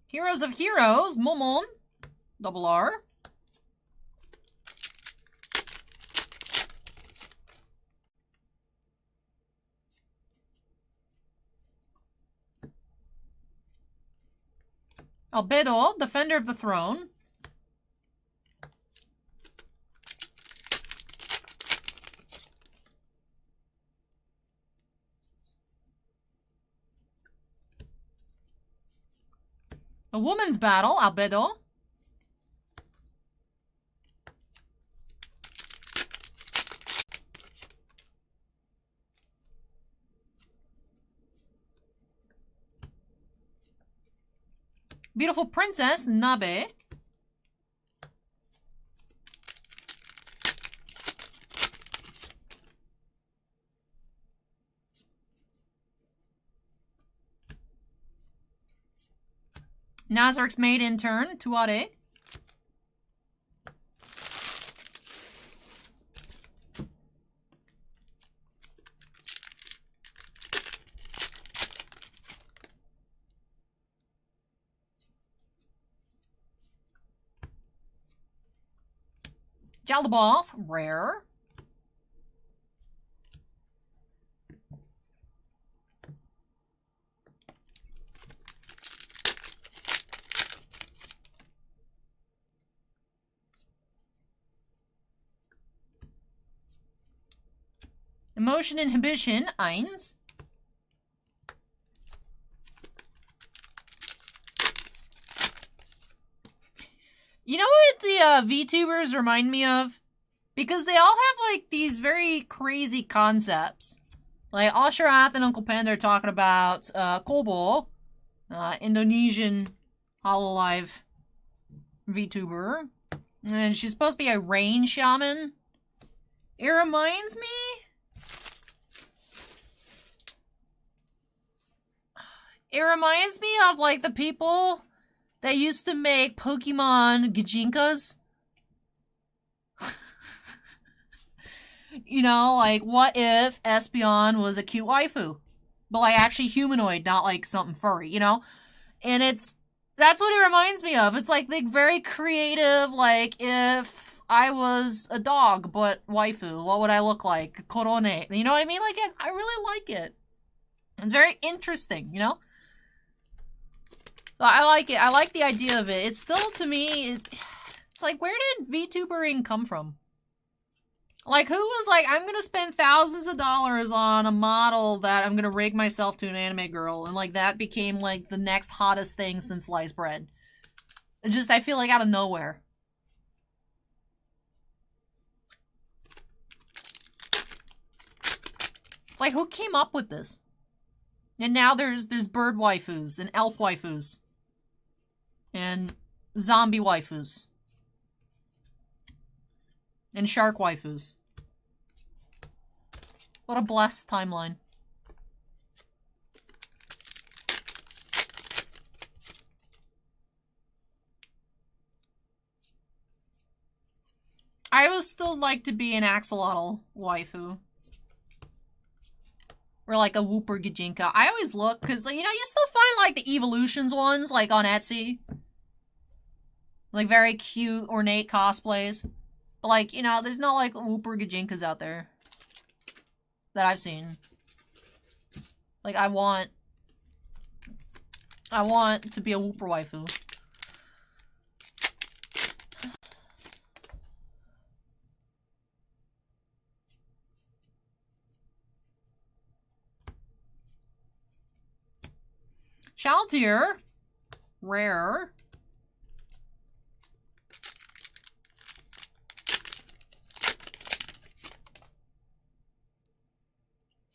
Heroes of Heroes, Momon, Double R. Albedo, Defender of the Throne. A Woman's Battle, Albedo. Beautiful Princess, Nabe. Nazarick's maid intern, Tuare. Jaldabaoth, rare. Emotion Inhibition, Eins. You know what the VTubers remind me of? Because they all have, like, these very crazy concepts. Like, Asherath and Uncle Panda are talking about Kobo, Indonesian Hololive VTuber. And she's supposed to be a rain shaman. It reminds me... It reminds me of, like, the people that used to make Pokemon Gijinkas. You know, like, what if Espeon was a cute waifu? But, like, actually humanoid, not, like, something furry, you know? And that's what it reminds me of. It's, like, very creative, like, if I was a dog, but waifu, what would I look like? Korone. You know what I mean? Like, I really like it. It's very interesting, you know? So I like it. I like the idea of it. It's still, to me, it's like, where did VTubering come from? Like, who was like, I'm gonna spend thousands of dollars on a model that I'm gonna rig myself to an anime girl, and like, that became like the next hottest thing since sliced bread. It just, I feel like out of nowhere. It's like, who came up with this? And now there's bird waifus and elf waifus. And zombie waifus. And shark waifus. What a blessed timeline. I would still like to be an axolotl waifu. Or like a Wooper Gijinka. I always look, because, you know, you still find like the Evolutions ones, like on Etsy. Like very cute, ornate cosplays. But like, you know, there's no like Wooper Gijinkas out there. That I've seen. Like, I want to be a Wooper waifu. Shaltier. Rare.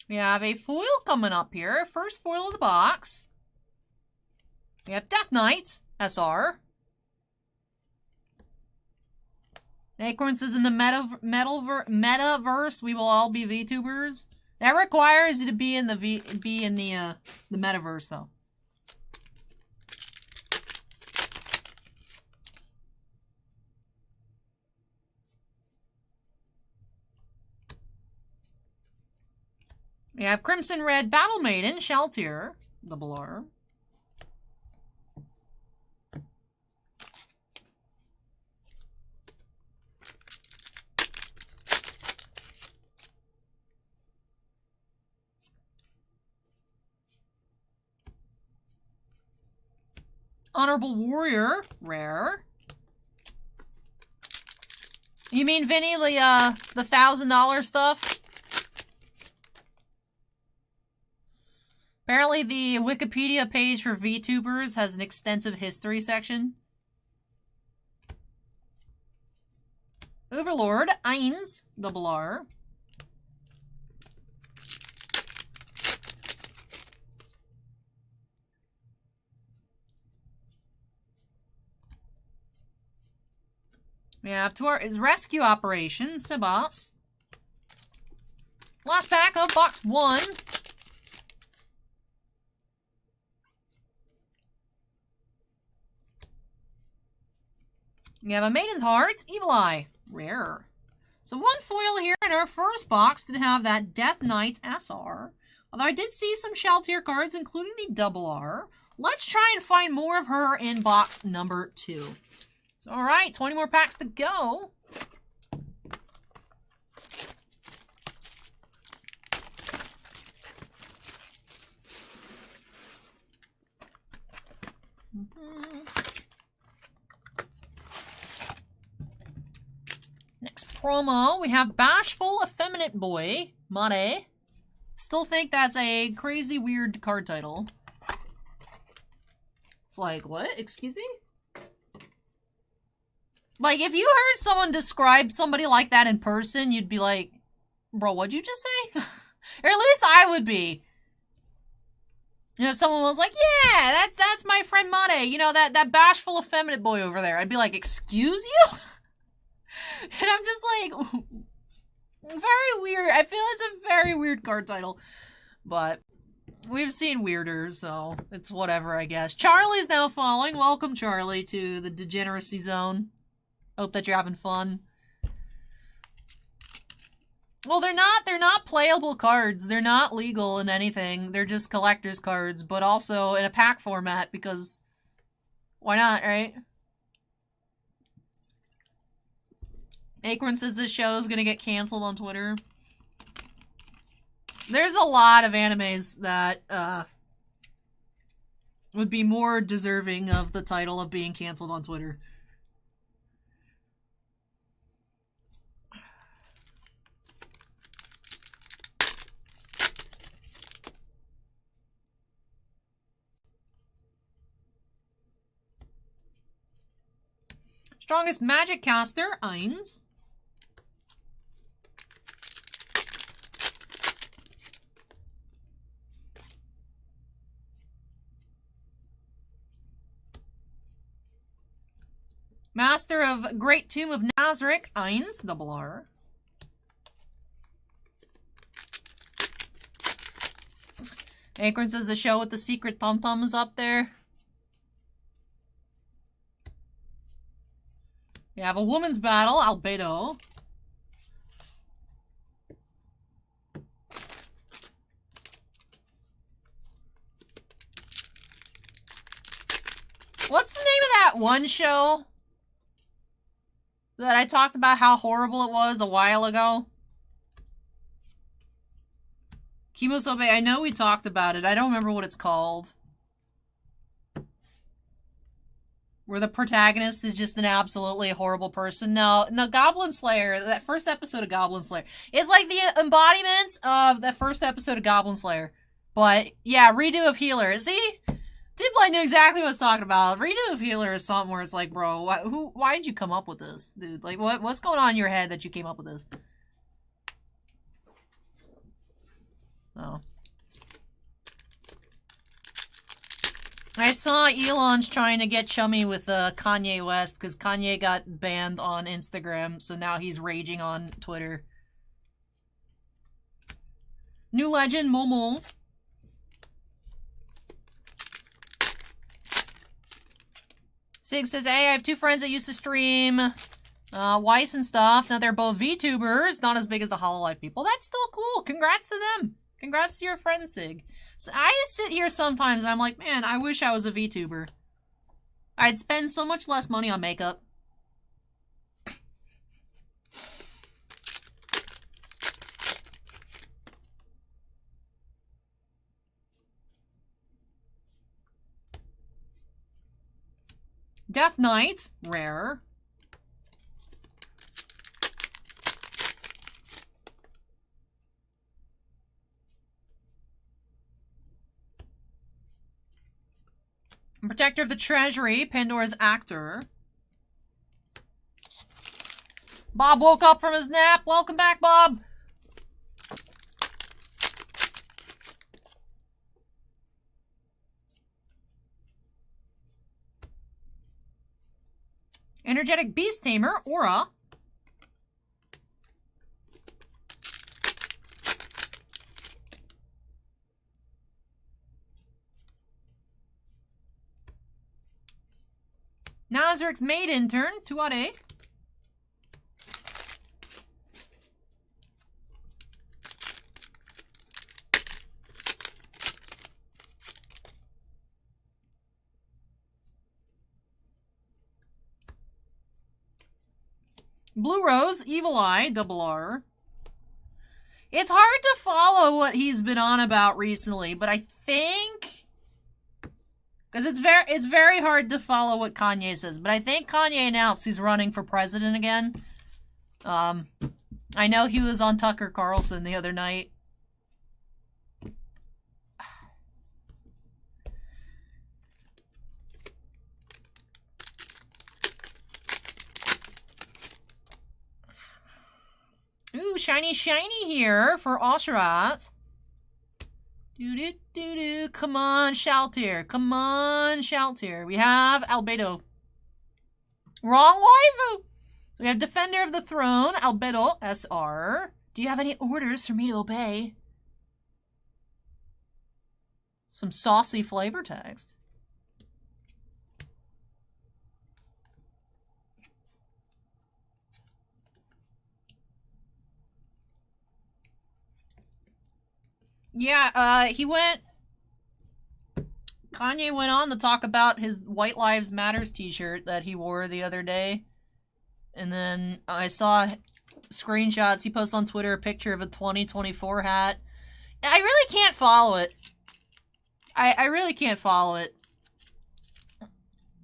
We have a foil coming up here. First foil of the box. We have Death Knight, SR. Acorn says in the metaverse, we will all be VTubers. That requires you to be in the metaverse, though. We have Crimson Red Battle Maiden, Shaltier, double R. Honorable Warrior, rare. You mean, Vinny, the $1,000 stuff? Apparently the Wikipedia page for VTubers has an extensive history section. Overlord, Eins, double R. We have is Rescue Operation, Sebas. Last pack of box 1. We have a Maiden's Heart, Evil Eye, rare. So one foil here in our first box did have that Death Knight SR. Although I did see some Shaltier cards, including the double R. Let's try and find more of her in box number 2. So, all right, 20 more packs to go. Next promo, we have Bashful Effeminate Boy, Mare. Still think that's a crazy weird card title. It's like, what? Excuse me? Like, if you heard someone describe somebody like that in person, you'd be like, bro, what'd you just say? Or at least I would be. You know, if someone was like, yeah, that's my friend Mane, you know, that bashful effeminate boy over there. I'd be like, excuse you? And I'm just like, very weird. I feel it's a very weird card title. But we've seen weirder, so it's whatever, I guess. Charlie's now following. Welcome, Charlie, to the degeneracy zone. Hope that you're having fun. Well, they're not playable cards. They're not legal in anything. They're just collector's cards, but also in a pack format because why not, right? Acorn says this show is gonna get canceled on Twitter. There's a lot of animes that would be more deserving of the title of being canceled on Twitter. Strongest Magic Caster, Eins. Master of Great Tomb of Nazarick, Eins, double R. Acorn says the show with the secret tum-tum is up there. We have a woman's battle, Albedo. What's the name of that one show that I talked about how horrible it was a while ago? Kimosobe, I know we talked about it. I don't remember what it's called. Where the protagonist is just an absolutely horrible person. No, Goblin Slayer, that first episode of Goblin Slayer. It's like the embodiment of that first episode of Goblin Slayer. But, yeah, redo of Healer. See? Dude, Dibblight knew exactly what I was talking about. Redo the Feeler is something where it's like, bro, why did you come up with this, dude? Like, what's going on in your head that you came up with this? Oh. I saw Elon's trying to get chummy with Kanye West because Kanye got banned on Instagram, so now he's raging on Twitter. New legend, Momo. Sig says, hey, I have 2 friends that used to stream Weiss and stuff. Now they're both VTubers, not as big as the Hololive people. That's still cool. Congrats to them. Congrats to your friend, Sig. So I sit here sometimes and I'm like, man, I wish I was a VTuber. I'd spend so much less money on makeup. Death Knight, rare. Protector of the Treasury, Pandora's actor. Bob woke up from his nap. Welcome back, Bob. Energetic Beast Tamer, Aura. Nazarick's maid intern, Tuade. Blue Rose, Evil Eye, Double R. It's hard to follow what he's been on about recently, but I think... because it's very hard to follow what Kanye says, but I think Kanye announced he's running for president again. I know he was on Tucker Carlson the other night. Ooh, shiny here for Osharath. Do-do-do-do. Come on, Shaltir. Come on, Shaltir. We have Albedo. Wrong waifu. So we have Defender of the Throne, Albedo, SR. Do you have any orders for me to obey? Some saucy flavor text. Yeah, Kanye went on to talk about his White Lives Matters t-shirt that he wore the other day. And then I saw screenshots. He posted on Twitter a picture of a 2024 hat. I really can't follow it. I really can't follow it.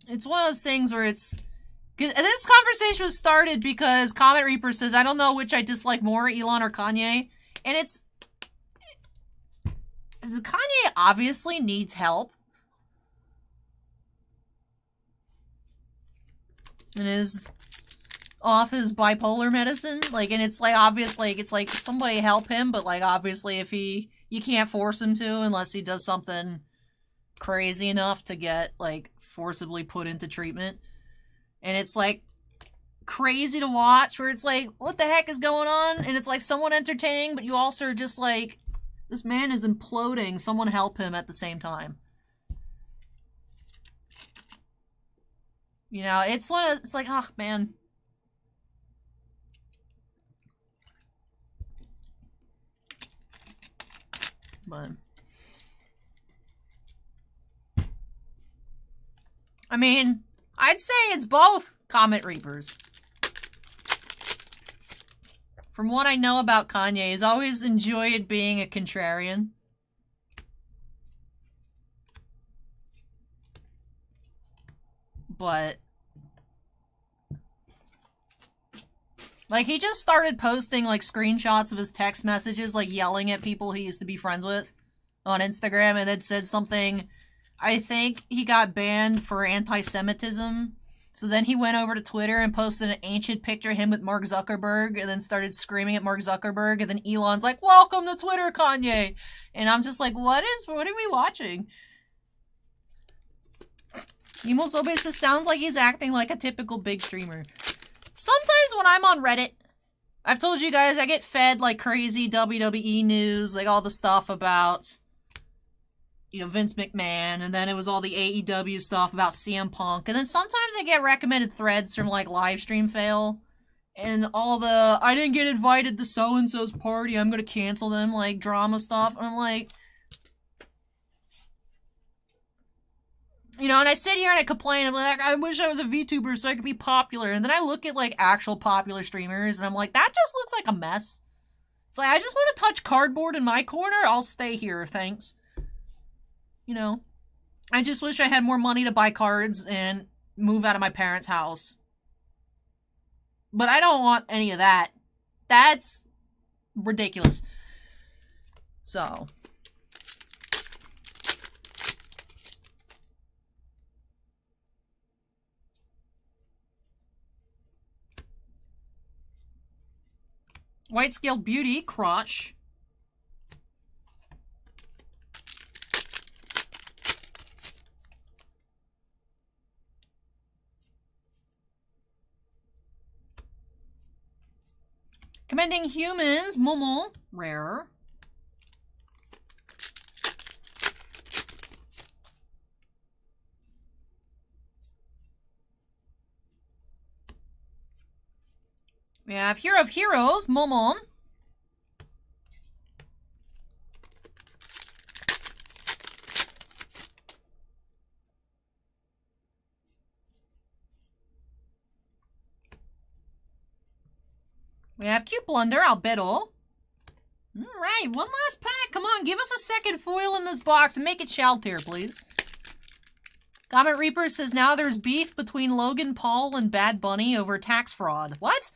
It's one of those things where it's... This conversation was started because Comet Reaper says, I don't know which I dislike more, Elon or Kanye. And it's... Kanye obviously needs help. And is off his bipolar medicine. Like, and it's like, obviously, it's like, somebody help him, but like, obviously, if you can't force him to unless he does something crazy enough to get, like, forcibly put into treatment. And it's like, crazy to watch, where it's like, what the heck is going on? And it's like, somewhat entertaining, but you also are just like, this man is imploding. Someone help him at the same time. You know, it's one of, it's like, oh, man. But I mean, I'd say it's both Comet Reapers. From what I know about Kanye, he's always enjoyed being a contrarian. But like, he just started posting like screenshots of his text messages, like yelling at people he used to be friends with on Instagram, and then said something I think he got banned for anti-Semitism. So then he went over to Twitter and posted an ancient picture of him with Mark Zuckerberg and then started screaming at Mark Zuckerberg. And then Elon's like, welcome to Twitter, Kanye. And I'm just like, what are we watching? Emo Sobeisa sounds like he's acting like a typical big streamer. Sometimes when I'm on Reddit, I've told you guys I get fed like crazy WWE news, like all the stuff about, you know, Vince McMahon, and then it was all the AEW stuff about CM Punk, and then sometimes I get recommended threads from like Livestream Fail, and all the, I didn't get invited to so-and-so's party, I'm gonna cancel them, like, drama stuff, and I'm like, you know, and I sit here and I complain, I'm like, I wish I was a VTuber so I could be popular, and then I look at, like, actual popular streamers, and I'm like, that just looks like a mess. It's like, I just want to touch cardboard in my corner, I'll stay here, thanks. You know, I just wish I had more money to buy cards and move out of my parents' house. But I don't want any of that. That's ridiculous. So. White Scaled Beauty, crotch. Commending Humans, Momo, rare. We have Hero of Heroes, Momon. We have Cute Blunder, Albedo. Alright, one last pack. Come on, give us a second foil in this box and make it Shaltier, please. Comment Reaper says now there's beef between Logan Paul and Bad Bunny over tax fraud. What?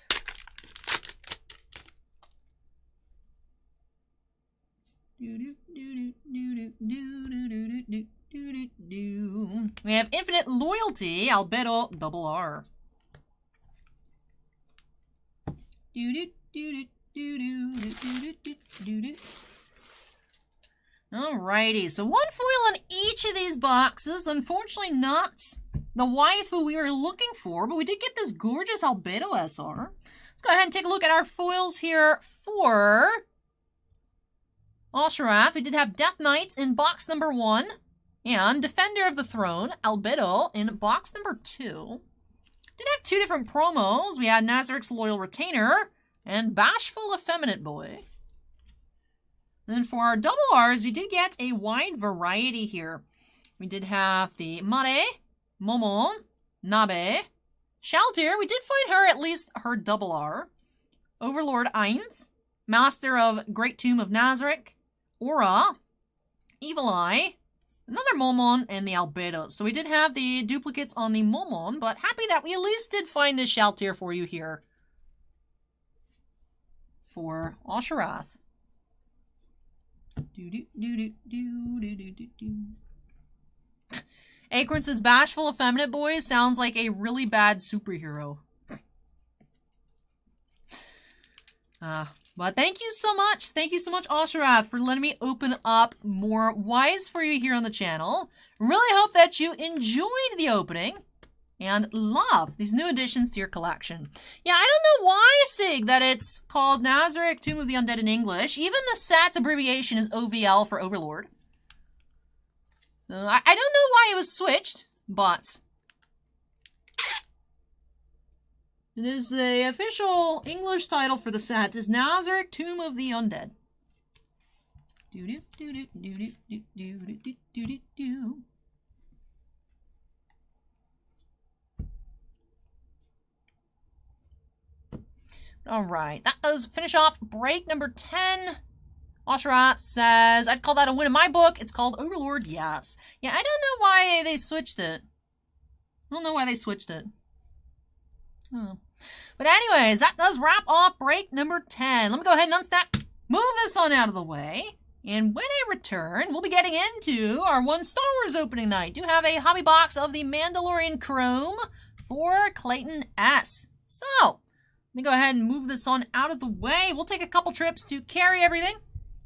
We have Infinite Loyalty, Albedo, double R. Alrighty, so one foil in each of these boxes. Unfortunately not the waifu we were looking for, but we did get this gorgeous Albedo SR. Let's go ahead and take a look at our foils here for Osharath. We did have Death Knight in box number 1, and Defender of the Throne, Albedo, in box number 2. Did have 2 different promos. We had Nazarick's Loyal Retainer and Bashful Effeminate Boy. And then for our double R's, we did get a wide variety here. We did have the Mare, Momon, Nabe, Shaltir. We did find her, at least her double R. Overlord Eins, Master of Great Tomb of Nazarick, Aura, Evil Eye, another Momon, and the Albedo. So we did have the duplicates on the Momon, but happy that we at least did find this Shaltir for you here. For Osharath. Acorn says Bashful Effeminate Boy sounds like a really bad superhero. But thank you so much. Thank you so much, Osharath, for letting me open up more Weiss for you here on the channel. Really hope that you enjoyed the opening and love these new additions to your collection. Yeah, I don't know why, Sig, that it's called Nazarick Tomb of the Undead in English. Even the SAT's abbreviation is OVL for Overlord. I don't know why it was switched, but it is the official English title for the set is Nazarick Tomb of the Undead. Alright, that does finish off break number 10. Oshrat says, I'd call that a win in my book. It's called Overlord, yes. Yeah, I don't know why they switched it. I don't know why they switched it. Oh. But anyways, that does wrap off break number 10. Let me go ahead and unstack. Move this on out of the way. And when I return, we'll be getting into our one Star Wars opening night. Do have a hobby box of the Mandalorian Chrome for Clayton S. So, let me go ahead and move this on out of the way. We'll take a couple trips to carry everything.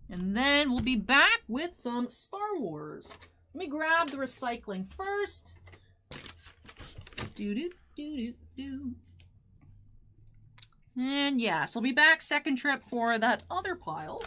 And then we'll be back with some Star Wars. Let me grab the recycling first. Do-do-do-do-do. And yes, I'll be back second trip for that other pile.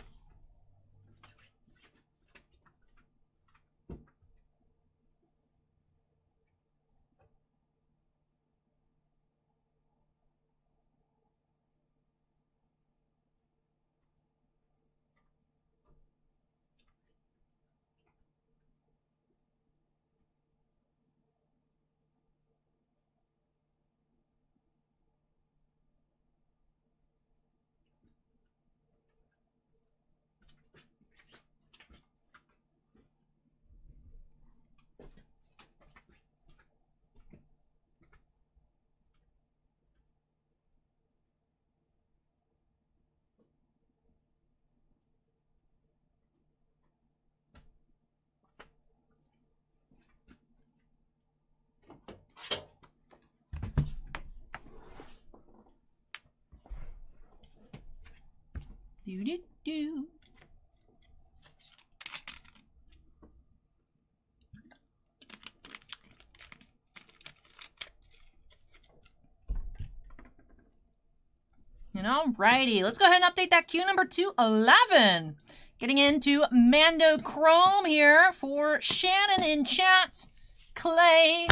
Do-do-do. And alrighty, let's go ahead and update that queue number 211. Getting into Mando Chrome here for Shannon in chat, Clay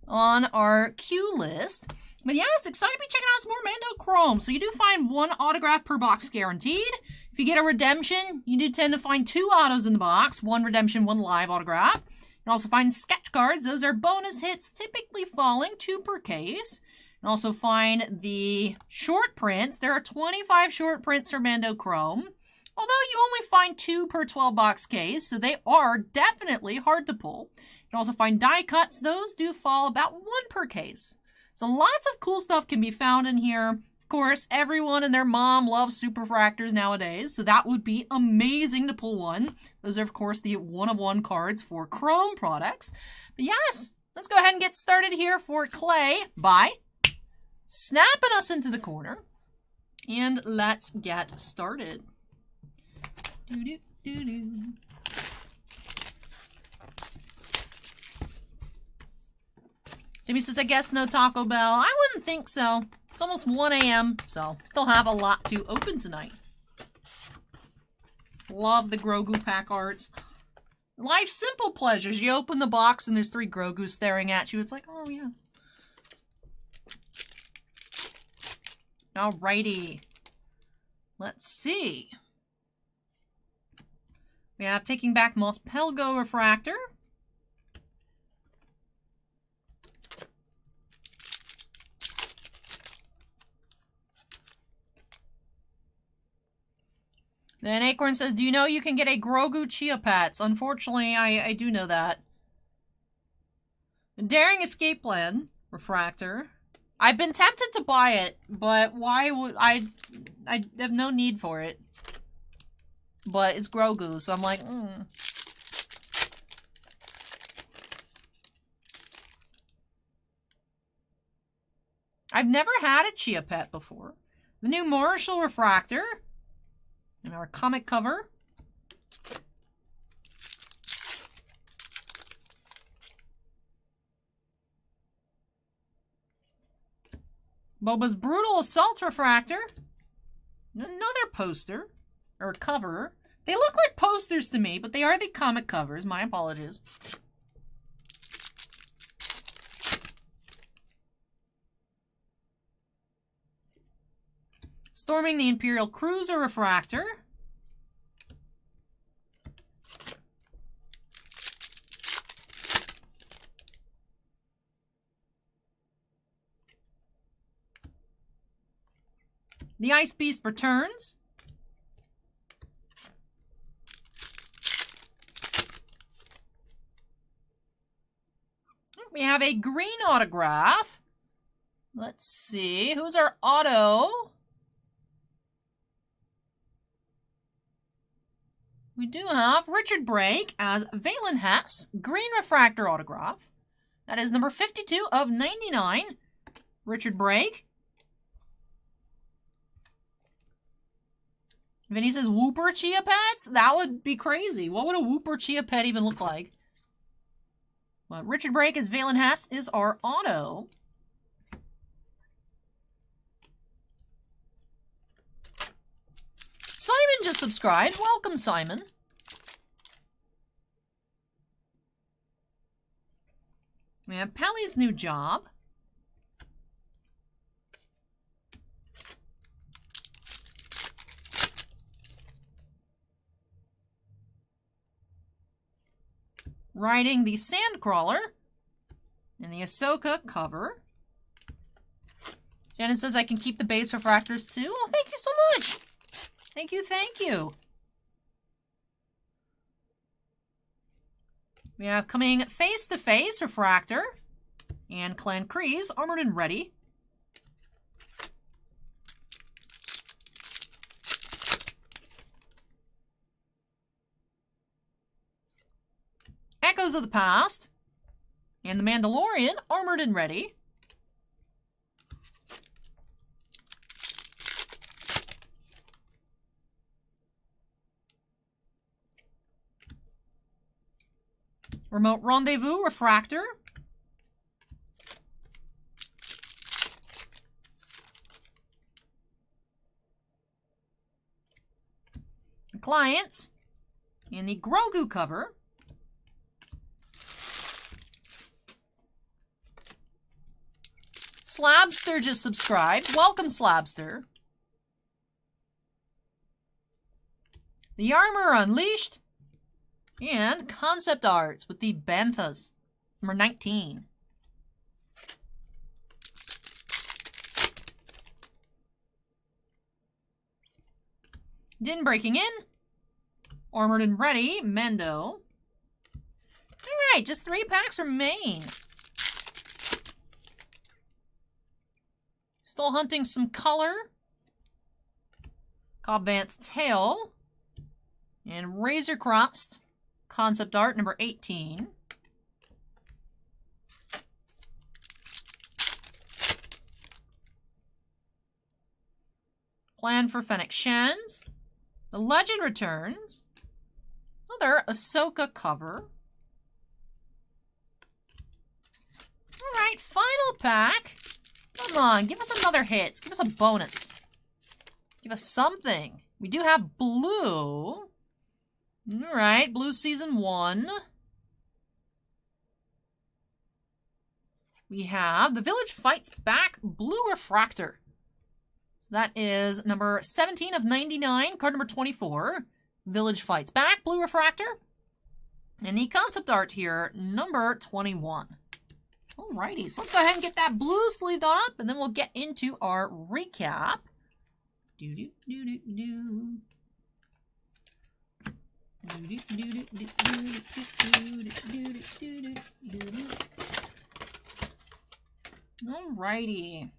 on our queue list. But yes, excited to be checking out some more Mando Chrome. So you do find 1 autograph per box guaranteed. If you get a redemption, you do tend to find 2 autos in the box. 1 redemption, 1 live autograph. You also find sketch cards. Those are bonus hits, typically falling 2 per case. And also find the short prints. There are 25 short prints for Mando Chrome. Although you only find 2 per 12 box case, so they are definitely hard to pull. You can also find die cuts. Those do fall about 1 per case. So lots of cool stuff can be found in here. Of course, everyone and their mom loves superfractors nowadays, so that would be amazing to pull one. Those are, of course, the 1-of-1 cards for Chrome products. But yes, let's go ahead and get started here for Clay by snapping us into the corner. And let's get started. Do-do-do-do. Jimmy says, I guess no Taco Bell. I wouldn't think so. It's almost 1 a.m., so still have a lot to open tonight. Love the Grogu pack arts. Life's simple pleasures. You open the box and there's 3 Grogu staring at you. It's like, oh, yes. Alrighty. Let's see. We have Taking Back Mos Pelgo Refractor. Then Acorn says, do you know you can get a Grogu Chia Pets? Unfortunately, I do know that. Daring Escape Plan Refractor. I've been tempted to buy it, but why would I have no need for it. But it's Grogu, so I'm like, I've never had a Chia Pet before. The new Marshall Refractor. And our comic cover. Boba's Brutal Assault Refractor. Another poster. Or cover. They look like posters to me, but they are the comic covers. My apologies. Storming the Imperial Cruiser Refractor. The Ice Beast returns. We have a green autograph. Let's see. Who's our auto? we do have Richard Brake as Valen Hess, green refractor autograph. That is number 52 of 99. Richard Brake. Vinny says Whooper Chia Pets? That would be crazy. What would a Whooper Chia Pet even look like? Well, Richard Brake as Valen Hess is our auto. Simon just subscribed. Welcome, Simon. We have Pelly's new job. Riding the Sandcrawler and the Ahsoka cover. Shannon says I can keep the base refractors too. Oh, thank you so much. Thank you, thank you. We have coming face-to-face refractor and Clan Kreese armored and ready. Echoes of the Past and the Mandalorian armored and ready. Remote Rendezvous refractor. Clients and the Grogu cover. Slabster just subscribed. Welcome, Slabster. The Armor Unleashed. And concept arts with the Banthas. Number 19. Din breaking in. Armored and ready. Mando. Alright, just 3 packs remain. Still hunting some color. Cobb Vanth's tail. And Razor Crest. Concept art number 18. Plan for Fennec Shens. The Legend returns. Another Ahsoka cover. Alright, final pack. Come on, give us another hit. Give us a bonus. Give us something. We do have blue. Alright, blue season 1. We have The Village Fights Back blue refractor. So that is number 17 of 99, card number 24. Village Fights Back blue refractor. And the concept art here, number 21. Alrighty, so let's go ahead and get that blue sleeved on up, and then we'll get into our recap. Alrighty.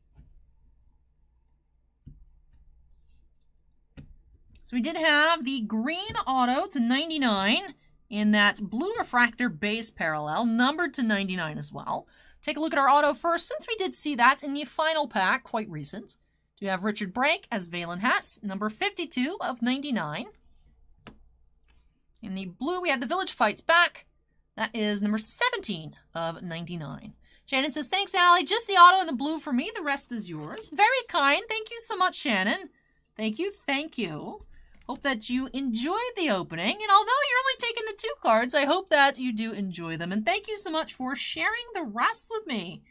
So we did have the green auto to 99 in that blue refractor base parallel, numbered to 99 as well. Take a look at our auto first, since we did see that in the final pack, quite recent. We have Richard Brake as Valen Hess, number 52 of 99. In the blue, we had The Village Fights Back. That is number 17 of 99. Shannon says, thanks, Allie. Just the auto and the blue for me. The rest is yours. Very kind. Thank you so much, Shannon. Thank you. Thank you. Hope that you enjoyed the opening. And although you're only taking the 2 cards, I hope that you do enjoy them. And thank you so much for sharing the rest with me.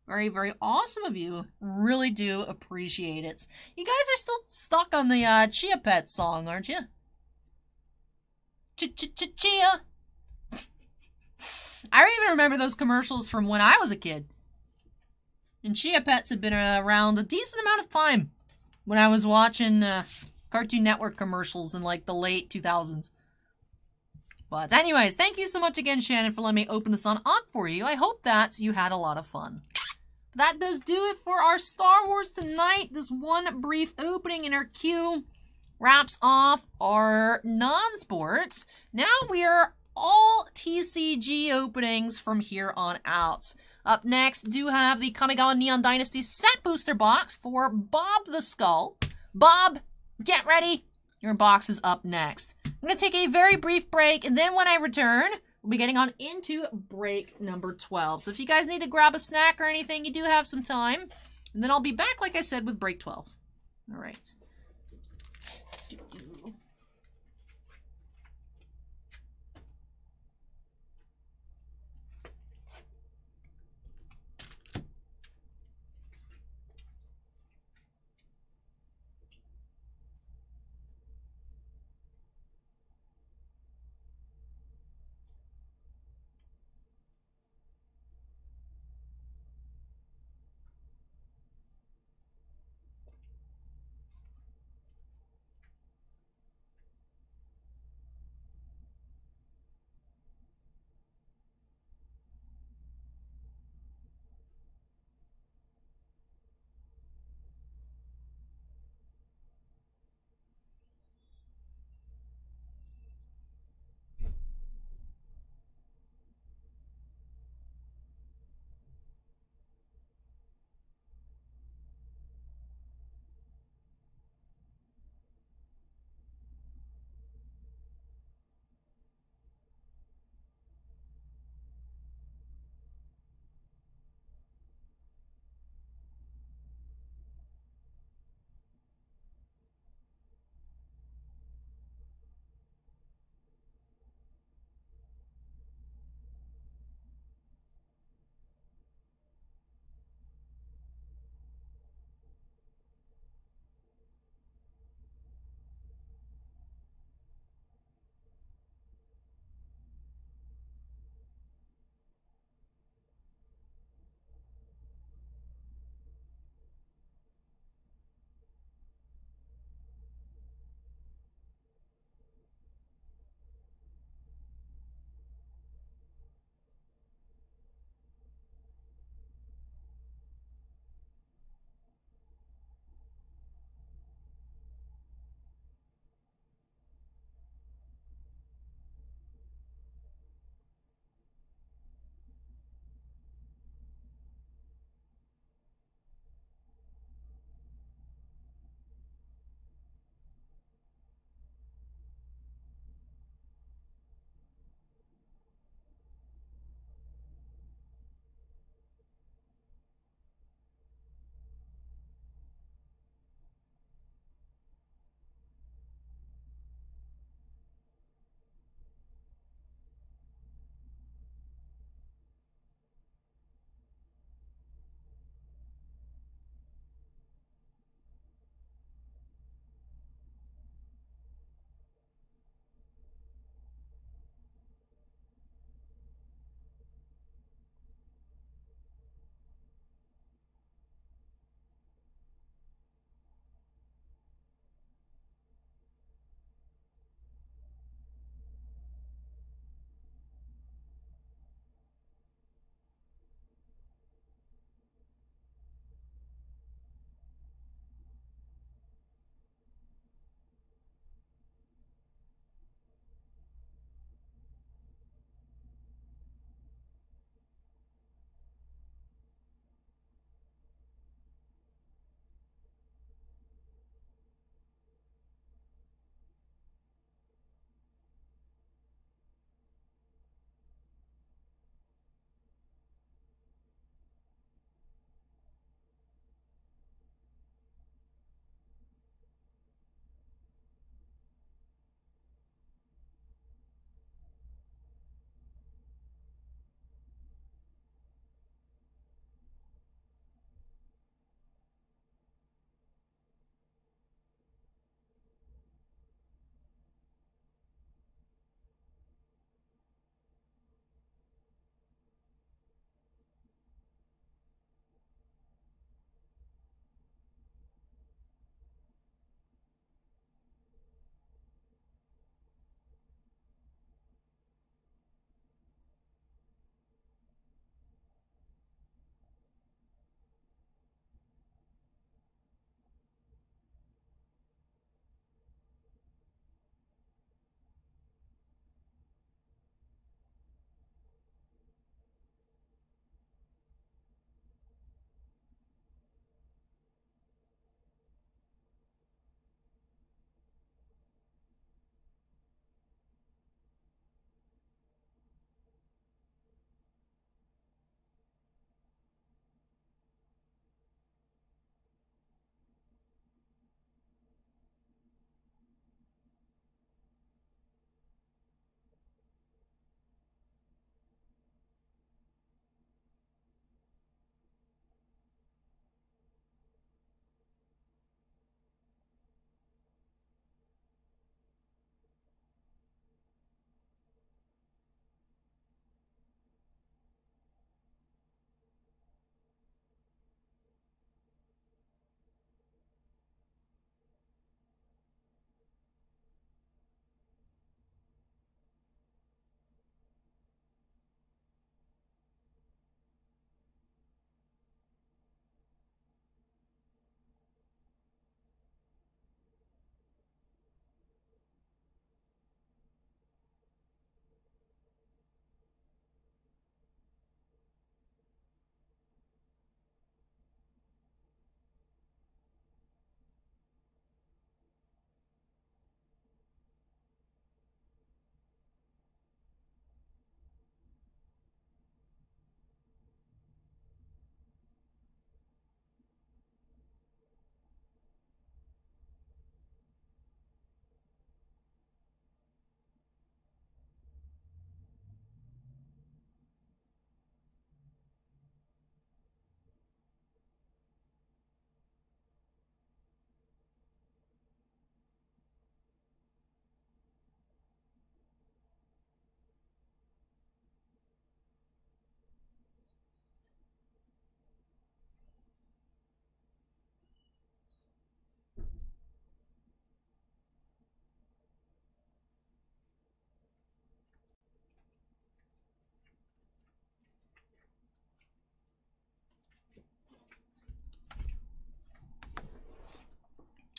Very, very awesome of you. Really do appreciate it. You guys are still stuck on the Chia Pet song, aren't you? Chia. I don't even remember those commercials from when I was a kid. And Chia Pets had been around a decent amount of time when I was watching Cartoon Network commercials in like the late 2000s. But anyways, thank you so much again, Shannon, for letting me open this on up for you. I hope that you had a lot of fun. That does do it for our Star Wars tonight. This one brief opening in our queue. wraps off our non-sports. Now we're all TCG openings from here on out. Up next, do have the Kamigawa Neon Dynasty set booster box for Bob the Skull. Bob, get ready. Your box is up next. I'm going to take a very brief break, and then when I return, we'll be getting on into break number 12. So if you guys need to grab a snack or anything, you do have some time. And then I'll be back, like I said, with break 12. All right.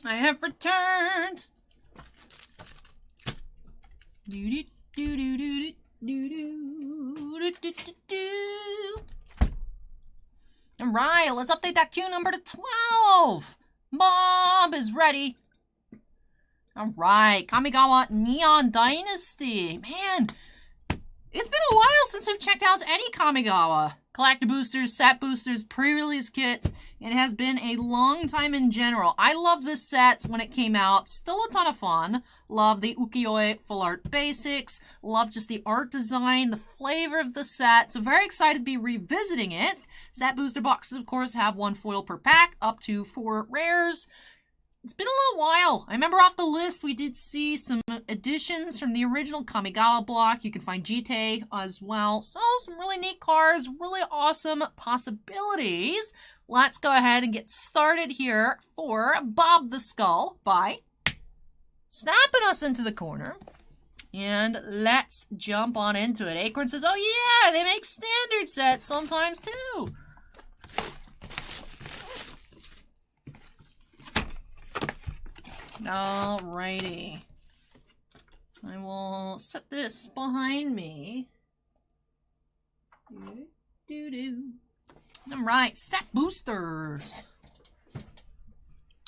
I have returned. Alright, let's update that queue number to 12. Bob is ready. Alright, Kamigawa Neon Dynasty. Man, it's been a while since we've checked out any Kamigawa. Collector boosters, set boosters, pre-release kits. It has been a long time in general. I love this set when it came out. Still a ton of fun. Love the ukiyo-e full art basics. Love just the art design, the flavor of the set. So very excited to be revisiting it. Set booster boxes, of course, have 1 foil per pack, up to 4 rares. It's been a little while. I remember off the list we did see some additions from the original Kamigawa block. You can find GT as well. So some really neat cards, really awesome possibilities. Let's go ahead and get started here for Bob the Skull by snapping us into the corner. And let's jump on into it. Acorn says, oh yeah, they make standard sets sometimes too. Alrighty. I will set this behind me. Alright, set boosters.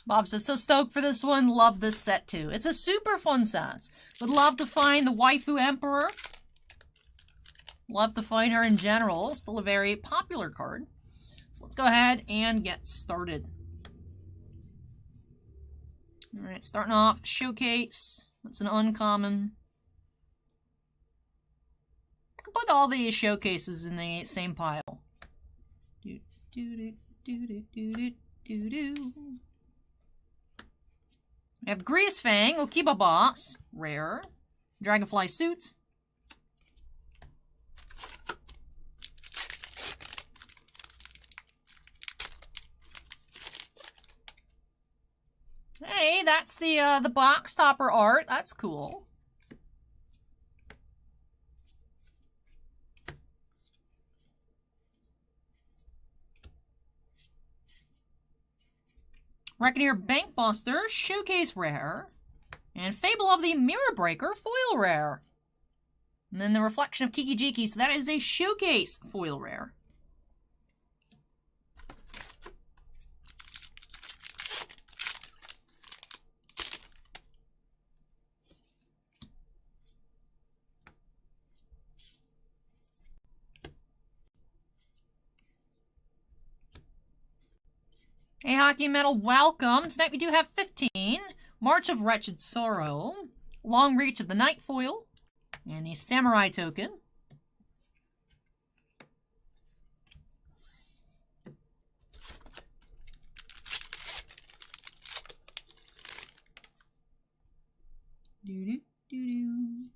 Bob says, so stoked for this one. Love this set too. It's a super fun set. Would love to find the Waifu Emperor. Love to find her in general. Still a very popular card. So let's go ahead and get started. Alright, starting off, Showcase. That's an uncommon. I can put all these showcases in the same pile. We have Grease Fang, Okiba Boss, rare. Dragonfly Suit. Hey, that's the box topper art. That's cool. Reckoneer Bankbuster, Showcase rare. And Fable of the Mirror Breaker, foil rare. And then the Reflection of Kikijiki, so that is a Showcase foil rare. Hey, Hockey Metal, welcome. Tonight we do have 15. March of Wretched Sorrow. Long Reach of the Night foil. And a Samurai token. Doo-doo-doo-doo.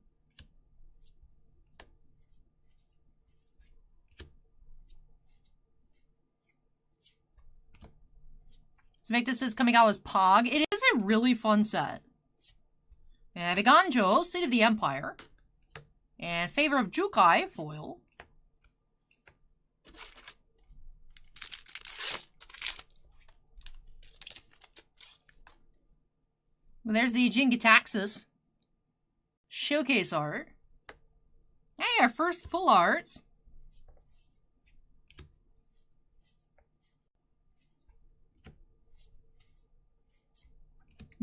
So make this as Kamigawa's Pog. It is a really fun set. And Viganjo, Seat of the Empire. And Favor of Jukai, foil. Well, there's the Jingitaxis showcase art. Hey, our first full arts.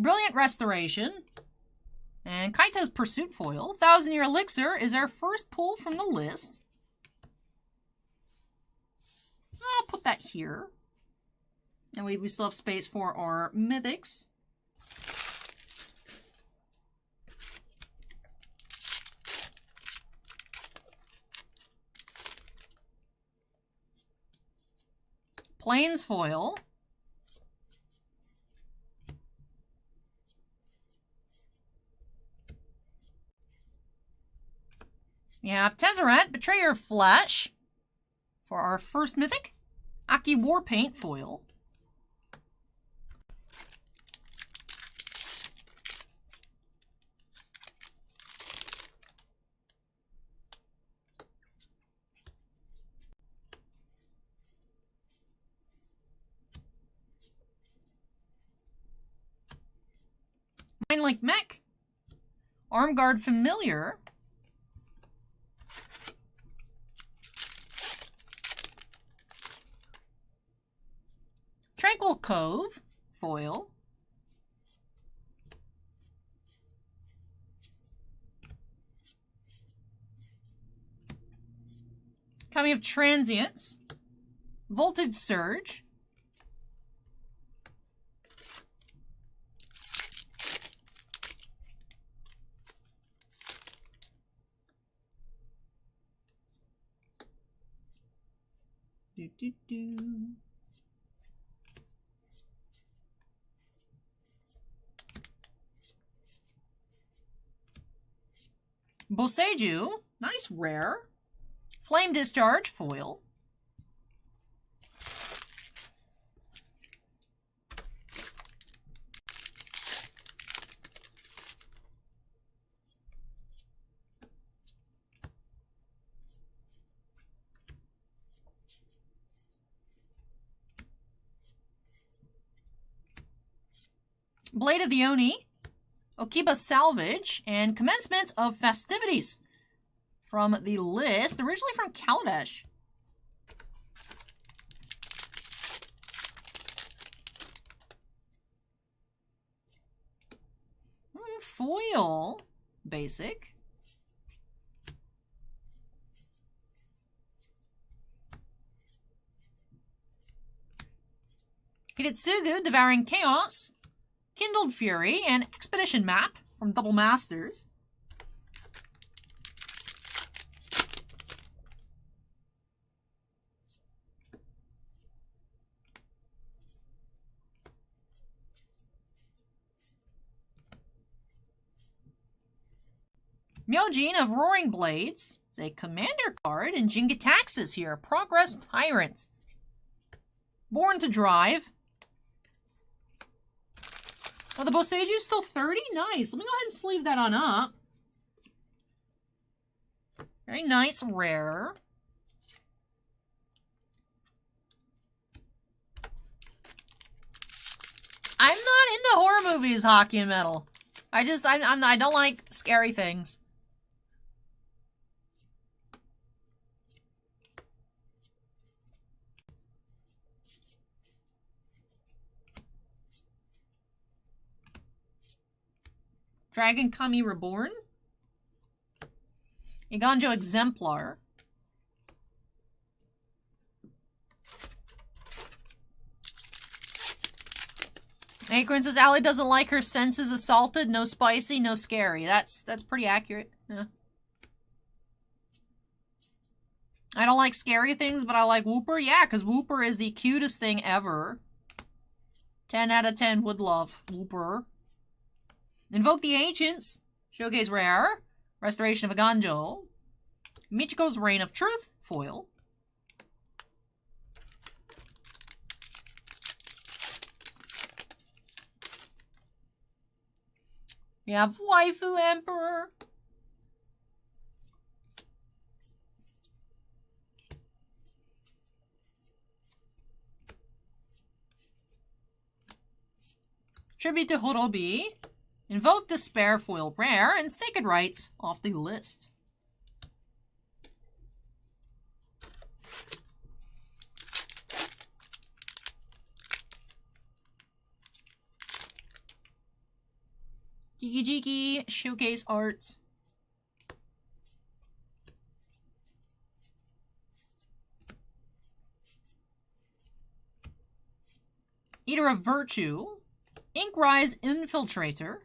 Brilliant Restoration. And Kaito's Pursuit foil. 1000-Year Elixir is our first pull from the list. I'll put that here. And we still have space for our mythics. Plains foil. We have Tezzeret, Betrayer of Flesh, for our first mythic. Aki Warpaint foil. Link Mech. Arm Guard Familiar. Tranquil Cove. Foil. Coming of Transients. Voltage Surge. Boseiju, nice rare. Flame Discharge, foil. Blade of the Oni, Okiba Salvage, and Commencement of Festivities from the list, originally from Kaladesh. Foil, basic. Hidetsugu, Devouring Chaos, Kindled Fury, and Expedition Map from Double Masters. Myojin of Roaring Blades. It's a commander card, and Jingataxis here. Progress Tyrant. Born to Drive. Oh, the Boseiju's still 30? Nice. Let me go ahead and sleeve that on up. Very nice, rare. I'm not into horror movies, Hockey and Metal. I don't like scary things. Dragon Kami Reborn. Iganjo Exemplar. Acorn says Allie doesn't like her senses assaulted. No spicy, no scary. That's pretty accurate. Yeah. I don't like scary things, but I like Whooper. Yeah, because Whooper is the cutest thing ever. 10 out of 10 would love Whooper. Invoke the Ancients. Showcase rare. Restoration of Iganjo. Michiko's Reign of Truth. Foil. We have Waifu Emperor. Tribute to Horobi. Invoke Despair, foil rare, and Sacred Rites off the list. Jiki Jiki, Showcase Art. Eater of Virtue. Inkrise Infiltrator.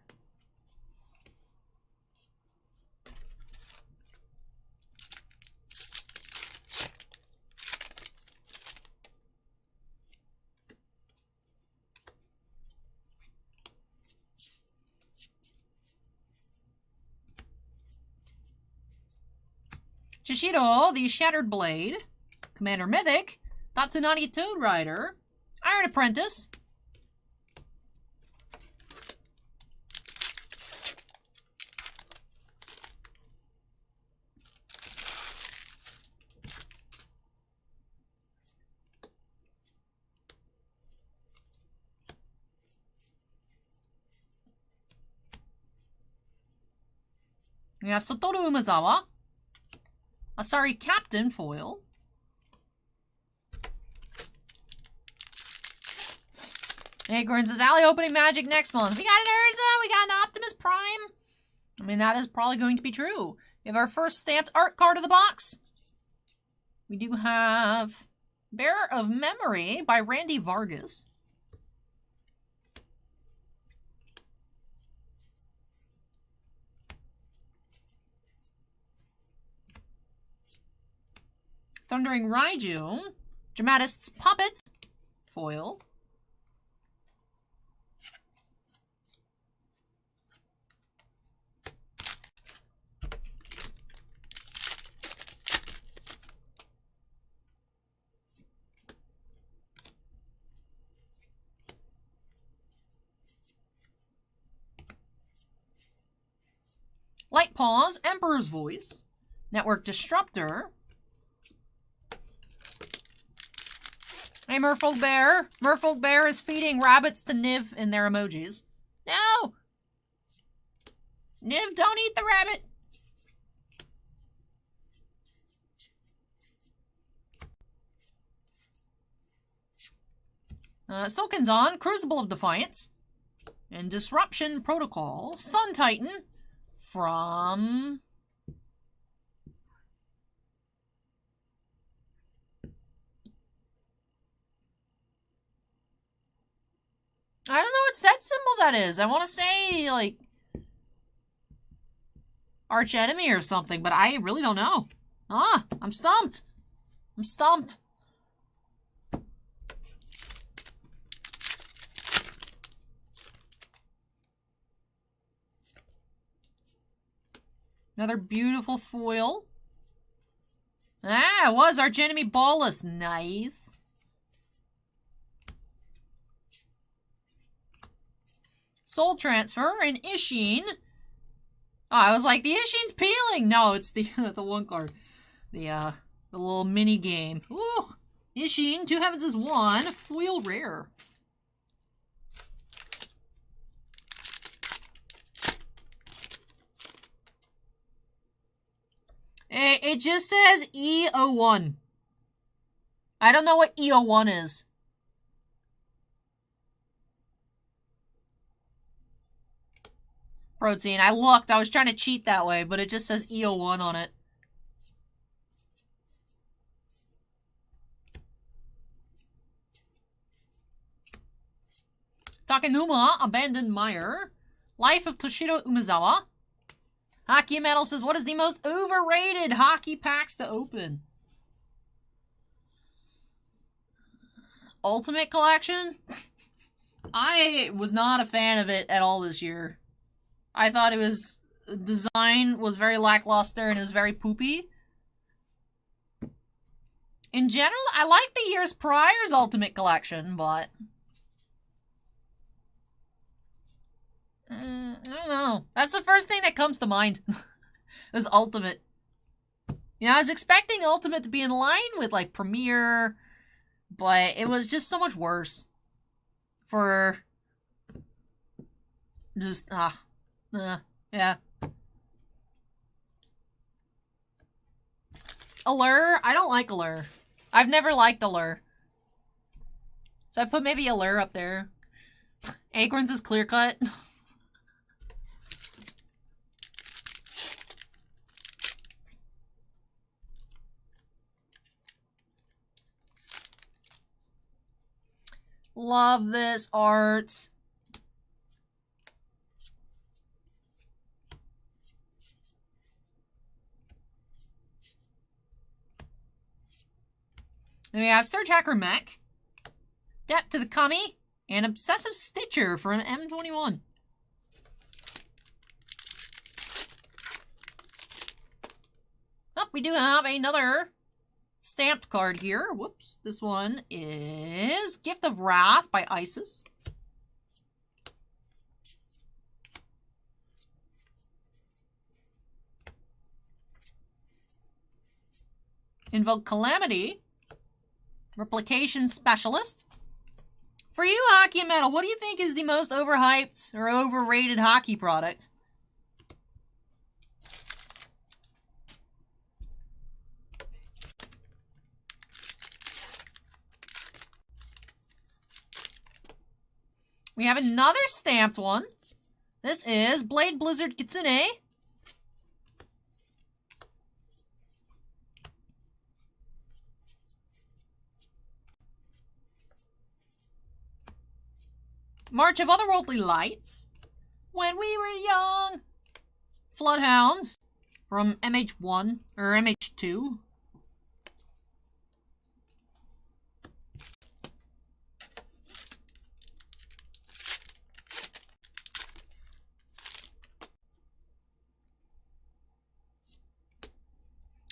Shishido, the Shattered Blade. Commander Mythic. Tatsunani Toad Rider. Iron Apprentice. We have Satoru Umezawa. Asari Captain foil. Acorn says, Allie opening Magic next month. We got an Urza, we got an Optimus Prime. I mean, that is probably going to be true. We have our first stamped art card of the box. We do have Bearer of Memory by Randy Vargas. Thundering Raiju. Dramatist's Puppet foil. Light Paws, Emperor's Voice, Network Disruptor. Hey, Merfolk Bear. Merfolk Bear is feeding rabbits to Niv in their emojis. No! Niv, don't eat the rabbit! Soken'zon, Crucible of Defiance. And Disruption Protocol, Sun Titan. From I don't know what set symbol that is. I want to say, like, Arch Enemy or something, but I really don't know. Ah, I'm stumped. I'm stumped. Another beautiful foil. Ah, it was Arch Enemy Ballas. Nice. Soul Transfer and Ishin. Oh, I was like, the Ishin's peeling. No, it's the the one card. The little mini game. Ooh. Ishin, 2 Heavens is 1. Foil rare. It just says E01. I don't know what E01 is. Protein. I looked. I was trying to cheat that way, but it just says E01 on it. Takenuma, Abandoned Mire. Life of Toshiro Umezawa. Hockey Metal says, what is the most overrated hockey packs to open? Ultimate Collection? I was not a fan of it at all this year. I thought it was... design was very lackluster and it was very poopy. In general, I like the years prior's Ultimate Collection, but... I don't know. That's the first thing that comes to mind. Was Ultimate. You know, I was expecting Ultimate to be in line with, like, Premier, but it was just so much worse. For... just, yeah. Allure? I don't like Allure. I've never liked Allure. So I put maybe Allure up there. Acorns is clear cut. Love this art. Then we have Surge Hacker Mech, Depth to the Kami, and Obsessive Stitcher from M21. Oh, we do have another stamped card here. Whoops. This one is Gift of Wrath by Isis. Invoke Calamity. Replication Specialist. For you, Hockey Metal, what do you think is the most overhyped or overrated hockey product? We have another stamped one. This is Blade Blizzard Kitsune. March of Otherworldly Lights. When We Were Young. Floodhounds from MH1 or MH2.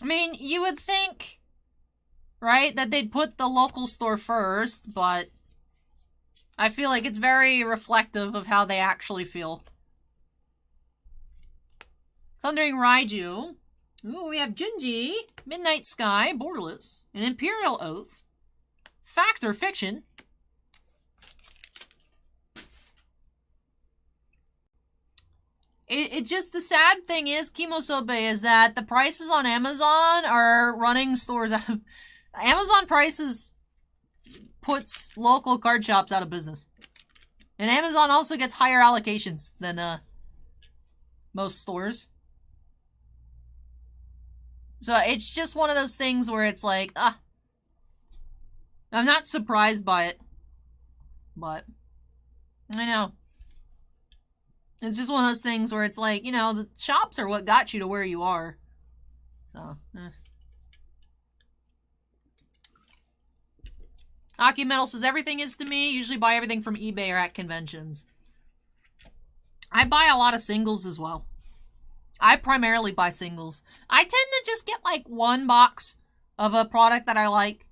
I mean, you would think, right, that they'd put the local store first, but I feel like it's very reflective of how they actually feel. Thundering Raiju. Ooh, we have Junji, Midnight Sky, Borderless, an Imperial Oath, Fact or Fiction. It just, the sad thing is, Kimosobe, is that the prices on Amazon are running stores out of... Amazon prices puts local card shops out of business. And Amazon also gets higher allocations than most stores. So it's just one of those things where it's like, I'm not surprised by it. But, I know. It's just one of those things where it's like, you know, the shops are what got you to where you are. So, Aki Metal says, everything is to me. Usually buy everything from eBay or at conventions. I buy a lot of singles as well. I primarily buy singles. I tend to just get like one box of a product that I like.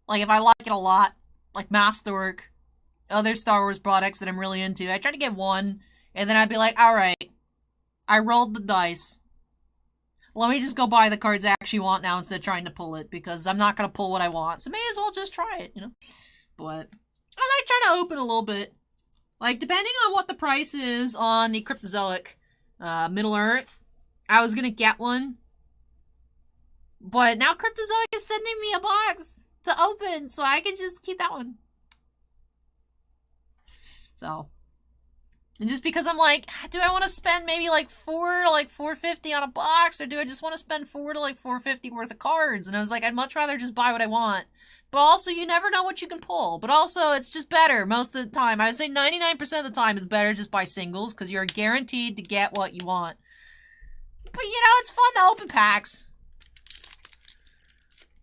Like if I like it a lot, like Masterwork, other Star Wars products that I'm really into, I try to get one. And then I'd be like, alright, I rolled the dice. Let me just go buy the cards I actually want now instead of trying to pull it, because I'm not going to pull what I want. So may as well just try it, you know? But I like trying to open a little bit. Like, depending on what the price is on the Cryptozoic Middle-earth, I was going to get one. But now Cryptozoic is sending me a box to open, so I can just keep that one. So... And just because I'm like, do I want to spend maybe like $4 to like $4.50 on a box, or do I just want to spend $4 to like $4.50 worth of cards? And I was like, I'd much rather just buy what I want. But also, you never know what you can pull. But also, it's just better most of the time. I would say 99% of the time is better just buy singles, because you're guaranteed to get what you want. But you know, it's fun to open packs.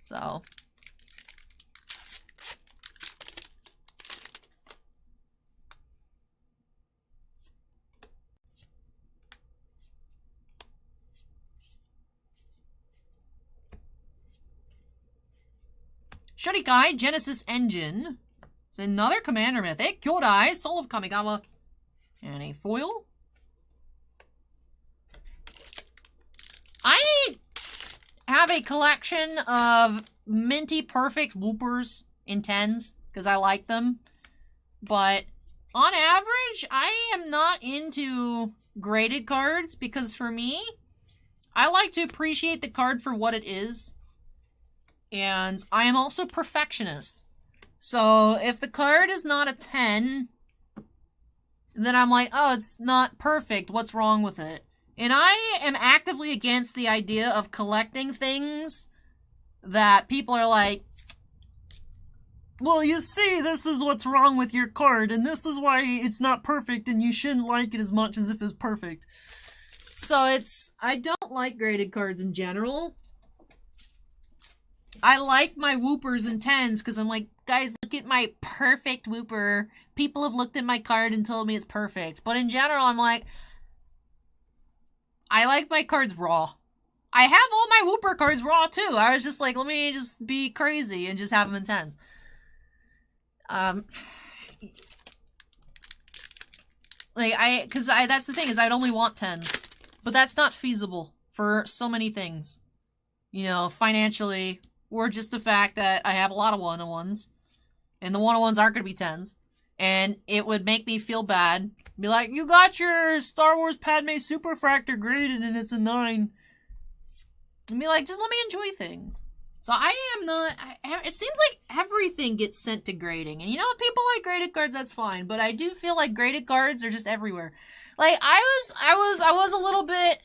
So... Shurikai Genesis Engine. It's another Commander Mythic. Kyodai, Soul of Kamigawa. And a foil. I have a collection of minty perfect Whoopers in 10s, because I like them. But on average, I am not into graded cards, because for me, I like to appreciate the card for what it is. And I am also perfectionist. So if the card is not a 10, then I'm like, oh, it's not perfect. What's wrong with it? And I am actively against the idea of collecting things that people are like, well, you see, this is what's wrong with your card, and this is why it's not perfect, and you shouldn't like it as much as if it's perfect. So I don't like graded cards in general. I like my Whoopers and 10s because I'm like, guys, look at my perfect Whooper. People have looked at my card and told me it's perfect. But in general, I'm like, I like my cards raw. I have all my Whooper cards raw too. I was just like, let me just be crazy and just have them in 10s. That's the thing, is I'd only want 10s. But that's not feasible for so many things. You know, financially... Or just the fact that I have a lot of one-on-ones. And the one-on-ones aren't going to be 10s. And it would make me feel bad. Be like, you got your Star Wars Padme Superfractor graded and it's a 9. And be like, just let me enjoy things. So I am not, it seems like everything gets sent to grading. And you know, if people like graded cards, that's fine. But I do feel like graded cards are just everywhere. Like, I was a little bit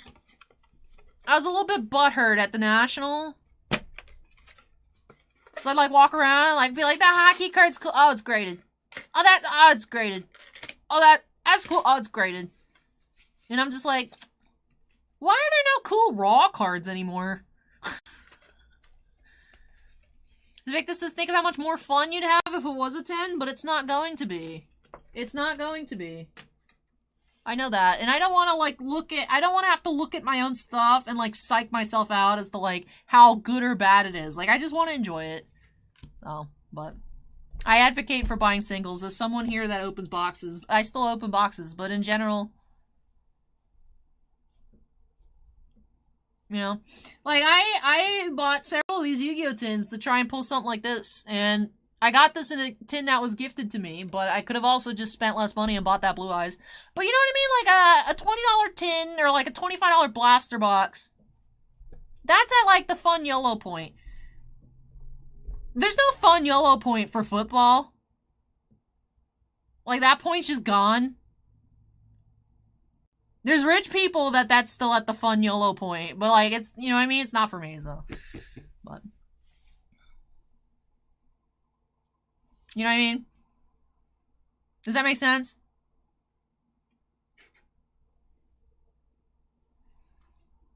butthurt at the National. So I'd like walk around and like be like, that hockey card's cool. Oh, it's graded. Oh, it's graded. Oh, that's cool. Oh, it's graded. And I'm just like, why are there no cool raw cards anymore? Victor says, think of how much more fun you'd have if it was a 10, but it's not going to be. It's not going to be. I know that. And I don't want to, like, I don't want to have to look at my own stuff and, like, psych myself out as to, like, how good or bad it is. Like, I just want to enjoy it. So, but I advocate for buying singles. As someone here that opens boxes, I still open boxes, but in general, you know, like, I bought several of these Yu-Gi-Oh! Tins to try and pull something like this, and I got this in a tin that was gifted to me, but I could have also just spent less money and bought that Blue Eyes. But you know what I mean? Like, a $20 tin, or like a $25 blaster box, that's at, like, the fun YOLO point. There's no fun YOLO point for football. Like, that point's just gone. There's rich people that's still at the fun YOLO point. But, like, it's, you know what I mean? It's not for me, so. But. You know what I mean? Does that make sense?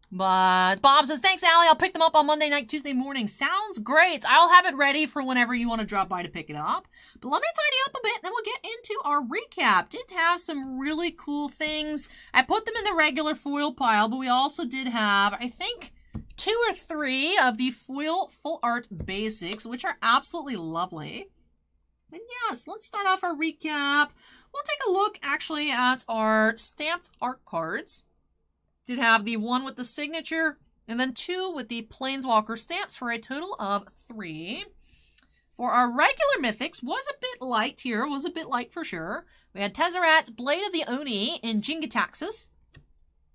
But Bob says, thanks, Allie. I'll pick them up on Monday night, Tuesday morning. Sounds great. I'll have it ready for whenever you want to drop by to pick it up. But let me tidy up a bit, then we'll get into our recap. Did have some really cool things. I put them in the regular foil pile, but we also did have, I think, 2 or 3 of the foil full art basics, which are absolutely lovely. And yes, let's start off our recap. We'll take a look, actually, at our stamped art cards. Did have the 1 with the signature, and then 2 with the Planeswalker stamps for a total of 3. For our regular mythics, was a bit light here, was a bit light for sure. We had Tezzerat's Blade of the Oni in Jingataxis.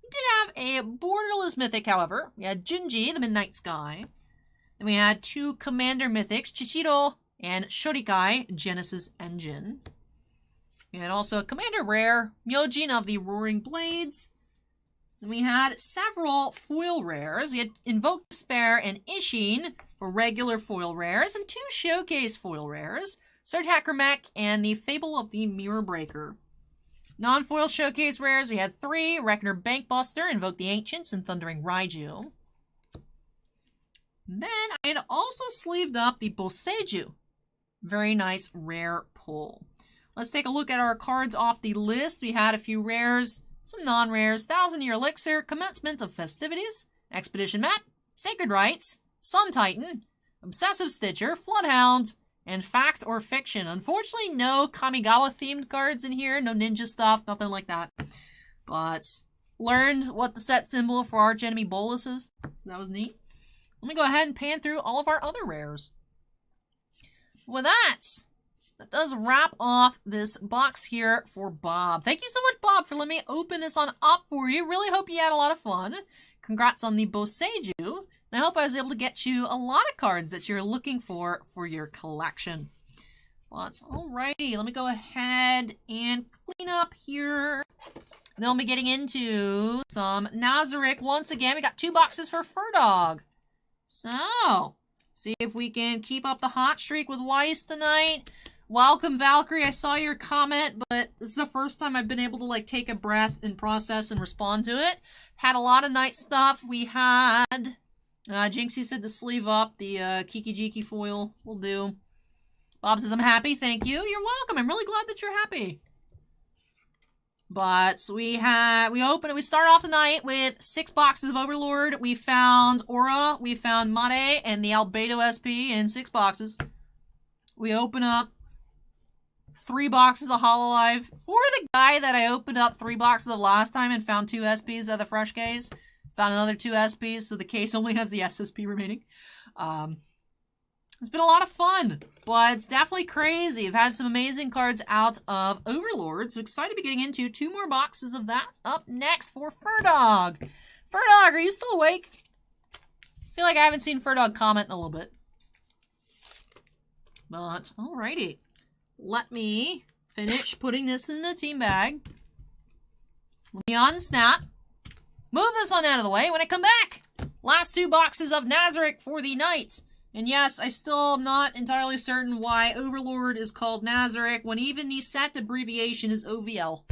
We did have a borderless mythic, however. We had Junji, the Midnight Sky. Then we had 2 commander mythics, Chishiro and Shorikai, Genesis Engine. We had also a commander rare, Myojin of the Roaring Blades. And we had several foil rares. We had Invoke Despair and Ishin for regular foil rares, and 2 showcase foil rares, Surge Hacker Mech and the Fable of the Mirror Breaker. Non-foil showcase rares, we had 3, Reckoner Bankbuster, Invoke the Ancients, and Thundering Raiju. Then I had also sleeved up the Boseiju. Very nice rare pull. Let's take a look at our cards off the list. We had a few rares, some non-rares, 1000-Year Elixir, Commencement of Festivities, Expedition Map, Sacred Rites, Sun Titan, Obsessive Stitcher, Floodhound, and Fact or Fiction. Unfortunately, no Kamigawa-themed cards in here, no ninja stuff, nothing like that. But learned what the set symbol for Archenemy Bolus is. That was neat. Let me go ahead and pan through all of our other rares. With that does wrap off this box here for Bob. Thank you so much, Bob, for letting me open this on up for you. Really hope you had a lot of fun. Congrats on the Boseiju. And I hope I was able to get you a lot of cards that you're looking for your collection. But alrighty, let me go ahead and clean up here. Then we'll be getting into some Nazarick. Once again, we got 2 boxes for Furdog. So, see if we can keep up the hot streak with Weiss tonight. Welcome, Valkyrie. I saw your comment, but this is the first time I've been able to, like, take a breath and process and respond to it. Had a lot of nice stuff. We had, Jinxie said to sleeve up the Kiki Jiki foil. Will do. Bob says, I'm happy. Thank you. You're welcome. I'm really glad that you're happy. But so we start off tonight with 6 boxes of Overlord. We found Aura, we found Mare, and the Albedo SP in 6 boxes. We open up 3 boxes of Hololive. For the guy that I opened up 3 boxes of last time and found 2 SPs of the fresh case, found another 2 SPs, so the case only has the SSP remaining. It's been a lot of fun, but it's definitely crazy. I've had some amazing cards out of Overlord, so excited to be getting into 2 more boxes of that. Up next for Furdog. Furdog, are you still awake? I feel like I haven't seen Furdog comment in a little bit. But, alrighty. Let me finish putting this in the team bag. Let me unsnap. Move this one out of the way when I come back. Last 2 boxes of Nazarick for the night. And yes, I still am not entirely certain why Overlord is called Nazarick when even the set abbreviation is OVL.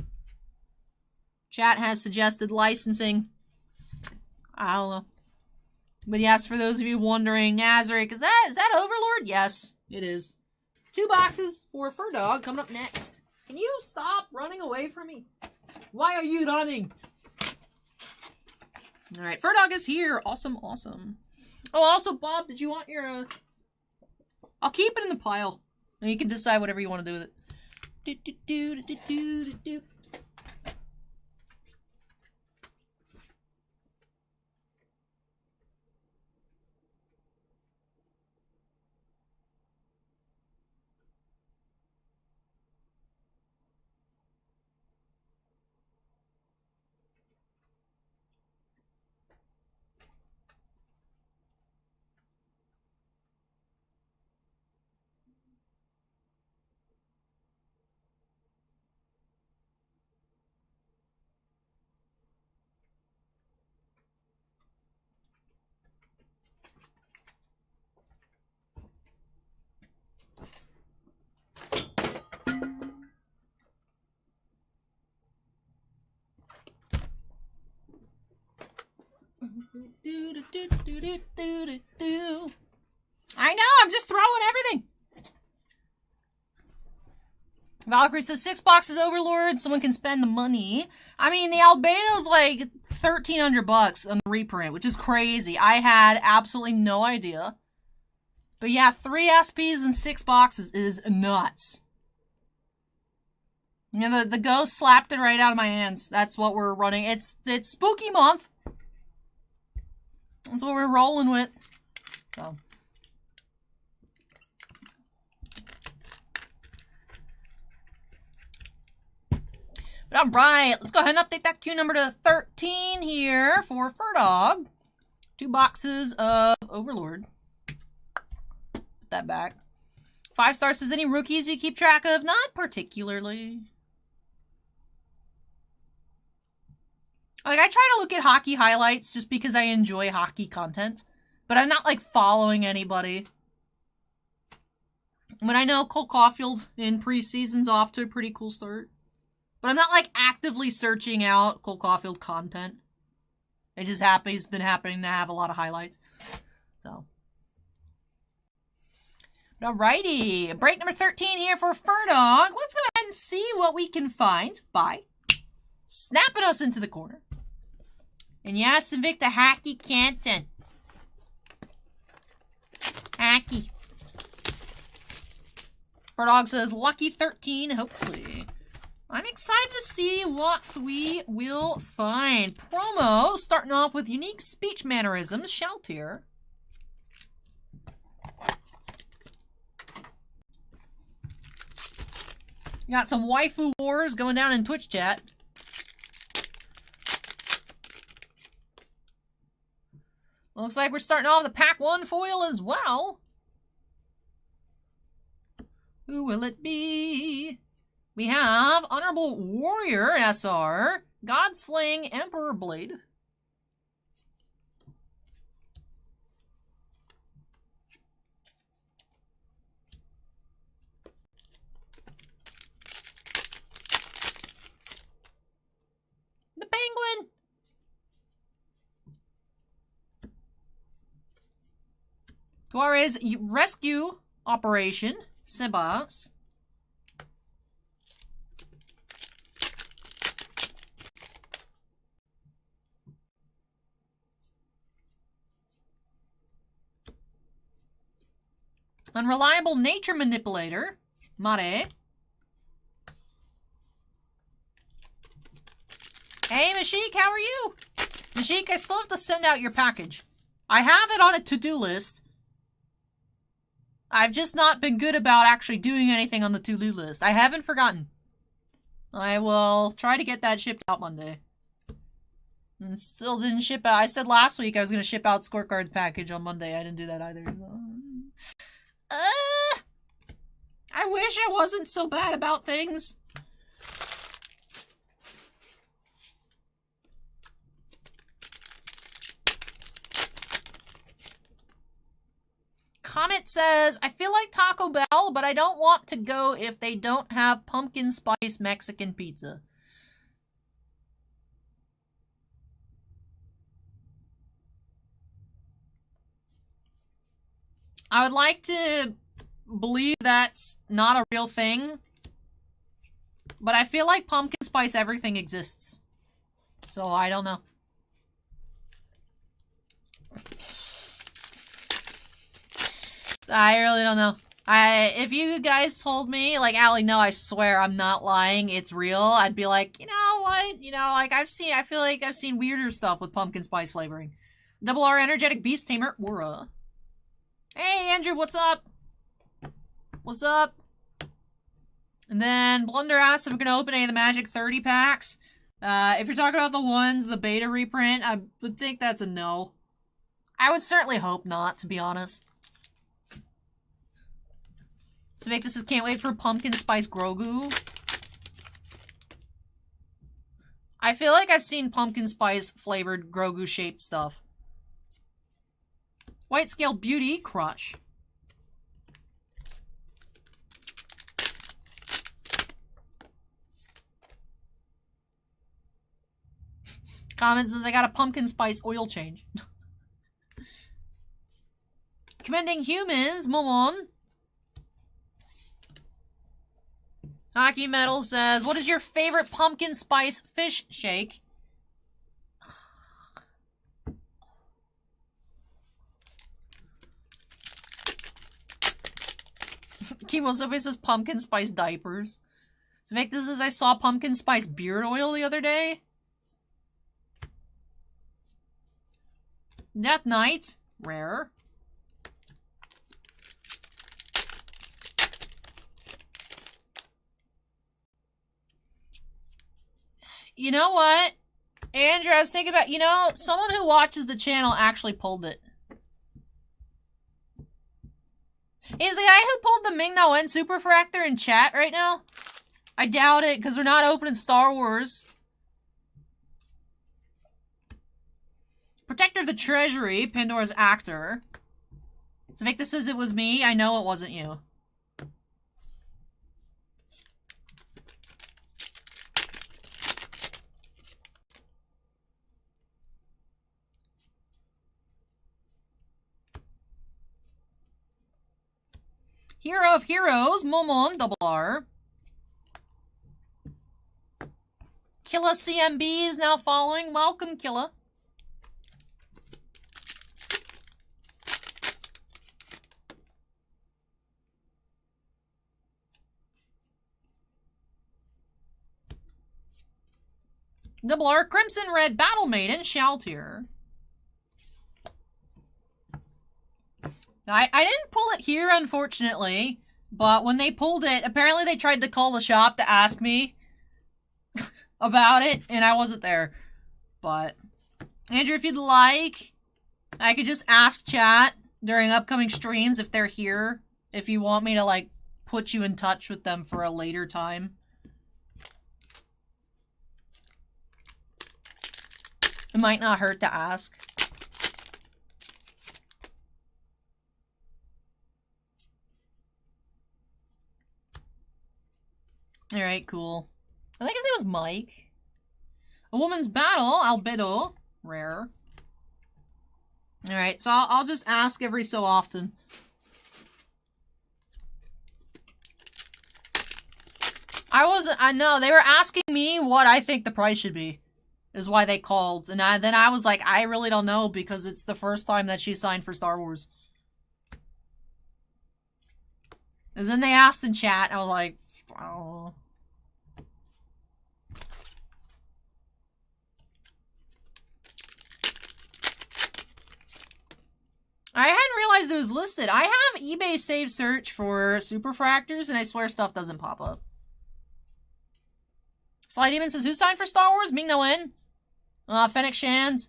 Chat has suggested licensing. I don't know. But yes, for those of you wondering, Nazarick, is that Overlord? Yes, it is. 2 boxes for Fur Dog coming up next. Can you stop running away from me? Why are you running? Alright, Fur Dog is here. Awesome, awesome. Oh, also, Bob, did you want your, I'll keep it in the pile. And you can decide whatever you want to do with it. Do, do, do, do, do, do, do. I know, I'm just throwing everything. Valkyrie says 6 boxes Overlord, someone can spend the money. I mean, the Albedo's like 1,300 bucks on the reprint, which is crazy. I had absolutely no idea. But yeah, 3 SPs and 6 boxes is nuts. You know, the ghost slapped it right out of my hands. That's what we're running. It's spooky month. That's what we're rolling with. So. But alright, let's go ahead and update that queue number to 13 here for Fur Dog. 2 boxes of Overlord. Put that back. 5 stars says any rookies you keep track of? Not particularly. Like, I try to look at hockey highlights just because I enjoy hockey content. But I'm not, like, following anybody. But I know Cole Caulfield in preseason's off to a pretty cool start. But I'm not, like, actively searching out Cole Caulfield content. It just happens, been happening to have a lot of highlights. So. Alrighty. Break number 13 here for Fur Dog. Let's go ahead and see what we can find by snapping us into the corner. And yes, Invicta Hacky Canton. Hacky. Fur Dog says, lucky 13, hopefully. I'm excited to see what we will find. Promo, starting off with unique speech mannerisms, Sheltier. Got some waifu wars going down in Twitch chat. Looks like we're starting off the pack 1 foil as well. Who will it be? We have Honorable Warrior SR, Godsling Emperor Blade. The Penguin. Tuarez Rescue Operation, Sebas. Unreliable Nature Manipulator, Mare. Hey, Mashik, how are you? Mashik, I still have to send out your package. I have it on a to-do list. I've just not been good about actually doing anything on the to-do list. I haven't forgotten. I will try to get that shipped out Monday. And still didn't ship out. I said last week I was going to ship out Scorecards package on Monday. I didn't do that either. So. wish I wasn't so bad about things. Comet says, I feel like Taco Bell, but I don't want to go if they don't have pumpkin spice Mexican pizza. I would like to believe that's not a real thing, but I feel like pumpkin spice everything exists. So I don't know. I really don't know. If you guys told me, like, Allie, no, I swear I'm not lying, it's real, I'd be like, you know what? You know, like, I feel like I've seen weirder stuff with pumpkin spice flavoring. Double R Energetic Beast Tamer, Aura. Hey, Andrew, what's up? What's up? And then Blunder asks if we're gonna open any of the Magic 30 packs. If you're talking about the ones, the beta reprint, I would think that's a no. I would certainly hope not, to be honest. So make this is can't wait for pumpkin spice Grogu. I feel like I've seen pumpkin spice flavored Grogu shaped stuff. White Scale Beauty Crush. Comment says I got a pumpkin spice oil change. Commending Humans, Momon. Hockey Metal says, what is your favorite pumpkin spice fish shake? Chemo Subway says pumpkin spice diapers. So make this as I saw pumpkin spice beard oil the other day. Death Knight, rare. You know what? Andrew, I was thinking about, you know, someone who watches the channel actually pulled it. Is the guy who pulled the Ming Na Wen Super Fractor in chat right now? I doubt it, because we're not opening Star Wars. Protector of the Treasury, Pandora's actor. So Victor says it was me. I know it wasn't you. Hero of Heroes, Momon, double R. Killa CMB is now following. Welcome, Killa. Double R, Crimson Red, Battle Maiden, Shaltier. I didn't pull it here, unfortunately, but when they pulled it, apparently they tried to call the shop to ask me about it, and I wasn't there. But, Andrew, if you'd like, I could just ask chat during upcoming streams if they're here, if you want me to, like, put you in touch with them for a later time. It might not hurt to ask. Alright, cool. I think his name was Mike. A Woman's Battle, Albedo, rare. Alright, so I'll just ask every so often. I know, they were asking me what I think the price should be. Is why they called. And then I was like, I really don't know because it's the first time that she signed for Star Wars. And then they asked in chat, I was like, I don't know. I hadn't realized it was listed. I have eBay save search for Super Fractors, and I swear stuff doesn't pop up. Sly Demon says, who signed for Star Wars? Ming Na Wen. Fennec Shand.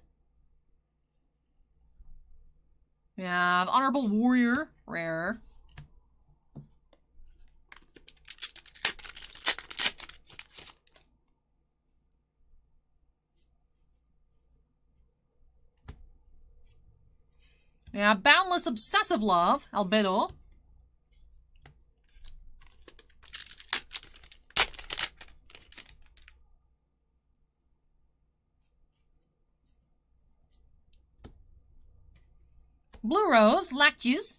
Yeah, Honorable Warrior. Rare. Yeah, Boundless Obsessive Love, Albedo. Blue Rose, Lactus.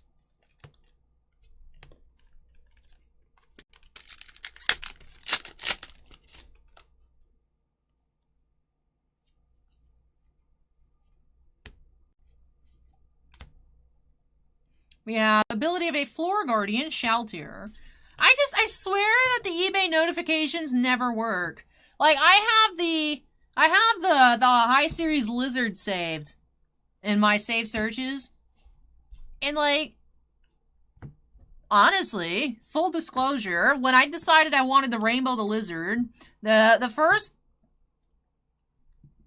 We have ability of a Floor Guardian, Shaltier. I swear that the eBay notifications never work. Like, I have the High Series Lizard saved in my save searches. And, like, honestly, full disclosure, when I decided I wanted the Rainbow the Lizard, the first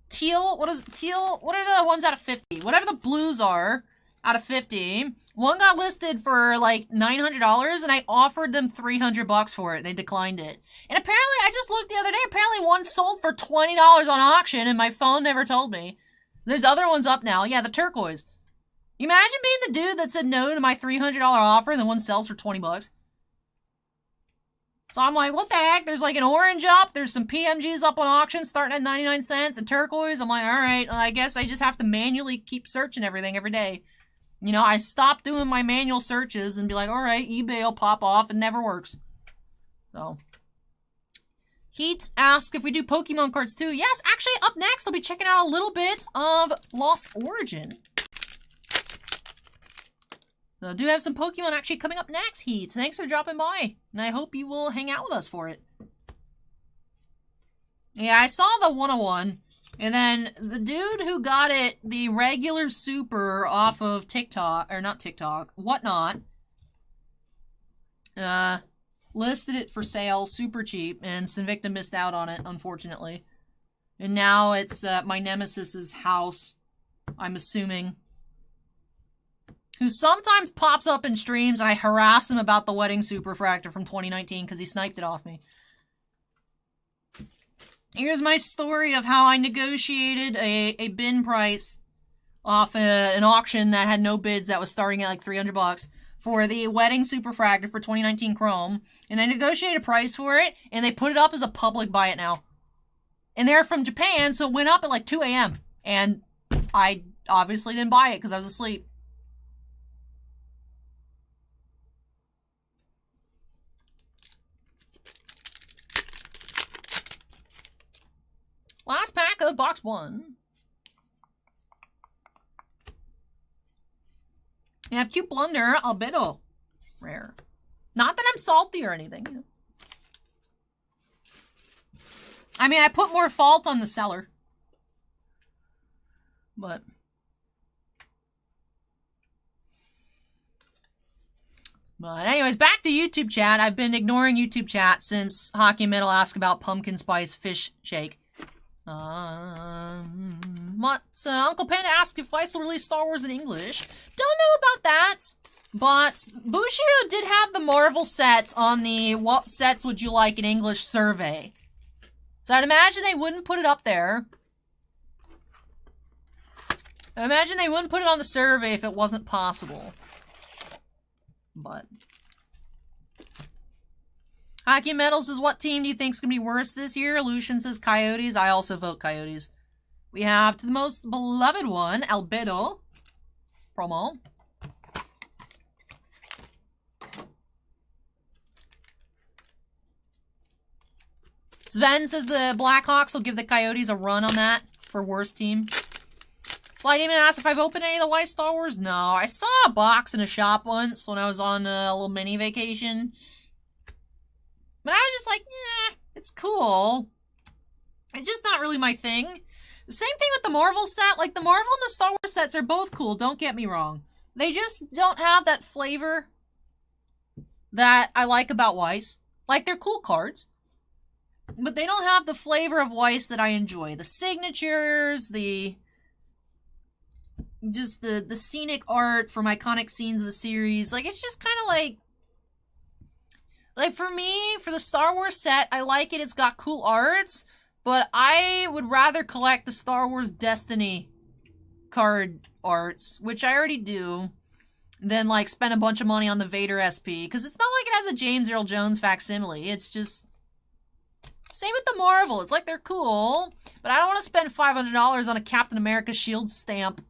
teal, what are the ones out of 50? Whatever the blues are out of 50, one got listed for like $900 and I offered them $300 for it. They declined it. And apparently, I just looked the other day, apparently one sold for $20 on auction and my phone never told me. There's other ones up now. Yeah, the turquoise. You imagine being the dude that said no to my $300 offer and the one sells for 20 bucks? So I'm like, what the heck? There's like an orange up. There's some PMGs up on auction starting at 99 cents and turquoise. I'm like, all right, I guess I just have to manually keep searching everything every day. You know, I stopped doing my manual searches and be like, all right, eBay will pop off. It never works. So. Heat asks if we do Pokemon cards too. Yes, actually, up next, I'll be checking out a little bit of Lost Origin. So I do have some Pokemon actually coming up next, Heat. Thanks for dropping by, and I hope you will hang out with us for it. Yeah, I saw the 101, and then the dude who got it, the regular super off of TikTok, or not TikTok, Whatnot, listed it for sale super cheap, and Sinvicta missed out on it, unfortunately. And now it's my nemesis's house, I'm assuming, who sometimes pops up in streams, and I harass him about the Wedding Superfractor from 2019 because he sniped it off me. Here's my story of how I negotiated a bin price off an auction that had no bids that was starting at like 300 bucks for the Wedding Superfractor for 2019 Chrome, and I negotiated a price for it, and they put it up as a public buy it now. And they're from Japan, so it went up at like 2 a.m. And I obviously didn't buy it because I was asleep. Last pack of box 1. You have Cute Blunder, Albedo. Rare. Not that I'm salty or anything. You know. I mean, I put more fault on the seller. But anyways, back to YouTube chat. I've been ignoring YouTube chat since Hockey Metal asked about pumpkin spice fish shake. Uncle Panda asked if Weiss will release Star Wars in English. Don't know about that, but Bushiro did have the Marvel set on the what sets would you like in English survey. So I'd imagine they wouldn't put it up there. I imagine they wouldn't put it on the survey if it wasn't possible. But Hockey Metal says, what team do you think is going to be worse this year? Lucian says Coyotes. I also vote Coyotes. We have to the most beloved one, Albedo. Promo. Sven says the Blackhawks will give the Coyotes a run on that for worst team. Sly Demon asks if I've opened any of the White Star Wars. No, I saw a box in a shop once when I was on a little mini vacation. But I was just like, yeah, it's cool. It's just not really my thing. The same thing with the Marvel set. Like, the Marvel and the Star Wars sets are both cool, don't get me wrong. They just don't have that flavor that I like about Weiss. Like, they're cool cards. But they don't have the flavor of Weiss that I enjoy. The signatures, just the scenic art from iconic scenes of the series. Like, it's just kind of like, for me, for the Star Wars set, I like it. It's got cool arts, but I would rather collect the Star Wars Destiny card arts, which I already do, than, like, spend a bunch of money on the Vader SP, because it's not like it has a James Earl Jones facsimile. It's just... Same with the Marvel. It's like they're cool, but I don't want to spend $500 on a Captain America shield stamp.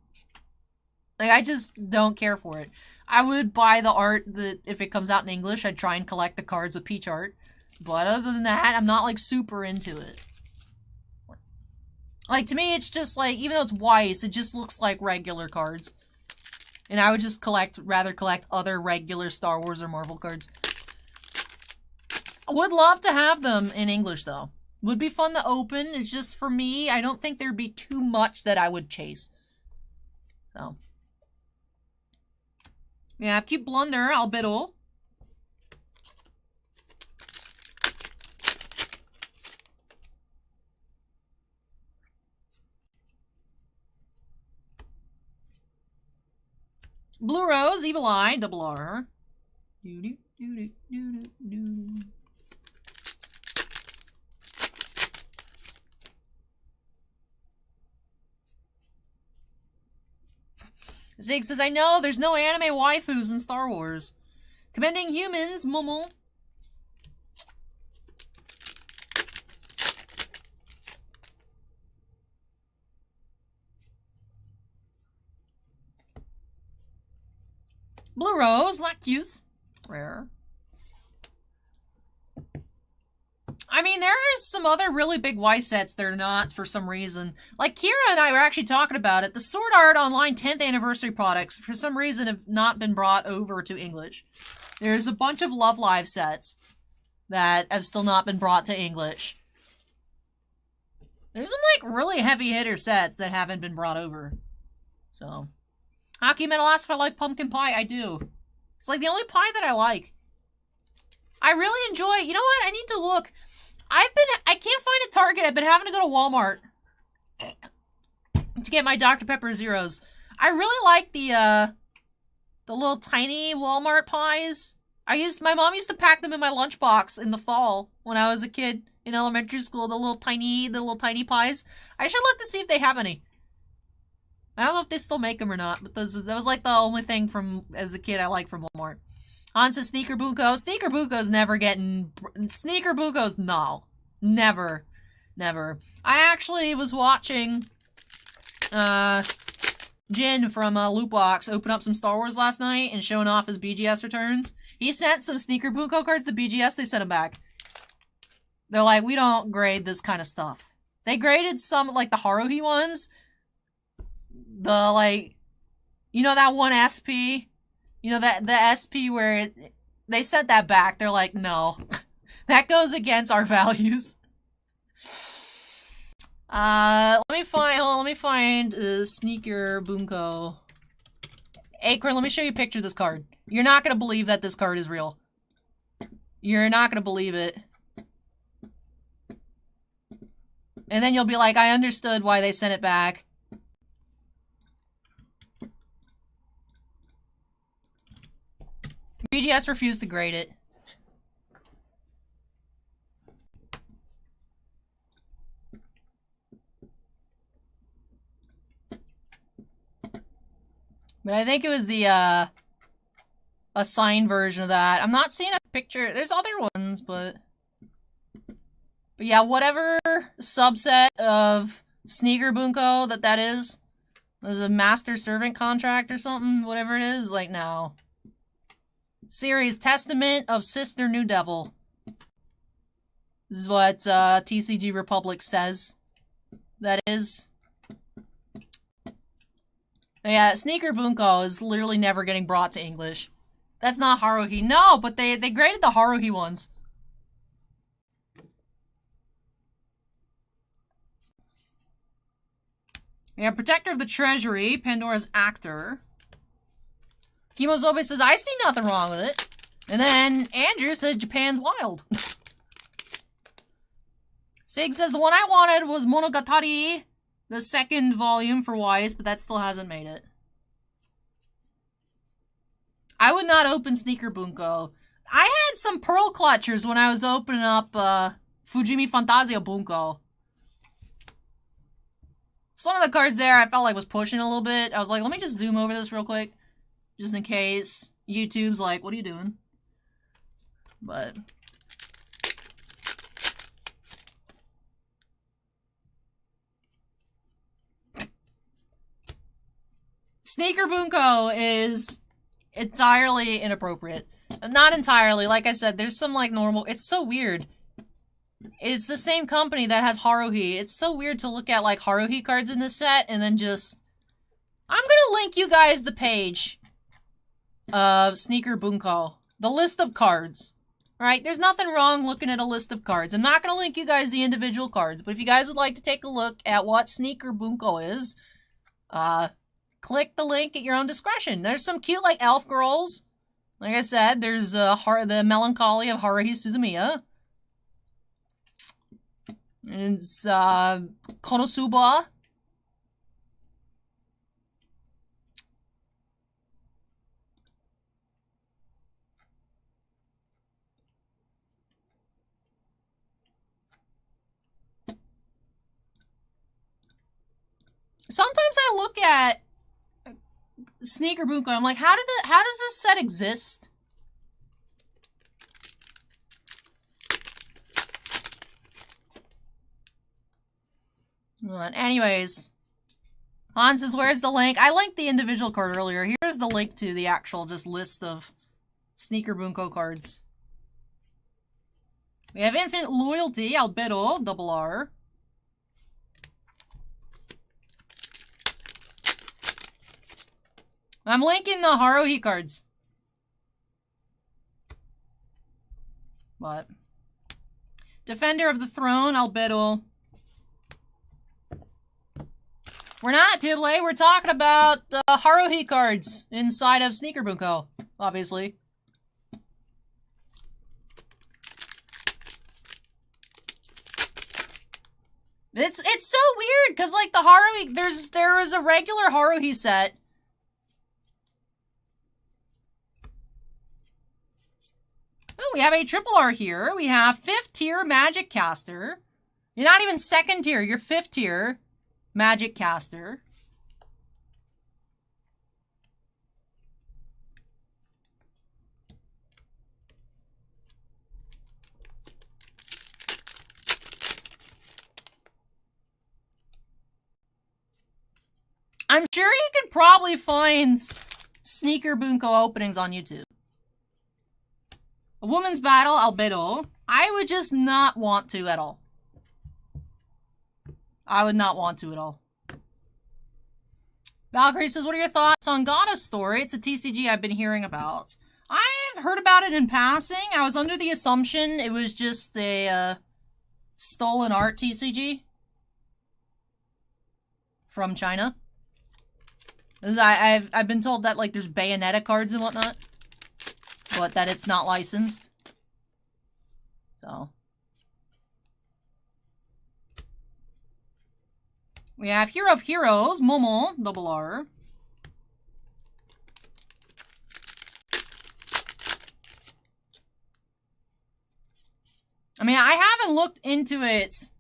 Like, I just don't care for it. I would buy the art that, if it comes out in English, I'd try and collect the cards with peach art. But other than that, I'm not, like, super into it. Like, to me, it's just, like, even though it's Weiss, it just looks like regular cards. And I would just rather collect other regular Star Wars or Marvel cards. I would love to have them in English, though. Would be fun to open. It's just, for me, I don't think there'd be too much that I would chase. So. Yeah, keep blunder, albito. Blue Rose, Evil Eye, Double R. Doo doo doo doo doo doo. Zig says, I know, there's no anime waifus in Star Wars. Commending humans, Momo. Blue Rose, Lacuse. Rare. I mean, there is some other really big Weiss sets that are not for some reason. Like, Kira and I were actually talking about it. The Sword Art Online 10th Anniversary products, for some reason, have not been brought over to English. There's a bunch of Love Live sets that have still not been brought to English. There's some, like, really heavy hitter sets that haven't been brought over. So. Hockey Metal asks if I like pumpkin pie. I do. It's, like, the only pie that I like. I really enjoy it. You know what? I need to look. I can't find a Target. I've been having to go to Walmart to get my Dr. Pepper Zeros. I really like the little tiny Walmart pies. My mom used to pack them in my lunchbox in the fall when I was a kid in elementary school, the little tiny pies. I should look to see if they have any. I don't know if they still make them or not, but that was like the only thing as a kid I liked from Walmart. Han says Sneaker Bunko. Sneaker Bunko's never getting... Sneaker Bunko's... No. Never. Never. I actually was watching Jin from Lootbox open up some Star Wars last night and showing off his BGS returns. He sent some Sneaker Bunko cards to BGS. They sent them back. They're like, we don't grade this kind of stuff. They graded some, like, the Haruhi ones. The, like... You know that one SP... You know, the SP where they sent that back. They're like, no. That goes against our values. Let me find Sneaker Bunko. Acorn, let me show you a picture of this card. You're not gonna believe that this card is real. You're not gonna believe it. And then you'll be like, I understood why they sent it back. BGS refused to grade it. But I think it was the, a signed version of that. I'm not seeing a picture. There's other ones, but yeah, whatever subset of Sneaker Bunko that is. There's a master-servant contract or something, whatever it is, like, no. Series Testament of Sister New Devil. This is what TCG Republic says that is. Yeah, Sneaker Bunko is literally never getting brought to English. That's not Haruhi. No, but they graded the Haruhi ones. Yeah, Protector of the Treasury, Pandora's Actor. Kimozobe says, I see nothing wrong with it. And then Andrew says, Japan's wild. Sig says, the one I wanted was Monogatari, the second volume for Weiss, but that still hasn't made it. I would not open Sneaker Bunko. I had some Pearl Clutchers when I was opening up Fujimi Fantasia Bunko. Some of the cards there I felt like was pushing a little bit. I was like, let me just zoom over this real quick. Just in case YouTube's like, what are you doing? But... Sneaker Bunko is entirely inappropriate. Not entirely, like I said, there's some like normal... It's so weird. It's the same company that has Haruhi. It's so weird to look at like Haruhi cards in this set and then just... I'm gonna link you guys the page of Sneaker Bunko. The list of cards. Right? There's nothing wrong looking at a list of cards. I'm not gonna link you guys the individual cards, but if you guys would like to take a look at what Sneaker Bunko is, click the link at your own discretion. There's some cute like elf girls. Like I said, there's the Melancholy of Haruhi Suzumiya. And it's Konosuba. Sometimes I look at Sneaker Bunko, I'm like, how does this set exist? But anyways, Han says, where's the link? I linked the individual card earlier. Here's the link to the actual just list of Sneaker Bunko cards. We have Infinite Loyalty, Albedo, double R. I'm linking the Haruhi cards. But Defender of the Throne, Albedo. We're not, Tibley. We're talking about Haruhi cards inside of Sneaker Bunko, obviously. It's so weird because like the Haruhi, there is a regular Haruhi set. Oh, we have a triple R here. We have 5th tier Magic Caster. You're not even 2nd tier, you're 5th tier Magic Caster. I'm sure you could probably find Sneaker Bunko openings on YouTube. A Woman's Battle, Albedo. I would just not want to at all. I would not want to at all. Valkyrie says, what are your thoughts on Goddess Story? It's a TCG I've been hearing about. I've heard about it in passing. I was under the assumption it was just a stolen art TCG from China. I've been told that like there's Bayonetta cards and whatnot, but that it's not licensed. So we have Hero of Heroes, Momo, double R. I mean, I haven't looked into it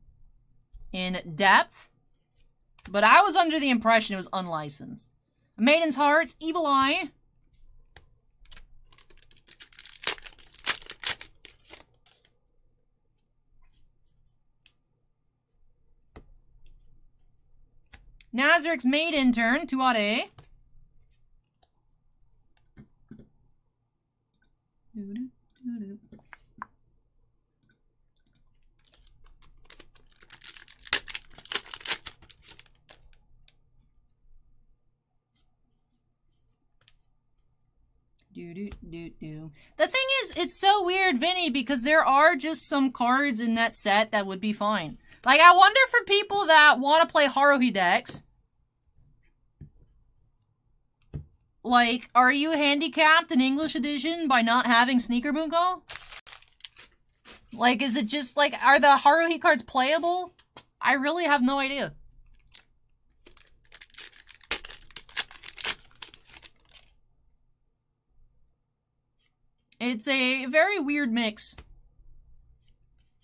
in depth, but I was under the impression it was unlicensed. Maiden's Heart, Evil Eye. Nazarick's Maiden turn, 2-A. The thing is, it's so weird, Vinny, because there are just some cards in that set that would be fine. Like, I wonder for people that want to play Haruhi decks, like, are you handicapped in English edition by not having Sneaker Bunko? Like, is it just, like, are the Haruhi cards playable? I really have no idea. It's a very weird mix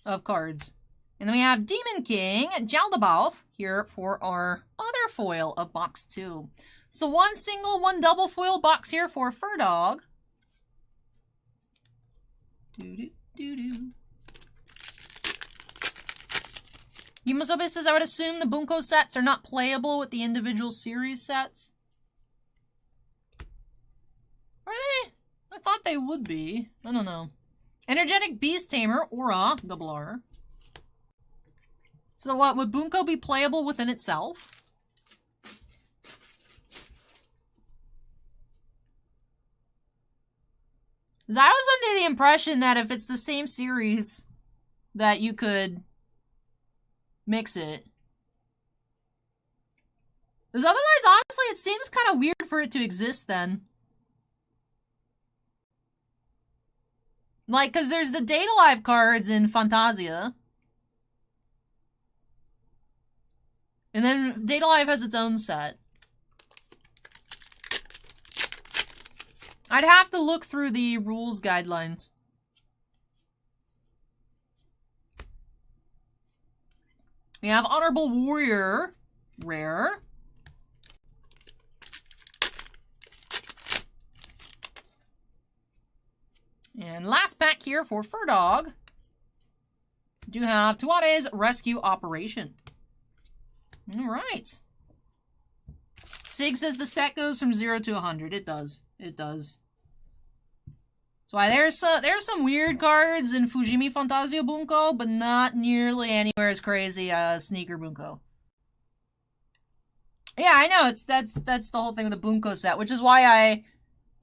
of cards. And then we have Demon King, Jaldabaoth, here for our other another foil of box 2. So 1 single, 1 double foil box here for Fur Dog. Yumasobe says, I would assume the Bunko sets are not playable with the individual series sets. Are they? I thought they would be. I don't know. Energetic Beast Tamer, Aura, double R. So what, would Bunko be playable within itself? Because I was under the impression that if it's the same series, that you could mix it. Because otherwise, honestly, it seems kind of weird for it to exist then. Like, because there's the Data Live cards in Fantasia. And then Data Live has its own set. I'd have to look through the rules guidelines. We have Honorable Warrior, rare. And last pack here for Fur Dog. Do have Tuate's Rescue Operation. Alright. Sig says the set goes from 0 to 100. It does. It does. So there's some weird cards in Fujimi Fantasia Bunko, but not nearly anywhere as crazy as Sneaker Bunko. Yeah, I know. That's the whole thing with the Bunko set, which is why I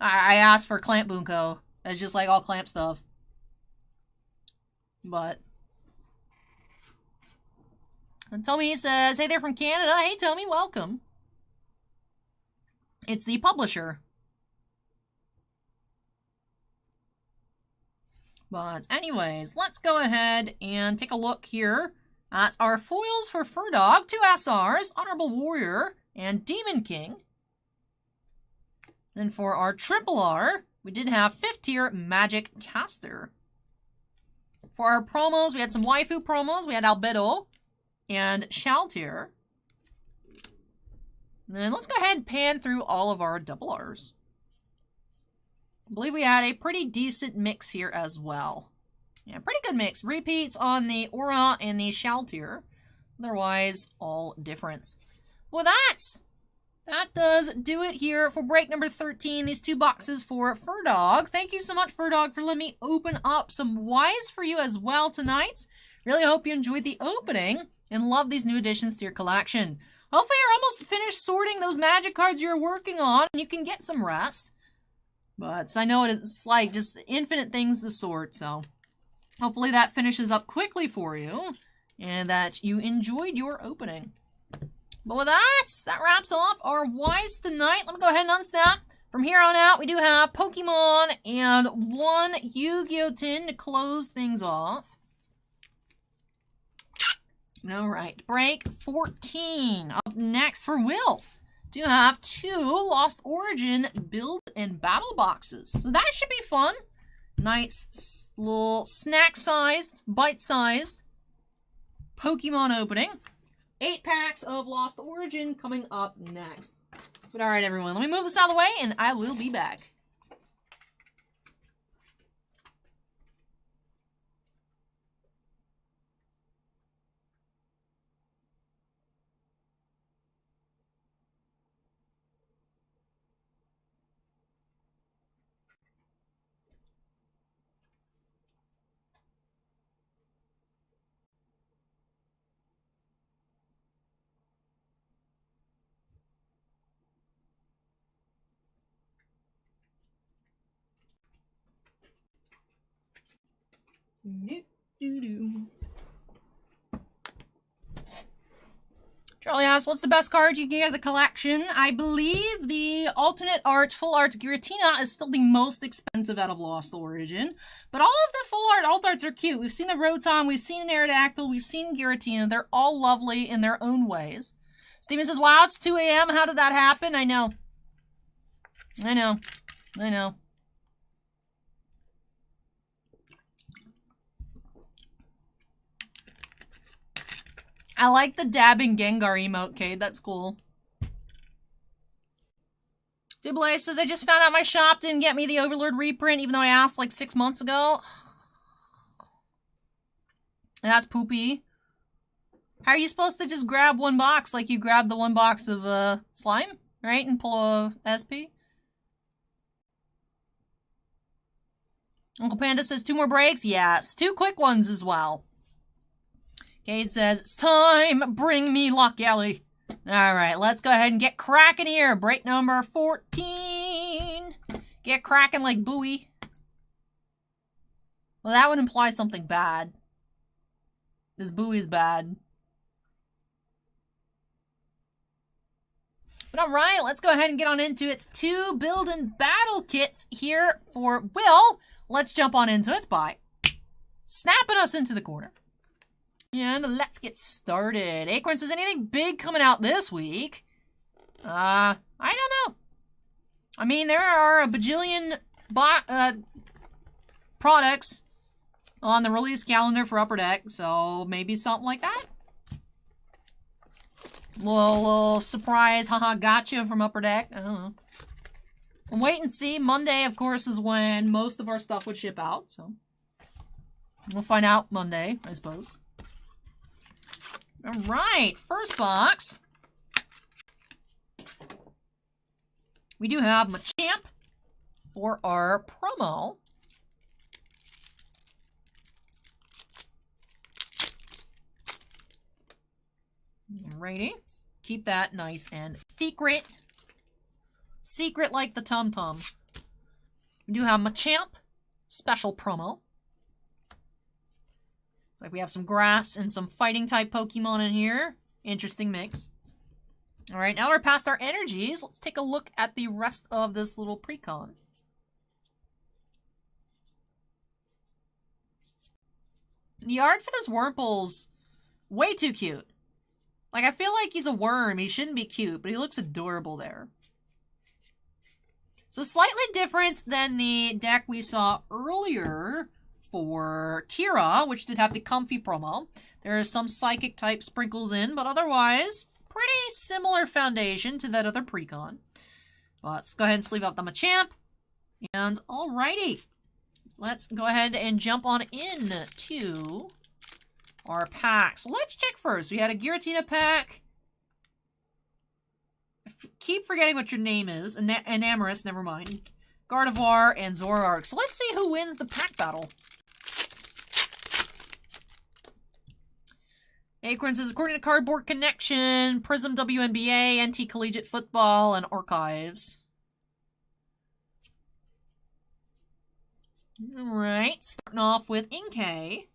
asked for Clamp Bunko. It's just like all Clamp stuff. But and Tommy says, hey, they're from Canada. Hey, Tommy, welcome. It's the publisher. But anyways, let's go ahead and take a look here at our foils for Fur Dog. 2 SRs, Honorable Warrior, and Demon King. Then for our triple R, we did have 5th tier Magic Caster. For our promos, we had some waifu promos. We had Albedo and Shaltier. Then let's go ahead and pan through all of our double Rs. I believe we had a pretty decent mix here as well. Yeah, pretty good mix. Repeats on the Aura and the Shaltier. Otherwise, all difference. Well, that does do it here for break number 13. These 2 boxes for Fur Dog. Thank you so much, Fur Dog, for letting me open up some Weiss for you as well tonight. Really hope you enjoyed the opening and love these new additions to your collection. Hopefully you're almost finished sorting those magic cards you're working on and you can get some rest. But I know it's like just infinite things to sort, so hopefully that finishes up quickly for you and that you enjoyed your opening. But with that, that wraps off our Weiss tonight. Let me go ahead and unsnap. From here on out, we do have Pokemon and 1 Yu-Gi-Oh! Tin to close things off. Alright, break 14. Up next for Will. Do have 2 Lost Origin build and battle boxes. So that should be fun. Nice little snack-sized, bite-sized Pokemon opening. 8 packs of Lost Origin coming up next. But alright, everyone, let me move this out of the way and I will be back. Charlie asks, what's the best card you can get of the collection? I believe the alternate art, full art Giratina is still the most expensive out of Lost Origin. But all of the full art alt arts are cute. We've seen the Rotom, we've seen an Aerodactyl, we've seen Giratina. They're all lovely in their own ways. Steven says, wow, it's 2 a.m. How did that happen? I know. I know. I like the dabbing Gengar emote, Cade. That's cool. Diblay says, I just found out my shop didn't get me the Overlord reprint, even though I asked like 6 months ago. That's poopy. How are you supposed to just grab one box like you grabbed the one box of slime, right? And pull a SP? Uncle Panda says 2 more breaks. Yes, 2 quick ones as well. Cade says, it's time, bring me Lock Alley. Alright, let's go ahead and get cracking here. Break number 14. Get cracking like Bowie. Well, that would imply something bad. This Bowie's bad. But alright, let's go ahead and get on into it. It's 2 build and battle kits here for Will. Let's jump on into it by snapping us into the corner. And let's get started. Acorn says, anything big coming out this week? I don't know. I mean, there are a bajillion products on the release calendar for Upper Deck, so maybe something like that. Little surprise, haha, gotcha from Upper Deck. I don't know. And wait and see. Monday, of course, is when most of our stuff would ship out, so we'll find out Monday, I suppose. Alright, first box. We do have Machamp for our promo. Alrighty. Keep that nice and secret. Secret like the Tum-Tum. We do have Machamp special promo. Looks like we have some grass and some fighting type Pokemon in here. Interesting mix. Alright, now we're past our energies. Let's take a look at the rest of this little precon. The art for this Wurmple's way too cute. Like, I feel like he's a worm. He shouldn't be cute, but he looks adorable there. So slightly different than the deck we saw earlier for Kira, which did have the comfy promo. There are some psychic type sprinkles in, but otherwise, pretty similar foundation to that other precon. Let's go ahead and sleeve up the Machamp. And alrighty. Let's go ahead and jump on in to our packs. Well, let's check first. We had a Giratina pack. I keep forgetting what your name is. Enamorous, never mind. Gardevoir and Zoroark. So let's see who wins the pack battle. Acorn says, according to Cardboard Connection, Prism WNBA, NT Collegiate Football, and Archives. Alright, starting off with Inkay.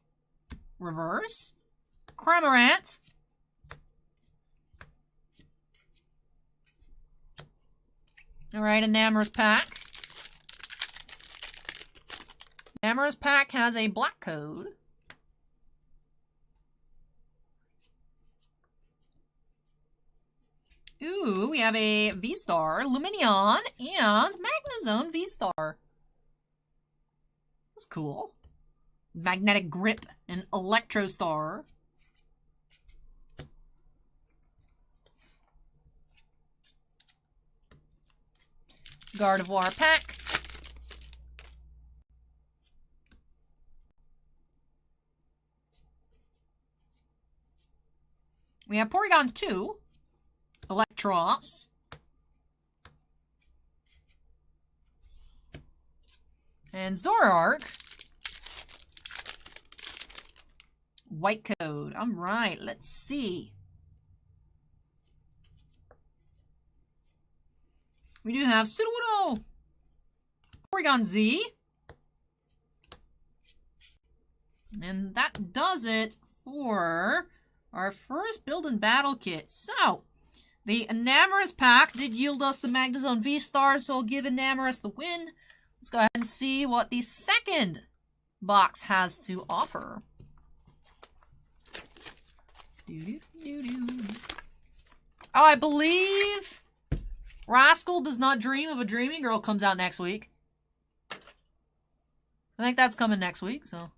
Reverse. Cramorant. Alright, Enamorous pack. Enamorous pack has a black code. Ooh, we have a V-Star, Lumineon, and Magnezone V-Star. That's cool. Magnetic Grip and Electrostar. Gardevoir pack. We have Porygon 2. Electros. And Zoroark. White code. Alright, let's see. We do have Sudowoodo. Porygon Z. And that does it for our first build and battle kit. So, the Enamorous pack did yield us the Magnezone V-Star, so I'll give Enamorous the win. Let's go ahead and see what the second box has to offer. Oh, I believe Rascal Does Not Dream of a Dreaming Girl comes out next week. I think that's coming next week, so.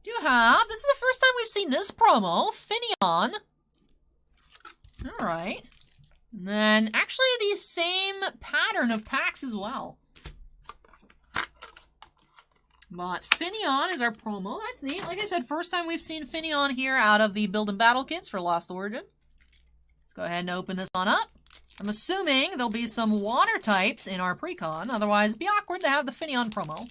Do you have, this is the first time we've seen this promo, Finneon. Alright. And then, actually, the same pattern of packs as well. But Finion is our promo. That's neat. Like I said, first time we've seen Finion here out of the Build and Battle kits for Lost Origin. Let's go ahead and open this on up. I'm assuming there'll be some water types in our precon. Otherwise, it'd be awkward to have the Finion promo.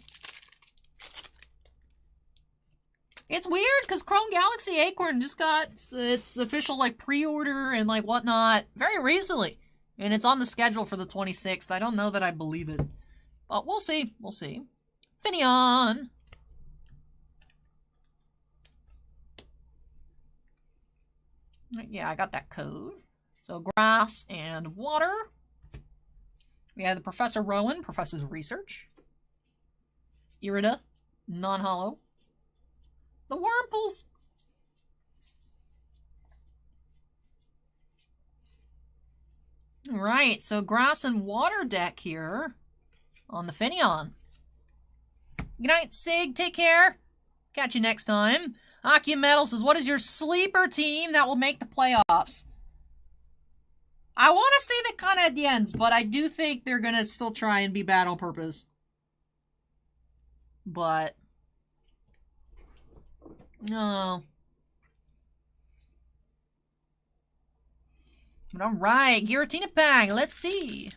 It's weird, because Chrome Galaxy Acorn just got its official, like, pre-order and, like, whatnot very recently. And it's on the schedule for the 26th. I don't know that I believe it. But we'll see. We'll see. Finion! Yeah, I got that code. So, grass and water. We have the Professor Rowan, Professor's Research. Irida, non-hollow. The Wurmples. Alright, so grass and water deck here on the Finion. Good night, Sig. Take care. Catch you next time. Aki Metal says, what is your sleeper team that will make the playoffs? I want to say the Canadiens, but I do think they're going to still try and be bad on purpose. But no. But alright, Giratina Pang, let's see.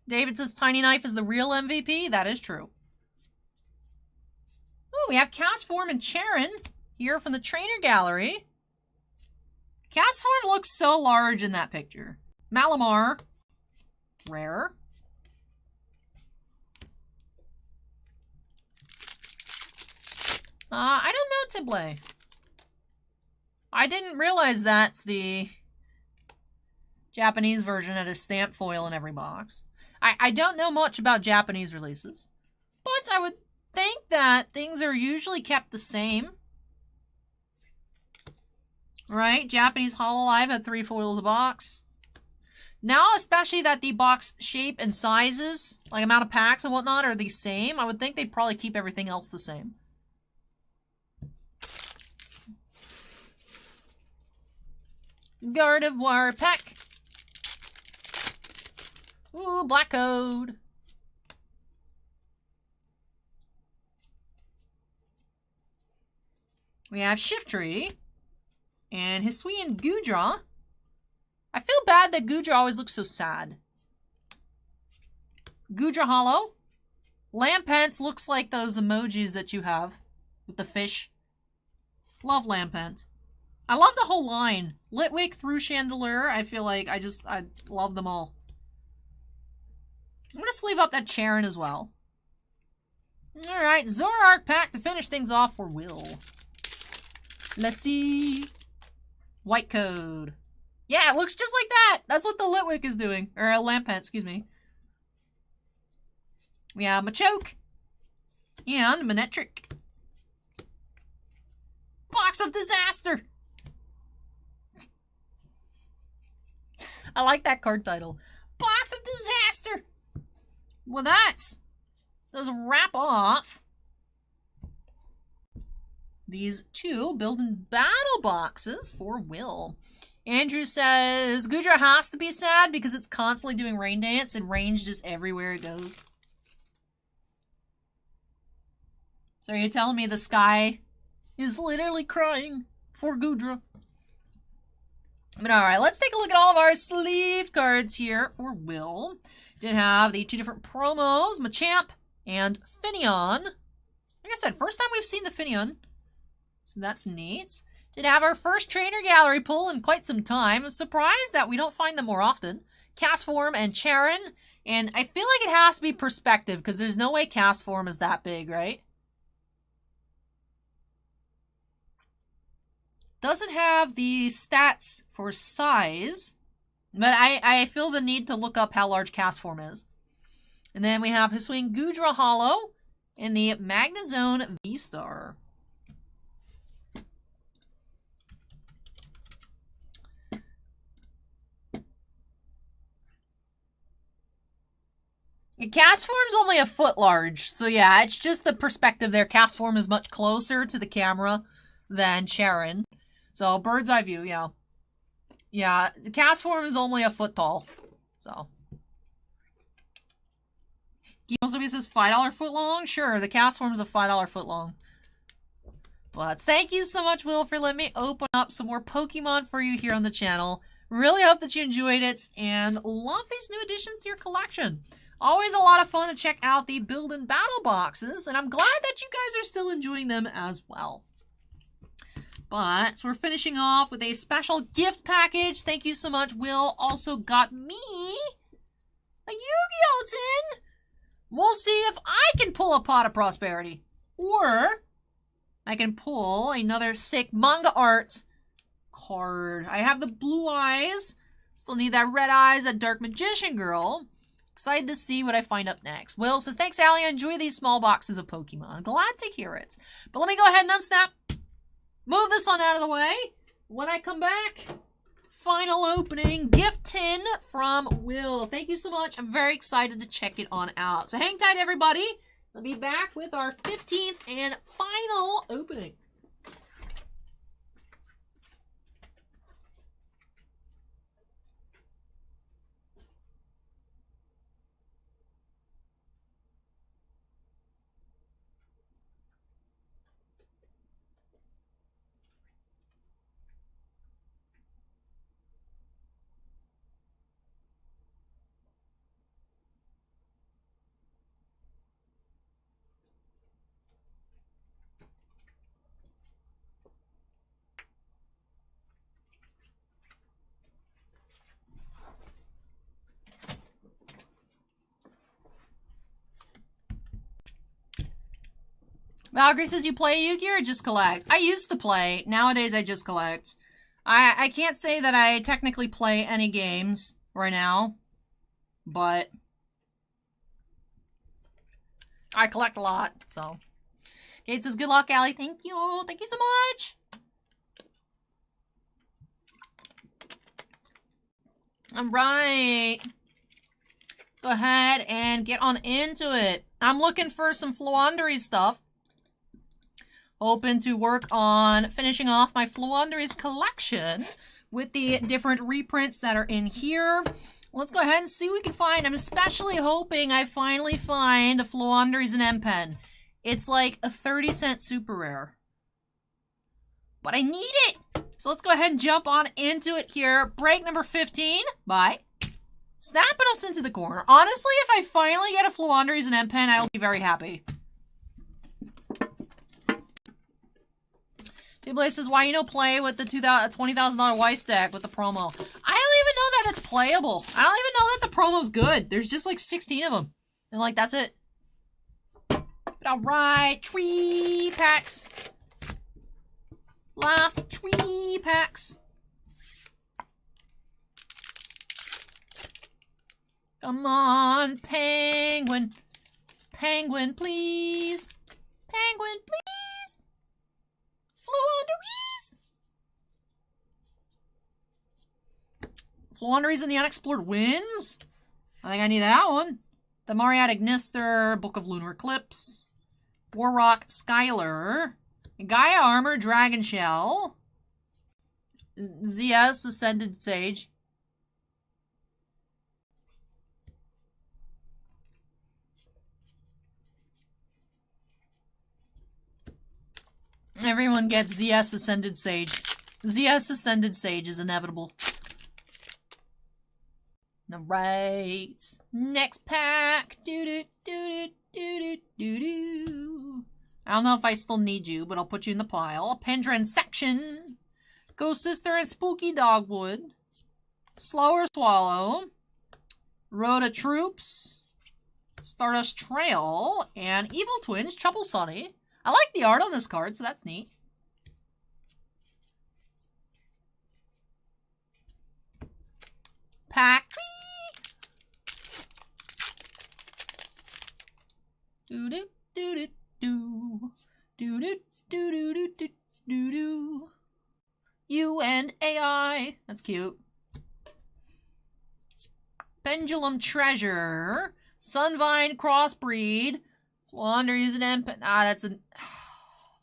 David says Tiny Knife is the real MVP. That is true. Oh, we have Castform and Charon here from the Trainer Gallery. Castform looks so large in that picture. Malamar, rare. I don't know, Tiblé. I didn't realize that's the Japanese version that is stamp foil in every box. I don't know much about Japanese releases, but I would think that things are usually kept the same. Right? Japanese Hololive had 3 foils a box. Now, especially that the box shape and sizes, like amount of packs and whatnot, are the same, I would think they'd probably keep everything else the same. Gardevoir pack. Ooh, Black Code. We have Shiftry. And Hisuian Goodra. I feel bad that Goodra always looks so sad. Goodra Hollow. Lampent looks like those emojis that you have with the fish. Love Lampent. I love the whole line. Litwick through Chandelure. I feel like I love them all. I'm going to sleeve up that Charon as well. Alright, Zoroark pack to finish things off for Will. Let's see. White Code. Yeah, it looks just like that. That's what the Litwick is doing. Or Lampent, excuse me. We have Machoke. And Manectric. Box of Disaster. I like that card title. Box of Disaster. Well, that does wrap off these 2 Build and Battle boxes for Will. Andrew says, Goodra has to be sad because it's constantly doing Rain Dance and range just everywhere it goes. So you're telling me the sky is literally crying for Goodra? But alright, let's take a look at all of our sleeve cards here for Will. Did have the 2 different promos, Machamp and Finion. Like I said, first time we've seen the Finion. So that's neat. Did have our first Trainer Gallery pull in quite some time. I'm surprised that we don't find them more often. Castform and Charon. And I feel like it has to be perspective, because there's no way Castform is that big, right? Doesn't have the stats for size, but I feel the need to look up how large Castform is. And then we have Hisuian Goodra Hollow in the Magnezone V-Star. Castform's only a foot large, so yeah, it's just the perspective there. Castform is much closer to the camera than Charon. So, bird's eye view, yeah. Yeah, the cast form is only a foot tall. So. Gimosophy says $5 foot long? Sure, the cast form is a $5 foot long. But thank you so much, Will, for letting me open up some more Pokemon for you here on the channel. Really hope that you enjoyed it and love these new additions to your collection. Always a lot of fun to check out the build and battle boxes, and I'm glad that you guys are still enjoying them as well. But so we're finishing off with a special gift package. Thank you so much. Will also got me a Yu-Gi-Oh! Tin. We'll see if I can pull a Pot of Prosperity. Or I can pull another sick manga arts card. I have the blue eyes. Still need that red eyes, that dark magician girl. Excited to see what I find up next. Will says, thanks, Allie. I enjoy these small boxes of Pokemon. Glad to hear it. But let me go ahead and unsnap. Move this one out of the way. When I come back, final opening gift tin from Will. Thank you so much. I'm very excited to check it on out. So hang tight, everybody. I'll be back with our 15th and final opening. Valkyrie says, you play Yu-Gi-Oh! Or just collect? I used to play. Nowadays, I just collect. I can't say that I technically play any games right now, but I collect a lot, so. Kate says, good luck, Allie. Thank you. Thank you so much. All right. Go ahead and get on into it. I'm looking for some Floowandereeze stuff. Hoping to work on finishing off my Floowandereeze collection with the different reprints that are in here. Let's go ahead and see what we can find. I'm especially hoping I finally find a Floowandereeze and M-Pen. It's like a 30-cent super rare. But I need it! So let's go ahead and jump on into it here. Break number 15 by snapping us into the corner. Honestly, if I finally get a Floowandereeze and M-Pen, I will be very happy. T-Blaze says, why you no play with the $20,000 Weiss deck with the promo? I don't even know that it's playable. I don't even know that the promo's good. There's just like 16 of them. And like, that's it. But alright, tree packs. Last tree packs. Come on, penguin. Penguin, please. Penguin, please. Floowandereeze. Floowandereeze and the Unexplored Winds. I think I need that one. The Mariatic Gnister, Book of Lunar Eclipse. Warrock Skylar. Gaia Armor, Dragon Shell. ZS Ascended Sage. Everyone gets ZS Ascended Sage. ZS Ascended Sage is inevitable. Alright. Next pack. Do-do-do-do-do-do-do-do. I don't know if I still need you, but I'll put you in the pile. Pendrin Section. Ghost Sister and Spooky Dogwood. Slower Swallow. Rhoda Troops. Stardust Trail. And Evil Twins, Trouble Sunny. I like the art on this card, so that's neat. Pack. Do do do do do do do do do do do do. You and AI. That's cute. Pendulum Treasure. Sunvine Crossbreed. Floowandereeze and M-Pen. Ah, that's an...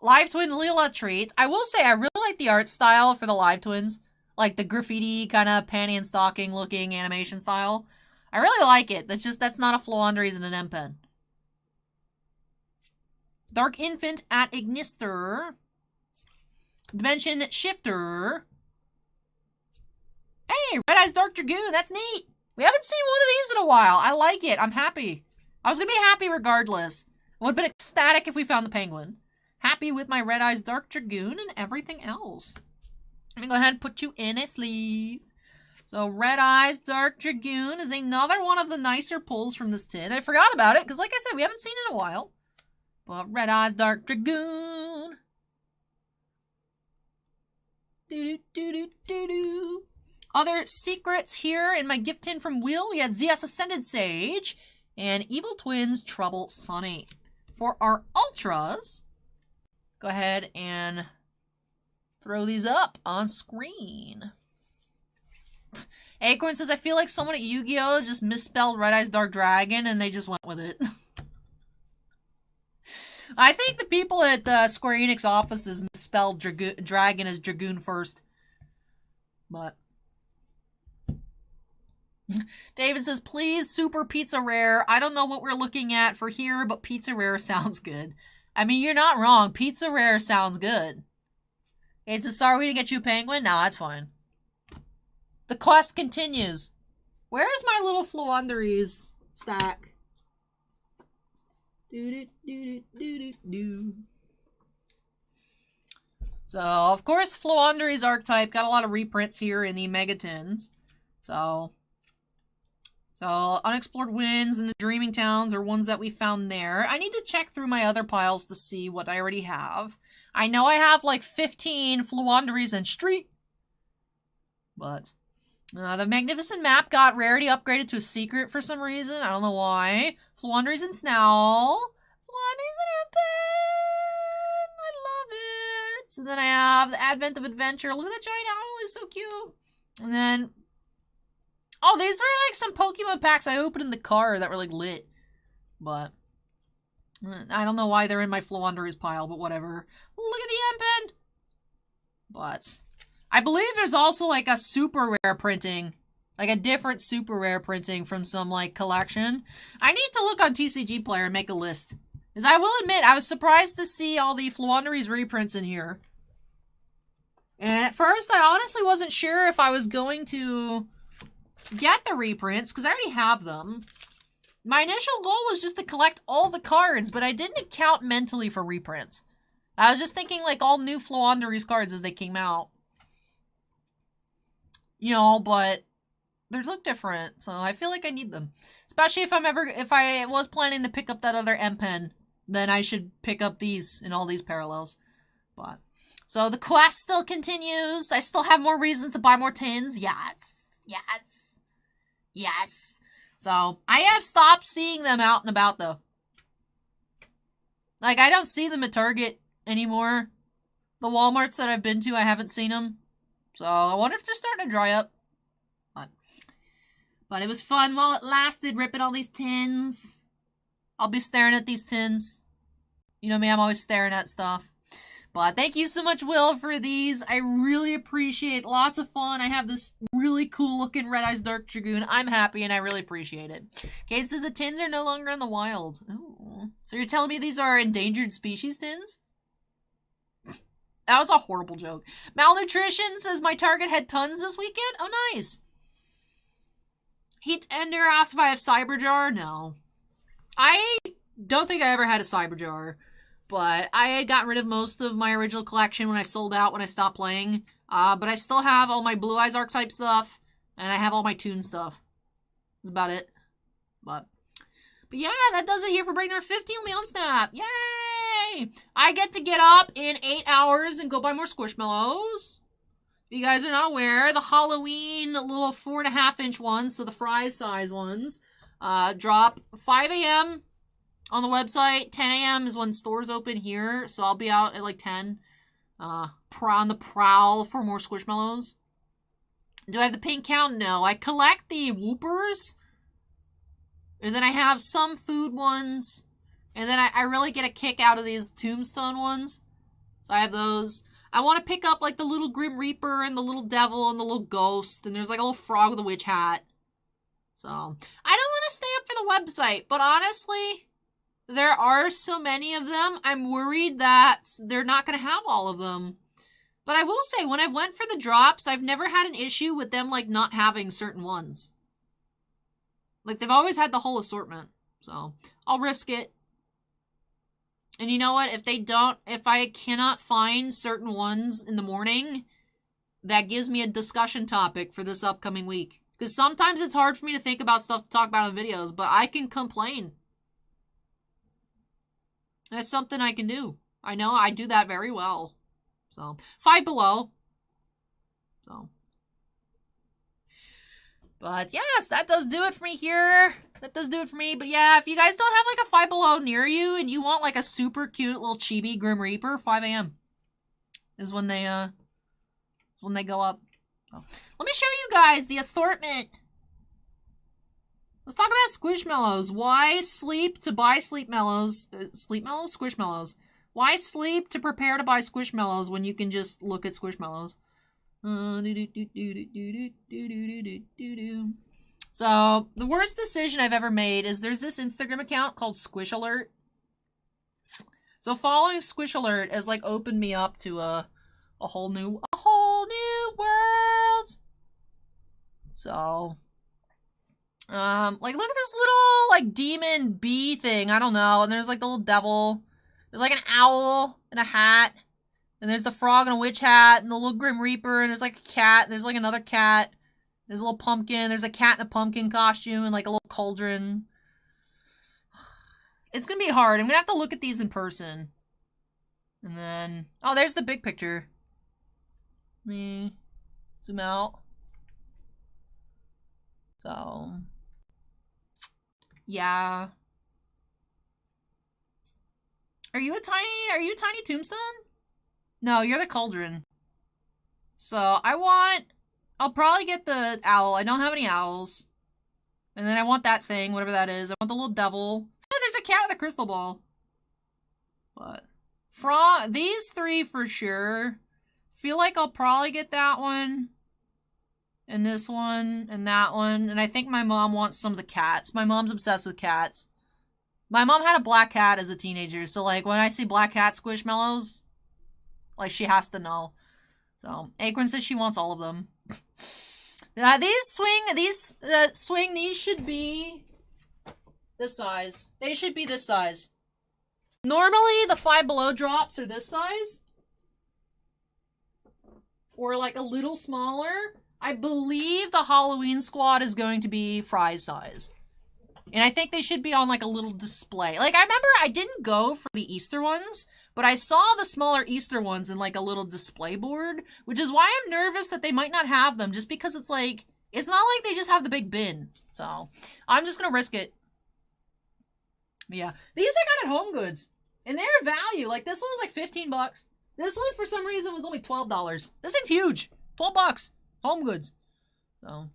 Live Twin Leela treats. I will say I really like the art style for the Live Twins. Like the graffiti kind of panty and stocking looking animation style. I really like it. That's not a Floowandereeze and an M-Pen. Dark Infant at Ignister. Dimension Shifter. Hey, Red Eyes Dark Dragoon. That's neat. We haven't seen one of these in a while. I like it. I'm happy. I was going to be happy regardless. I would have been ecstatic if we found the penguin. Happy with my Red Eyes Dark Dragoon and everything else. Let me go ahead and put you in a sleeve. So Red Eyes Dark Dragoon is another one of the nicer pulls from this tin. I forgot about it because, like I said, we haven't seen it in a while. But Red Eyes Dark Dragoon. Do-do-do-do-do-do. Other secrets here in my gift tin from Will. We had ZS Ascended Sage and Evil Twins Trouble Sunny. For our Ultras, go ahead and throw these up on screen. Acorn says, I feel like someone at Yu-Gi-Oh! Just misspelled Red Eyes Dark Dragon and they just went with it. I think the people at Square Enix offices misspelled Dragon as Dragoon first. But David says, please, Super Pizza Rare. I don't know what we're looking at for here, but Pizza Rare sounds good. I mean, you're not wrong. Pizza Rare sounds good. It's a sorry to get you a penguin? Nah, that's fine. The quest continues. Where is my little Floowandereeze stack? So, of course, Floowandereeze archetype got a lot of reprints here in the Megatins. So, Unexplored Winds and the Dreaming Towns are ones that we found there. I need to check through my other piles to see what I already have. I know I have like 15 Floowandereeze and Street. But the Magnificent Map got rarity upgraded to a secret for some reason. I don't know why. Floowandereeze and Snowl. Floowandereeze and M-Pen. I love it. So then I have the Advent of Adventure. Look at that giant owl. He's so cute. And then, oh, these were like some Pokemon packs I opened in the car that were like lit. But I don't know why they're in my Floowandereeze pile, but whatever. Look at the M-Pen. But I believe there's also like a super rare printing. Like a different super rare printing from some like collection. I need to look on TCG Player and make a list. Because I will admit, I was surprised to see all the Floowandereeze reprints in here. And at first, I honestly wasn't sure if I was going to get the reprints, because I already have them. My initial goal was just to collect all the cards, but I didn't account mentally for reprints. I was just thinking like all new Floowandereeze cards as they came out. You know, but they look different, so I feel like I need them. Especially if I was planning to pick up that other M-Pen, then I should pick up these in all these parallels. But so the quest still continues. I still have more reasons to buy more tins. Yes. Yes. Yes. So I have stopped seeing them out and about though. Like I don't see them at Target anymore. The Walmarts that I've been to, I haven't seen them. So I wonder if they're starting to dry up. But it was fun while it lasted, ripping all these tins. I'll be staring at these tins. You know me, I'm always staring at stuff. But thank you so much, Will, for these. I really appreciate it. Lots of fun. I have this really cool looking Red Eyes Dark Dragoon. I'm happy and I really appreciate it. Okay, it says the tins are no longer in the wild. Ooh. So you're telling me these are endangered species tins? That was a horrible joke. Malnutrition says my Target had tons this weekend. Oh, nice. Heat Ender asks if I have Cyberjar. No. I don't think I ever had a Cyberjar. But I had gotten rid of most of my original collection when I sold out when I stopped playing. But I still have all my Blue Eyes archetype stuff. And I have all my Toon stuff. That's about it. But yeah, that does it here for Break Number 50 on me on Snap. Yay! I get to get up in 8 hours and go buy more Squishmallows. If you guys are not aware, the Halloween little 4.5-inch ones, so the fry size ones, drop 5 a.m. on the website. 10 a.m. is when stores open here, so I'll be out at like 10. On the prowl for more Squishmallows. Do I have the pink count? No. I collect the Whoopers. And then I have some food ones. And then I really get a kick out of these Tombstone ones. So I have those. I want to pick up, like, the little Grim Reaper and the little Devil and the little Ghost. And there's, like, a little frog with a witch hat. So, I don't want to stay up for the website. But honestly, there are so many of them. I'm worried that they're not going to have all of them. But I will say, when I've went for the drops, I've never had an issue with them, like, not having certain ones. Like, they've always had the whole assortment. So, I'll risk it. And you know what? If I cannot find certain ones in the morning, that gives me a discussion topic for this upcoming week. Because sometimes it's hard for me to think about stuff to talk about in videos, but I can complain. That's something I can do. I know I do that very well. So, 5 below. So. But yes, that does do it for me here. That does do it for me. But yeah, if you guys don't have like a 5 below near you and you want like a super cute little chibi Grim Reaper, 5 a.m. is when they go up. So, let me show you guys the assortment. Let's talk about Squishmallows. Why sleep to buy Sleepmallows? Sleepmallows? Squishmallows. Why sleep to prepare to buy Squishmallows when you can just look at Squishmallows? So, the worst decision I've ever made is there's this Instagram account called Squish Alert. So, following Squish Alert has, like, opened me up to a whole new world. So, like, look at this little, like, demon bee thing. I don't know. And there's, like, the little devil. There's, like, an owl and a hat. And there's the frog and a witch hat, and the little Grim Reaper, and there's like a cat, and there's like another cat. There's a little pumpkin, there's a cat in a pumpkin costume, and like a little cauldron. It's gonna be hard. I'm gonna have to look at these in person. And then, oh, there's the big picture. Let me zoom out. So, yeah. Are you a tiny tombstone? No, you're the cauldron. So, I'll probably get the owl. I don't have any owls. And then I want that thing, whatever that is. I want the little devil. Oh, there's a cat with a crystal ball. But, these 3 for sure. Feel like I'll probably get that one. And this one, and that one. And I think my mom wants some of the cats. My mom's obsessed with cats. My mom had a black cat as a teenager. So, like, when I see black cat Squishmallows, like, she has to know. So, Acorn says she wants all of them. These should be this size. They should be this size. Normally, the 5 below drops are this size. Or, like, a little smaller. I believe the Halloween squad is going to be Fry's size. And I think they should be on, like, a little display. Like, I remember I didn't go for the Easter ones, but I saw the smaller Easter ones in, like, a little display board, which is why I'm nervous that they might not have them, just because it's, like, it's not like they just have the big bin. So, I'm just gonna risk it. But yeah. These I got at Home Goods. And they're value. Like, this one was, like, 15 bucks. This one, for some reason, was only $12. This thing's huge. 12 bucks. Home Goods. So...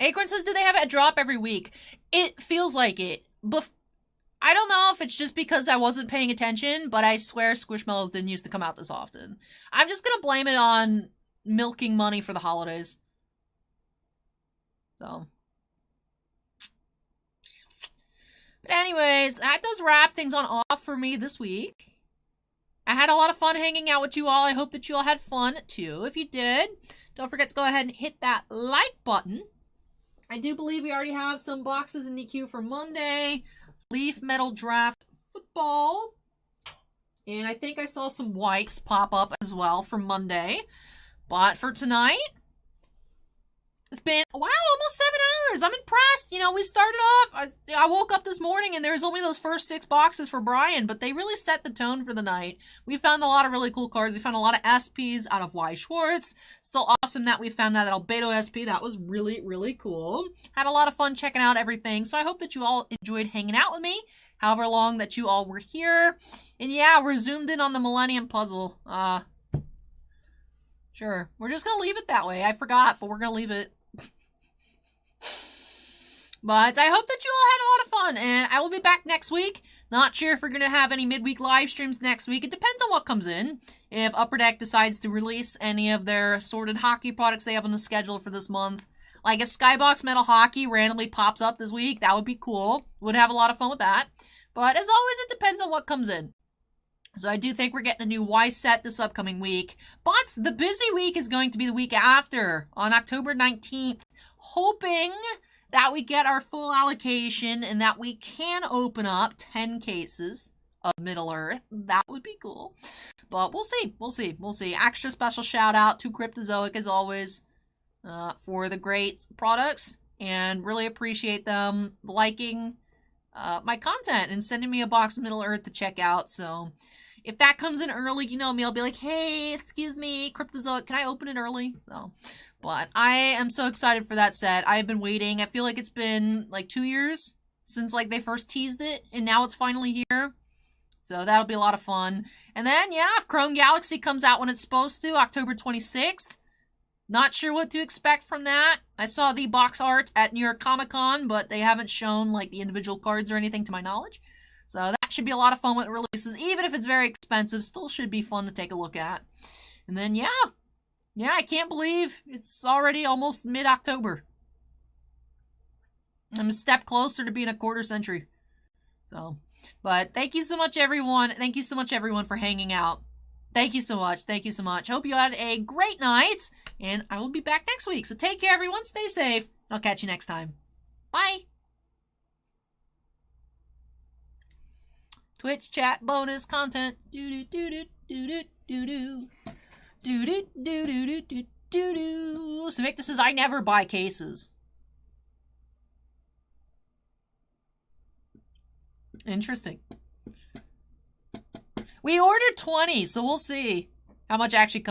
Acorn says, do they have a drop every week? It feels like it. I don't know if it's just because I wasn't paying attention, but I swear Squishmallows didn't used to come out this often. I'm just gonna blame it on milking money for the holidays. So. But anyways, that does wrap things on off for me this week. I had a lot of fun hanging out with you all. I hope that you all had fun, too. If you did, don't forget to go ahead and hit that like button. I do believe we already have some boxes in the queue for Monday. Leaf Metal Draft Football. And I think I saw some whites pop up as well for Monday. But for tonight, it's been, wow, almost 7 hours. I'm impressed. You know, we started off, I woke up this morning and there was only those first 6 boxes for Bryon, but they really set the tone for the night. We found a lot of really cool cards. We found a lot of SPs out of Weiss Schwarz. Still awesome that we found out that Albedo SP. That was really, really cool. Had a lot of fun checking out everything. So I hope that you all enjoyed hanging out with me, however long that you all were here. And yeah, we're zoomed in on the Millennium Puzzle. Sure. We're just gonna leave it that way. I forgot, but we're gonna leave it. But I hope that you all had a lot of fun, and I will be back next week Not sure if we're going to have any midweek live streams next week. It depends on what comes in. If Upper Deck decides to release any of their assorted hockey products they have on the schedule for this month. Like if Skybox Metal Hockey randomly pops up this week, that would be cool. Would have a lot of fun with that. But as always, it depends on what comes in. So I do think we're getting a new Weiss set this upcoming week. But the busy week is going to be the week after, on October 19th. Hoping that we get our full allocation and that we can open up 10 cases of Middle-earth. That would be cool. But we'll see. We'll see. We'll see. Extra special shout out to Cryptozoic as always for the great products. And really appreciate them liking my content and sending me a box of Middle-earth to check out. So if that comes in early, you know me, I'll be like, hey, excuse me, Cryptozoic, can I open it early? So, but I am so excited for that set. I've been waiting. I feel like it's been like 2 years since like they first teased it, and now it's finally here. So that'll be a lot of fun. And then, yeah, if Chrome Galaxy comes out when it's supposed to, October 26th, not sure what to expect from that. I saw the box art at New York Comic Con, but they haven't shown like the individual cards or anything to my knowledge. So that should be a lot of fun when it releases. Even if it's very expensive, still should be fun to take a look at. And then, yeah, I can't believe it's already almost mid-October. I'm a step closer to being a quarter century. So, but thank you so much, everyone. Thank you so much, everyone, for hanging out. Thank you so much. Thank you so much. Hope you had a great night, and I will be back next week. So take care, everyone. Stay safe. I'll catch you next time. Bye. Twitch chat bonus content. Do do do do do do do do do do do do do do do. Savicta says I never buy cases. Interesting. We ordered 20, so we'll see how much actually comes.